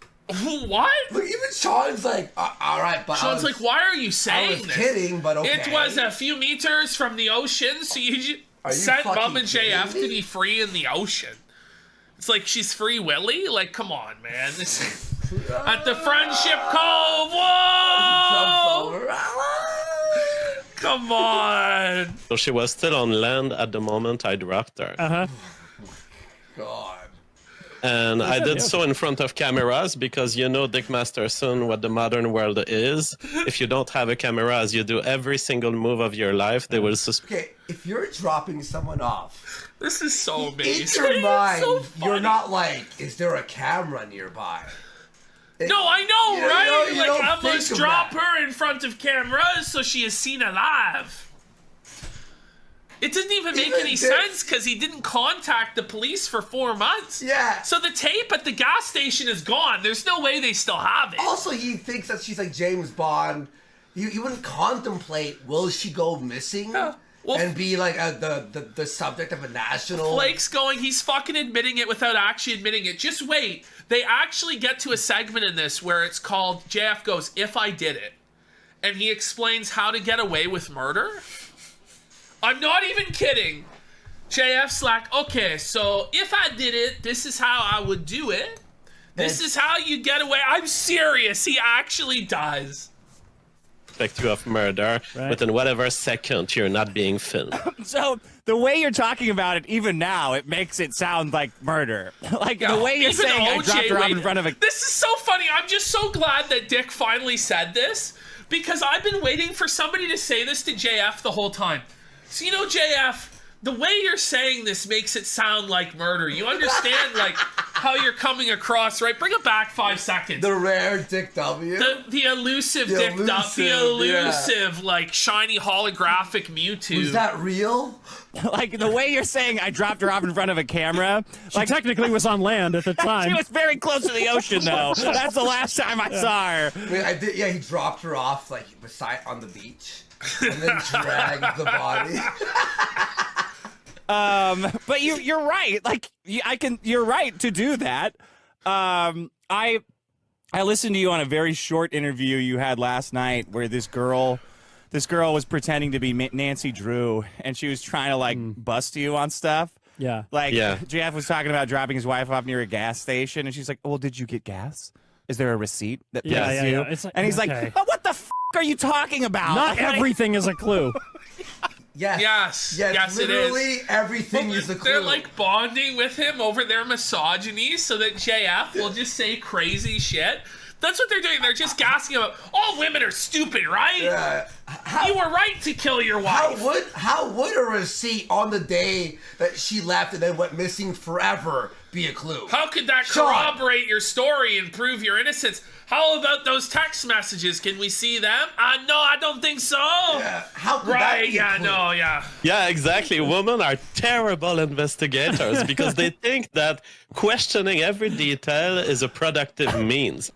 What? Look, even Sean's like, all right, but Sean's like, why are you saying I was this? kidding, but okay. It was a few meters from the ocean, so you Are you sent fucking Mom and JF kidding to me? be free in the ocean. It's like she's Free Willy? Like, come on, man. This at the Friendship Cove. Whoa! Come on. So she was still on land at the moment I dropped her. Uh-huh. God. And I said did the so in front of cameras because you know, Dick Masterson, what the modern world is. If you don't have a camera, as you do every single move of your life, they will suspect. Okay, if you're dropping someone off, This is so amazing. in your mind, So you're funny. not like, is there a camera nearby? No, I know, You right? know, you don't I think must of drop that. her in front of cameras so she is seen alive. It didn't even make any sense because he didn't contact the police for 4 months. Yeah. So the tape at the gas station is gone. There's no way they still have it. Also, he thinks that she's like James Bond. He wouldn't contemplate, will she go missing? Well, and be like the subject of a national... Flake's going, he's fucking admitting it without actually admitting it. Just wait. They actually get to a segment in this where it's called, JF goes, if I did it. And he explains how to get away with murder. I'm not even kidding. JF's like, okay, so if I did it, this is how I would do it. This is how you get away. I'm serious. He actually does. You of murder within whatever second you're not being filmed. So the way you're talking about it, even now, it makes it sound like murder. Like the way you're Even saying I OJ dropped her off in waited. front of a... This is so funny. I'm just so glad that Dick finally said this because I've been waiting for somebody to say this to JF the whole time. So, you know, JF, the way you're saying this makes it sound like murder. You understand, like, how you're coming across, right? Bring it back 5 seconds. The rare Dick W. The elusive The Dick Duff. The elusive, elusive, like, shiny holographic Mewtwo. Was that real? Like the way you're saying I dropped her off in front of a camera. She technically was on land at the time. She was very close to the ocean, though. That's the last time I saw her. I did, yeah, he dropped her off like beside on the beach, and then dragged the body. But you're right. Like you're right to do that. I listened to you on a very short interview you had last night where this girl was pretending to be Nancy Drew and she was trying to like bust you on stuff. Yeah. Like JF was talking about dropping his wife off near a gas station and she's like, "Well, did you get gas? Is there a receipt that Yeah, proves yeah, you?" yeah. It's like, and he's okay. like, "Oh, what the f are you talking about? Not Like, everything is a clue. Yes, literally everything is a clue. They're like bonding with him over their misogyny so that JF will just say crazy shit. That's what they're doing. They're just gassing him up. All women are stupid, right? Yeah. You were right to kill your wife. How would a receipt on the day that she left and then went missing forever be a clue? How could that corroborate your story and prove your innocence? How about those text messages? Can we see them? No, I don't think so. Yeah. How could that be a clue? Yeah, exactly. Women are terrible investigators because they think that questioning every detail is a productive means.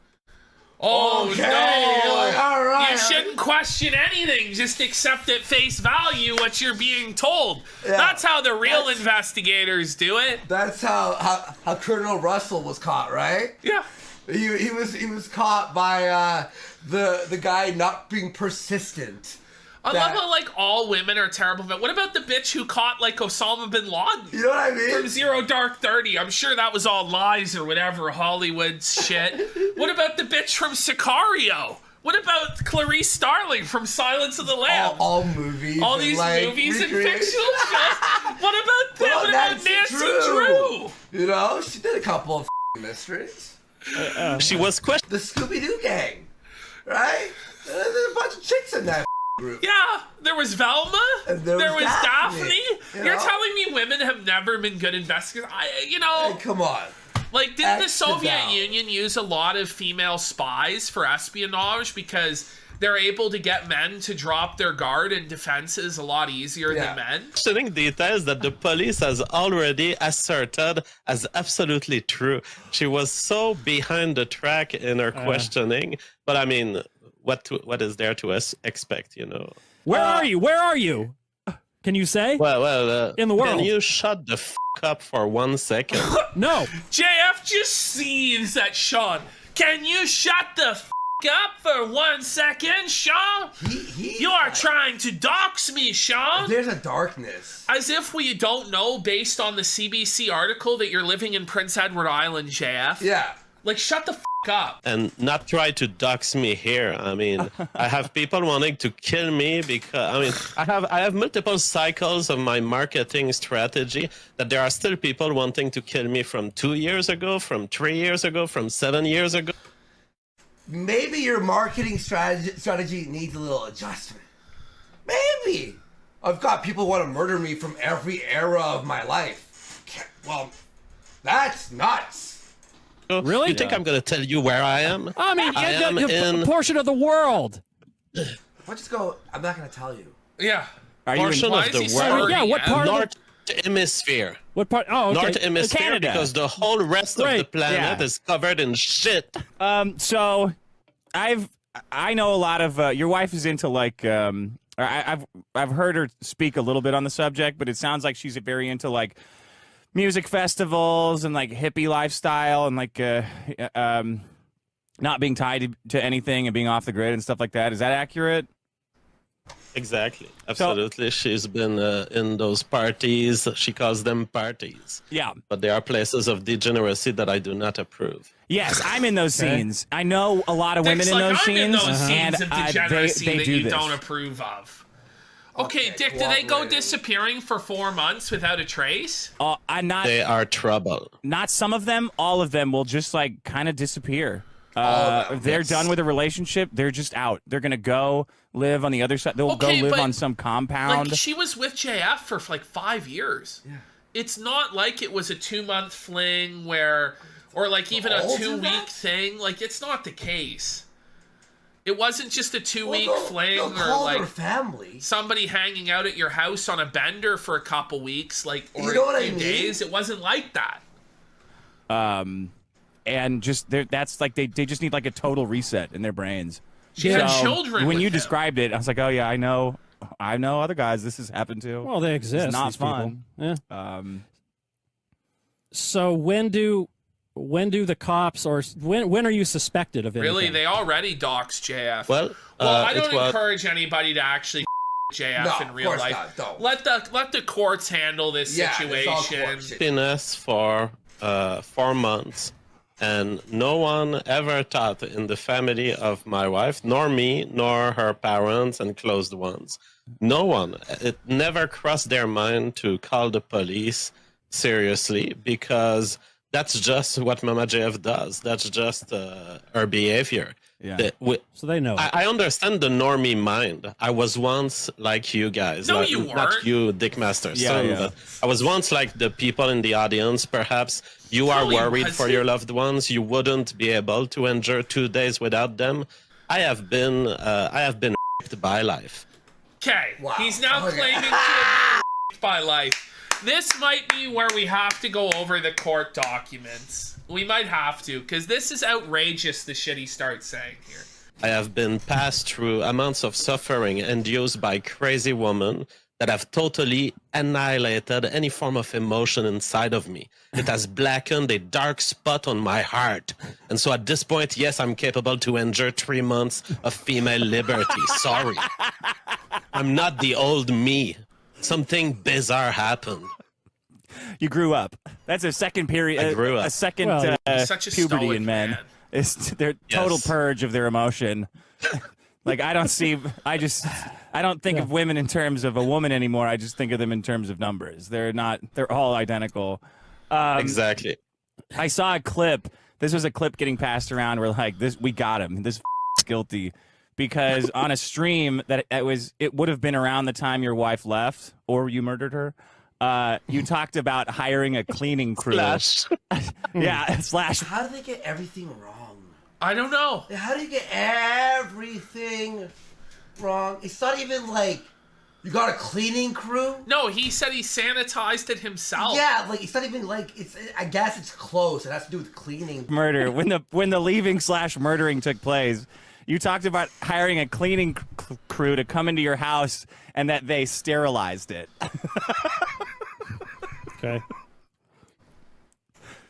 Oh, okay. no. Like, all right. You shouldn't question anything. Just accept at face value what you're being told. Yeah. That's how the real investigators do it. That's how Colonel Russell was caught, right? Yeah. He was caught by the guy not being persistent. I love how, like, all women are terrible, but what about the bitch who caught, like, Osama bin Laden? You know what I mean? From Zero Dark 30. I'm sure that was all lies or whatever, Hollywood shit. What about the bitch from Sicario? What about Clarice Starling from Silence of the Lambs? All movies. All these movies and fictional shows. What about them? Well, What about Nancy Drew? You know, she did a couple of mysteries. She was questioned. The Scooby-Doo gang, right? There's a bunch of chicks in that group. Yeah, there was Velma. And there was Daphne. You You're know? telling me women have never been good investigators? Hey, come on. Like, didn't the Extra Soviet down. Union use a lot of female spies for espionage because they're able to get men to drop their guard and defenses a lot easier than men? Questioning details that the police has already asserted as absolutely true. She was so behind the track in her questioning, but I mean, what is there to expect, you know? Where are you? Where are you? Can you say? Well, in the world. Can you shut the up for 1 second? No. JF just sees at Sean. Can you shut the up for 1 second, Sean? You are trying to dox me, Sean. There's a darkness. As if we don't know, based on the CBC article, that you're living in Prince Edward Island, JF. Yeah. Like, shut the up. And not try to dox me here. I mean, I have people wanting to kill me because, I mean, I have multiple cycles of my marketing strategy that there are still people wanting to kill me from 2 years ago, from 3 years ago, from 7 years ago. Maybe your marketing strategy needs a little adjustment. Maybe. I've got people who want to murder me from every era of my life. Well, that's nuts. Really? You think I'm going to tell you where I am? I mean, I am in a portion of the world. If I just go, I'm not going to tell you. Yeah. Portion of the world. Yeah, what part North Hemisphere. What part? Oh, okay. North Hemisphere, Canada. because the whole rest of the planet is covered in shit. So, I know a lot of your wife is into like I've heard her speak a little bit on the subject, but it sounds like she's very into like music festivals and like hippie lifestyle and like not being tied to anything and being off the grid and stuff like that. Is that accurate? Exactly. Absolutely. She's been in those parties. She calls them parties. Yeah. But they are places of degeneracy that I do not approve. Yes, I'm in those scenes. I know a lot of women Dick's in those I'm scenes. in those and scenes of degeneracy they that do you this. don't approve of. Okay, Dick, do they go disappearing for 4 months without a trace? They are trouble. Not some of them. All of them will just like kind of disappear. They're done with a relationship. They're just out. They're gonna go live on the other side. They'll go live on some compound. Like, she was with JF for like 5 years. Yeah. It's not like it was a 2-month fling or like even a 2-week thing. Like, it's not the case. It wasn't just a 2-week fling or like family. Somebody hanging out at your house on a bender for a couple weeks, like, or you know what a few I mean? days. It wasn't like that. And just that's like they just need like a total reset in their brains. She had children When with you him. described it, I was like, oh yeah, I know other guys this has happened to. Well, they exist. It's not these fun. people. Yeah. So when do the cops or when are you suspected of anything? Really, they already doxed JF. Well, I don't encourage anybody to actually JF in real life. Don't. Let the courts handle this situation. Been us for 4 months, and no one ever thought in the family of my wife, nor me, nor her parents and closed ones, No one. It never crossed their mind to call the police seriously because that's just what Mama JF does. That's just her behavior. Yeah. So they know. I understand the normie mind. I was once like you guys. No, like, you weren't. Not you, Dick Masterson, but I was once like the people in the audience. Perhaps you are worried for your loved ones. You wouldn't be able to endure 2 days without them. I have been raped by life. Okay, he's now claiming to have been raped by life. This might be where we have to go over the court documents. We might have to, because this is outrageous, the shit he starts saying here. I have been passed through amounts of suffering induced by crazy women that have totally annihilated any form of emotion inside of me. It has blackened a dark spot on my heart. And so at this point, yes, I'm capable to endure 3 months of female liberty. Sorry. I'm not the old me. Something bizarre happened. You grew up. That's a second period. I grew up. A second such a puberty stoic in men. man. It's their total purge of their emotion. Like I don't think of women in terms of a woman anymore. I just think of them in terms of numbers. They're all identical. Exactly. I saw a clip. This was a clip getting passed around where like we got him. This is guilty. Because on a stream that it would have been around the time your wife left or you murdered her. You talked about hiring a cleaning crew. Slash. Yeah, slash. How do they get everything wrong? I don't know. How do you get everything wrong? It's not even like you got a cleaning crew. No, he said he sanitized it himself. Yeah, like it's not even like it's. I guess it's close. It has to do with cleaning. Murder. When the leaving slash murdering took place, you talked about hiring a cleaning crew to come into your house and that they sterilized it. Okay.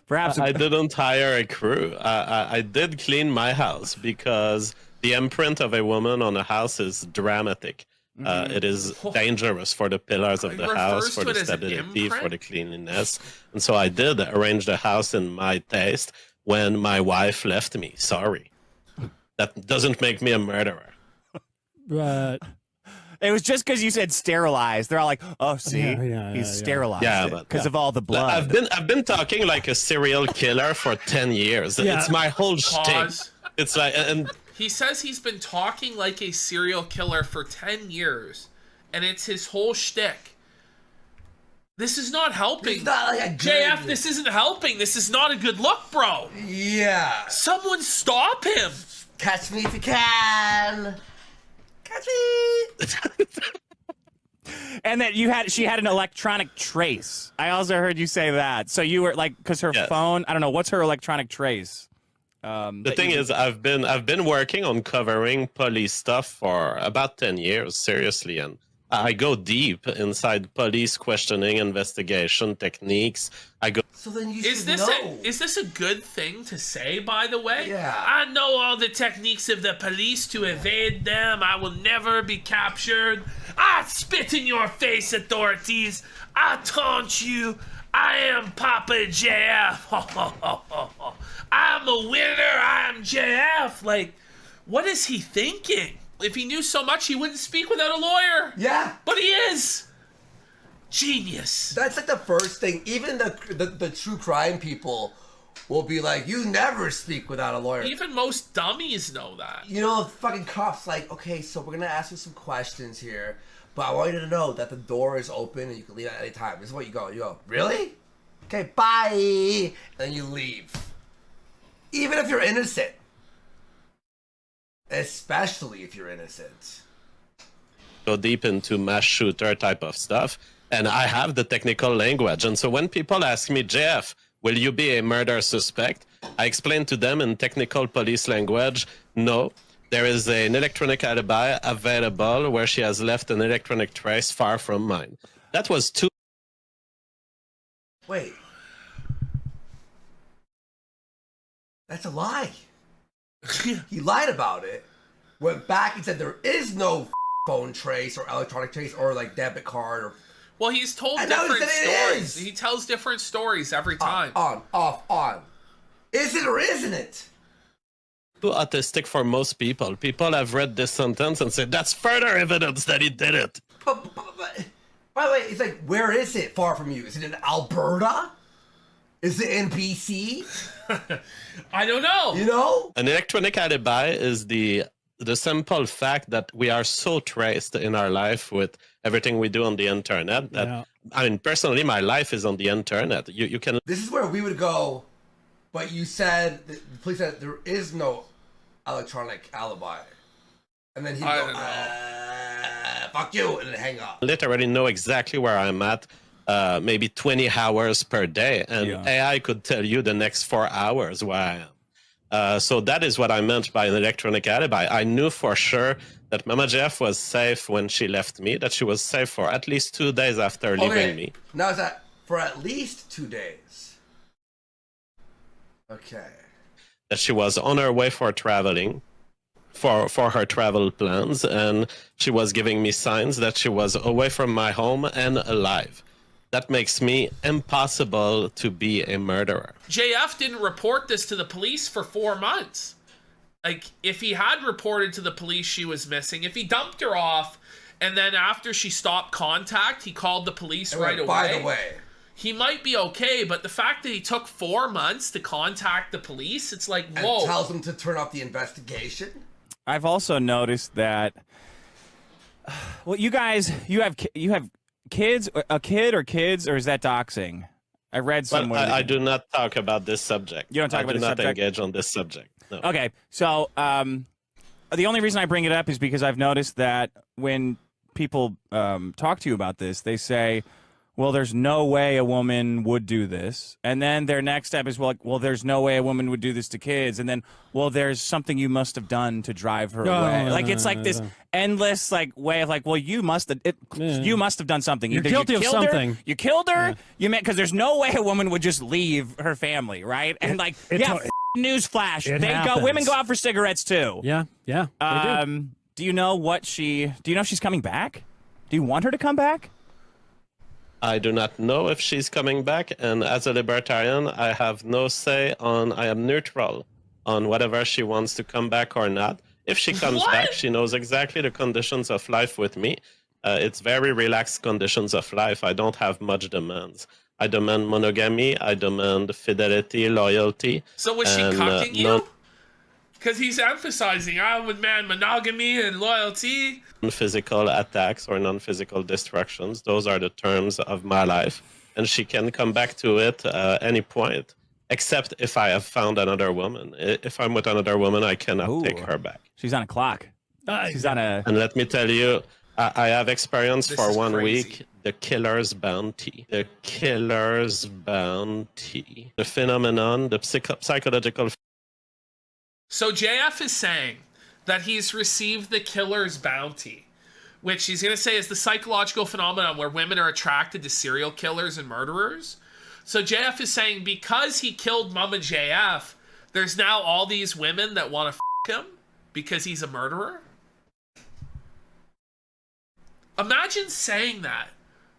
Perhaps I didn't hire a crew. I did clean my house because the imprint of a woman on a house is dramatic. It is dangerous for the pillars of the house, for the stability, for the cleanliness. And so I did arrange the house in my taste when my wife left me. Sorry. That doesn't make me a murderer. But it was just because you said sterilized. They're all like, "Oh, see, he's sterilized." Yeah, because of all the blood. I've been talking like a serial killer for 10 years. Yeah. It's my whole shtick. It's like, and he says he's been talking like a serial killer for 10 years, and it's his whole shtick. This is not helping. It's not like a good... JF, this isn't helping. This is not a good look, bro. Yeah. Someone stop him. Catch me if you can. Catch me. And that she had an electronic trace. I also heard you say that. So you were like, because her phone, I don't know, what's her electronic trace? The thing is, I've been working on covering police stuff for about 10 years, seriously, and I go deep inside police questioning, investigation techniques. I go. So then you Is this a good thing to say, by the way? Yeah. I know all the techniques of the police to evade them. I will never be captured. I spit in your face, authorities. I taunt you. I am Papa JF. I'm a winner. I'm JF. Like, what is he thinking? If he knew so much, he wouldn't speak without a lawyer. Yeah. But he is. Genius. That's like the first thing. Even the true crime people will be like, you never speak without a lawyer. Even most dummies know that. You know, fucking cops like, okay, so we're gonna ask you some questions here, but I want you to know that the door is open and you can leave at any time. This is what you go. You go, really? Okay, bye. And then you leave. Even if you're innocent. Especially if you're innocent. Go deep into mass shooter type of stuff, and I have the technical language. And so when people ask me, JF, will you be a murder suspect? I explain to them in technical police language, no. There is an electronic alibi available where she has left an electronic trace far from mine. That was too... Wait. That's a lie. He lied about it, went back and said there is no phone trace or electronic trace or like debit card or... Well, he's told And now he different said it stories. is. He tells different stories every time. On, off, on. Is it or isn't it? too autistic for most people. People have read this sentence and said, that's further evidence that he did it. But, by the way, it's like, where is it far from you? Is it in Alberta? Is it in BC? I don't know. You know? An electronic alibi is the simple fact that we are so traced in our life with everything we do on the internet that, I mean, personally, my life is on the internet. You can... This is where we would go, but you said, the police said there is no electronic alibi. And then he'd go, fuck you, and then hang up. Literally know exactly where I'm at, maybe 20 hours per day, and AI could tell you the next 4 hours where I am. So that is what I meant by an electronic alibi. I knew for sure that Mama JF was safe when she left me, that she was safe for at least 2 days after leaving me. Now is that for at least 2 days? Okay. That she was on her way for traveling, for her travel plans, and she was giving me signs that she was away from my home and alive. That makes me impossible to be a murderer. JF didn't report this to the police for 4 months. Like, if he had reported to the police she was missing, if he dumped her off, and then after she stopped contact, he called the police right away. By the way, he might be okay, but the fact that he took 4 months to contact the police, it's like, whoa. And tells them to turn off the investigation? I've also noticed that, well, you guys, you have kids, a kid or kids, or is that doxing? I read somewhere. I do not talk about this subject. You don't talk about this subject? I do not engage on this subject. No. Okay, so the only reason I bring it up is because I've noticed that when people talk to you about this, they say, well, there's no way a woman would do this. And then their next step is, well, there's no way a woman would do this to kids. And then, well, there's something you must have done to drive her away. Like, it's like this endless, like, way of, like, well, you must have done something. You're Either guilty of something. You killed her, you meant, because there's no way a woman would just leave her family, right? And, like, newsflash. Women go out for cigarettes, too. Yeah, they do. Do you know if she's coming back? Do you want her to come back? I do not know if she's coming back, and as a libertarian, I have no say on, I am neutral on whether she wants to come back or not. If she comes back, she knows exactly the conditions of life with me. It's very relaxed conditions of life. I don't have much demands. I demand monogamy, I demand fidelity, loyalty. So was she cucking you? Because he's emphasizing, I would demand monogamy and loyalty. Non-physical attacks or non-physical destructions, those are the terms of my life. And she can come back to it any point, except if I have found another woman. If I'm with another woman, I cannot take her back. She's on a clock. She's on a... And let me tell you, I have experienced for 1 week the killer's bounty. The killer's bounty. The phenomenon, the psychological... So JF is saying that he's received the killer's bounty, which he's going to say is the psychological phenomenon where women are attracted to serial killers and murderers. So JF is saying because he killed Mama JF, there's now all these women that want to f*** him because he's a murderer. Imagine saying that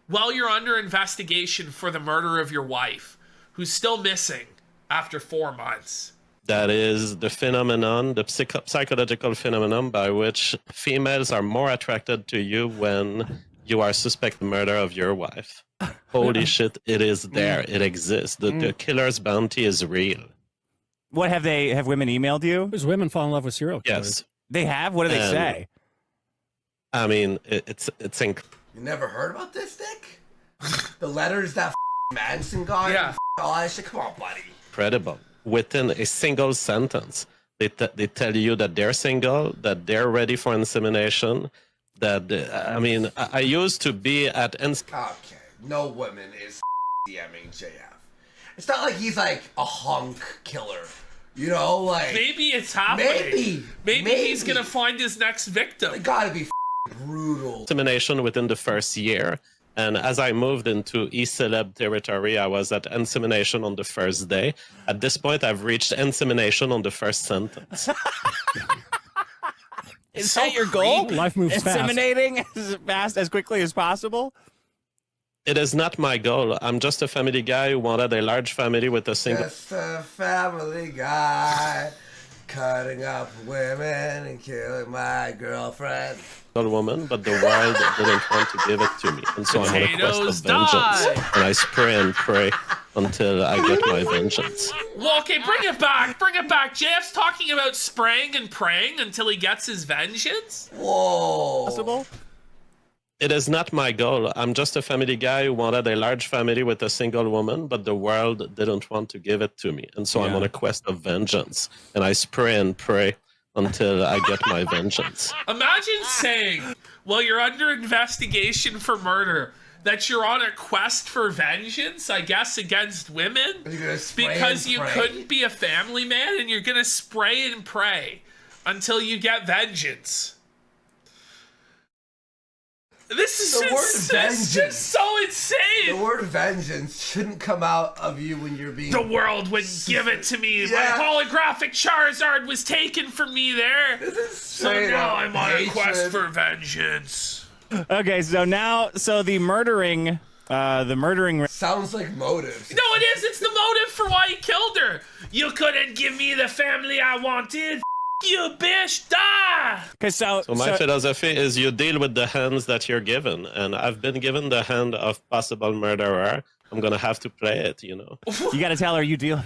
while you're under investigation for the murder of your wife, who's still missing after 4 months. That is the phenomenon, the psychological phenomenon by which females are more attracted to you when you are suspect the murder of your wife. Holy shit, it is there. It exists. The killer's bounty is real. What have women emailed you? Because women fall in love with serial killers. Yes. They have? What do they say? I mean, it's You never heard about this, Nick? The letters that Manson got? Yeah. All that shit? Come on, buddy. incredible. Within a single sentence, they tell you that they're single, that they're ready for insemination. That I mean, I used to be at. Okay, no woman is DMing JF. It's not like he's like a hunk killer, you know. Like maybe it's happening. Maybe he's gonna find his next victim. It gotta be brutal. Insemination within the first year. And as I moved into e-celeb territory, I was at insemination on the first day. At this point, I've reached insemination on the first sentence. Is that your goal? Life moves fast. Inseminating as fast, as quickly as possible? It is not my goal. I'm just a family guy who wanted a large family with a single... Just a family guy. Cutting up women and killing my girlfriend. Woman, but the world didn't want to give it to me, and so I'm on a quest of vengeance. And I spray and pray until I get my vengeance. Well, okay, bring it back. Bring it back. JF's talking about spraying and praying until he gets his vengeance? Whoa. Possible? It is not my goal. I'm just a family guy who wanted a large family with a single woman, but the world didn't want to give it to me. And so I'm on a quest of vengeance. And I spray and pray until I get my vengeance. Imagine saying, well, you're under investigation for murder, that you're on a quest for vengeance, I guess, against women, because you couldn't be a family man, and you're gonna spray and pray until you get vengeance. This is just so insane. The word vengeance shouldn't come out of you when you're being... The world wouldn't give it to me. My holographic Charizard was taken from me there. So now I'm on a quest for vengeance. Okay, so now, the murdering sounds like motives. No, it is. It's the motive for why he killed her. You couldn't give me the family I wanted. You bitch, die! So my philosophy is you deal with the hands that you're given, and I've been given the hand of possible murderer. I'm gonna have to play it, you know. You gotta tell her you deal.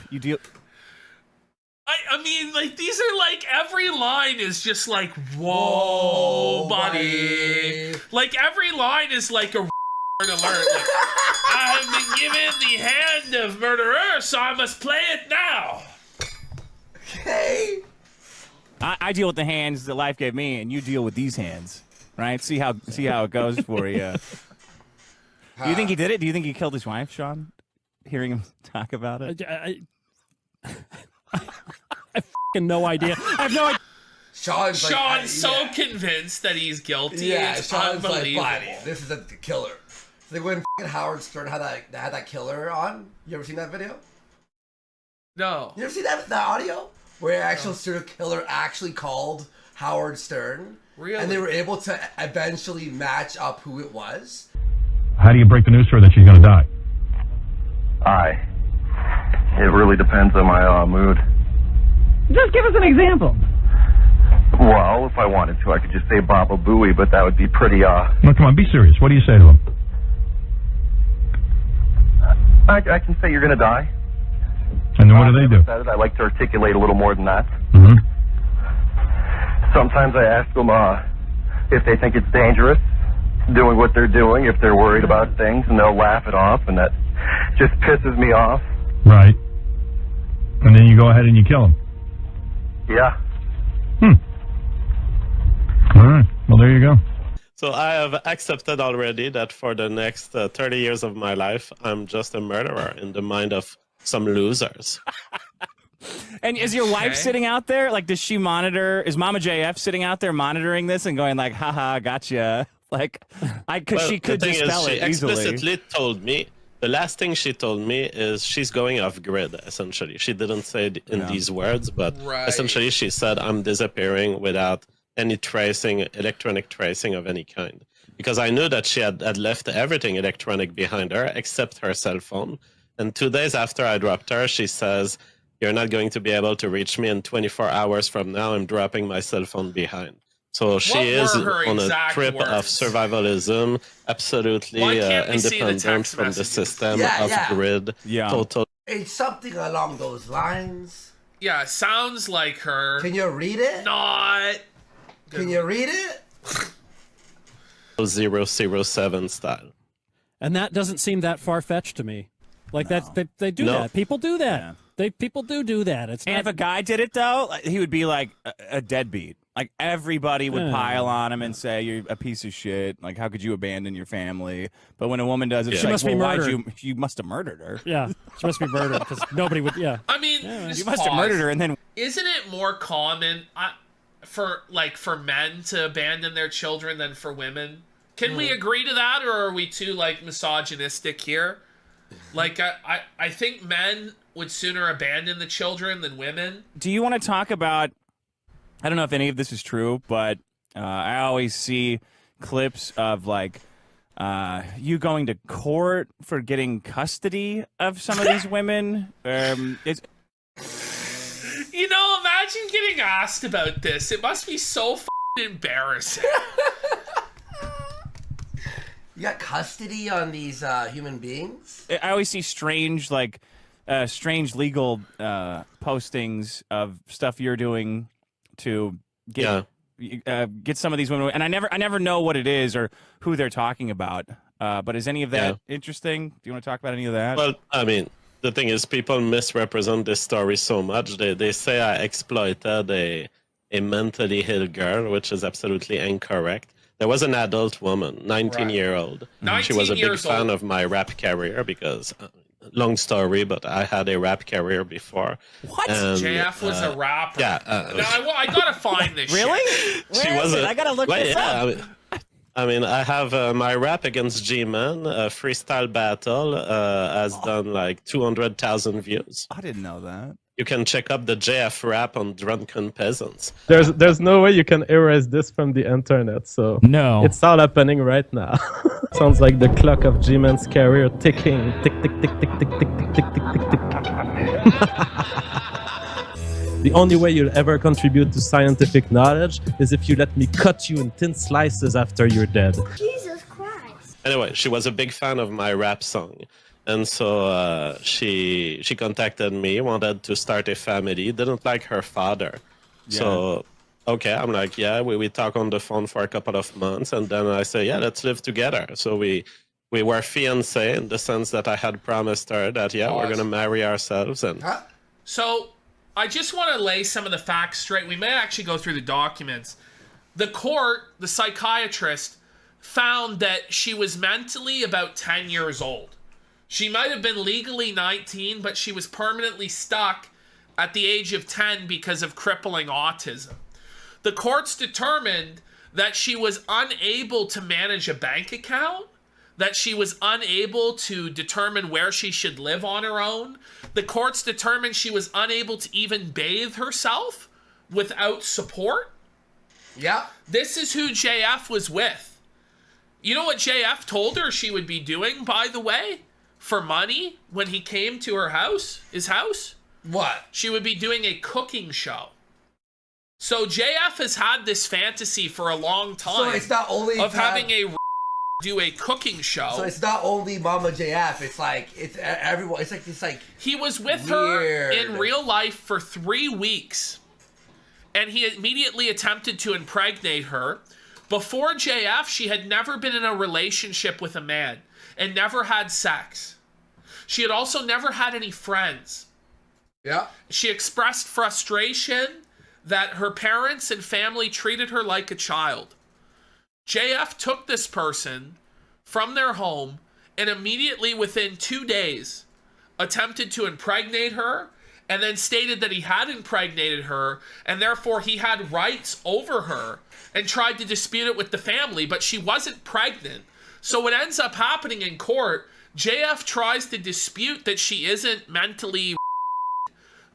I mean, like, these are like, every line is just like, whoa, buddy. Like, every line is like a alert. Like, I have been given the hand of murderer, so I must play it now. Okay. I deal with the hands that life gave me, and you deal with these hands, right? See how it goes for you. Do you think he did it? Do you think he killed his wife, Sean? Hearing him talk about it, I fucking no idea. I have no idea. Sean's so convinced that he's guilty. Yeah, it's Sean's like, unbelievable. buddy, this is the killer. So like when Howard Stern had that killer on. You ever seen that video? No. You ever seen that audio? Where an actual serial killer actually called Howard Stern. Really? And they were able to eventually match up who it was. How do you break the news to her that she's going to die? It really depends on my mood. Just give us an example. Well, if I wanted to, I could just say Baba Booey, but that would be pretty, No, come on, be serious. What do you say to him? I can say you're going to die. And then what do they do? I like to articulate a little more than that. Mm-hmm. Sometimes I ask them if they think it's dangerous, doing what they're doing, if they're worried about things, and they'll laugh it off, and that just pisses me off. Right. And then you go ahead and you kill him. Yeah. All right. Well, there you go. So I have accepted already that for the next 30 years of my life, I'm just a murderer in the mind of some losers. And is your wife sitting out there? Like, does she monitor? Is Mama JF sitting out there monitoring this and going like, haha, gotcha? Like, because she could dispel it easily. She explicitly told me, the last thing she told me is she's going off grid, essentially. She didn't say it in these words, but essentially she said, I'm disappearing without any tracing, electronic tracing of any kind. Because I knew that she had left everything electronic behind her, except her cell phone. And 2 days after I dropped her, she says, you're not going to be able to reach me in 24 hours from now. I'm dropping my cell phone behind. So she is on a trip of survivalism, absolutely independent from the system of grid. Total. It's something along those lines. Yeah, sounds like her. Can you read it? Not. Can you read it? 007 style. And that doesn't seem that far-fetched to me. Like they do that. People do that. People do that. It's and not... if a guy did it though, he would be like a deadbeat. Like everybody would pile on him and say you're a piece of shit. Like how could you abandon your family? But when a woman does it, she must be murdered. You must have murdered her. Yeah, she must be murdered because nobody would. Yeah. I mean, you must have murdered her, and then isn't it more common for men to abandon their children than for women? Can we agree to that, or are we too like misogynistic here? Like I think men would sooner abandon the children than women. Do you want to talk about? I don't know if any of this is true, but I always see clips of like you going to court for getting custody of some of these women. Yeah, You know, imagine getting asked about this. It must be so f***ing embarrassing. You got custody on these human beings? I always see strange, like, strange legal postings of stuff you're doing to get some of these women, and I never know what it is or who they're talking about. But is any of that interesting? Do you want to talk about any of that? Well, I mean, the thing is, people misrepresent this story so much. They say I exploited a mentally ill girl, which is absolutely incorrect. There was an adult woman, 19-year-old. She was a big fan of my rap career because, long story, but I had a rap career before. What? And, JF was a rapper. Yeah. Now, I gotta find this really? shit. She was I gotta look this up. I mean, I have my rap against G-Man, freestyle battle, has done like 200,000 views. I didn't know that. You can check up the JF rap on Drunken Peasants. There's no way you can erase this from the internet, so no, it's all happening right now. Sounds like the clock of G-Man's career ticking. Tick, tick, tick, tick, tick, tick, tick, tick, tick, tick, tick. The only way you'll ever contribute to scientific knowledge is if you let me cut you in thin slices after you're dead. Jesus Christ. Anyway, she was a big fan of my rap song. And so she contacted me, wanted to start a family, didn't like her father. Yeah. So, okay, I'm like, yeah, we talk on the phone for a couple of months. And then I say, yeah, let's live together. So we were fiancé in the sense that I had promised her that, yeah, we're going to marry ourselves. And So I just want to lay some of the facts straight. We may actually go through the documents. The court, the psychiatrist, found that she was mentally about 10 years old. She might have been legally 19, but she was permanently stuck at the age of 10 because of crippling autism. The courts determined that she was unable to manage a bank account, that she was unable to determine where she should live on her own. The courts determined she was unable to even bathe herself without support. Yeah. This is who JF was with. You know what JF told her she would be doing, by the way? For money, when he came to her house, his house? What? She would be doing a cooking show. So JF has had this fantasy for a long time. So it's not only of having a do a cooking show. So it's not only Mama JF. It's like it's everyone. It's like he was with her in real life for 3 weeks, and he immediately attempted to impregnate her. Before JF, she had never been in a relationship with a man and never had sex. She had also never had any friends. Yeah. She expressed frustration that her parents and family treated her like a child. JF took this person from their home and immediately within 2 days attempted to impregnate her and then stated that he had impregnated her and therefore he had rights over her and tried to dispute it with the family, but she wasn't pregnant. So what ends up happening in court, JF tries to dispute that she isn't mentally,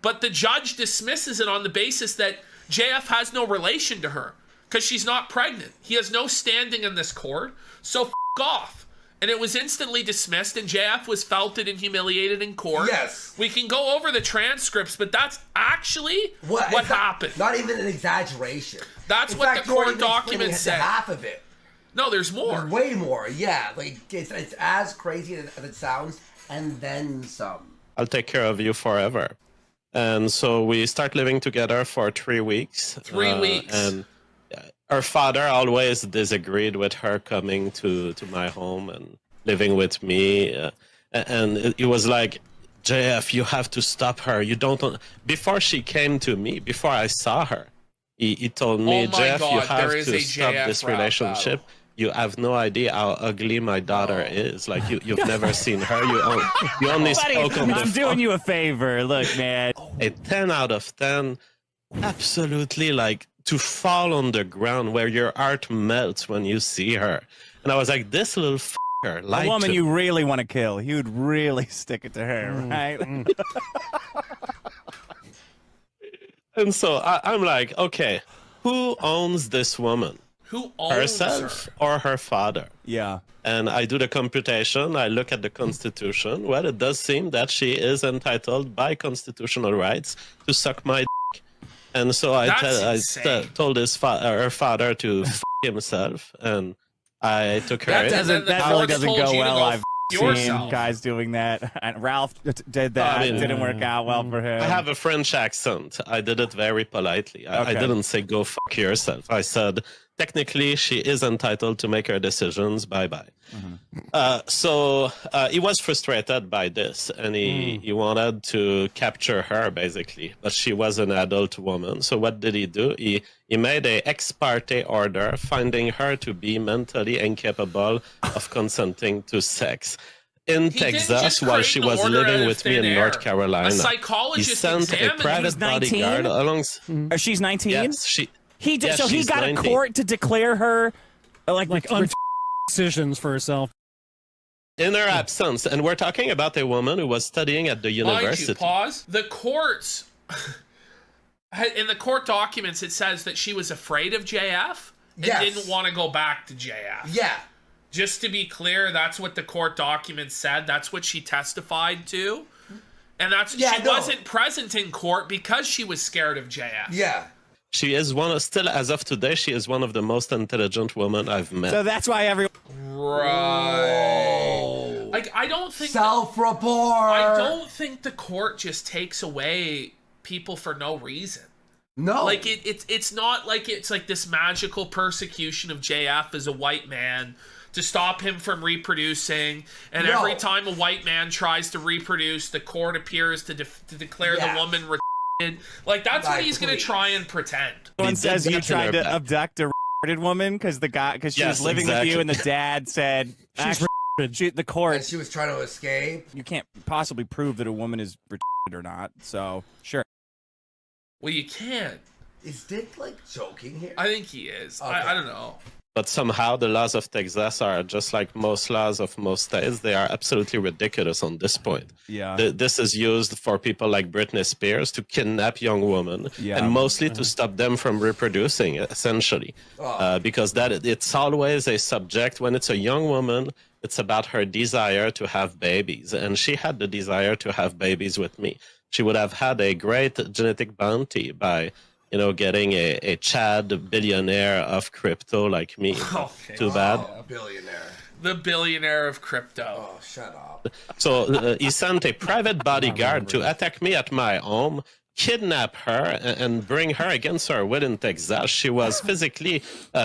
but the judge dismisses it on the basis that JF has no relation to her because she's not pregnant. He has no standing in this court, so off. And it was instantly dismissed, and JF was felted and humiliated in court. Yes. We can go over the transcripts, but that's actually what happened. Not even an exaggeration. That's what the court documents say. Half of it. No, there's more. There's way more, yeah. Like it's as crazy as it sounds, and then some. I'll take care of you forever. And so we start living together for 3 weeks. 3 weeks. And her father always disagreed with her coming to my home and living with me. And it was like, JF, you have to stop her. You don't... Before she came to me, before I saw her, he told me, JF, you have to stop this relationship. You have no idea how ugly my daughter is. Like, you've never seen her. You only spoke on the phone. I'm doing you a favor. Look, man. A 10 out of 10. Absolutely, like, to fall on the ground where your heart melts when you see her. And I was like, this little f***er lied a woman to you really want to kill. You'd really stick it to her, right? And so I'm like, okay, who owns this woman? Who owns herself or her father? Yeah. And I do the computation. I look at the Constitution. Well, it does seem that she is entitled by constitutional rights to suck my dick. And so I told her father to f himself, and I took her in. That really doesn't go well. I've seen guys doing that. And Ralph did that. It didn't work out well for him. I have a French accent. I did it very politely. I didn't say go f yourself. I said, technically, she is entitled to make her decisions. Bye-bye. So he was frustrated by this, and he wanted to capture her, basically. But she was an adult woman. So what did he do? He made an ex parte order, finding her to be mentally incapable of consenting to sex. In Texas, while she was living with me in North Carolina, he sent a private bodyguard along. She's 19? Yes, He did, yes, so he she's got 19. a court to declare her like decisions for herself. In her absence, and we're talking about a woman who was studying at the university. Mind you, pause. The courts, in the court documents, it says that she was afraid of JF and didn't want to go back to JF. Yeah. Just to be clear, that's what the court documents said. That's what she testified to. And that's she wasn't present in court because she was scared of JF. Yeah. She is still as of today, she is one of the most intelligent women I've met. So that's why everyone. Right. Like, I don't think. Self-report. I don't think the court just takes away people for no reason. No. Like, it's not like it's like this magical persecution of JF as a white man to stop him from reproducing, and every time a white man tries to reproduce, the court appears to declare the woman like, that's what he's gonna try and pretend. Someone says you tried to abduct a woman because she was living with you, and the dad said the court. And she was trying to escape. You can't possibly prove that a woman is or not. So sure. Well, you can. Is Dick like joking here? I think he is. Okay. I don't know. But somehow the laws of Texas are just like most laws of most states. They are absolutely ridiculous on this point. Yeah. This is used for people like Britney Spears to kidnap young women, and mostly to stop them from reproducing, essentially. Because it's always a subject. When it's a young woman, it's about her desire to have babies. And she had the desire to have babies with me. She would have had a great genetic bounty by getting a Chad billionaire of crypto like me. Too bad. Billionaire. The billionaire of crypto. Oh, shut up. So he sent a private bodyguard to attack me at my home, kidnap her, and bring her against her will in Texas. She was physically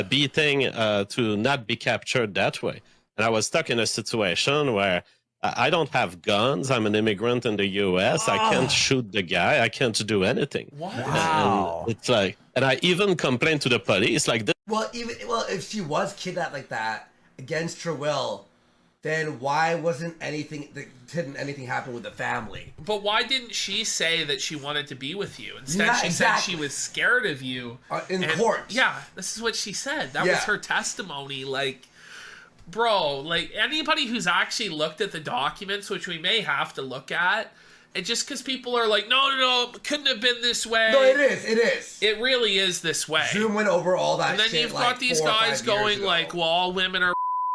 beating to not be captured that way. And I was stuck in a situation where I don't have guns. I'm an immigrant in the U.S. I can't shoot the guy. I can't do anything. Wow. And it's like, and I even complained to the police. Like, if she was kidnapped like that against her will, then why didn't anything happen with the family? But why didn't she say that she wanted to be with you? Instead, she said she was scared of you in court. Yeah, this is what she said. That was her testimony. Like, bro, like, anybody who's actually looked at the documents, which we may have to look at, and just because people are like, no, couldn't have been this way. No, it is. It really is this way. Zoom went over all that and then shit you've got these 4 or 5 guys years going ago. like, well, all women are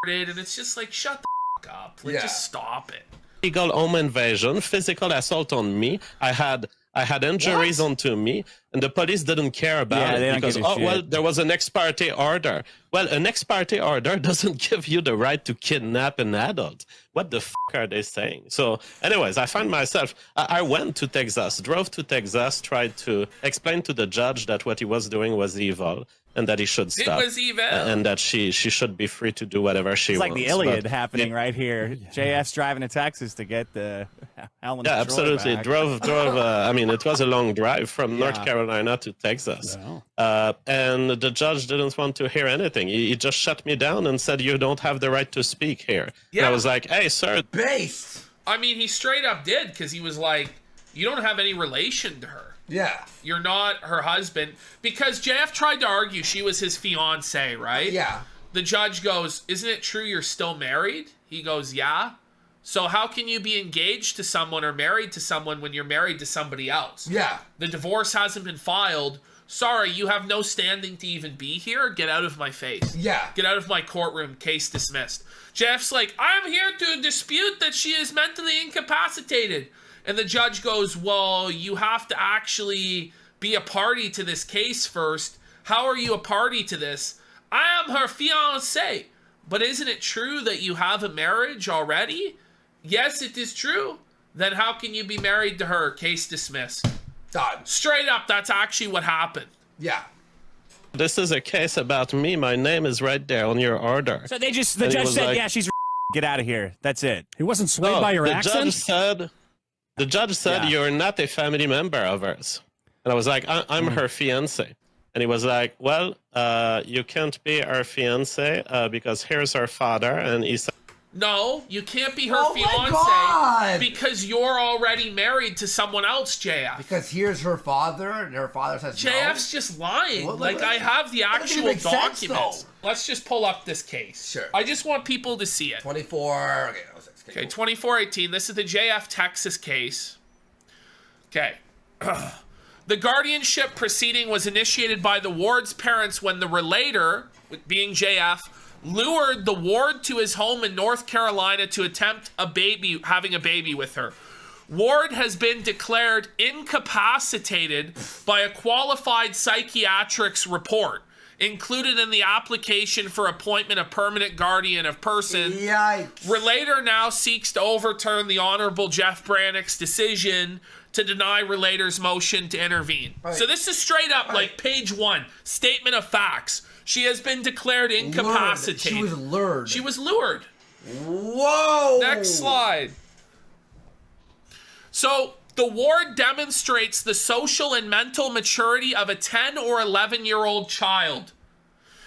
and it's just like, shut the up. Like, just stop it. Illegal home invasion, physical assault on me. I had injuries onto me, and the police didn't care about it because, there was an ex parte order. Well, an ex parte order doesn't give you the right to kidnap an adult. What the fuck are they saying? So, anyways, I find myself, I went to Texas, drove to Texas, tried to explain to the judge that what he was doing was evil, and that he should stop. It was evil. And that she should be free to do whatever she wants. It's like the Iliad happening right here. JF's driving to Texas to get the Helen. Yeah, absolutely. Back. Drove. I mean, it was a long drive from North Carolina to Texas. And the judge didn't want to hear anything. He just shut me down and said, you don't have the right to speak here. Yeah. And I was like, hey, sir. Based. I mean, he straight up did, because he was like, you don't have any relation to her. Yeah. You're not her husband. Because JF tried to argue she was his fiance, right? Yeah. The judge goes, isn't it true you're still married? He goes, yeah. So how can you be engaged to someone or married to someone when you're married to somebody else? Yeah. The divorce hasn't been filed. Sorry, you have no standing to even be here. Get out of my face. Yeah. Get out of my courtroom. Case dismissed. Jeff's like, I'm here to dispute that she is mentally incapacitated. And the judge goes, well, you have to actually be a party to this case first. How are you a party to this? I am her fiancé. But isn't it true that you have a marriage already? Yes, it is true. Then how can you be married to her? Case dismissed. Done. Straight up, that's actually what happened. Yeah. This is a case about me. My name is right there on your order. So the judge said, like, yeah, she's get out of here. That's it. He wasn't swayed by your accent? The judge said, you're not a family member of hers. And I was like, I'm her fiancé. And he was like, well, you can't be her fiancé because here's her father. And he said, no, you can't be her fiancé because you're already married to someone else, JF. Because here's her father, and her father says JF's just lying. I have the actual documents. Let's just pull up this case. Sure. I just want people to see it. 24. Okay, 2418. This is the JF Texas case. Okay. The guardianship proceeding was initiated by the ward's parents when the relator, being JF, lured the ward to his home in North Carolina to attempt having a baby with her. Ward has been declared incapacitated by a qualified psychiatric's report included in the application for appointment of permanent guardian of person. Yikes. Relator now seeks to overturn the Honorable Jeff Brannick's decision to deny relator's motion to intervene. Right. So this is straight up like page 1, statement of facts. She has been declared incapacitated. She was lured. She was lured. Whoa! Next slide. So the ward demonstrates the social and mental maturity of a 10 or 11-year-old child.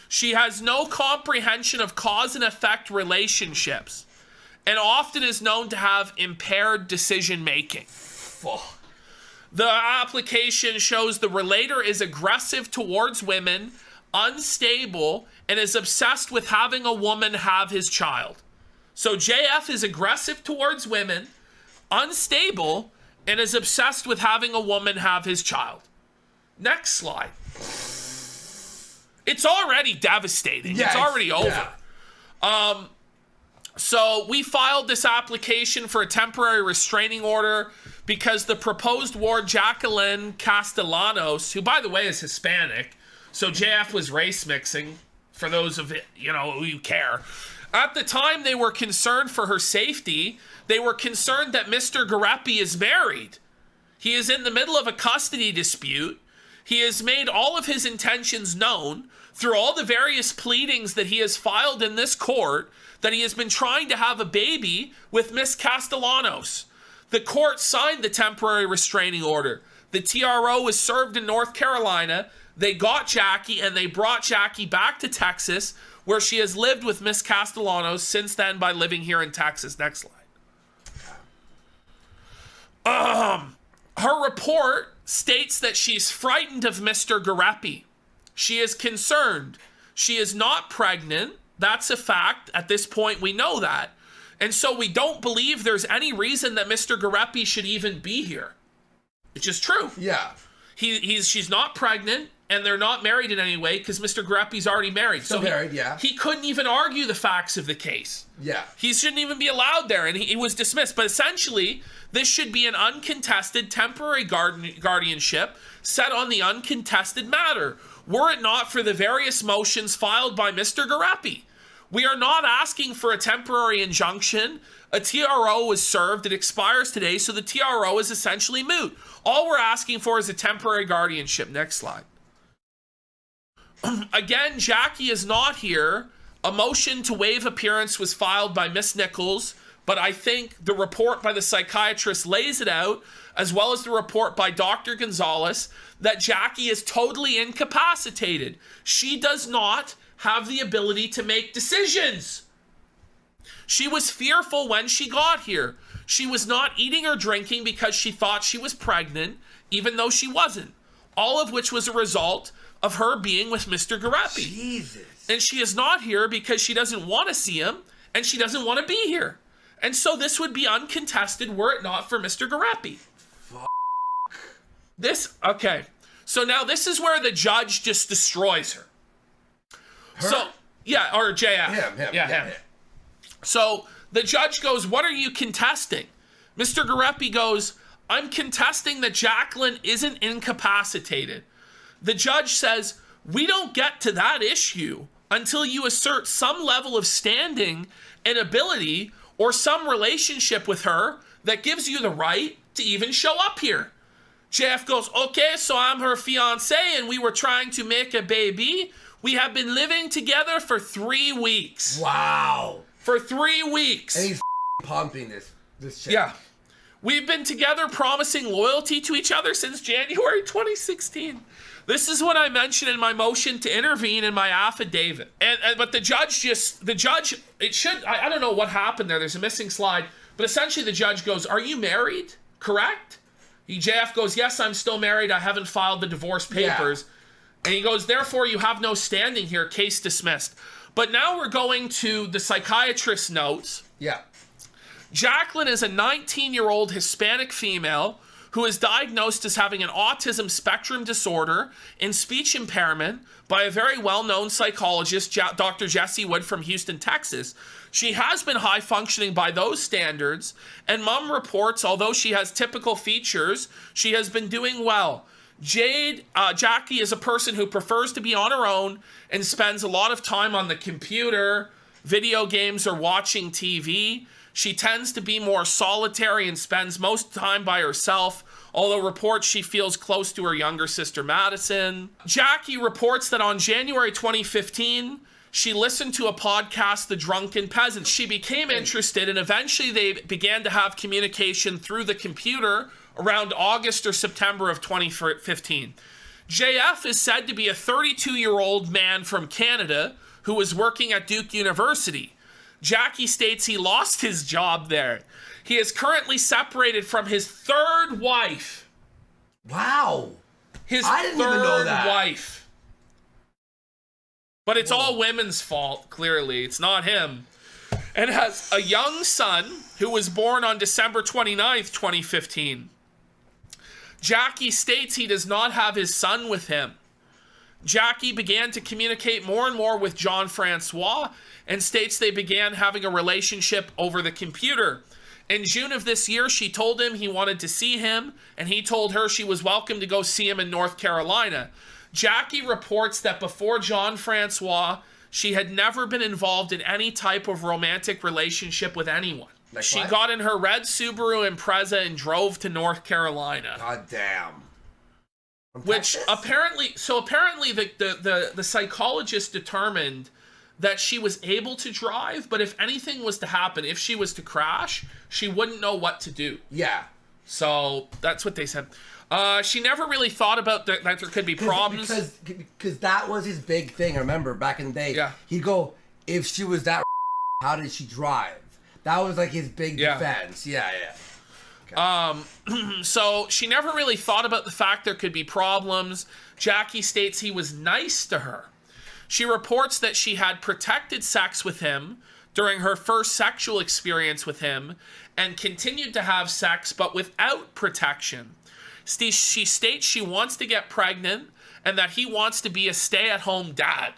She has no comprehension of cause and effect relationships and often is known to have impaired decision making. The application shows the relator is aggressive towards women, unstable, and is obsessed with having a woman have his child. So JF is aggressive towards women, unstable, and is obsessed with having a woman have his child. Next slide. It's already devastating. Yes, it's already over. So we filed this application for a temporary restraining order because the proposed ward, Jacqueline Castellanos, who by the way is Hispanic, so JF was race mixing, for those of you know who care. At the time, they were concerned for her safety. They were concerned that Mr. Gariepy is married. He is in the middle of a custody dispute. He has made all of his intentions known through all the various pleadings that he has filed in this court that he has been trying to have a baby with Miss Castellanos. The court signed the temporary restraining order. The TRO was served in North Carolina. They got Jackie and they brought Jackie back to Texas, where she has lived with Miss Castellanos since then by living here in Texas. Next slide. Her report states that she's frightened of Mr. Gariepy. She is concerned. She is not pregnant. That's a fact. At this point, we know that. And so we don't believe there's any reason that Mr. Gariepy should even be here. Which is true. Yeah. She's not pregnant, and they're not married in any way because Mr. Gariepy's already married. Still married, yeah. He couldn't even argue the facts of the case. Yeah. He shouldn't even be allowed there, and he was dismissed. But essentially, this should be an uncontested temporary guardianship set on the uncontested matter, were it not for the various motions filed by Mr. Gariepy. We are not asking for a temporary injunction. A TRO was served. It expires today, so the TRO is essentially moot. All we're asking for is a temporary guardianship. Next slide. Again, Jackie is not here. A motion to waive appearance was filed by Miss Nichols, but I think the report by the psychiatrist lays it out, as well as the report by Dr. Gonzalez, that Jackie is totally incapacitated. She does not have the ability to make decisions. She was fearful when she got here. She was not eating or drinking because she thought she was pregnant, even though she wasn't. All of which was a result of her being with Mr. Gariepy. Jesus. And she is not here because she doesn't want to see him, and she doesn't want to be here. And so this would be uncontested were it not for Mr. Gariepy. Okay. So now this is where the judge just destroys her. So, yeah, or JF. Him. So the judge goes, what are you contesting? Mr. Gariepy goes, I'm contesting that Jacqueline isn't incapacitated. The judge says, we don't get to that issue until you assert some level of standing and ability or some relationship with her that gives you the right to even show up here. JF goes, okay, so I'm her fiance and we were trying to make a baby. We have been living together for 3 weeks. Wow. For 3 weeks. And he's pumping this shit. Yeah. We've been together promising loyalty to each other since January 2016. This is what I mentioned in my motion to intervene in my affidavit. But the judge, I don't know what happened there. There's a missing slide. But essentially the judge goes, are you married? Correct? JF goes, yes, I'm still married. I haven't filed the divorce papers. Yeah. And he goes, therefore, you have no standing here. Case dismissed. But now we're going to the psychiatrist's notes. Yeah. Jacqueline is a 19-year-old Hispanic female who is diagnosed as having an autism spectrum disorder and speech impairment by a very well-known psychologist, Dr. Jesse Wood from Houston, Texas. She has been high-functioning by those standards, and Mom reports, although she has typical features, she has been doing well. Jackie is a person who prefers to be on her own and spends a lot of time on the computer, video games, or watching TV. She tends to be more solitary and spends most time by herself, although reports she feels close to her younger sister Madison. Jackie reports that on January 2015, she listened to a podcast, The Drunken Peasants. She became interested, and eventually they began to have communication through the computer around August or September of 2015. JF is said to be a 32-year-old man from Canada who was working at Duke University. Jackie states he lost his job there. He is currently separated from his third wife. Wow. I didn't even know that. Wife. But it's all women's fault, clearly. It's not him. And has a young son who was born on December 29th, 2015. Jackie states he does not have his son with him. Jackie began to communicate more and more with John Francois and states they began having a relationship over the computer. In June of this year, she told him he wanted to see him, and he told her she was welcome to go see him in North Carolina. Jackie reports that before John Francois, she had never been involved in any type of romantic relationship with anyone. Like she what? got in her red Subaru Impreza and drove to North Carolina. God damn. Which apparently the psychologist determined that she was able to drive, but if anything was to happen, if she was to crash, she wouldn't know what to do. Yeah. So that's what they said. She never really thought about that there could be problems. Because that was his big thing. I remember back in the day. Yeah. He'd go, if she was that, how did she drive? That was like his big defense. Yeah. Okay. So she never really thought about the fact there could be problems. Jackie states he was nice to her. She reports that she had protected sex with him during her first sexual experience with him and continued to have sex but without protection. She states she wants to get pregnant and that he wants to be a stay-at-home dad.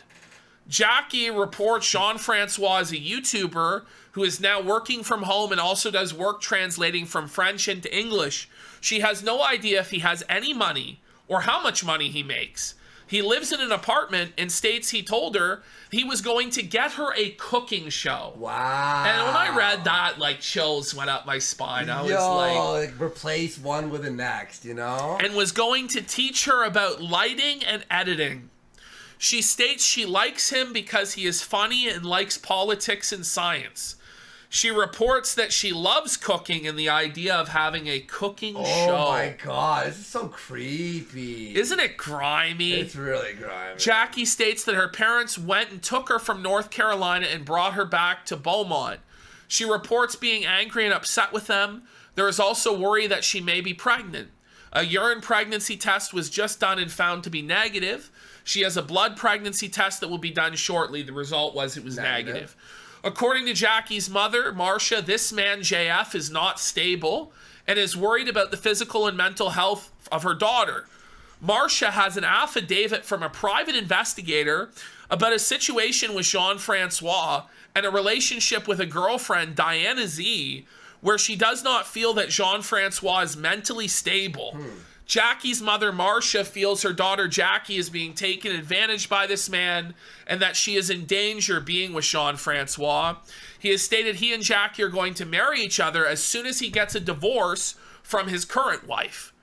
Jackie reports Jean-Francois is a YouTuber who is now working from home and also does work translating from French into English. She has no idea if he has any money or how much money he makes. He lives in an apartment and states he told her he was going to get her a cooking show. Wow. And when I read that, like, chills went up my spine. I was like, replace one with the next, you know? And was going to teach her about lighting and editing. She states she likes him because he is funny and likes politics and science. She reports that she loves cooking and the idea of having a cooking show. Oh my god, this is so creepy. Isn't it grimy? It's really grimy. Jackie states that her parents went and took her from North Carolina and brought her back to Beaumont. She reports being angry and upset with them. There is also worry that she may be pregnant. A urine pregnancy test was just done and found to be negative. She has a blood pregnancy test that will be done shortly. The result was it was negative. According to Jackie's mother, Marcia, this man, JF, is not stable and is worried about the physical and mental health of her daughter. Marcia has an affidavit from a private investigator about a situation with Jean-Francois and a relationship with a girlfriend, Diana Z, where she does not feel that Jean-Francois is mentally stable. Jackie's mother, Marcia, feels her daughter Jackie is being taken advantage by this man and that she is in danger being with Jean-Francois. He has stated he and Jackie are going to marry each other as soon as he gets a divorce from his current wife.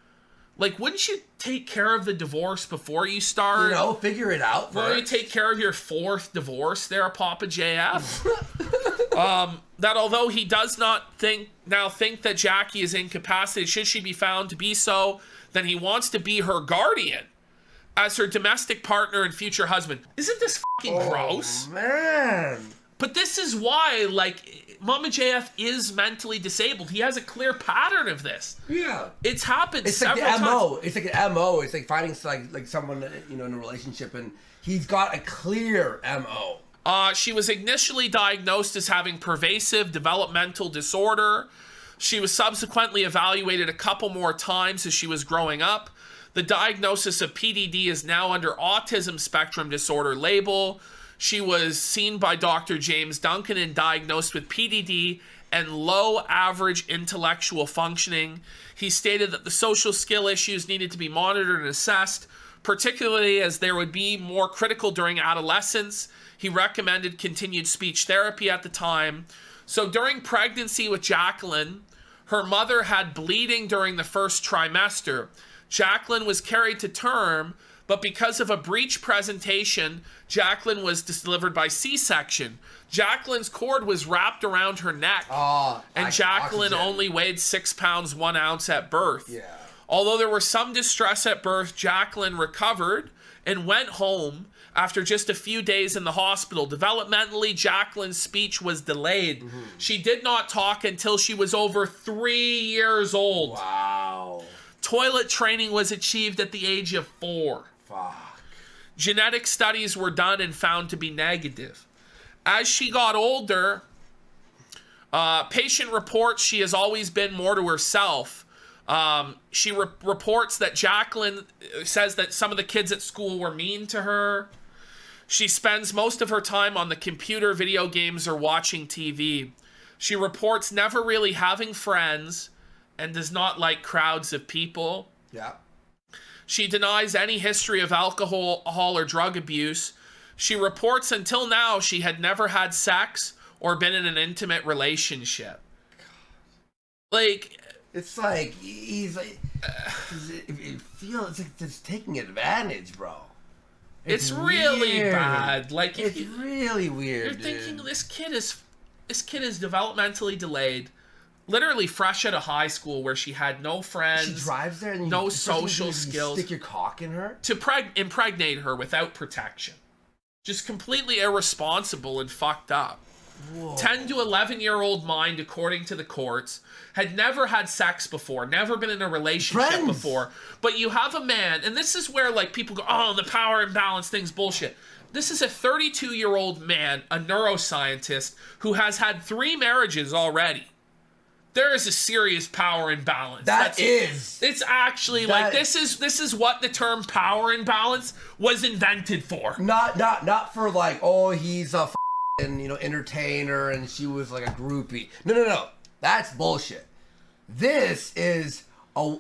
Like, wouldn't you take care of the divorce before you start? You know, figure it out first. Will you take care of your 4th divorce there, Papa JF? That although he does not think that Jackie is incapacitated, should she be found to be so, then he wants to be her guardian as her domestic partner and future husband. Isn't this fucking gross? Man. But this is why, like, Mama JF is mentally disabled. He has a clear pattern of this. Yeah. It's happened several times. It's like an MO. It's like finding like someone, you know, in a relationship, and he's got a clear MO. She was initially diagnosed as having pervasive developmental disorder. She was subsequently evaluated a couple more times as she was growing up. The diagnosis of PDD is now under autism spectrum disorder label. She was seen by Dr. James Duncan and diagnosed with PDD and low average intellectual functioning. He stated that the social skill issues needed to be monitored and assessed, particularly as there would be more critical during adolescence. He recommended continued speech therapy at the time. So during pregnancy with Jacqueline, her mother had bleeding during the first trimester. Jacqueline was carried to term, but because of a breech presentation, Jacqueline was delivered by C-section. Jacqueline's cord was wrapped around her neck, and Jacqueline only weighed 6 pounds 1 ounce at birth. Yeah. Although there was some distress at birth, Jacqueline recovered and went home after just a few days in the hospital. Developmentally, Jacqueline's speech was delayed. She did not talk until she was over 3 years old. Wow. Toilet training was achieved at the age of 4. Fuck. Genetic studies were done and found to be negative. As she got older, patient reports she has always been more to herself. She reports that Jacqueline says that some of the kids at school were mean to her. She spends most of her time on the computer, video games, or watching TV. She reports never really having friends and does not like crowds of people. Yeah. She denies any history of alcohol or drug abuse. She reports until now she had never had sex or been in an intimate relationship. Like, it's like he's like, it feels like just taking advantage, bro. It's really weird. bad. Like, it's really weird. You're thinking this kid is developmentally delayed. Literally fresh out of high school where she had no friends. She drives there and no social you skills. Stick your cock in her? To impregnate her without protection. Just completely irresponsible and fucked up. Whoa. 10 to 11-year-old mind, according to the courts, had never had sex before, never been in a relationship before. But you have a man, and this is where like people go, oh, the power imbalance thing's bullshit. This is a 32-year-old man, a neuroscientist, who has had 3 marriages already. There is a serious power imbalance. It's actually like this is what the term power imbalance was invented for. Not for like, oh, he's a entertainer and she was like a groupie. No. That's bullshit. This is a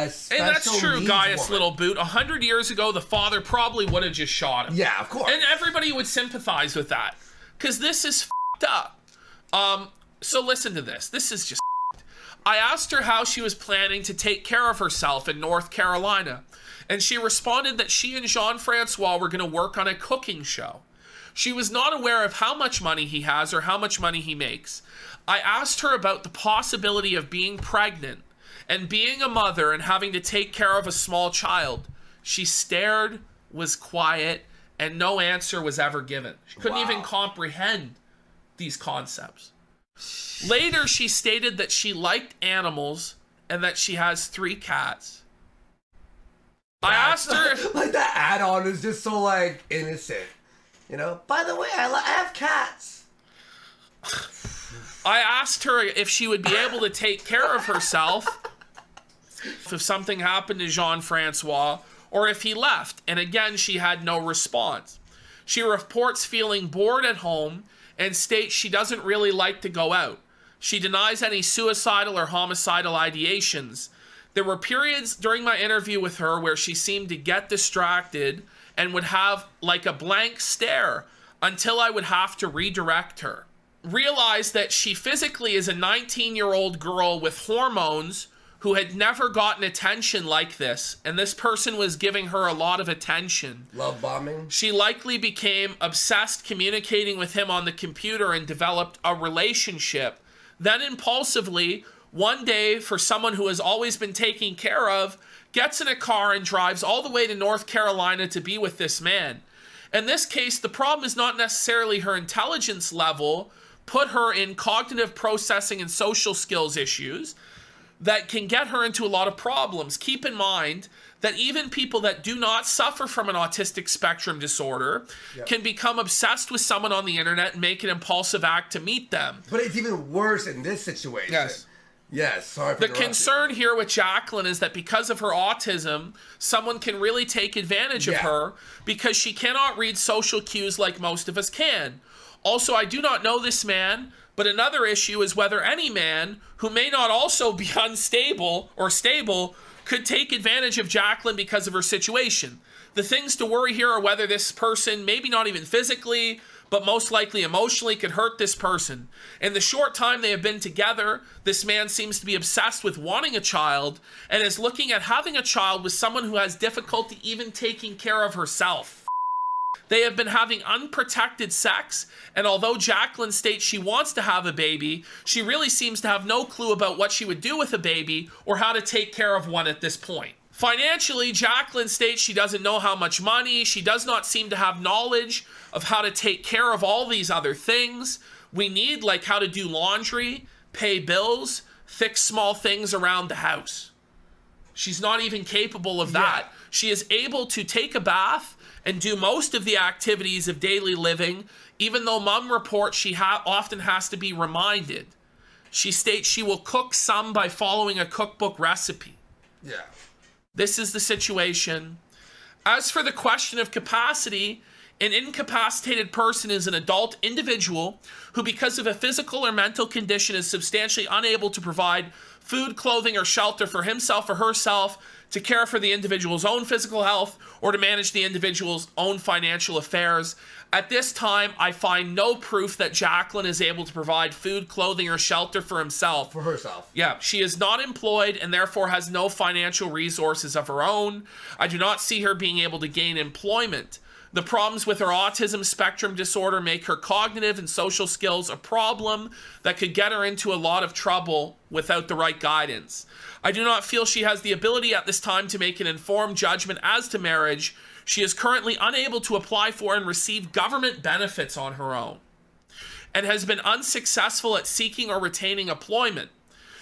special and that's true, needs Gaius woman. Little Boot. 100 years ago, the father probably would have just shot him. Yeah, of course. And everybody would sympathize with that. Because this is fucked up. So listen to this. This is just I asked her how she was planning to take care of herself in North Carolina, and she responded that she and Jean-Francois were going to work on a cooking show. She was not aware of how much money he has or how much money he makes. I asked her about the possibility of being pregnant and being a mother and having to take care of a small child. She stared, was quiet, and no answer was ever given. She couldn't even comprehend these concepts. Later, she stated that she liked animals and that she has 3 cats. I asked her if... Like, that add-on is just so, like, innocent. You know? By the way, I have cats. I asked her if she would be able to take care of herself if something happened to Jean-Francois or if he left. And again, she had no response. She reports feeling bored at home and states she doesn't really like to go out. She denies any suicidal or homicidal ideations. There were periods during my interview with her where she seemed to get distracted and would have like a blank stare until I would have to redirect her. Realize that she physically is a 19-year-old girl with hormones who had never gotten attention like this, and this person was giving her a lot of attention. Love bombing. She likely became obsessed communicating with him on the computer and developed a relationship. Then impulsively, one day, for someone who has always been taken care of, gets in a car and drives all the way to North Carolina to be with this man. In this case, the problem is not necessarily her intelligence level, put her in cognitive processing and social skills issues that can get her into a lot of problems. Keep in mind that even people that do not suffer from an autistic spectrum disorder can become obsessed with someone on the internet and make an impulsive act to meet them. But it's even worse in this situation. Yes. Yes, sorry for The interrupting. concern here with Jacqueline is that because of her autism, someone can really take advantage of her because she cannot read social cues like most of us can. Also, I do not know this man, but another issue is whether any man who may not also be unstable or stable could take advantage of Jacqueline because of her situation. The things to worry here are whether this person, maybe not even physically, but most likely emotionally, could hurt this person. In the short time they have been together, this man seems to be obsessed with wanting a child and is looking at having a child with someone who has difficulty even taking care of herself. They have been having unprotected sex, and although Jacqueline states she wants to have a baby, she really seems to have no clue about what she would do with a baby or how to take care of one at this point. Financially, Jacqueline states she doesn't know how much money, she does not seem to have knowledge of how to take care of all these other things we need, like how to do laundry, pay bills, fix small things around the house. She's not even capable of that. She is able to take a bath and do most of the activities of daily living, even though mom reports she often has to be reminded. She states she will cook some by following a cookbook recipe. Yeah. This is the situation. As for the question of capacity, an incapacitated person is an adult individual who, because of a physical or mental condition, is substantially unable to provide food, clothing, or shelter for himself or herself, to care for the individual's own physical health, or to manage the individual's own financial affairs. At this time, I find no proof that Jacqueline is able to provide food, clothing, or shelter for himself. For herself. Yeah, she is not employed and therefore has no financial resources of her own. I do not see her being able to gain employment. The problems with her autism spectrum disorder make her cognitive and social skills a problem that could get her into a lot of trouble without the right guidance. I do not feel she has the ability at this time to make an informed judgment as to marriage. She is currently unable to apply for and receive government benefits on her own, and has been unsuccessful at seeking or retaining employment.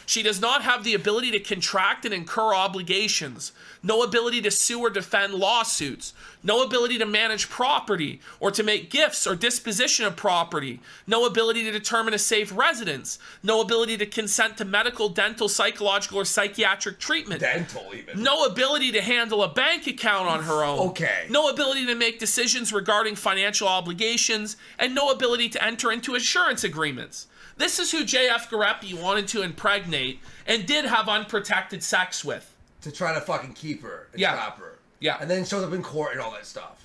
She does not have the ability to contract and incur obligations, no ability to sue or defend lawsuits, no ability to manage property or to make gifts or disposition of property, no ability to determine a safe residence, no ability to consent to medical, dental, psychological, or psychiatric treatment. Dental, even. No ability to handle a bank account on her own. Okay. No ability to make decisions regarding financial obligations, and no ability to enter into insurance agreements. This is who JF Gariepy wanted to impregnate and did have unprotected sex with. To try to fucking keep her and trap her. Yeah. And then shows up in court and all that stuff.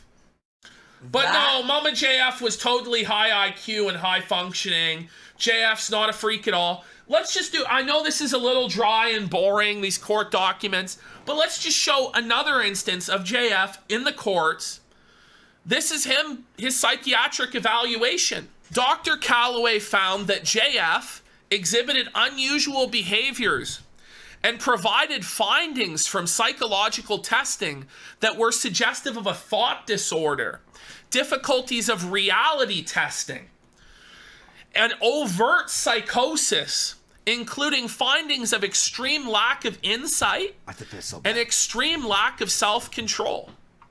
But no, Mama JF was totally high IQ and high functioning. JF's not a freak at all. Let's just do, I know this is a little dry and boring, these court documents, but let's just show another instance of JF in the courts. This is him, his psychiatric evaluation. Dr. Calloway found that JF exhibited unusual behaviors and provided findings from psychological testing that were suggestive of a thought disorder, difficulties of reality testing, and overt psychosis, including findings of extreme lack of insight and extreme lack of self-control.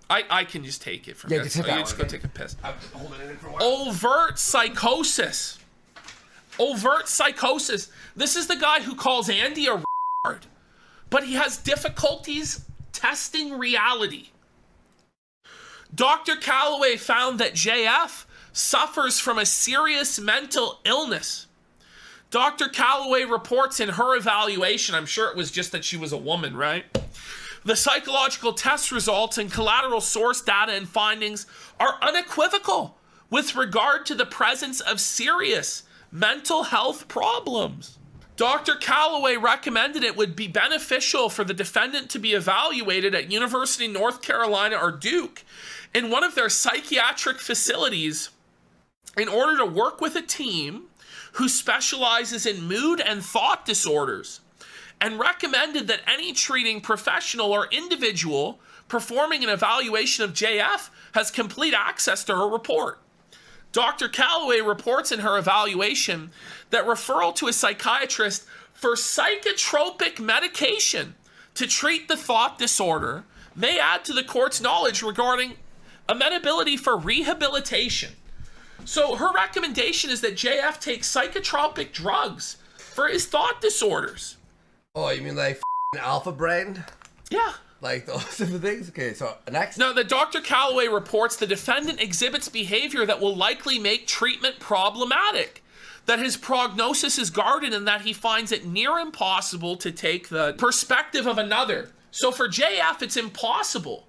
I can just take it from this. Just Just go take a piss. I'm holding it in for a while. Overt psychosis. Overt psychosis. This is the guy who calls Andy a retard, but he has difficulties testing reality. Dr. Calloway found that JF suffers from a serious mental illness. Dr. Calloway reports in her evaluation, I'm sure it was just that she was a woman, right? The psychological test results and collateral source data and findings are unequivocal with regard to the presence of serious mental health problems. Dr. Calloway recommended it would be beneficial for the defendant to be evaluated at University of North Carolina or Duke in one of their psychiatric facilities in order to work with a team who specializes in mood and thought disorders, and recommended that any treating professional or individual performing an evaluation of JF has complete access to her report. Dr. Calloway reports in her evaluation that referral to a psychiatrist for psychotropic medication to treat the thought disorder may add to the court's knowledge regarding amenability for rehabilitation. So her recommendation is that JF takes psychotropic drugs for his thought disorders. Oh, you mean like alpha brain? Yeah. Like those type of things? Okay, so next. Now, the Dr. Calloway reports the defendant exhibits behavior that will likely make treatment problematic, that his prognosis is guarded, and that he finds it near impossible to take the perspective of another. So for JF, it's impossible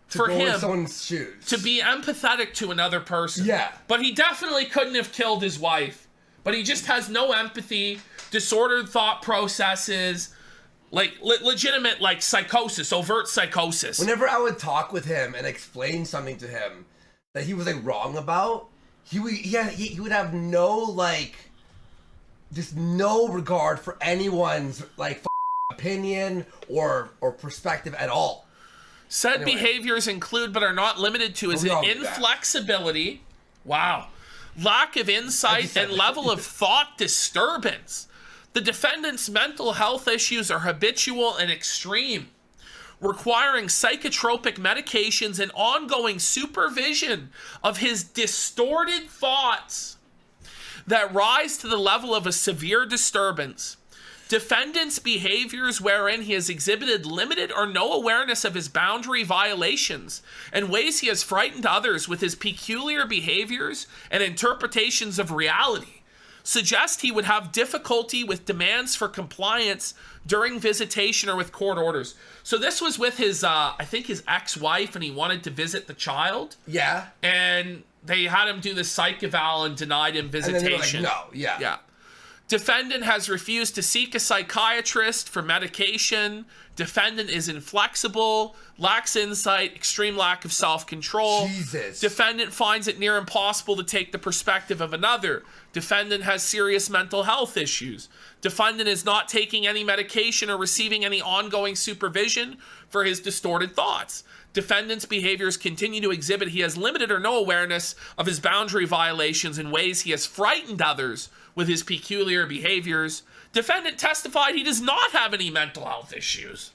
for go in him someone's shoes. to be empathetic to another person. Yeah. But he definitely couldn't have killed his wife. But he just has no empathy, disordered thought processes, like legitimate like psychosis, overt psychosis. Whenever I would talk with him and explain something to him that he was like wrong about, he would have no like, just no regard for anyone's like opinion or perspective at all. Said behaviors include but are not limited to his inflexibility, lack of insight, and level of thought disturbance. The defendant's mental health issues are habitual and extreme, requiring psychotropic medications and ongoing supervision of his distorted thoughts that rise to the level of a severe disturbance. Defendant's behaviors wherein he has exhibited limited or no awareness of his boundary violations and ways he has frightened others with his peculiar behaviors and interpretations of reality suggest he would have difficulty with demands for compliance during visitation or with court orders. So this was with his, I think his ex-wife, and he wanted to visit the child. Yeah. And they had him do the psych eval and denied him visitation. And then they were like, no, yeah. Yeah. Defendant has refused to seek a psychiatrist for medication. Defendant is inflexible, lacks insight, extreme lack of self-control. Jesus. Defendant finds it near impossible to take the perspective of another. Defendant has serious mental health issues. Defendant is not taking any medication or receiving any ongoing supervision for his distorted thoughts. Defendant's behaviors continue to exhibit he has limited or no awareness of his boundary violations in ways he has frightened others with his peculiar behaviors. Defendant testified he does not have any mental health issues.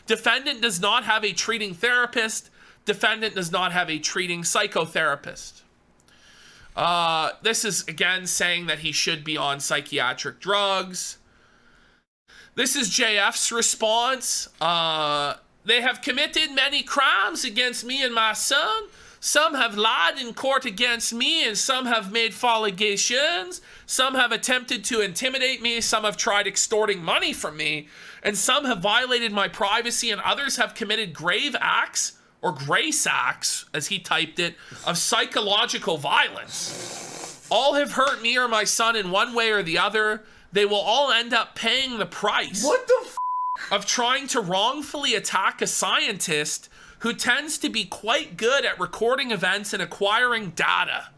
Defendant does not have a treating therapist. Defendant does not have a treating psychotherapist. This is, again, saying that he should be on psychiatric drugs. This is JF's response. They have committed many crimes against me and my son. Some have lied in court against me, and some have made allegations. Some have attempted to intimidate me. Some have tried extorting money from me. And some have violated my privacy, and others have committed grave acts, or grace acts, as he typed it, of psychological violence. All have hurt me or my son in one way or the other. They will all end up paying the price. What the of trying to wrongfully attack a scientist who tends to be quite good at recording events and acquiring data,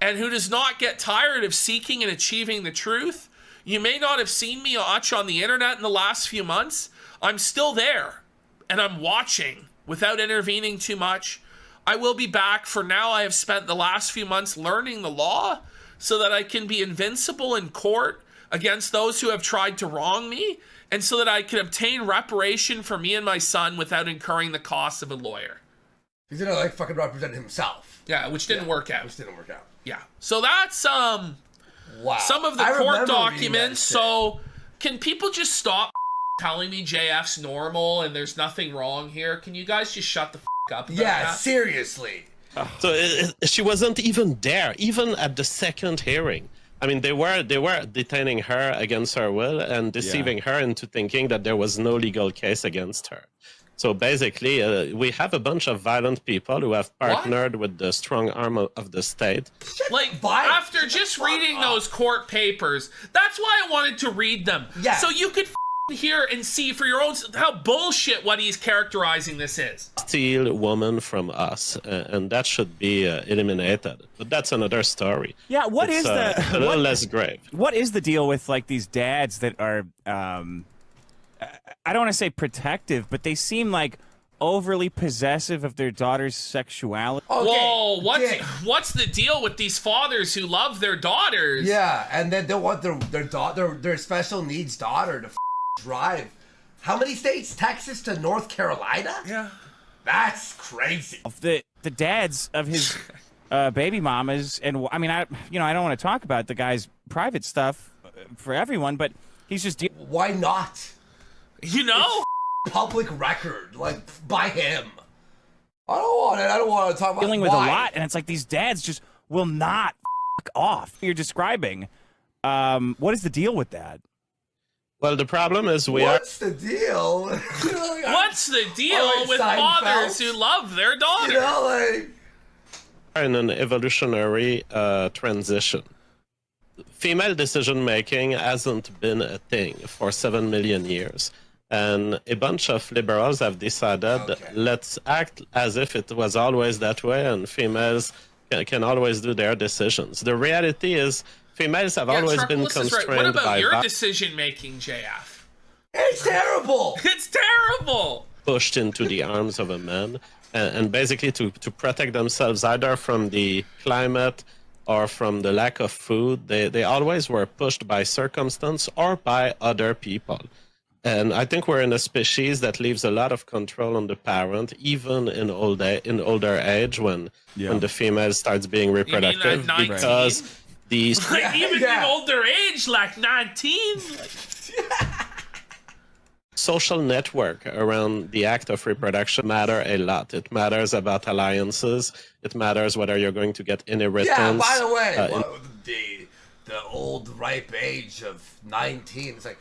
and who does not get tired of seeking and achieving the truth. You may not have seen me much on the internet in the last few months. I'm still there, and I'm watching without intervening too much. I will be back. For now, I have spent the last few months learning the law so that I can be invincible in court against those who have tried to wrong me, and so that I can obtain reparation for me and my son without incurring the cost of a lawyer. He's gonna like fucking represent himself. Yeah, which didn't work out. Yeah. So that's wow. Some of the court documents. So can people just stop telling me JF's normal and there's nothing wrong here? Can you guys just shut the up about that? Seriously. So she wasn't even there, even at the second hearing. I mean, they were detaining her against her will and deceiving her into thinking that there was no legal case against her. So basically, we have a bunch of violent people who have partnered with the strong arm of the state. Like, after just reading those court papers, that's why I wanted to read them. Yeah. So you could hear and see for your own how bullshit what he's characterizing this is. Steal woman from us, and that should be eliminated. But that's another story. Yeah, what is a little less grave. What is the deal with like these dads that are I don't want to say protective, but they seem like overly possessive of their daughter's sexuality? Whoa, what's the deal with these fathers who love their daughters? Yeah, and then they want their special needs daughter to drive. How many states? Texas to North Carolina? Yeah. That's crazy. The dads of his baby mamas, and I mean, I don't want to talk about the guy's private stuff for everyone, but he's just why not? You know, it's public record, like by him. I don't want to talk about dealing with a lot, and it's like these dads just will not off. You're describing. What is the deal with that? Well, the problem is What's the deal? What's the deal with fathers who love their daughters? You know, like, in an evolutionary transition. Female decision-making hasn't been a thing for 7 million years. And a bunch of liberals have decided, let's act as if it was always that way, and females can always do their decisions. The reality is, females have always been constrained by... What about your decision-making, JF? It's terrible! It's terrible! Pushed into the arms of a man, and basically to protect themselves either from the climate or from the lack of food, they always were pushed by circumstance or by other people. And I think we're in a species that leaves a lot of control on the parent, even in older age when the female starts being reproductive, you mean, because these even in older age, like 19. Social network around the act of reproduction matter a lot. It matters about alliances. It matters whether you're going to get inheritance. Yeah, by the way, the old ripe age of 19, it's like,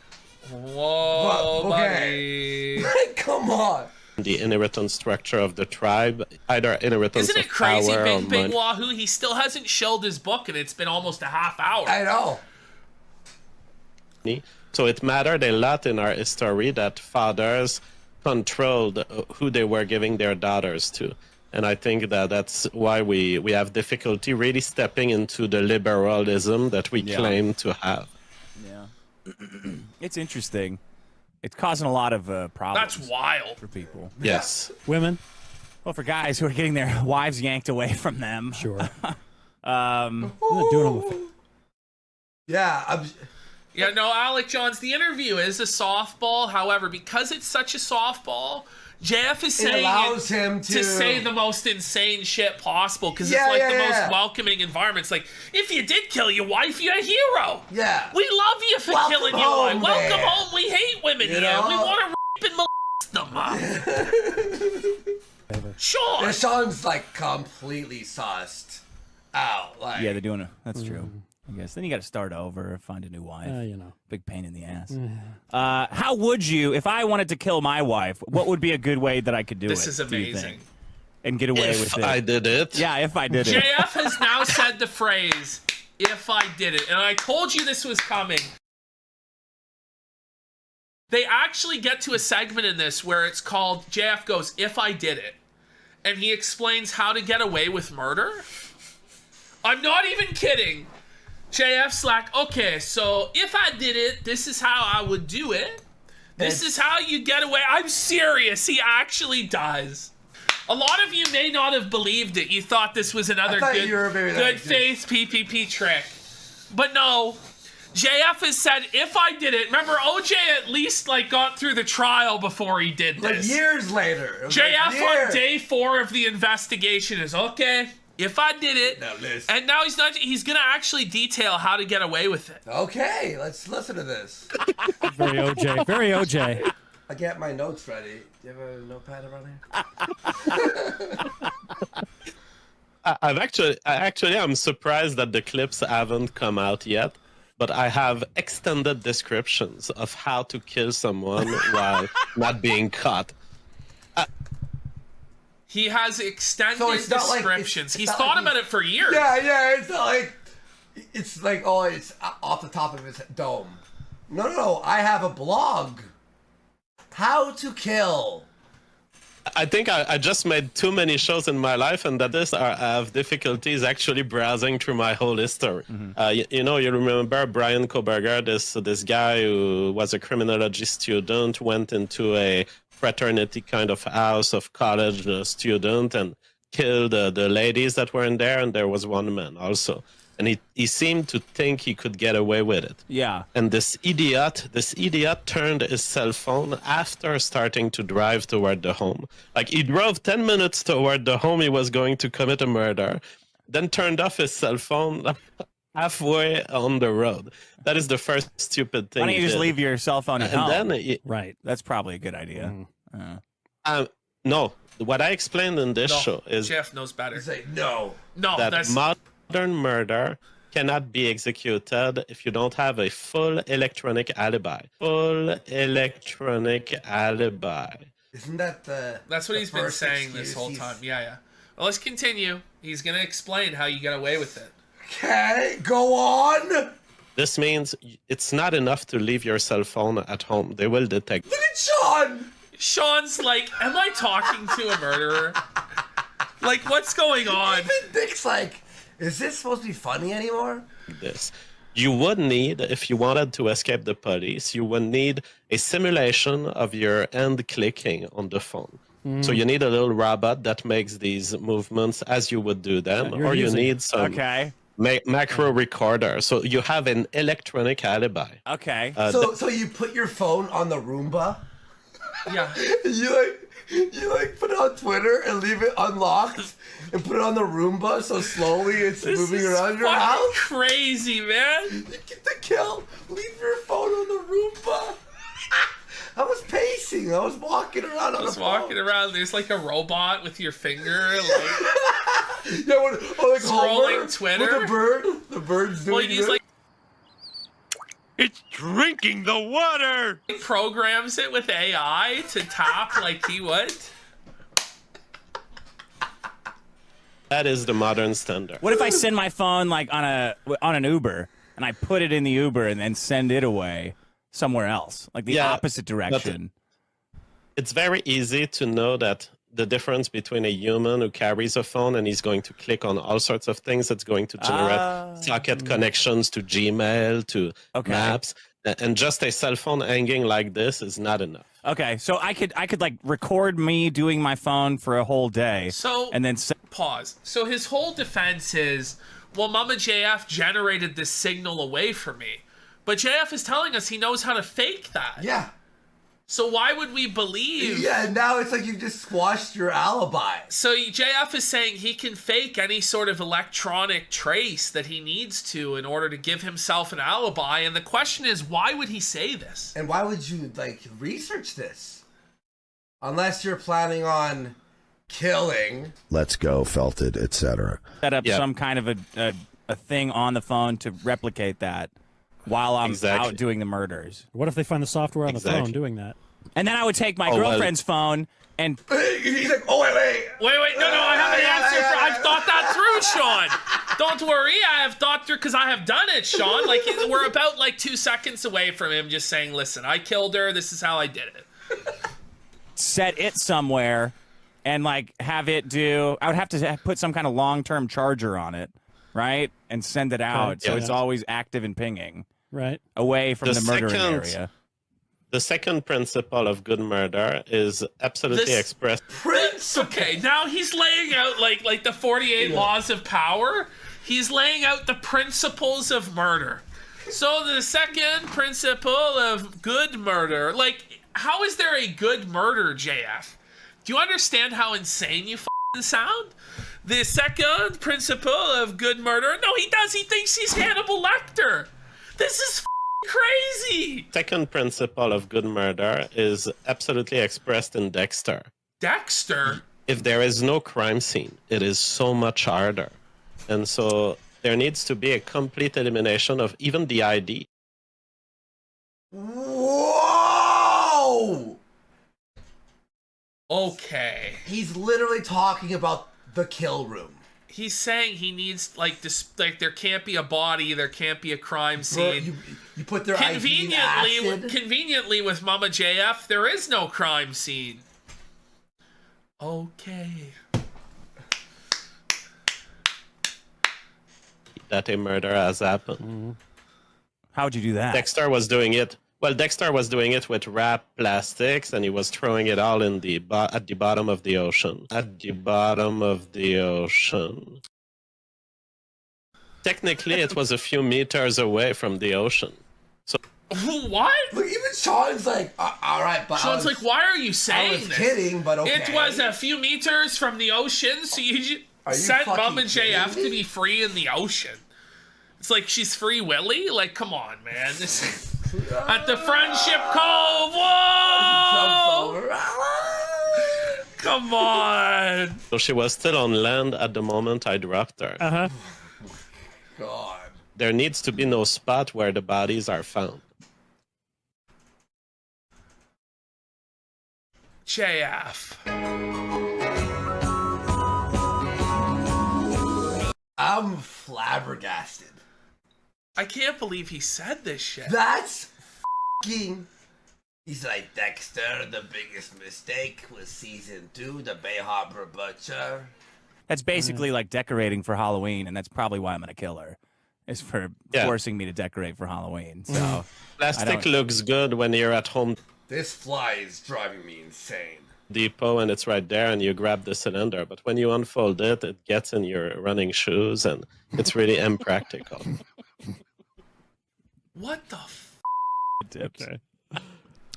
whoa, buddy. Come on. The inheritance structure of the tribe, either inheritance Isn't it of crazy, power or Big money. Wahoo? He still hasn't shelled his book, and it's been almost a half hour. I know. So it mattered a lot in our history that fathers controlled who they were giving their daughters to. And I think that that's why we have difficulty really stepping into the liberalism that we claim to have. Yeah. It's interesting. It's causing a lot of problems. That's wild. For people. Yes. Women? Well, for guys who are getting their wives yanked away from them. Sure. I'm not doing them Yeah, no, Alec Johns, the interview is a softball. However, because it's such a softball, JF is saying allows him to say the most insane shit possible because it's like the most welcoming environment. It's like, if you did kill your wife, you're a hero. Yeah. We love you for killing your wife. Welcome home. We hate women here. know? We want to rape and molest them. Sure. Yeah, Sean's like completely sussed out. Like, Yeah, they're doing it. That's true. I guess. Then you got to start over, find a new wife. You know. Big pain in the ass. How would you, if I wanted to kill my wife, what would be a good way that I could do This it? is do you amazing. think? And get away with it. If I did it. Yeah, if I did it. JF has now said the phrase, if I did it. And I told you this was coming. They actually get to a segment in this where it's called, JF goes, if I did it. And he explains how to get away with murder. I'm not even kidding. JF's like, okay, so if I did it, this is how I would do it. This is how you get away. I'm serious. He actually does. A lot of you may not have believed it. You thought this was another good faith PPP trick. But no, JF has said, if I did it, remember OJ at least like got through the trial before he did this. Like years later. JF on day 4 of the investigation is, okay, if I did it, and now he's gonna actually detail how to get away with it. Okay, let's listen to this. Very OJ. Very OJ. I get my notes ready. Do you have a notepad around here? I'm surprised that the clips haven't come out yet. But I have extended descriptions of how to kill someone while not being caught. He has extended it's not like- descriptions. it's He's not thought like about it for years. Yeah, it's not like it's like it's off the top of his dome. No, I have a blog. How to kill. I think I just made too many shows in my life, and that I have difficulties actually browsing through my whole history. You remember Brian Koberger, this guy who was a criminology student, went into a fraternity kind of house of college student and killed the ladies that were in there, and there was one man also. And he seemed to think he could get away with it. Yeah. And this idiot turned his cell phone after starting to drive toward the home. Like, he drove 10 minutes toward the home he was going to commit a murder, then turned off his cell phone halfway on the road. That is the first stupid thing. Why don't you he just did. leave your cell phone at home? Then right. That's probably a good idea. No. What I explained in this show is Jeff knows better. No, that that's modern murder cannot be executed if you don't have a full electronic alibi. Isn't that the? That's what he's been saying this whole time. Yeah. Well, let's continue. He's gonna explain how you got away with it. Okay, go on. This means it's not enough to leave your cell phone at home. They will detect. Look at Sean. Sean's like, am I talking to a murderer? Like, what's going on? Even Nick's like, is this supposed to be funny anymore? This. You would need, if you wanted to escape the police, you would need a simulation of your hand clicking on the phone. So you need a little robot that makes these movements as you would do them, or you need some macro recorder. So you have an electronic alibi. Okay. So you put your phone on the Roomba? Yeah. You put it on Twitter and leave it unlocked and put it on the Roomba so slowly it's moving around your house? Crazy, man. You get the kill. Leave your phone on the Roomba. I was pacing. I was walking around on the phone. Walking around. There's like a robot with your finger, like like scrolling Homer Twitter. With the bird. The bird's doing he's it. like, it's drinking the water. He programs it with AI to tap like he would. That is the modern standard. What if I send my phone like on an Uber and I put it in the Uber and then send it away somewhere else, like the opposite direction? It's very easy to know that the difference between a human who carries a phone and he's going to click on all sorts of things that's going to generate socket connections to Gmail, to Maps, and just a cell phone hanging like this is not enough. Okay, so I could like record me doing my phone for a whole day. So and then pause. So his whole defense is, well, Mama JF generated this signal away from me. But JF is telling us he knows how to fake that. Yeah. So why would we believe? Yeah, now it's like you just squashed your alibi. So JF is saying he can fake any sort of electronic trace that he needs to in order to give himself an alibi. And the question is, why would he say this? And why would you research this? Unless you're planning on killing. Let's go, Felted, etc. set up some kind of a thing on the phone to replicate that while I'm out doing the murders. What if they find the software on the phone doing that? And then I would take my girlfriend's phone and... He's like, oh, wait. No, I have an answer for... I've thought that through, Sean. Don't worry, I have thought through, because I have done it, Sean. Like, we're about, 2 seconds away from him just saying, listen, I killed her, this is how I did it. Set it somewhere and, have it do... I would have to put some kind of long-term charger on it, right? And send it out, so it's always active and pinging. Right. Away from the murdering area. The second principle of good murder is absolutely expressed. Okay, now he's laying out like the 48 laws of power. He's laying out the principles of murder. So the second principle of good murder, how is there a good murder, JF? Do you understand how insane you sound? The second principle of good murder. No, he does. He thinks he's Hannibal Lecter. This is crazy. Second principle of good murder is absolutely expressed in Dexter. Dexter? if there is no crime scene, it is so much harder. And so there needs to be a complete elimination of even the ID. Whoa! Okay. He's literally talking about the kill room. He's saying he needs, like, this, like, there can't be a body, there can't be a crime scene. You put their ID in acid? Conveniently with Mama JF, there is no crime scene. Okay. That a murder has happened. How would you do that? Dexter was doing it. Well, Dexter was doing it with wrapped plastics, and he was throwing it all in the at the bottom of the ocean. At the bottom of the ocean. Technically, it was a few meters away from the ocean. So. What? Look, even Sean's like, all right, but Sean's like, why are you saying I was this? kidding, but okay. It was a few meters from the ocean, so you sent Mama JF to be free in the ocean. It's like she's Free Willy? Like, come on, man. This at the Friendship Cove. Whoa! Come on. So she was still on land at the moment I dropped her. Uh-huh. God. There needs to be no spot where the bodies are found. JF. I'm flabbergasted. I can't believe he said this shit. That's f***ing... He's like, Dexter, the biggest mistake was season 2, the Bay Harbor Butcher. That's basically like decorating for Halloween, and that's probably why I'm gonna kill her. Is for forcing me to decorate for Halloween. So Plastic looks good when you're at home This fly is driving me insane. Depot and it's right there and you grab the cylinder, but when you unfold it, it gets in your running shoes and it's really impractical. What the f? Okay.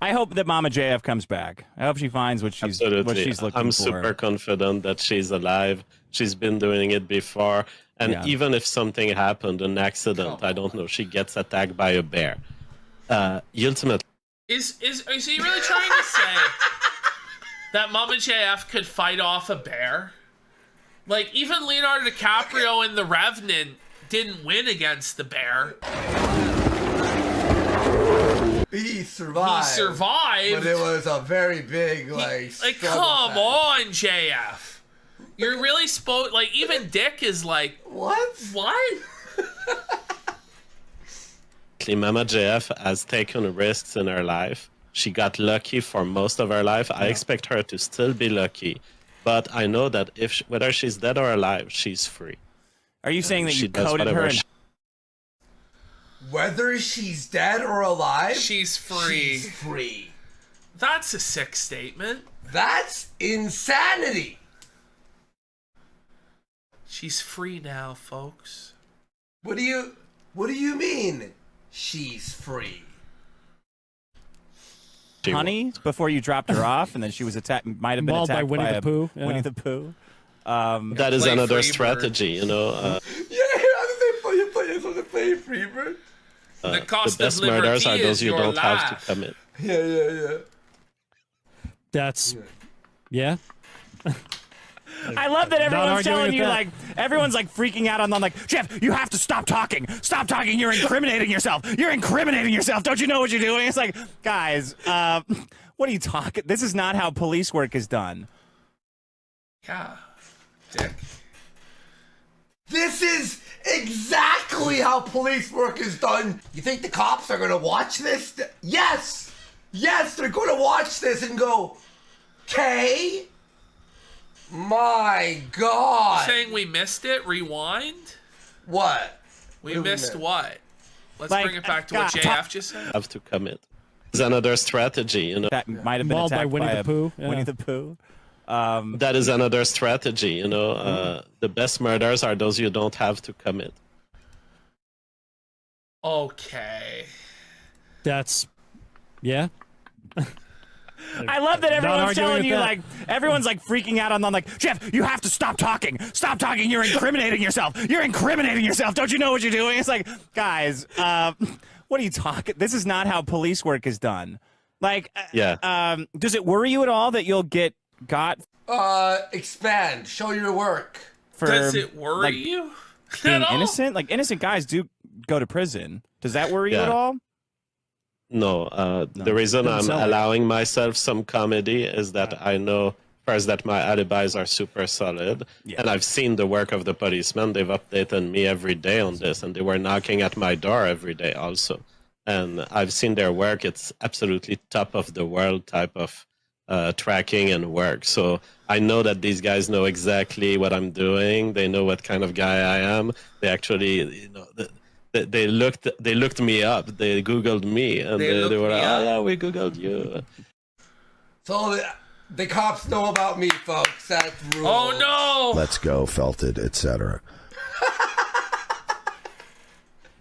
I hope that Mama JF comes back. I hope she finds what she's looking for. I'm super confident that she's alive. She's been doing it before. And even if something happened, an accident, I don't know, she gets attacked by a bear. Ultimately... Is he really trying to say that Mama JF could fight off a bear? Like, even Leonardo DiCaprio in The Revenant didn't win against the bear. He survived. He survived. But it was a very big, like come on, JF. You're really supposed... Like, even Dick is like... What? What? Mama JF has taken risks in her life. She got lucky for most of her life. I expect her to still be lucky. But I know that if whether she's dead or alive, she's free. Are you saying that you coded her in... Whether she's dead or alive, she's free. She's free. That's a sick statement. That's insanity. She's free now, folks. What do you mean? She's free. Honey, before you dropped her off, and then she was might have been Mauled attacked by Winnie the Pooh. Yeah. Winnie the Pooh. That is another strategy, you know. You're supposed to play Freebird. The cost the best of liberty murders are those you don't life. have to commit. Yeah. That's... Yeah. I love that everyone's telling you, like, everyone's like freaking out on them, like, Jeff, you have to stop talking. Stop talking. You're incriminating yourself. You're incriminating yourself. Don't you know what you're doing? It's like, guys, what are you talking? This is not how police work is done. Yeah. Dick. This is exactly how police work is done. You think the cops are going to watch this? Yes! Yes, they're going to watch this and go, "Okay? My God." Saying we missed it? Rewind? What? We missed what? Let's bring it back to what JF just said. Have to commit. It's another strategy, you know. That might have been Mauled by attacked Winnie the Pooh. Yeah. Winnie the Pooh. That is another strategy, you know. The best murders are those you don't have to commit. Okay. That's... Yeah. I love that everyone's telling you, like, everyone's like freaking out on them, like, Jeff, you have to stop talking. Stop talking. You're incriminating yourself. You're incriminating yourself. Don't you know what you're doing? It's like, guys, what are you talking? This is not how police work is done. Like, does it worry you at all that you'll get got? Expand. Show your work. Does it worry you? Being innocent? Like, innocent guys do go to prison. Does that worry you at all? No, the reason I'm allowing myself some comedy is that I know first that my alibis are super solid, and I've seen the work of the policemen. They've updated me every day on this, and they were knocking at my door every day also. And I've seen their work. It's absolutely top of the world type of tracking and work. So I know that these guys know exactly what I'm doing. They know what kind of guy I am. They actually, they looked me up. They Googled me, and they were like, "Oh yeah, we Googled you." So the cops know about me, folks. That's rules. Oh no! Let's go, Felted, etc.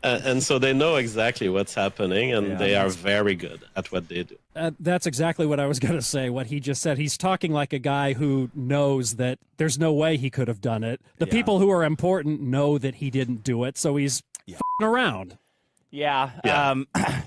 And so they know exactly what's happening, and they are very good at what they do. That's exactly what I was going to say, what he just said. He's talking like a guy who knows that there's no way he could have done it. The people who are important know that he didn't do it, so he's f***ing around. Yeah.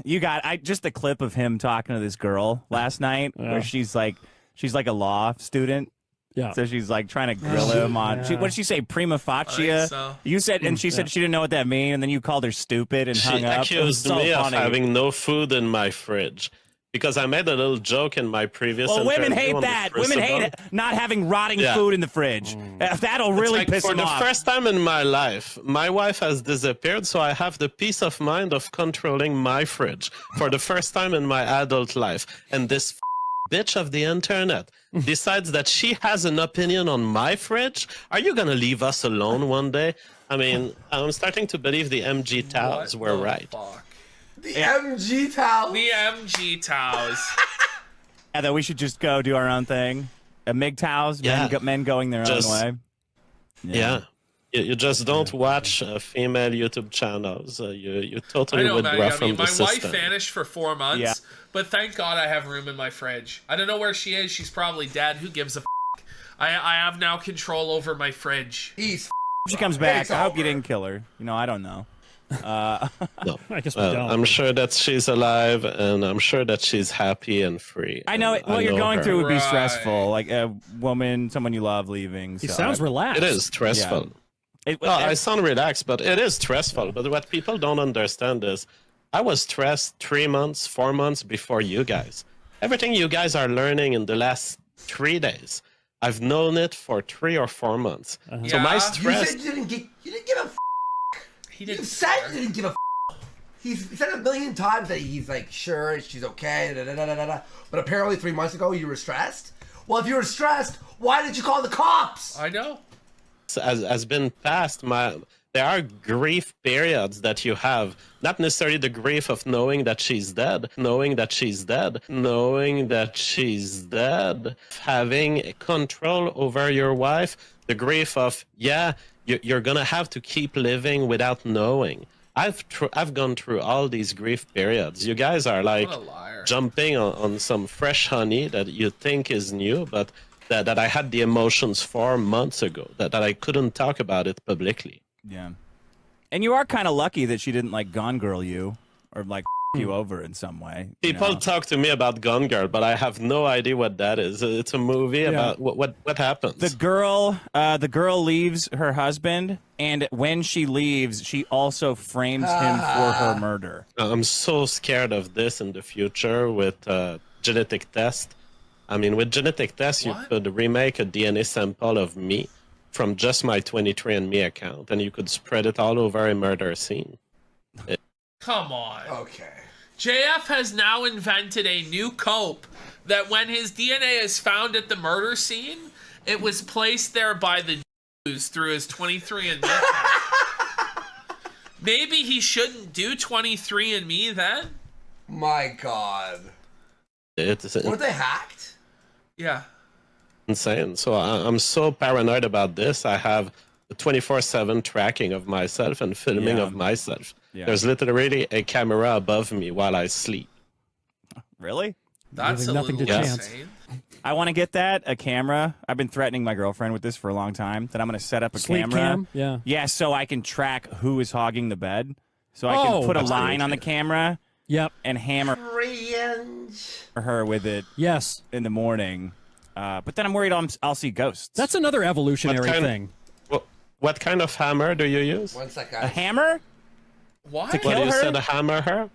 You got just the clip of him talking to this girl last night where she's like a law student. Yeah. So she's like trying to grill him on. What did she say? Prima facie. So. You said, and she said she didn't know what that meant, and then you called her stupid and hung up. She accused me of having no food in my fridge because I made a little joke in my previous. Well, women interview hate on that. the Women Crucible. hate not having rotting food in the fridge. That'll really piss for them off. the first time in my life, my wife has disappeared, so I have the peace of mind of controlling my fridge for the first time in my adult life. And this bitch of the internet decides that she has an opinion on my fridge. Are you gonna leave us alone one day? I mean, I'm starting to believe the MG towels were right. The MG towels. The MG towels. Yeah, that we should just go do our own thing. MGTOWs, men going their own way. Yeah. You just don't watch female YouTube channels. You totally withdraw from the system. My wife vanished for 4 months, but thank God I have room in my fridge. I don't know where she is. She's probably dead. Who gives a f***? I have now control over my fridge. If she comes back, I hope you didn't kill her. I don't know. No. I guess we don't. I'm sure that she's alive, and I'm sure that she's happy and free. I know what you're going through would be stressful. Like a woman, someone you love leaving. He sounds relaxed. It is stressful. I sound relaxed, but it is stressful. But what people don't understand is I was stressed 3 months, 4 months before you guys. Everything you guys are learning in the last 3 days, I've known it for 3 or 4 months. So my stress... You didn't give a f***. You said you didn't give a f***. He said a million times that he's like, sure, she's okay, but apparently 3 months ago you were stressed? Well, if you were stressed, why did you call the cops? I know. Has been passed. There are grief periods that you have, not necessarily the grief of knowing that she's dead, knowing that she's dead, having control over your wife, the grief of, you're gonna have to keep living without knowing. I've gone through all these grief periods. You guys are like jumping on some fresh honey that you think is new, but that I had the emotions 4 months ago, that I couldn't talk about it publicly. Yeah. And you are kind of lucky that she didn't like Gone Girl you or like you over in some way. People talk to me about Gone Girl, but I have no idea what that is. It's a movie about what happens. The girl leaves her husband, and when she leaves, she also frames him for her murder. I'm so scared of this in the future with genetic test. I mean, with genetic tests, you could remake a DNA sample of me from just my 23andMe account, and you could spread it all over a murder scene. Come on. Okay. JF has now invented a new cope that when his DNA is found at the murder scene, it was placed there by the Jews through his 23andMe account. Maybe he shouldn't do 23andMe then? My God. Were they hacked? Yeah. Insane. So I'm so paranoid about this. I have 24/7 tracking of myself and filming of myself. Yeah. There's literally a camera above me while I sleep. Really? That's a nothing to little chance. insane. I want to get a camera. I've been threatening my girlfriend with this for a long time, that I'm going to set up a Sleep camera. cam? Yeah. Yeah, so I can track who is hogging the bed. So I can put a line on the camera. Yep. And hammer her with it. Yes. In the morning. But then I'm worried I'll see ghosts. That's another evolutionary thing. What kind of hammer do you use? One second. A hammer? What? To kill you her? said hammer her?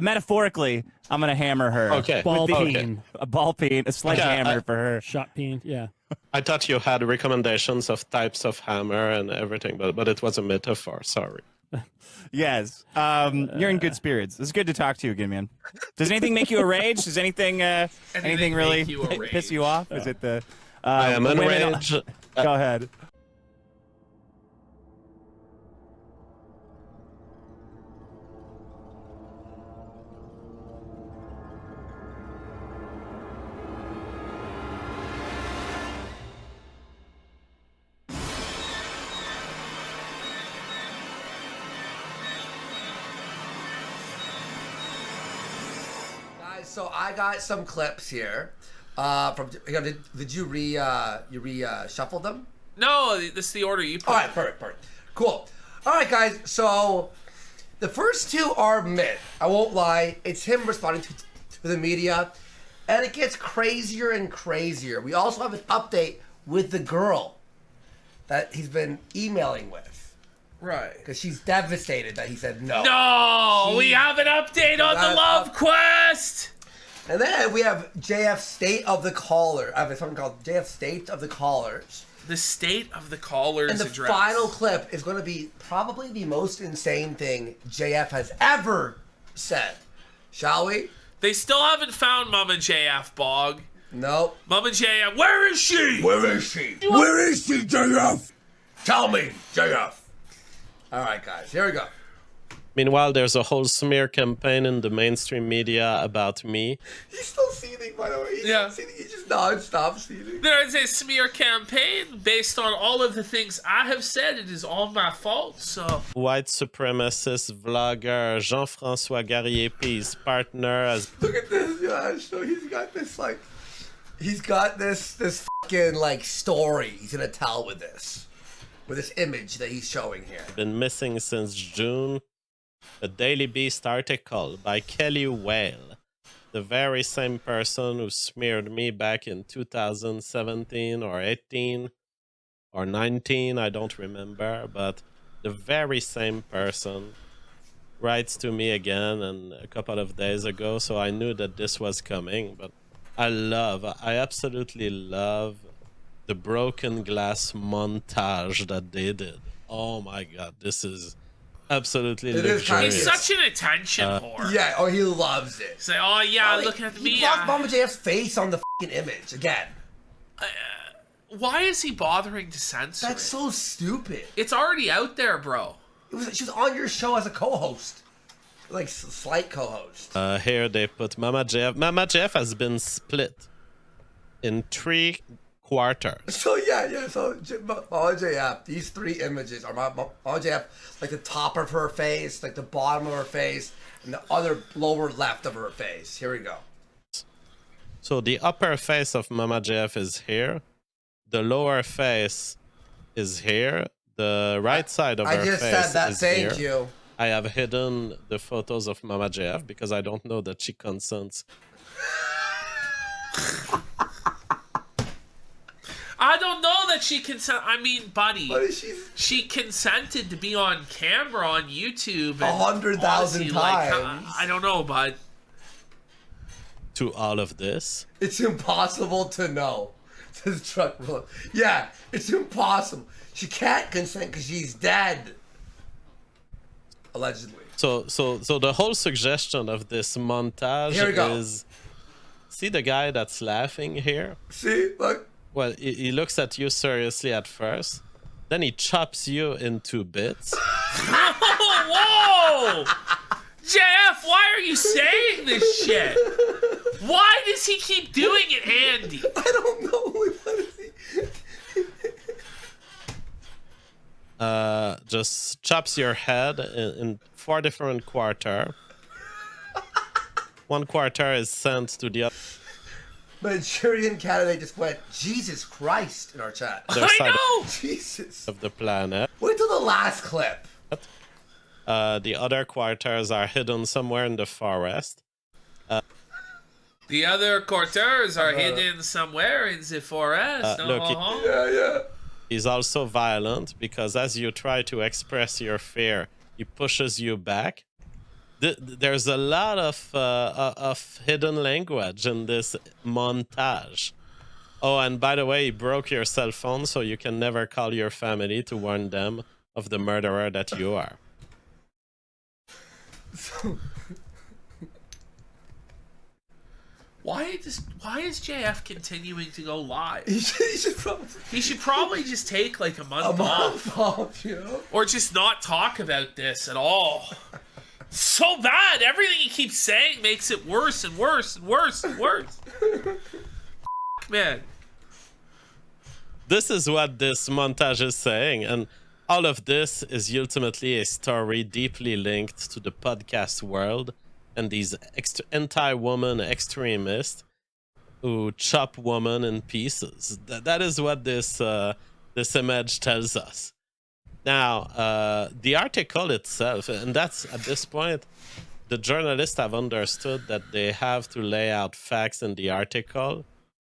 Metaphorically, I'm gonna hammer her. Okay. Ball Okay. peen. A ball peen, a sledgehammer for her. Shot peen, yeah. I thought you had recommendations of types of hammer and everything, but it was a metaphor. Sorry. Yes. You're in good spirits. It's good to talk to you again, man. Does anything make you a rage? Does anything really piss you off? Is it the I am women- enraged. Go ahead. Guys, so I got some clips here. From did you shuffle them? No, this is the order you put. All right, perfect. Cool. All right, guys. So the first two are mid. I won't lie. It's him responding to the media, and it gets crazier and crazier. We also have an update with the girl that he's been emailing with. Right. Because she's devastated that he said no. No, we have an update on the love quest. And then we have JF State of the Caller. I have something called JF State of the Callers. The state of the caller's And the address. final clip is going to be probably the most insane thing JF has ever said. Shall we? They still haven't found Mama JF, Bog. Nope. Mama JF, where is she? Where is she? Where is she, JF? Tell me, JF. All right, guys, here we go. Meanwhile, there's a whole smear campaign in the mainstream media about me. He's still seething, by the way. He's still seething. He's just non-stop seething. There is a smear campaign based on all of the things I have said. It is all my fault, so... White supremacist vlogger Jean-Francois Gariepy's partner as... Look at this, Josh. So he's got this, like... He's got this fucking, like, story he's gonna tell with this. With this image that he's showing here. Been missing since June. A Daily Beast article by Kelly Whale, the very same person who smeared me back in 2017 or 18 or 19, I don't remember, but the very same person writes to me again and a couple of days ago, so I knew that this was coming. But I absolutely love the broken glass montage that they did. Oh my god, this is absolutely luxurious. He's such an attention whore. Yeah, oh, he loves it. Say, oh yeah, looking at the He media. blocked Mama JF's face on the fucking image again. Why is he bothering to censor That's it? so stupid. It's already out there, bro. She was on your show as a co-host. Like, slight co-host. Here they put Mama JF. Mama JF has been split in 3 quarters. So yeah, so Mama JF, these 3 images are Mama JF, like the top of her face, like the bottom of her face, and the other lower left of her face. Here we go. So the upper face of Mama JF is here. The lower face is here. The right side of her face is here. I just said that, thank you. I have hidden the photos of Mama JF because I don't know that she consents. I don't know that she consent. I mean, buddy, she consented to be on camera on YouTube 100,000 times. I don't know, bud. To all of this, it's impossible to know. Says truck roll. Yeah, it's impossible. She can't consent because she's dead. Allegedly. So the whole suggestion of this montage is, see the guy that's laughing here? See, look. Well, he looks at you seriously at first, then he chops you into bits. Whoa! JF, why are you saying this shit? Why does he keep doing it, Andy? I don't know. What is he? Just chops your head in 4 different quarters. 1 quarter is sent to the other. Manchurian candidate just went, Jesus Christ, in our chat. I know! Jesus. Of the planet. Wait till the last clip. The other quarters are hidden somewhere in the forest. The other quarters are hidden somewhere in the forest. Look, he's also violent because as you try to express your fear, he pushes you back. There's a lot of hidden language in this montage. Oh, and by the way, he broke your cell phone, so you can never call your family to warn them of the murderer that you are. Why is JF continuing to go live? He should probably just take like a month off, you know? or just not talk about this at all. So bad. Everything he keeps saying makes it worse and worse and worse and worse. Man. This is what this montage is saying, and all of this is ultimately a story deeply linked to the podcast world and these anti-woman extremists who chop women in pieces. That is what this this image tells us. Now, the article itself, and that's at this point, the journalists have understood that they have to lay out facts in the article,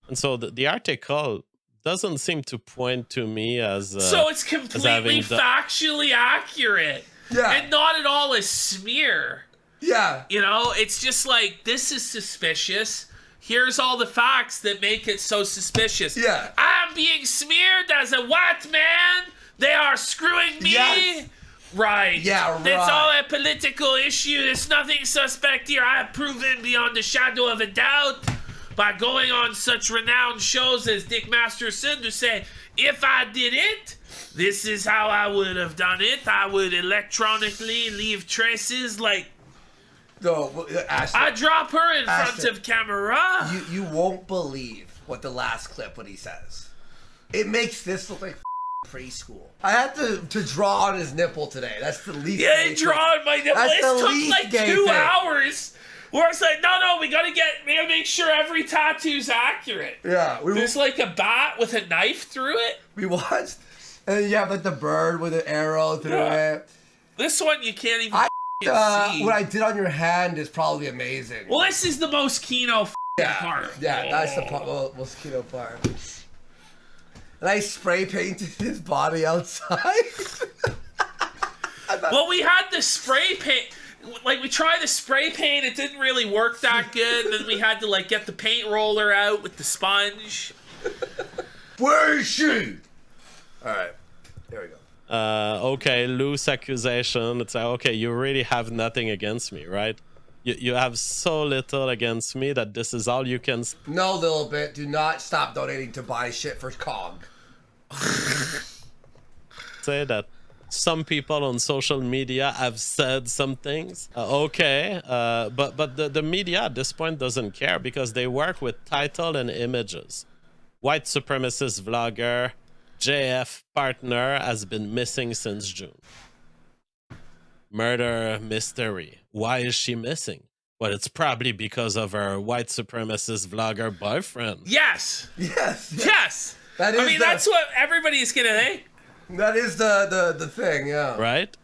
and so the article doesn't seem to point to me as so it's completely factually accurate, and not at all a smear. Yeah, you know, it's just like, this is suspicious. Here's all the facts that make it so suspicious. Yeah, I'm being smeared as a white man. They are screwing me. Yes. Right. Yeah, right. It's all a political issue. There's nothing suspect here. I have proven beyond a shadow of a doubt by going on such renowned shows as Dick Masterson to say, if I did it, this is how I would have done it. I would electronically leave traces like... No, Ashton, I drop her in front of camera. You won't believe what the last clip, what he says. It makes this look like preschool. I had to draw on his nipple today. That's the least. Yeah, you draw on my nipple. That's It the took least like gay 2 thing. hours. Where it's like, no, we gotta make sure every tattoo's accurate. Yeah, there's like a bat with a knife through it. We watched, and then you have like the bird with an arrow through it. This one you can't even see. What I did on your hand is probably amazing. Well, this is the most Kino part. Yeah, that's the most Kino part. And I spray painted his body outside. Well, we had the spray paint. Like, we tried the spray paint, it didn't really work that good. And then we had to, like, get the paint roller out with the sponge. Where is she? Alright, there we go. Okay, loose accusation. It's like, okay, you really have nothing against me, right? You have so little against me that this is all you can... No, little bit. Do not stop donating to buy shit for COG. Say that some people on social media have said some things. Okay, but the media at this point doesn't care because they work with title and images. White supremacist vlogger JF partner has been missing since June. Murder mystery. Why is she missing? Well, it's probably because of her white supremacist vlogger boyfriend. Yes! Yes! That's what everybody's gonna think. That is the thing, yeah. Right?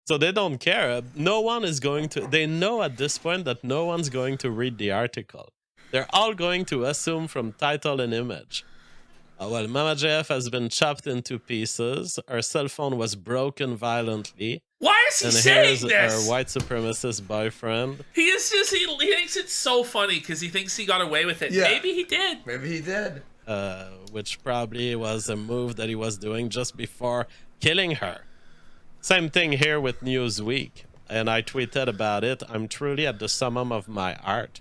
So they don't care. No one is going to... They know at this point that no one's going to read the article. They're all going to assume from title and image. Well, Mama JF has been chopped into pieces. Her cell phone was broken violently. Why is he saying this? Her white supremacist boyfriend. He thinks it's so funny because he thinks he got away with it. Yeah. Maybe he did. Maybe he did. Which probably was a move that he was doing just before killing her. Same thing here with Newsweek. And I tweeted about it. I'm truly at the summum of my art.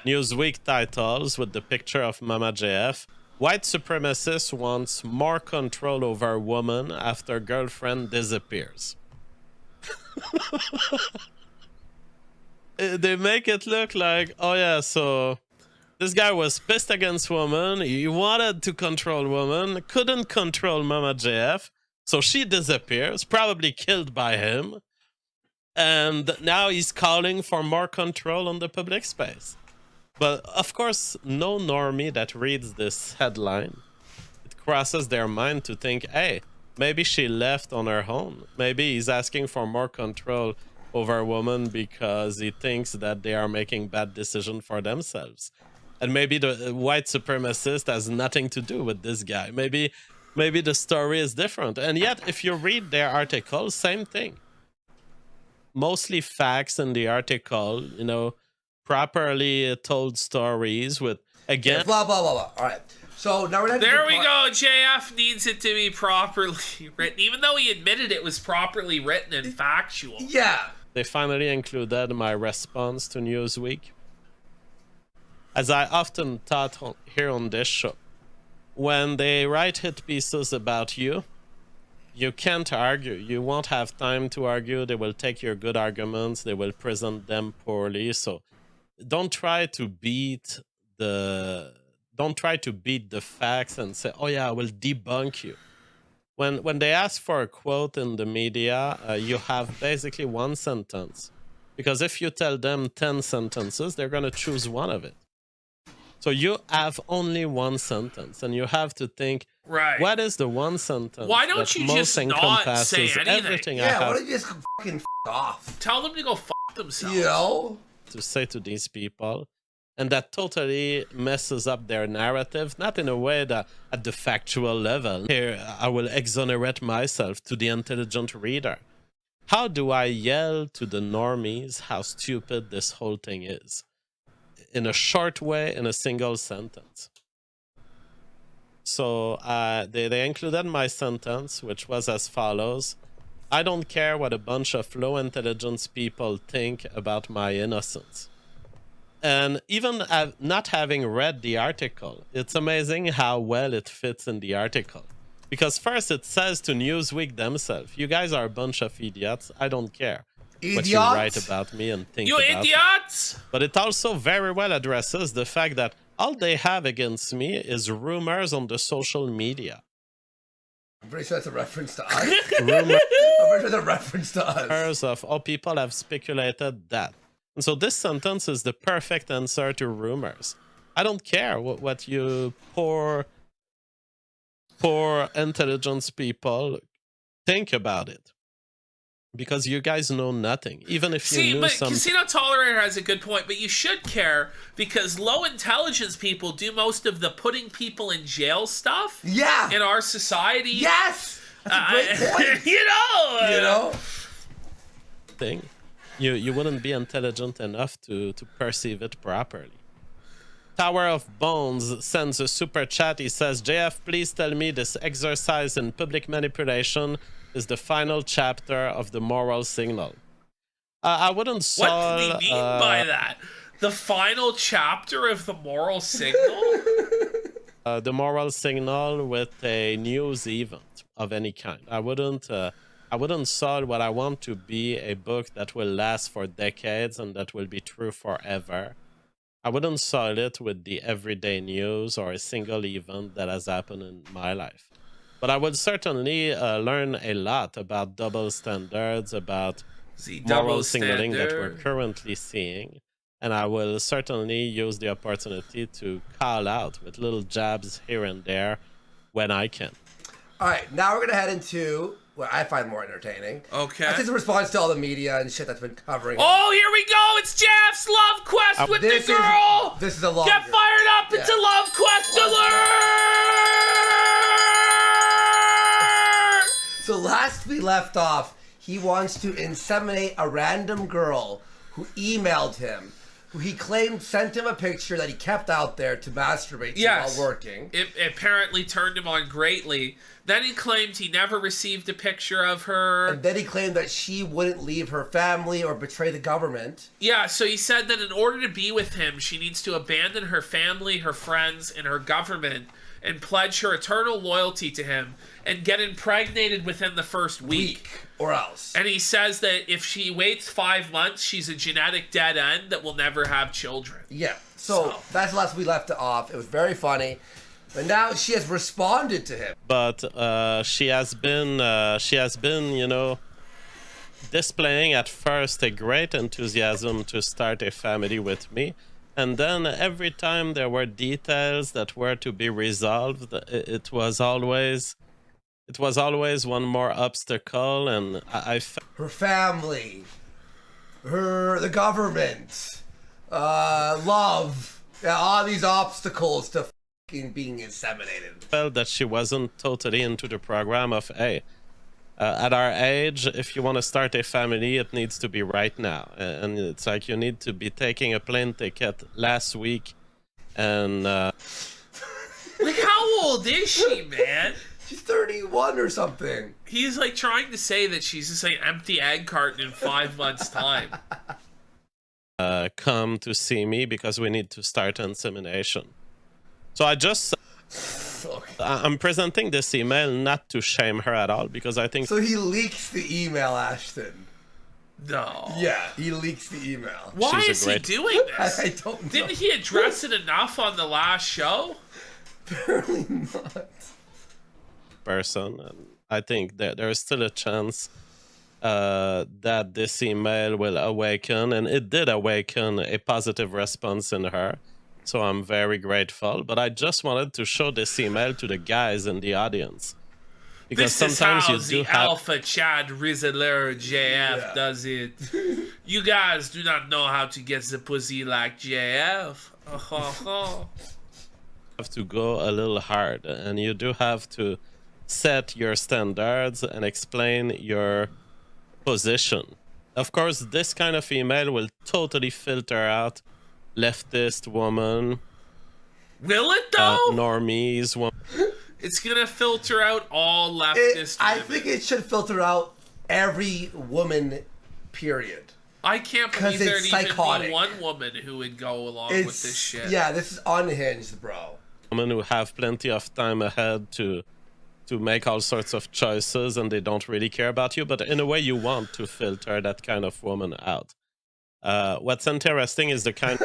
Newsweek titles with the picture of Mama JF. White supremacist wants more control over woman after girlfriend disappears. They make it look like, oh yeah, so this guy was pissed against women. He wanted to control women, couldn't control Mama JF. So she disappears, probably killed by him. And now he's calling for more control on the public space. But of course, no normie that reads this headline, it crosses their mind to think, hey, maybe she left on her own. Maybe he's asking for more control over a woman because he thinks that they are making bad decisions for themselves. And maybe the white supremacist has nothing to do with this guy. Maybe the story is different. And yet, if you read their article, same thing. Mostly facts in the article, you know, properly told stories with, again... Blah, blah, blah, blah. All right. So now we're not... There we go. JF needs it to be properly written, even though he admitted it was properly written and factual. Yeah. They finally included my response to Newsweek. As I often thought here on this show, when they write hit pieces about you, you can't argue. You won't have time to argue. They will take your good arguments. They will present them poorly. So don't try to beat the facts and say, oh yeah, I will debunk you. When they ask for a quote in the media, you have basically one sentence. Because if you tell them 10 sentences, they're going to choose one of it. So you have only one sentence, and you have to think, right, what is the one sentence? Why don't you just not say anything? Everything Yeah, I have why don't you just fucking off? Tell them to go fuck themselves. You know? To say to these people, and that totally messes up their narrative, not in a way that at the factual level. Here, I will exonerate myself to the intelligent reader. How do I yell to the normies how stupid this whole thing is? In a short way, in a single sentence. So they included my sentence, which was as follows. I don't care what a bunch of low intelligence people think about my innocence. And even not having read the article, it's amazing how well it fits in the article. Because first it says to Newsweek themselves, you guys are a bunch of idiots, I don't care what you write about me and think about me. You idiots! But it also very well addresses the fact that all they have against me is rumors on the social media. I'm pretty sure that's a reference to us. I'm pretty sure that's a reference to us. Rumors of all people have speculated that. And so this sentence is the perfect answer to rumors. I don't care what you poor intelligence people think about it. Because you guys know nothing, even if you knew something. Casino Tolerator has a good point, but you should care because low intelligence people do most of the putting people in jail stuff. Yeah. In our society. Yes. That's a great point. You know. Thing, you wouldn't be intelligent enough to perceive it properly. Tower of Bones sends a super chat. He says, JF, please tell me this exercise in public manipulation is the final chapter of the moral signal. I wouldn't solve... What do we mean by that? The final chapter of the moral signal? The moral signal with a news event of any kind. I wouldn't solve what I want to be a book that will last for decades and that will be true forever. I wouldn't solve it with the everyday news or a single event that has happened in my life. But I would certainly learn a lot about double standards, about moral signaling that we're currently seeing. And I will certainly use the opportunity to call out with little jabs here and there when I can. All right, now we're going to head into what I find more entertaining. Okay. That's his response to all the media and shit that's been covering. Oh, here we go. It's Jeff's love quest with the girl. This is a long... Get fired up. It's a love quest alert. So last we left off, he wants to inseminate a random girl who emailed him, who he claimed sent him a picture that he kept out there to masturbate to while working. It apparently turned him on greatly. Then he claimed he never received a picture of her. And then he claimed that she wouldn't leave her family or betray the government. Yeah, so he said that in order to be with him, she needs to abandon her family, her friends, and her government and pledge her eternal loyalty to him and get impregnated within the first week. Or else. And he says that if she waits 5 months, she's a genetic dead end that will never have children. Yeah, so that's the last we left it off. It was very funny. But now she has responded to him. But she has been, you know, displaying at first a great enthusiasm to start a family with me. And then every time there were details that were to be resolved, it was always one more obstacle. And her family. the government, love, all these obstacles to fucking being inseminated. Felt that she wasn't totally into the program of, hey, at our age, if you want to start a family, it needs to be right now. And it's like you need to be taking a plane ticket last week. And like, how old is she, man? She's 31 or something. He's like trying to say that she's just like empty egg carton in 5 months' time. Come to see me because we need to start insemination. So I just... I'm presenting this email not to shame her at all, because I think... So he leaks the email, Ashton. No. Yeah, he leaks the email. Why is he doing this? I don't know. Didn't he address it enough on the last show? Apparently not. Person, and I think that there's still a chance that this email will awaken, and it did awaken a positive response in her. So I'm very grateful, but I just wanted to show this email to the guys in the audience. Because this sometimes is how you do the have... Alpha Chad Rizzler JF does it. You guys do not know how to get the pussy like JF. have to go a little hard, and you do have to set your standards and explain your position. Of course, this kind of email will totally filter out leftist woman. Will it though? Normies woman. It's gonna filter out all leftist I women. think it should filter out every woman, period. I can't believe there'd even psychotic. be one woman who would go along with this shit. Yeah, this is unhinged, bro. Women who have plenty of time ahead to make all sorts of choices, and they don't really care about you, but in a way you want to filter that kind of woman out. What's interesting is the kind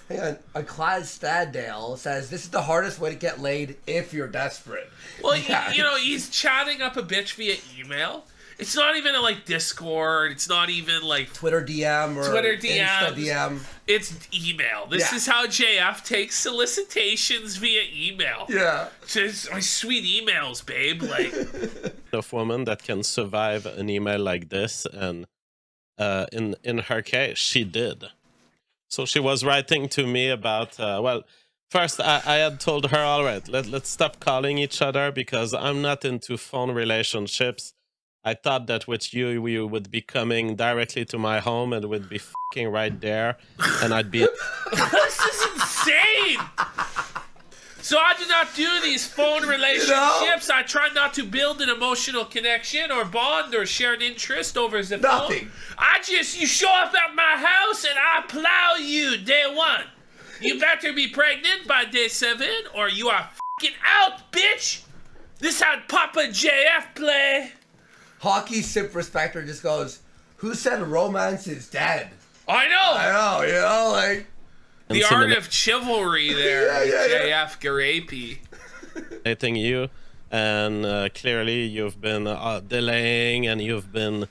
Hang on. Clyde Staddale says, this is the hardest way to get laid if you're desperate. Well, you know, he's chatting up a bitch via email. It's not even like Discord. It's not even like Twitter DM or Twitter DM. Insta DM. It's email. This is how JF takes solicitations via email. Yeah. Just my sweet emails, babe. Like, of woman that can survive an email like this, and in her case, she did. So she was writing to me about, well, first I had told her, all right, let's stop calling each other because I'm not into phone relationships. I thought that with you would be coming directly to my home and would be fucking right there, and I'd be... This is insane! So I do not do these phone relationships. I try not to build an emotional connection or bond or shared interest over the phone. You show up at my house and I plow you day one. You better be pregnant by day 7 or you are fucking out, bitch! This how Papa JF play. Hockey Sip Respector just goes, who said romance is dead? I know, you know, like... The art of chivalry there, JF Gariepy. I think you, and clearly you've been delaying and you've been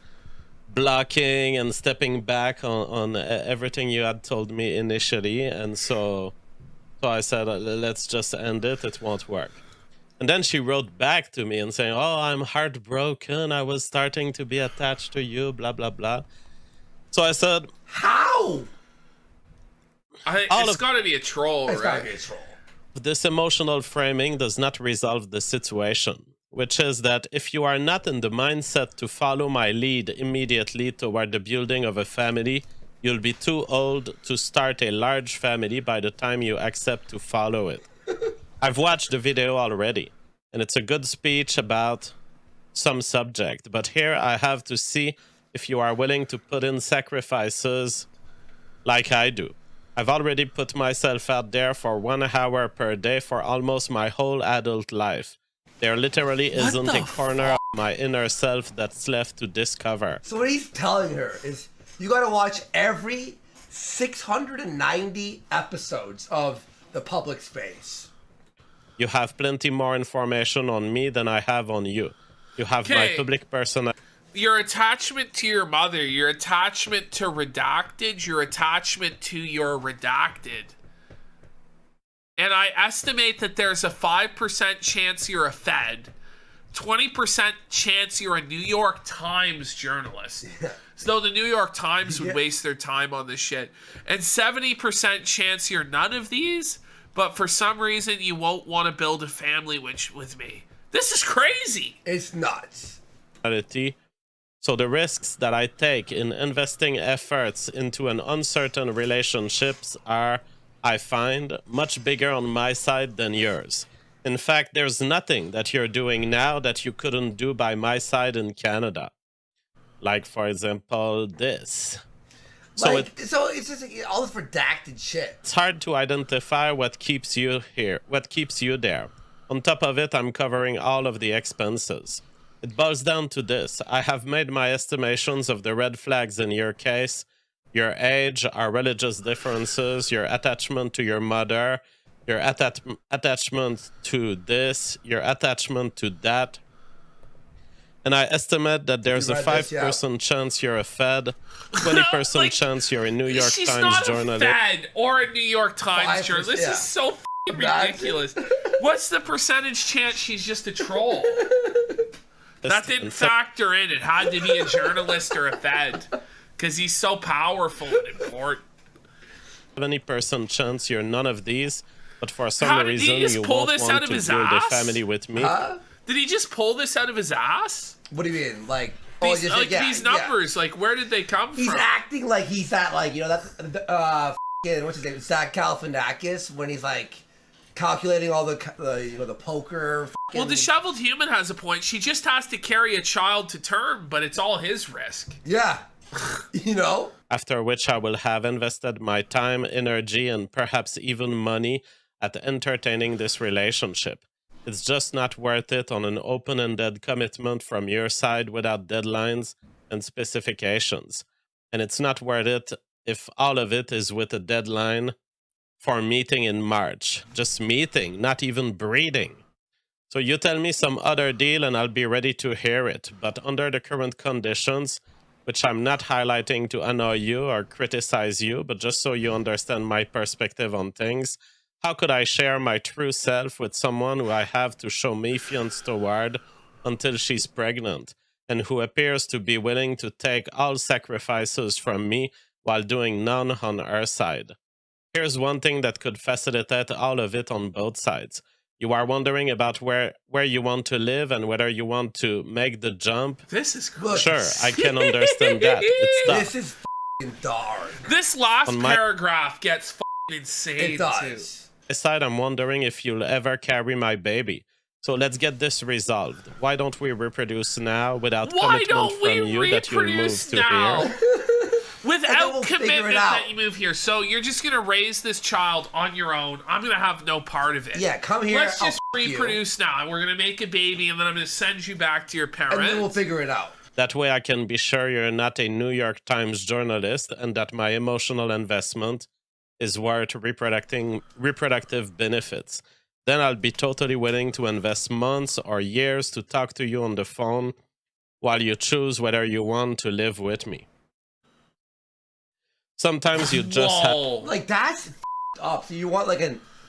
blocking and stepping back on everything you had told me initially, and so I said, let's just end it, it won't work. And then she wrote back to me and saying, oh, I'm heartbroken, I was starting to be attached to you, blah, blah, blah. So I said, how? It's got to be a troll, right? It's got to be a troll. This emotional framing does not resolve the situation, which is that if you are not in the mindset to follow my lead immediately toward the building of a family, you'll be too old to start a large family by the time you accept to follow it. I've watched the video already, and it's a good speech about some subject, but here I have to see if you are willing to put in sacrifices like I do. I've already put myself out there for 1 hour per day for almost my whole adult life. There literally isn't a corner of my inner self that's left to discover. So what he's telling her is, you gotta watch every 690 episodes of The Public Space. You have plenty more information on me than I have on you. You have my public persona. Your attachment to your mother, your attachment to Redacted, your attachment to your Redacted. And I estimate that there's a 5% chance you're a Fed, 20% chance you're a New York Times journalist. So the New York Times would waste their time on this shit. And 70% chance you're none of these, but for some reason you won't want to build a family with me. This is crazy. It's nuts. So the risks that I take in investing efforts into an uncertain relationships are, I find, much bigger on my side than yours. In fact, there's nothing that you're doing now that you couldn't do by my side in Canada. Like, for example, this. So it's just all this redacted shit. It's hard to identify what keeps you here, what keeps you there. On top of it, I'm covering all of the expenses. It boils down to this. I have made my estimations of the red flags in your case, your age, our religious differences, your attachment to your mother, your attachment to this, your attachment to that. And I estimate that there's a 5% chance you're a Fed, 20% chance you're a New York She's Times not journalist. a Fed or a New York Times journalist. This is so ridiculous. What's the percentage chance she's just a troll? That didn't factor in. It had to be a journalist or a Fed because he's so powerful and important. 70% chance you're none of these, but for some reason you pull won't this want out of to his build a ass? family with me. Did he just pull this out of his ass? What do you mean? Like, these numbers, like, where did they come He's from? acting like he's that, like, you know, that's, what's his name? Zach Galifianakis, when he's, like, calculating all the you know, the poker. Well, Disheveled Human has a point. She just has to carry a child to term, but it's all his risk. Yeah. You know? After which I will have invested my time, energy, and perhaps even money at entertaining this relationship. It's just not worth it on an open-ended commitment from your side without deadlines and specifications. And it's not worth it if all of it is with a deadline for meeting in March. Just meeting, not even breeding. So you tell me some other deal and I'll be ready to hear it. But under the current conditions, which I'm not highlighting to annoy you or criticize you, but just so you understand my perspective on things, how could I share my true self with someone who I have to show méfiance toward until she's pregnant, and who appears to be willing to take all sacrifices from me while doing none on her side? Here's one thing that could facilitate all of it on both sides. You are wondering about where you want to live and whether you want to make the jump. This is good. Sure, I can understand that. It's tough. This is f***ing dark. This last paragraph gets f***ing insane, It does. Side, I'm wondering if you'll ever carry my baby. So let's get this resolved. Why don't we reproduce now without commitment from you that you'll move to here? Without commitment that you move here. So you're just going to raise this child on your own. I'm going to have no part of it. Yeah, come here. Let's just reproduce now. We're going to make a baby and then I'm going to send you back to your parents. And then we'll figure it out. That way I can be sure you're not a New York Times journalist and that my emotional investment is worth reproductive benefits. Then I'll be totally willing to invest months or years to talk to you on the phone while you choose whether you want to live with me. Sometimes you just have... Like, that's up. So you want, like,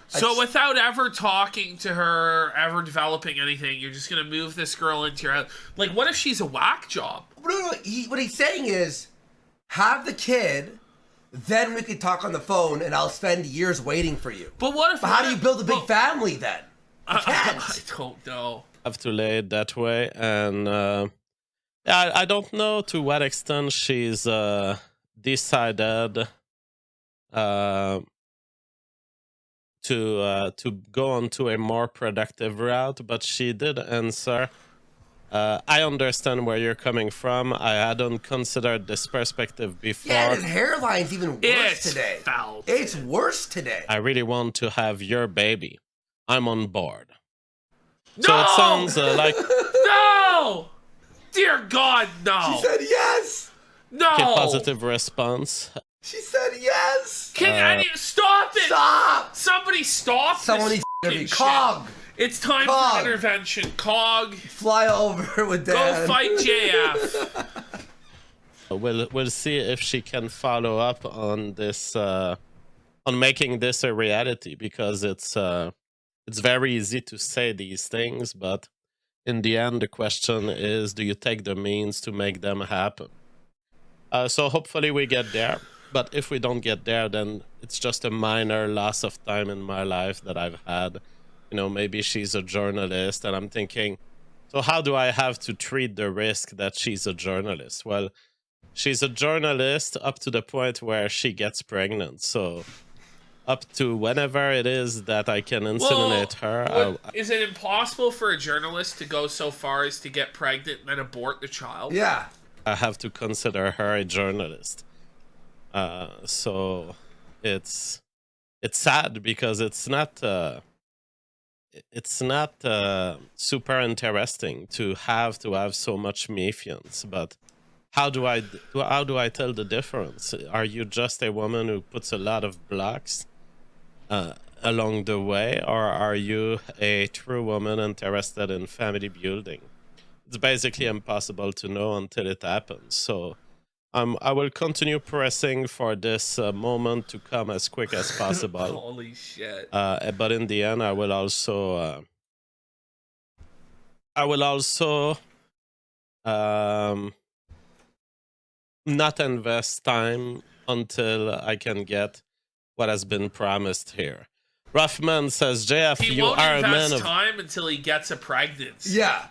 So without ever talking to her, ever developing anything, you're just going to move this girl into your house. Like, what if she's a whack job? No, what he's saying is, have the kid... Then we could talk on the phone, and I'll spend years waiting for you. But what if? But how do you build a big family then? I don't know. Have to lay it that way, and I don't know to what extent she's decided to go on to a more productive route. But she did answer. I understand where you're coming from. I hadn't considered this perspective before. Yeah, his hairline's even worse today. It's worse today. I really want to have your baby. I'm on board. No! So it sounds like... No! Dear God, no! She said yes! No! Okay, positive response. She said yes! Stop it! Stop! Somebody stop Someone this needs to be shit. Cog! It's time for intervention. Cog. Fly over with Dan. Go fight JF. We'll see if she can follow up on this, on making this a reality, because it's very easy to say these things, but in the end, the question is, do you take the means to make them happen? So hopefully we get there. But if we don't get there, then it's just a minor loss of time in my life that I've had. You know, maybe she's a journalist, and I'm thinking, so how do I have to treat the risk that she's a journalist? Well, she's a journalist up to the point where she gets pregnant. So up to whenever it is that I can inseminate her. Is it impossible for a journalist to go so far as to get pregnant and then abort the child? Yeah. I have to consider her a journalist. So it's sad because it's not super interesting to have so much Mephians, but how do I tell the difference? Are you just a woman who puts a lot of blocks along the way, or are you a true woman interested in family building? It's basically impossible to know until it happens. So I will continue pressing for this moment to come as quick as possible. Holy shit. But in the end, I will also not invest time until I can get what has been promised here. Ruffman says, JF, He you won't are a man invest of... time until he gets a pregnancy. Yeah.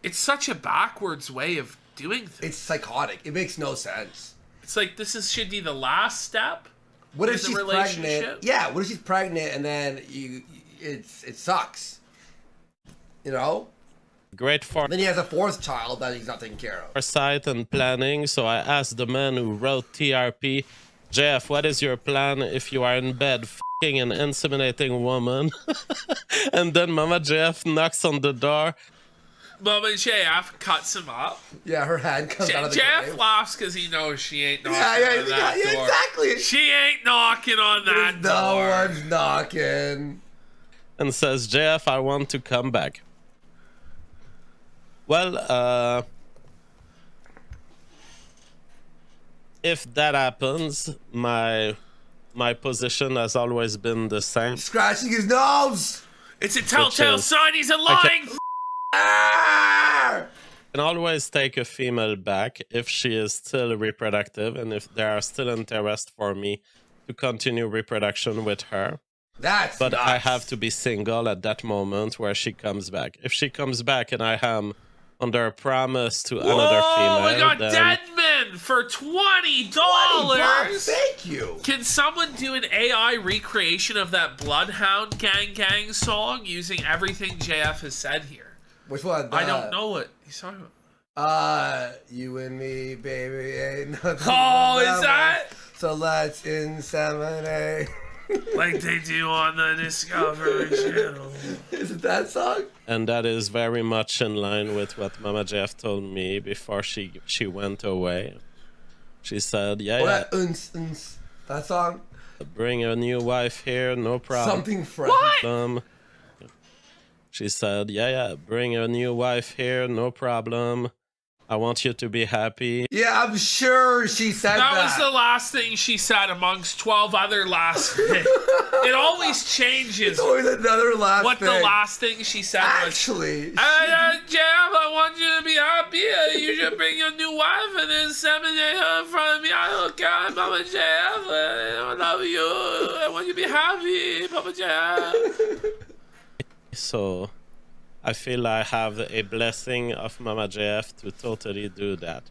It's such a backwards way of doing things. It's psychotic. It makes no sense. It's like should be the last step. What in if the she's relationship? pregnant? Yeah, what if she's pregnant and then it sucks? You know? Great for... Then he has a fourth child that he's not taking care of. Foresight and planning, so I asked the man who wrote TRP, JF, what is your plan if you are in bed f***ing an inseminating woman? And then Mama JF knocks on the door. Mama JF cuts him up. Yeah, her hand comes out of the JF grave. laughs because he knows she ain't knocking on that door. Exactly. She ain't knocking on that door. No one's knocking. And says, JF, I want to come back. Well, if that happens, my position has always been the same. Scratching his nose. It's a telltale sign he's a lying I can always take a female back if she is still reproductive and if there are still interest for me to continue reproduction with her. But I have to be single at that moment where she comes back. If she comes back and I am under a promise to another female, we got then... Deadman for $20. Thank you. Can someone do an AI recreation of that Bloodhound Gang Gang song using everything JF has said here? Which one? I don't know what he's talking about. You and me, baby, ain't nothing. Oh, is that? So let's inseminate. Like they do on the Discovery Channel. Is it that song? And that is very much in line with what Mama Jeff told me before she went away. She said, yeah. That song? Bring a new wife here, no problem. Something fresh. What? She said, yeah, bring a new wife here, no problem. I want you to be happy. Yeah, I'm sure she said that. That was the last thing she said amongst 12 other last things. It always changes. It's always another last what thing. the last thing she said Actually, was. Jeff, I want you to be happy. You should bring your new wife and inseminate her in front of me. I don't care, Mama Jeff. I love you. I want you to be happy, Papa Jeff. So, I feel I have a blessing of Mama JF to totally do that.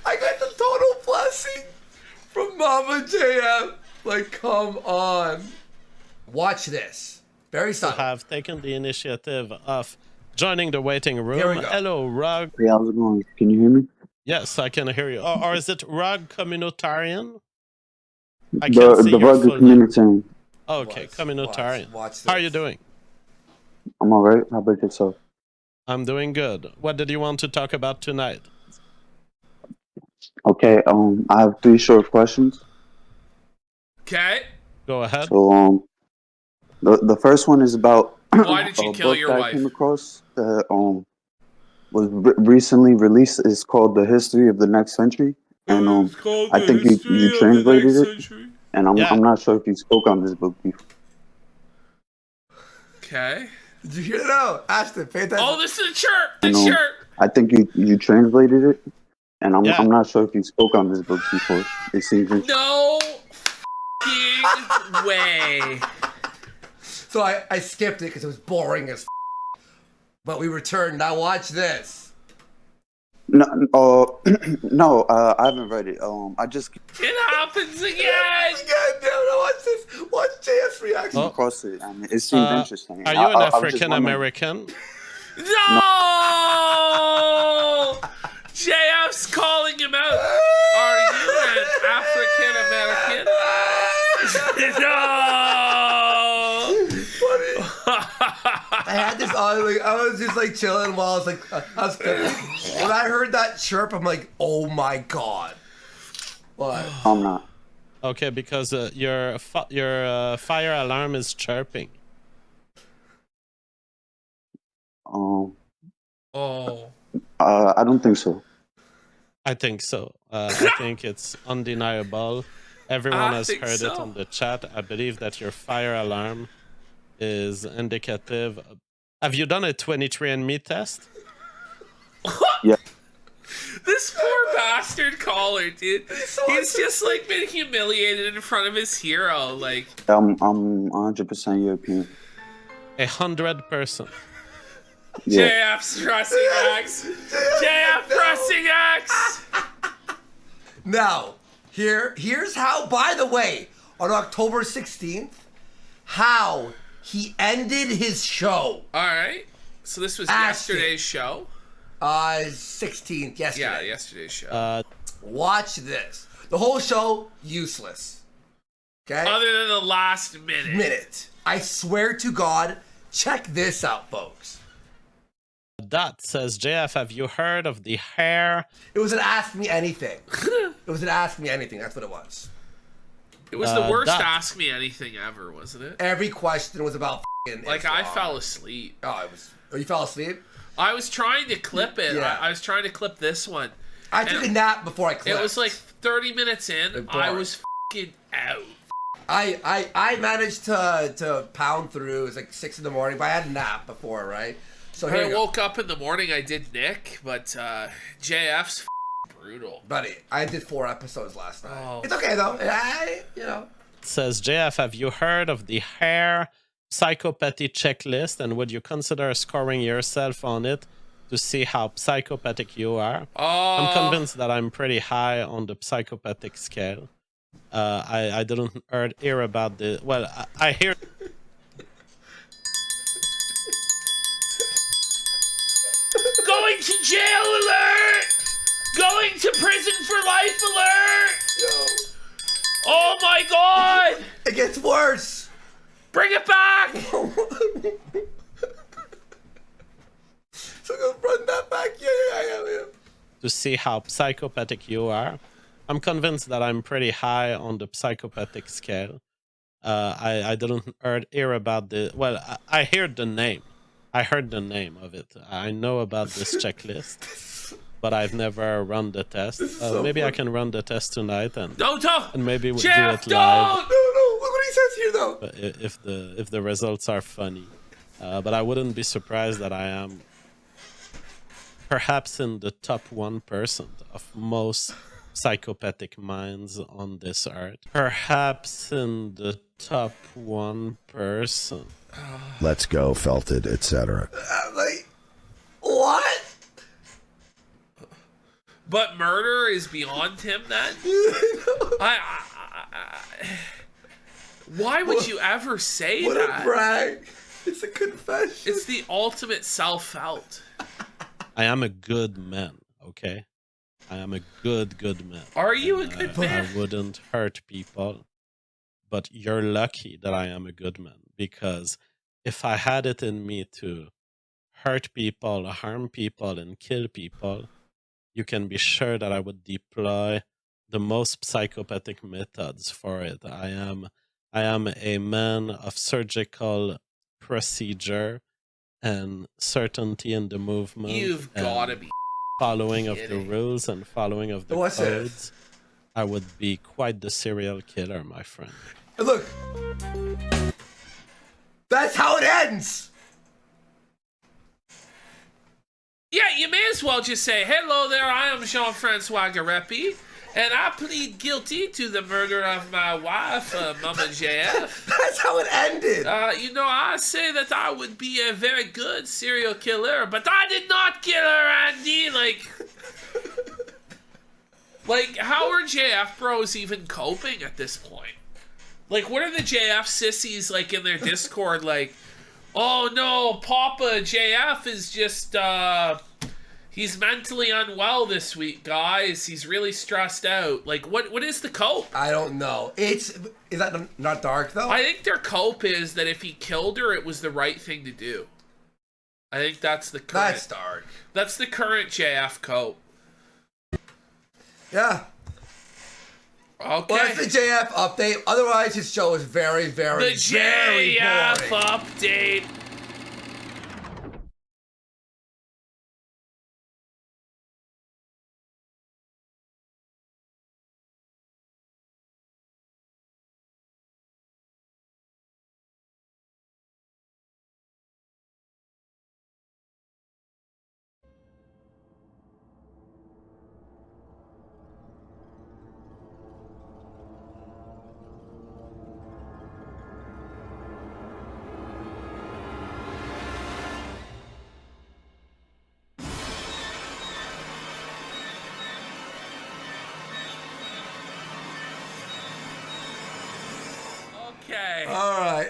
I got the total blessing from Mama JF. Like, come on. Watch this. Very subtle. I have taken the initiative of joining the waiting room. Here we go. Hello, Rug. Hey, how's it going? Can you hear me? Yes, I can hear you. Or is it Rug Communitarian? I The can't see your Rug full Communitarian. Okay, Communitarian. Watch How are you doing? I'm alright. How about yourself? I'm doing good. What did you want to talk about tonight? Okay, I have 3 short questions. Okay. Go ahead. So, the first one is about why did you a kill book your that wife? I came across that was recently released. It's called The History of the Next Century, and I think you translated it, and I'm not sure if you spoke on this book before. Okay. Did you hear that? No, Ashton, pay attention. Oh, this is a chirp. The And, chirp. I think you translated it, and Yeah. I'm not sure if you spoke on this book before. It seems interesting. No f***ing way. So I skipped it because it was boring as but we returned. Now watch this. No, no, I haven't read it. I just It happens again. God damn it, watch this. Watch JF's reaction. came across it, and it seemed interesting. Are you I an was just African wondering- American? No! JF's calling him out. Are you an African American? No! I had this on, like, I was just like chilling while I was like, when I heard that chirp, I'm like, oh my god. What? I'm not. Okay, because your fire alarm is chirping. Oh. I don't think so. I think so. I think it's undeniable. Everyone has heard it on the chat. I believe that your fire alarm is indicative. Have you done a 23andMe test? Yeah. This poor bastard caller, dude. He's just like been humiliated in front of his hero. Like, I'm 100% European. 100%. Yeah. JF's pressing X. JF pressing X. Now, here's how, by the way, on October 16th, how he ended his show. Alright. So this was Ashton. yesterday's show? 16th, yesterday. Yeah, yesterday's show. Watch this. The whole show, useless. Okay? Other than the last minute. I swear to God, check this out, folks. Dot says, JF, have you heard of the hair? It was an Ask Me Anything. It was an Ask Me Anything. That's what it was. It was the worst Ask Me Anything ever, wasn't it? Every question was about like, Islam. I fell asleep. Oh, you fell asleep? I was trying to clip it. Yeah. I was trying to clip this one. I took a nap before I clipped. It was like 30 minutes in. It I bored. was f***ing out. I managed to pound through. It was like 6 in the morning, but I had a nap before, right? So here I we go. woke up in the morning. I did Nick, but JF's brutal. Buddy, I did 4 episodes last night. Oh. It's okay though. You know. It says, JF, have you heard of the hair psychopathy checklist, and would you consider scoring yourself on it to see how psychopathic you are? I'm convinced that I'm pretty high on the psychopathic scale. I didn't hear about the... Well, I hear... Going to jail alert! Going to prison for life alert! Oh my god! It gets worse! Bring it back! So go run that back. Yeah. To see how psychopathic you are. I'm convinced that I'm pretty high on the psychopathic scale. I didn't hear about the... Well, I heard the name. I heard the name of it. I know about this checklist, but I've never run the test. Maybe I can run the test tonight and maybe we'll do it live. No, look what he says here though. If the results are funny, but I wouldn't be surprised that I am perhaps in the top 1% of most psychopathic minds on this earth. Perhaps in the top 1%. Let's go, Felted, etc. Like, what? But murder is beyond him then? Why would you ever say What that? a brag. It's a confession. It's the ultimate self-felt. I am a good man, okay? I am a good man. Are you a good man? I wouldn't hurt people, but you're lucky that I am a good man, because if I had it in me to hurt people, harm people, and kill people, you can be sure that I would deploy the most psychopathic methods for it. I am a man of surgical procedure and certainty in the movement. You've gotta be following of the rules and following of the What's it? codes. I would be quite the serial killer, my friend. And look. That's how it ends. Yeah, you may as well just say, hello there, I am Jean-Francois Gariepy, and I plead guilty to the murder of my wife, Mama JF. That's how it ended. You know, I say that I would be a very good serial killer, but I did not kill her, Andy. Like, how are JF bros even coping at this point? Like, what are the JF sissies, like, in their Discord, like, oh no, Papa JF is just, he's mentally unwell this week, guys. He's really stressed out. Like, what is the cope? I don't know. Is that not dark, though? I think their cope is that if he killed her, it was the right thing to do. I think that's the current... That's dark. That's the current JF cope. Yeah. Okay. Well, that's the JF update. Otherwise, his show is very, very, the very JF boring. update. Okay. All right.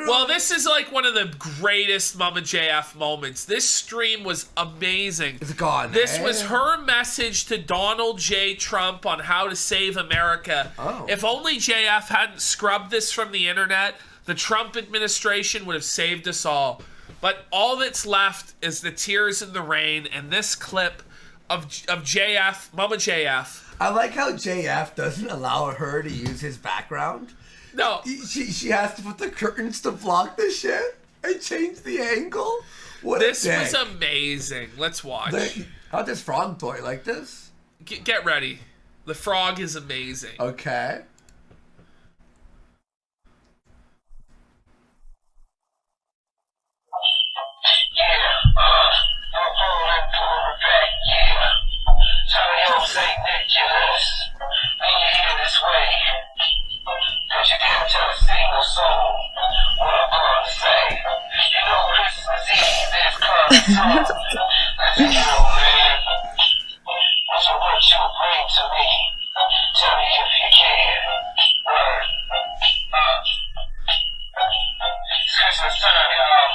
Well, this is like one of the greatest Mama JF moments. This stream was amazing. It's gone. This was her message to Donald J. Trump on how to save America. Oh. If only JF hadn't scrubbed this from the internet, the Trump administration would have saved us all. But all that's left is the tears in the rain and this clip of JF, Mama JF. I like how JF doesn't allow her to use his background. No. She has to put the curtains to block the shit and change the angle. This was amazing. Let's watch. How'd this frog toy like this? Get ready. The frog is amazing. Okay. Cause you didn't tell a single soul what I'm gonna say. You know Christmas Eve is coming soon. Let's go, man. So what you bring to me? Tell me if you can. Word. It's Christmas time, y'all.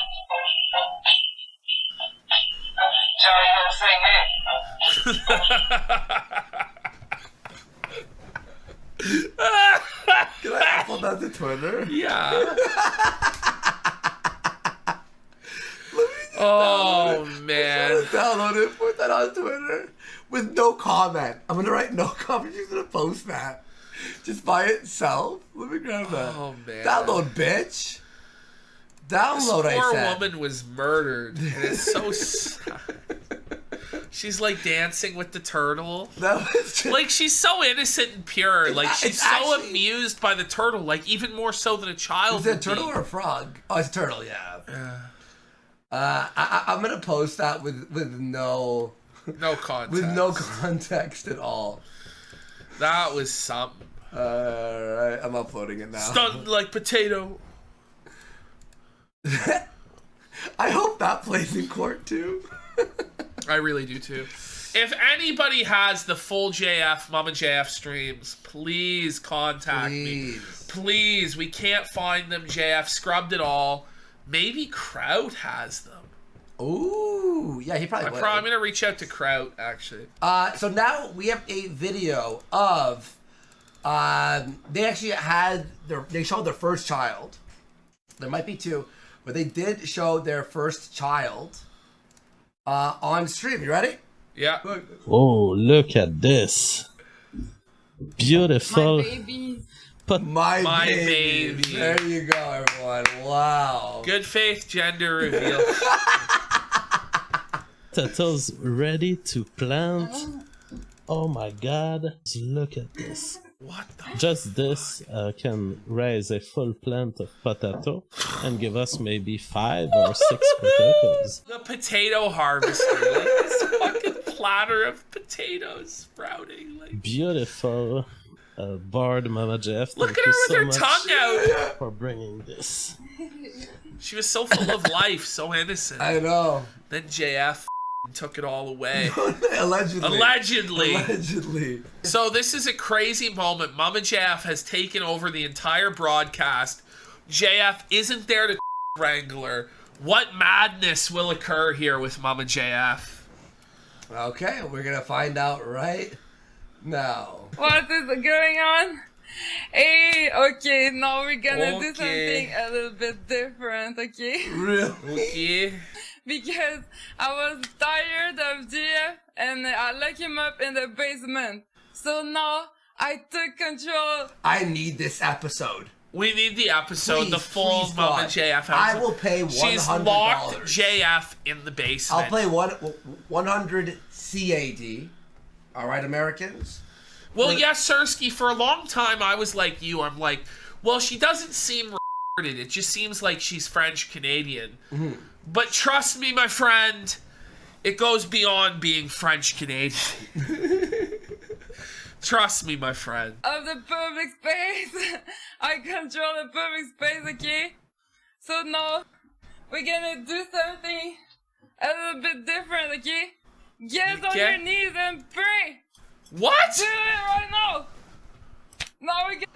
Johnny, you gonna sing it? Can I upload that to Twitter? Yeah. Oh, man. Download it, put that on Twitter with no comment. I'm going to write no comment. She's going to post that. Just by itself. Let me grab that. Oh, man. Download, bitch. Download, this I poor said. woman was murdered. And it's so sad. She's like dancing with the turtle. Like she's so innocent and pure. Like she's so amused by the turtle. Like even more so than a child. Is it a turtle or a frog? Oh, it's a turtle. Yeah. I'm gonna post that with no context. With no context at all. That was something. Alright, I'm uploading it now. Stunned like potato. I hope that plays in court too. I really do too. If anybody has the full JF, Mama JF streams, please contact me. Please. We can't find them. JF scrubbed it all. Maybe Kraut has them. Ooh, yeah, he probably would. I'm going to reach out to Kraut, actually. So now we have a video of, they actually they showed their first child. There might be two, but they did show their first child on stream. You ready? Yeah. Oh, look at this. Beautiful. My baby. My baby. There you go, everyone. Wow. Good faith gender reveal. Potatoes ready to plant. Oh my god. Look at this. What the? Just this can raise a full plant of potato and give us maybe 5 or 6 potatoes. The potato harvester, like this fucking platter of potatoes sprouting. Like Beautiful. Bard Mama JF. Look at her with her tongue out for bringing this. She was so full of life, so innocent. I know. Then JF took it all away. Allegedly. Allegedly. So this is a crazy moment. Mama JF has taken over the entire broadcast. JF isn't there to wrangler. What madness will occur here with Mama JF? Okay, we're gonna find out right now. What is going on? Hey, okay, now we're gonna do something a little bit different, okay? Really? Okay. Because I was tired of JF and I locked him up in the basement. So now I took control. I need this episode. We need the episode, Please, the full please, Mama God. JF episode. I will pay $100. She's locked JF in the basement. I'll pay 100 CAD. All right, Americans? Well, yes, Sersky, for a long time I was like you. I'm like, well, she doesn't seem retarded. It just seems like she's French-Canadian. Mm-hmm. But trust me, my friend, it goes beyond being French-Canadian. Trust me, my friend. Of the public space. I control the public space, okay? So now we're gonna do something a little bit different, okay? Get on your knees and pray. What? Do it right now. Now we get.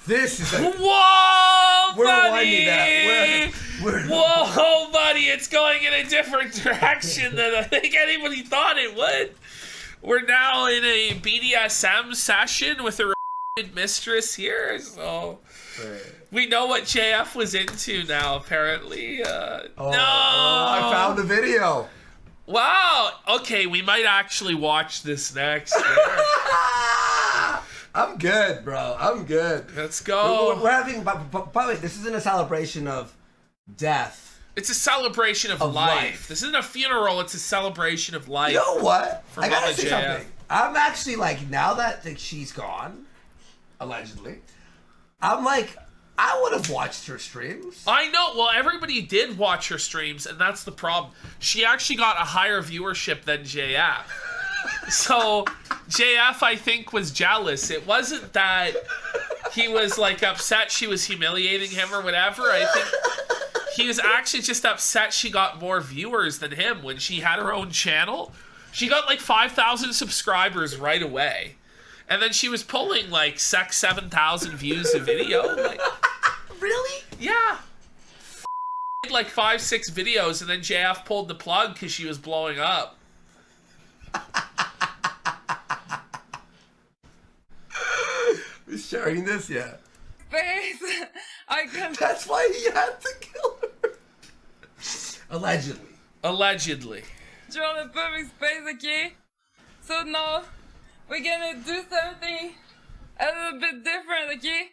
This is a... Whoa, We're buddy! winding that. We're... Whoa, buddy! It's going in a different direction than I think anybody thought it would. We're now in a BDSM session with a mistress here, so we know what JF was into now. Apparently, no. I found a video. Wow. Okay, we might actually watch this next. I'm good, bro. I'm good. Let's go. We're having, by the way, this isn't a celebration of death. It's a celebration of life. This isn't a funeral. It's a celebration of life. You know what? For I gotta Mama say JF. something. I'm actually like, now that she's gone, allegedly, I'm like, I would have watched her streams. I know. Well, everybody did watch her streams, and that's the problem. She actually got a higher viewership than JF. So JF, I think, was jealous. It wasn't that he was like upset she was humiliating him or whatever. I think he was actually just upset she got more viewers than him when she had her own channel. She got like 5,000 subscribers right away. And then she was pulling like 7,000 views a video. Like, really? Yeah. Like 5-6 videos, and then JF pulled the plug because she was blowing up. Who's sharing this yet? Space. I can. That's why he had to kill her. Allegedly. Allegedly. Control the public space, okay? So now we're gonna do something a little bit different, okay?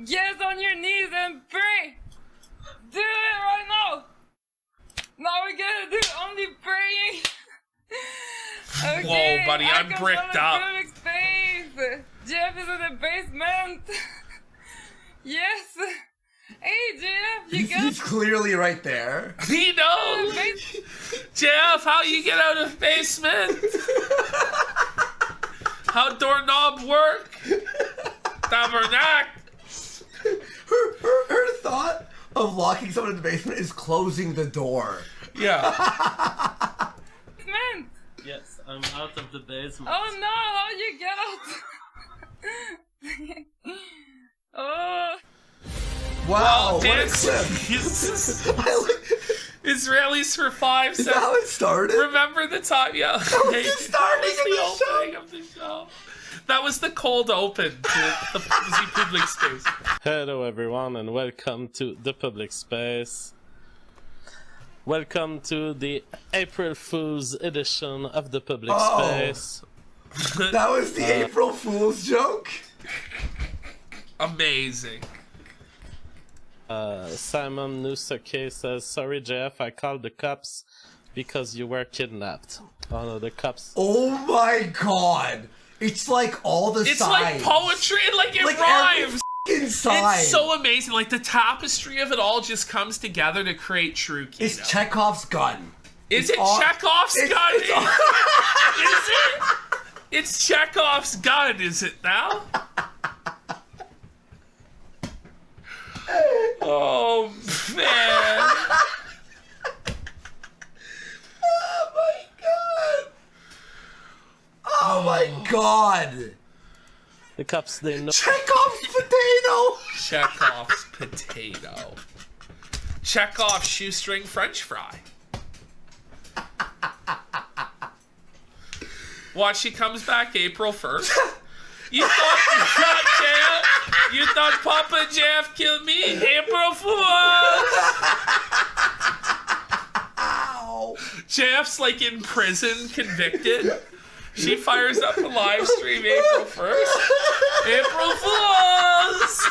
Get on your knees and pray. Do it right now. Now we're gonna do only praying. Okay, Whoa, buddy, I'm bricked up. Public space. Jeff is in the basement. Yes. Hey, Jeff, you got. He's clearly right there. He knows. Jeff, how you get out of basement? How doorknob work? Tabernacle. Her thought of locking someone in the basement is closing the door. Yeah. Basement. Yes, I'm out of the basement. Oh no, how you get out? Oh. Wow, what a dance. clip. Israelis for 5 seconds. Is that how it started? Remember the time? Yeah. That was the starting of the opening of the show. That was the cold open to the public space. Hello everyone and welcome to the public space. Welcome to the April Fool's edition of the public space. That was the April Fool's joke? Amazing. Simon Nusake says, sorry JF, I called the cops because you were kidnapped. Oh no, the cops. Oh my god! It's like all the It's sides. like poetry, and like it Like rhymes. every side. It's so amazing. Like the tapestry of it all just comes together to create true Kino. It's Chekhov's gun. Is it Chekhov's gun? Is it? It's Chekhov's gun, is it now? Oh, man. Oh my god! The cops, they know. Chekhov's potato! Chekhov's potato. Chekhov's shoestring French fry. Watch, she comes back April 1st. You thought Papa JF killed me? April Fools! JF's like in prison, convicted. She fires up a live stream April 1st. April Fools!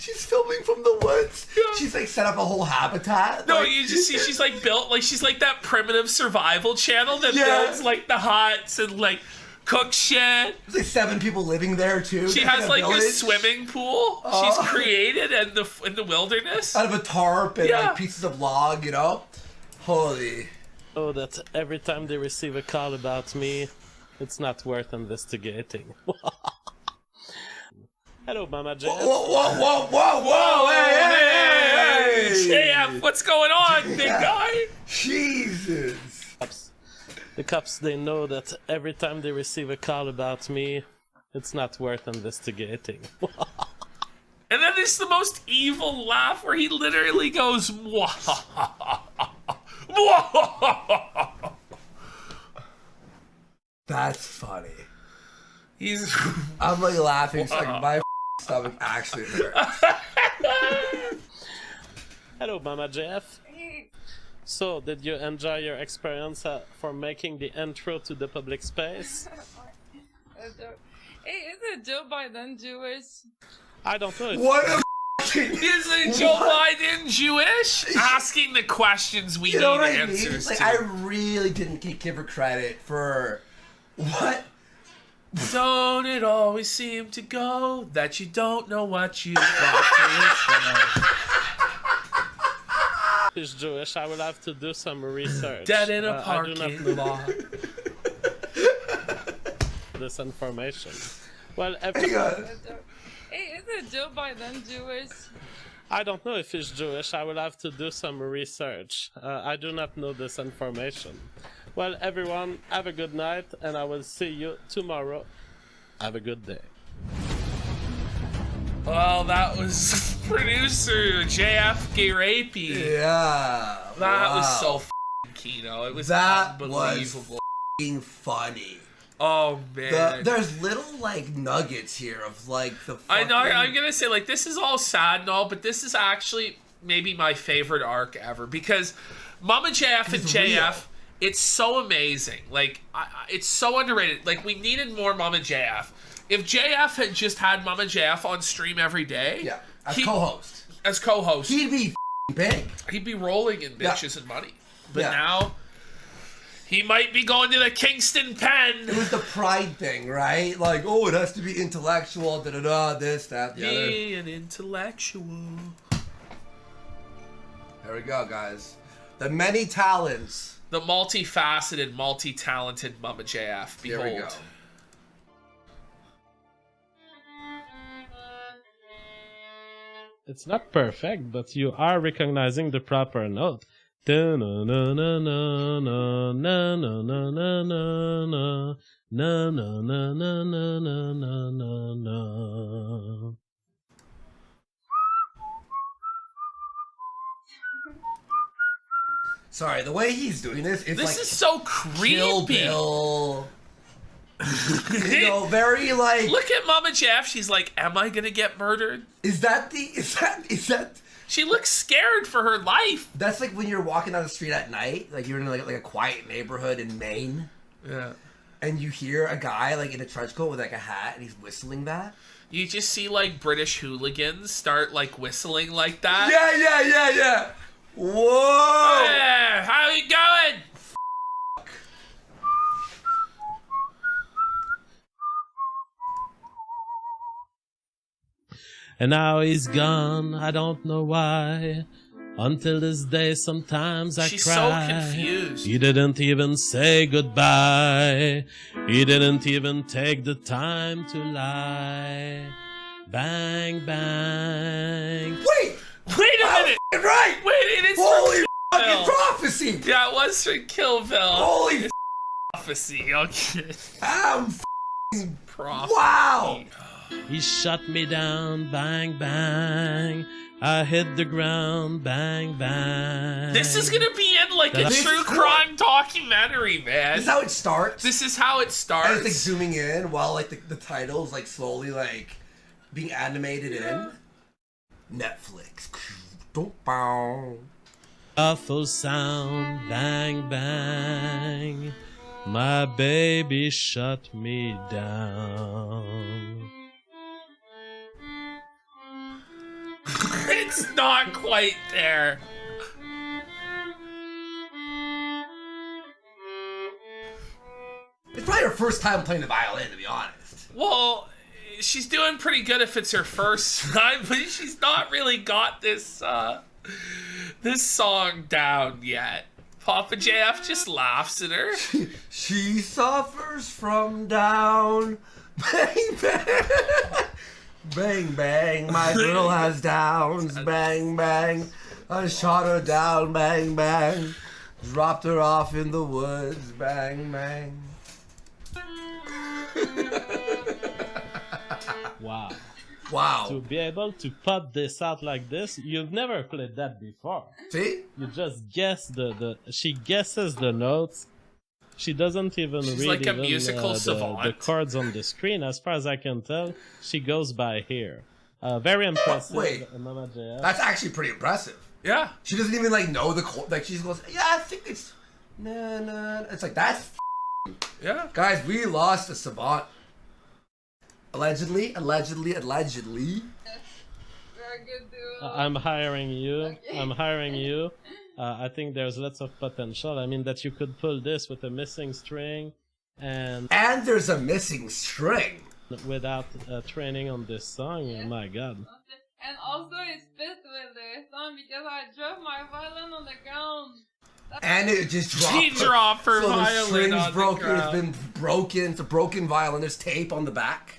She's filming from the woods. She's like set up a whole habitat. No, like, you just see she's like built, like she's like that primitive survival channel that builds like the huts and like cooks shit. There's like 7 people living there too. She That's has like like a a village. swimming pool she's created in the wilderness. Out of a tarp and like pieces of log, you know? Holy. Oh, that every time they receive a call about me, it's not worth investigating. Hello, Mama JF. Whoa, hey! JF, what's going on, big guy? Jesus. The cops, they know that every time they receive a call about me, it's not worth investigating. And then there's the most evil laugh where he literally goes, That's funny. He's. I'm like laughing, so like my stomach actually hurts. Hello, Mama JF. So, did you enjoy your experience for making the intro to the public space? Hey, isn't Joe Biden Jewish? I don't know. What? Isn't Joe Biden Jewish? Asking the questions we You know need what I answers mean? Like, to. I really didn't give her credit for what? Don't it always seem to go that you don't know what you got to If he's Jewish, I will have to do some research. Dead in a I do parking not know lot. this information. Well, Hey, isn't Joe Biden Jewish? I don't know if he's Jewish. I will have to do some research. I do not know this information. Well, everyone, have a good night, and I will see you tomorrow. Have a good day. Well, that was producer JF Gariepy. Yeah. That was wow. so f***ing Kino. It was That unbelievable. was f***ing funny. Oh, man. There's little, like, nuggets here of, like, the I fucking... know, I'm gonna say, like, this is all sad and all, but this is actually maybe my favorite arc ever, because Mama JF and JF, it's so amazing. Like, it's so underrated. Like, we needed more Mama JF. If JF had just had Mama JF on stream every day... Yeah, as co-host. As co-host. He'd be big. He'd be rolling in bitches and money. But Yeah. now... he might be going to the Kingston Pen. It was the pride thing, right? Like, oh, it has to be intellectual, da-da-da, this, that, the other. Be an intellectual. There we go, guys. The many talents. The multifaceted, multi-talented Mama JF. Behold. Here we go. It's not perfect, but you are recognizing the proper note. Sorry, the way he's doing this, it's This like is so Kill creepy. Bill. You know, very like. Look at Mama JF. She's like, am I gonna get murdered? Is that? She looks scared for her life. That's like when you're walking down the street at night, like you're in like a quiet neighborhood in Maine. Yeah. And you hear a guy like in a trench coat with like a hat, and he's whistling that. You just see like British hooligans start like whistling like that. Yeah. Whoa! Yeah, how you going? and now he's gone. I don't know why. Until this day, sometimes I She's cry. so confused. He didn't even say goodbye. He didn't even take the time to lie. Bang, bang. Wait! Wait a minute! Right! Wait, it is Holy from fucking prophecy! Yeah, it was from Killville. Holy prophecy. Okay. I'm prophecy. Wow! He shut me down, bang, bang. I hit the ground, bang, bang. This is gonna be in like a This true is cool. crime documentary, man. This is how it starts. This is how it starts. And it's like zooming in while like the title's like slowly like being animated in. Netflix. Awful sound, bang, bang. My baby shut me down. It's not quite there. It's probably her first time playing the violin, to be honest. Well, she's doing pretty good if it's her first time, but she's not really got this this song down yet. Papa JF just laughs at her. She suffers from down. Bang, bang. Bang, bang. My girl has downs. Bang, bang. I shot her down. Bang, bang. Dropped her off in the woods. Bang, bang. Wow. Wow. To be able to pop this out like this, you've never played that before. See? You just guess she guesses the notes. She doesn't even She's read like a even, musical savant. the chords on the screen. As far as I can tell, she goes by here. Very impressive. Wait. Mama JF. That's actually pretty impressive. Yeah. She doesn't even like know the chord. Like she just goes, yeah, I think it's nah, nah. It's like that's yeah. Guys, we lost a savant. Allegedly. I'm hiring you. I'm hiring you. I think there's lots of potential. I mean, that you could pull this with a missing string and there's a missing string. Without training on this song. Oh my god. And also it's fit with the song because I dropped my violin on the ground. And it just dropped. She dropped her so violin the string's on the broken. ground. It's been broken. It's a broken violin. There's tape on the back.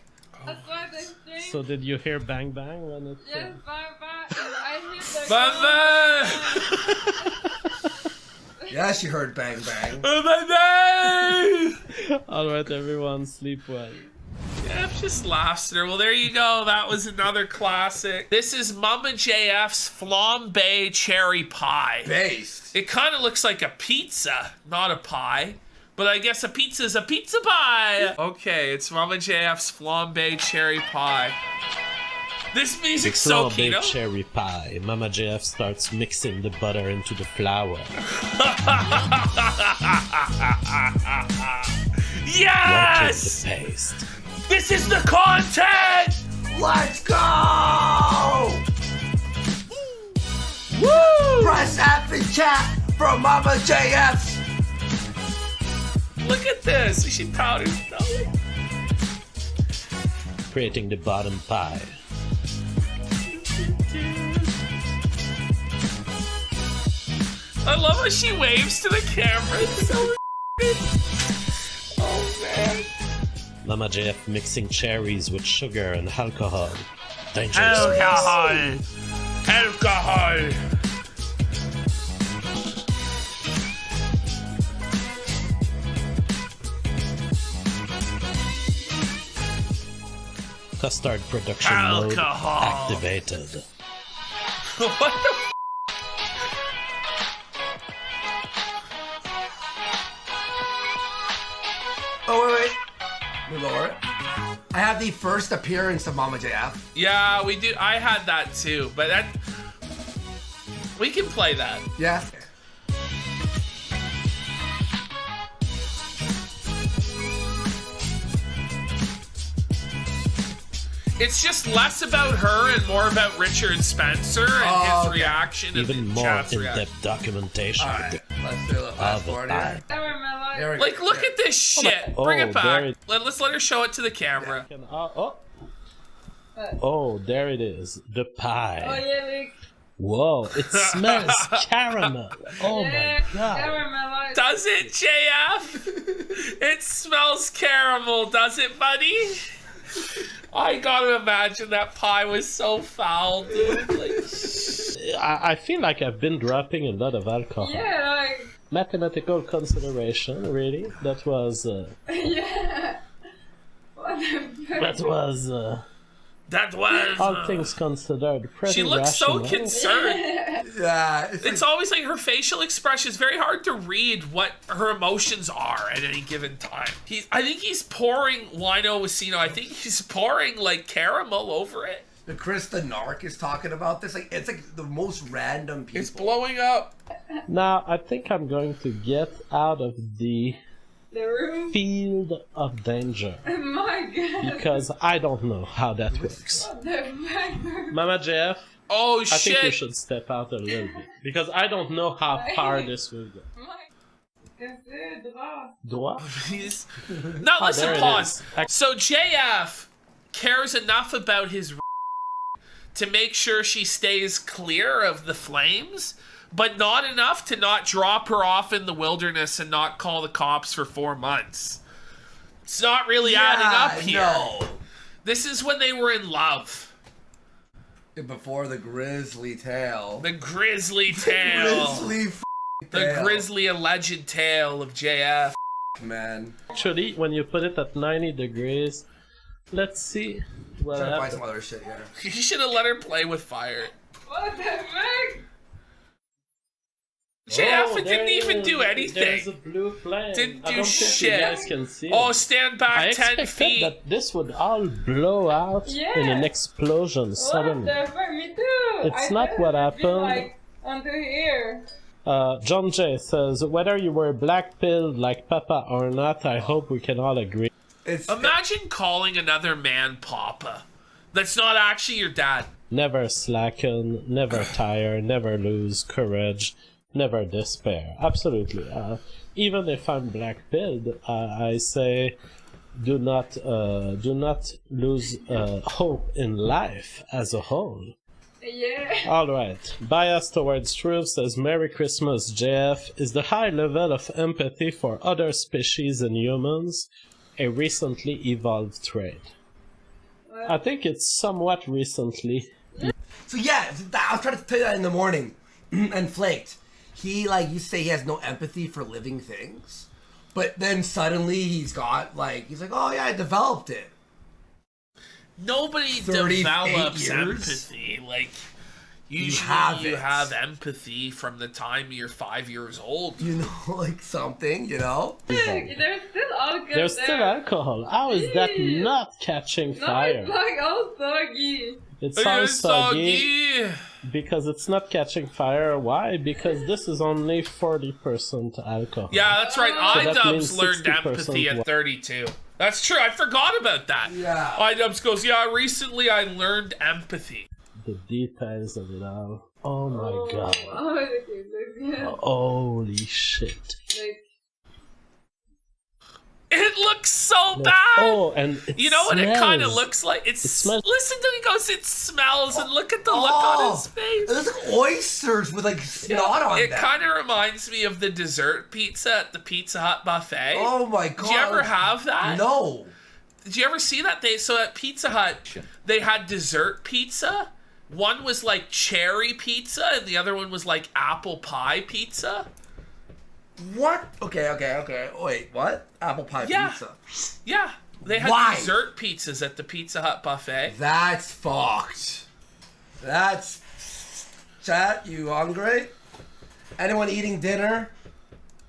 That's why the string. So did you hear bang bang when it? Yes, bye bye. I hit the Bye bye. Yeah, she heard bang bang. Bye bye. All right, everyone, sleep well. Yeah, just laughs at her. Well, there you go. That was another classic. This is Mama JF's flambe cherry pie. Based. It kind of looks like a pizza, not a pie. But I guess a pizza is a pizza pie. Okay, it's Mama JF's flambe cherry pie. This music's so Kino. Cherry pie. Mama JF starts mixing the butter into the flour. Yes! The paste. This is the content! Let's go! Woo! Press F and chat from Mama JF's. Look at this. She powdered. Creating the bottom pie. I love how she waves to the camera. It's so oh man. Mama JF mixing cherries with sugar and alcohol. Dangerous. Alcohol. Alcohol. Custard production Alcohol. mode activated. What the f? Oh, wait. We lower it. I have the first appearance of Mama JF. Yeah, we do. I had that too, but that we can play that. Yeah. It's just less about her and more about Richard Spencer and his reaction and Even the more chat's in-depth reaction. documentation. Alright, let's do a fast forward here. There we go. Like, look at this shit. Oh, Bring it back. very- Let's let her show it to the camera. Oh, there it is. The pie. Oh yeah, like. Whoa, it smells caramel. Oh Yeah, my god. caramel. Does it, JF? It smells caramel, does it, buddy? I gotta imagine that pie was so foul, dude. Like, I feel like I've been dropping a lot of alcohol. Yeah, like. Mathematical consideration, really? That was. Yeah. What the fuck? That was. All things considered, pretty She looks so rational. concerned. Yeah. It's always like her facial expression is very hard to read what her emotions are at any given time. I think he's pouring Wino Wasino. I think he's pouring like caramel over it. The Chris the Narc is talking about this. Like it's like the most random people. It's blowing up. Now, I think I'm going to get out of the room? field of danger. Oh my god. Because I don't know how that works. What the fuck? Mama Jeff, oh I think you shit. should step out a little bit. Because I don't know how far this will go. Droit? Now Oh, listen, there it pause. is. So JF cares enough about his to make sure she stays clear of the flames, but not enough to not drop her off in the wilderness and not call the cops for 4 months. It's not really adding up here. No. This is when they were in love. Before the grisly tale. The grisly tale. The grisly alleged tale of JF. Man. Actually, when you put it at 90 degrees, let's see what Trying to find happens. some other shit here. You should have let her play with fire. What the fuck? JF didn't even do anything. There's a blue flame. Didn't I do don't think shit. you guys can see Oh, it. stand I back 10 expected feet. that this would all blow out in an explosion suddenly. What the fuck? Me too. It's I not thought what it would be, happened. Like under here. John J says, whether you were black-pilled like Papa or not, I hope we can all agree. Imagine calling another man Papa. That's not actually your dad. Never slacken, never tire, never lose courage, never despair. Absolutely. Even if I'm black-pilled, I say do not lose hope in life as a whole. Yeah. Alright. Bias towards truth says Merry Christmas, JF. Is the high level of empathy for other species and humans a recently evolved trait? I think it's somewhat recently. So yeah, I was trying to tell you that in the morning, and Flaked. He you say he has no empathy for living things, but then suddenly he's like, oh yeah, I developed it. Nobody 38 develops years? empathy. Like, usually you have empathy from the time you're 5 years old. You know, like something, you know? There's still alcohol There's there. still alcohol. How is that not catching No, fire? it's like all soggy. It's all soggy because it's not catching fire. Why? Because this is only 40% alcohol. Yeah, that's right. So that iDubbbz means learned 60% empathy at wa- 32. That's true. I forgot about that. Yeah. iDubbbz goes, yeah, recently I learned empathy. The details of it all. Oh my god. Oh, okay, yeah. Holy shit. Like, It looks so Like, bad. oh, and it You know what it kind of smells. looks like? It smells- Listen to he goes, it smells, and look at the look on his face. It looks like oysters with snot on It them. kind of reminds me of the dessert pizza at the Pizza Hut buffet. Oh my god. Did you ever have that? No. Did you ever see that? So at Pizza Hut, they had dessert pizza. One was like cherry pizza, and the other one was like apple pie pizza. What? Okay. Wait, what? Apple pie pizza. Yeah. They had Why? dessert pizzas at the Pizza Hut buffet. That's fucked. That's... Chat, you hungry? Anyone eating dinner?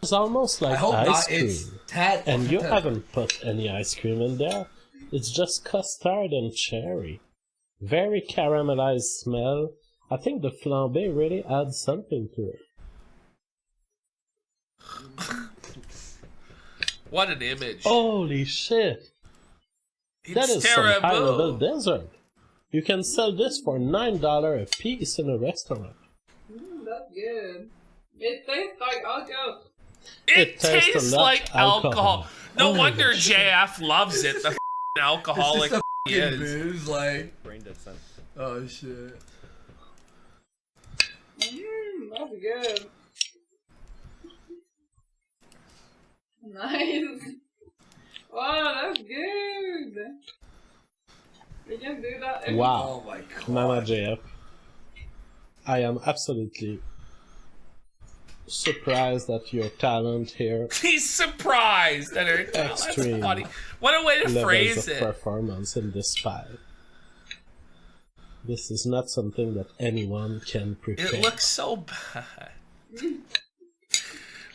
It's almost like I hope ice not. cream. It's 10. And you haven't put any ice cream in there. It's just custard and cherry. Very caramelized smell. I think the flambé really adds something to it. What an image. Holy shit. That It's is some terrible. high-level dessert. You can sell this for $9 a piece in a restaurant. that's good. It tastes like alcohol. It tastes tastes a lot like alcohol. No Oh my wonder God. JF loves it. The alcoholic. It's fucking is. booze, like. Brain dead son. Oh shit. That's good. Nice. Wow, that's good. We can do that every Wow. Oh my god. Mama JF. I am absolutely surprised at your talent here. He's surprised at her talent. That's Extreme funny. What a way to levels phrase of it. performance in this fight. This is not something that anyone can prepare. It looks so bad.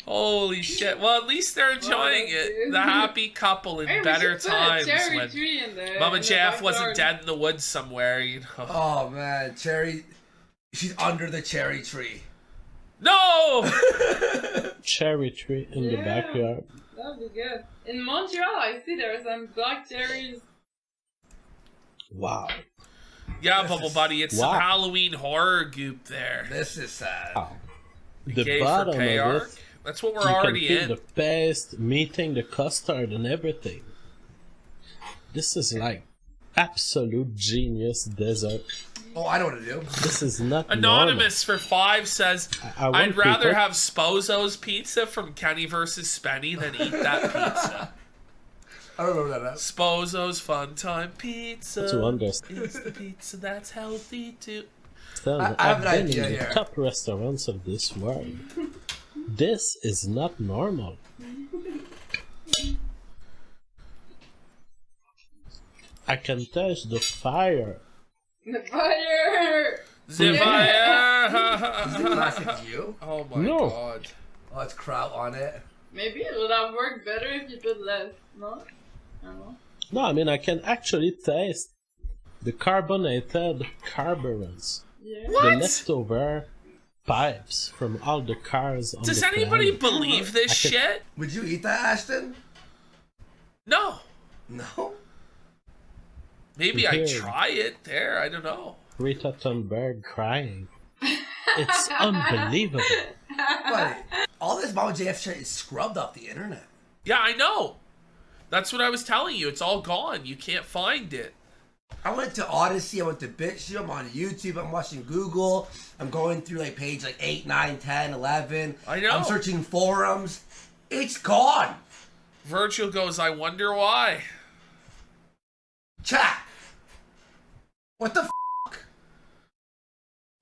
Holy shit. Well, at least they're enjoying it. The happy couple in Hey, we better should put a times cherry when tree in the- Mama in the JF wasn't backyard. dead in the woods somewhere, you know. Oh man, Cherry. She's under the cherry tree. No! Cherry tree in the Yeah. backyard. That'd be good. In Montreal, I see there are some black cherries. Wow. Yeah, Bubble Buddy, it's some Wow. Halloween horror goop there. This is sad. The Gay for bottom pay of arc? it, That's what we're you already can feel in. the paste meeting the custard and everything. This is like absolute genius dessert. Oh, I know what to do. This is not Anonymous for 5 says, I want I'd rather people- have Spozo's pizza from Kenny vs. Spenny than eat that pizza. I don't know what that is. Spozo's Fun Time Pizza. To understand. It's the pizza that's healthy too. I've I have an been idea in the here. top restaurants of this world. This is not normal. I can touch the fire. The fire! The fire! Is it classic you? Oh my No. god. Oh, it's kraut on it. Maybe it would have worked better if you put less, no? I don't know. No, I mean I can actually taste the carbonated carburants. Yeah. The What? leftover pipes from all the cars on Does the anybody planet. believe this I can- shit? Would you eat that, Ashton? No. No. Maybe I Here. try it there. I don't know. Rita Thunberg crying. It's unbelievable. Buddy, all this Mama JF shit is scrubbed off the internet. Yeah, I know. That's what I was telling you. It's all gone. You can't find it. I went to Odyssey, I went to BitChute, I'm on YouTube, I'm watching Google, I'm going through like page like 8, 9, 10, 11. I know. I'm searching forums. It's gone. Virgil goes, I wonder why. Chat. What the f***?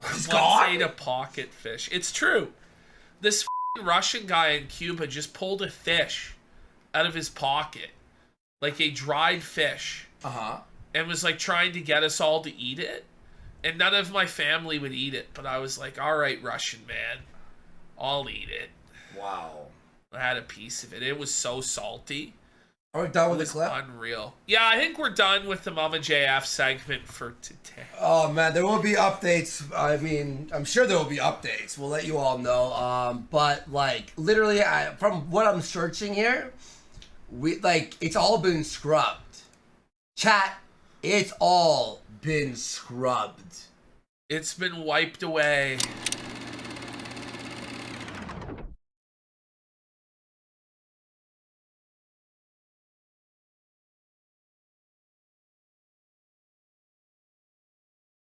It's Once gone? ate a pocket fish. It's true. This Russian guy in Cuba just pulled a fish out of his pocket. Like a dried fish. Uh-huh. And was like trying to get us all to eat it. And none of my family would eat it. But I was like, alright, Russian man. I'll eat it. Wow. I had a piece of it. It was so salty. Are we done with the It was clip? unreal. Yeah, I think we're done with the Mama JF segment for today. Oh man, there will be updates. I mean, I'm sure there will be updates. We'll let you all know. But like, literally, from what I'm searching here, it's all been scrubbed. Chat, it's all been scrubbed. It's been wiped away.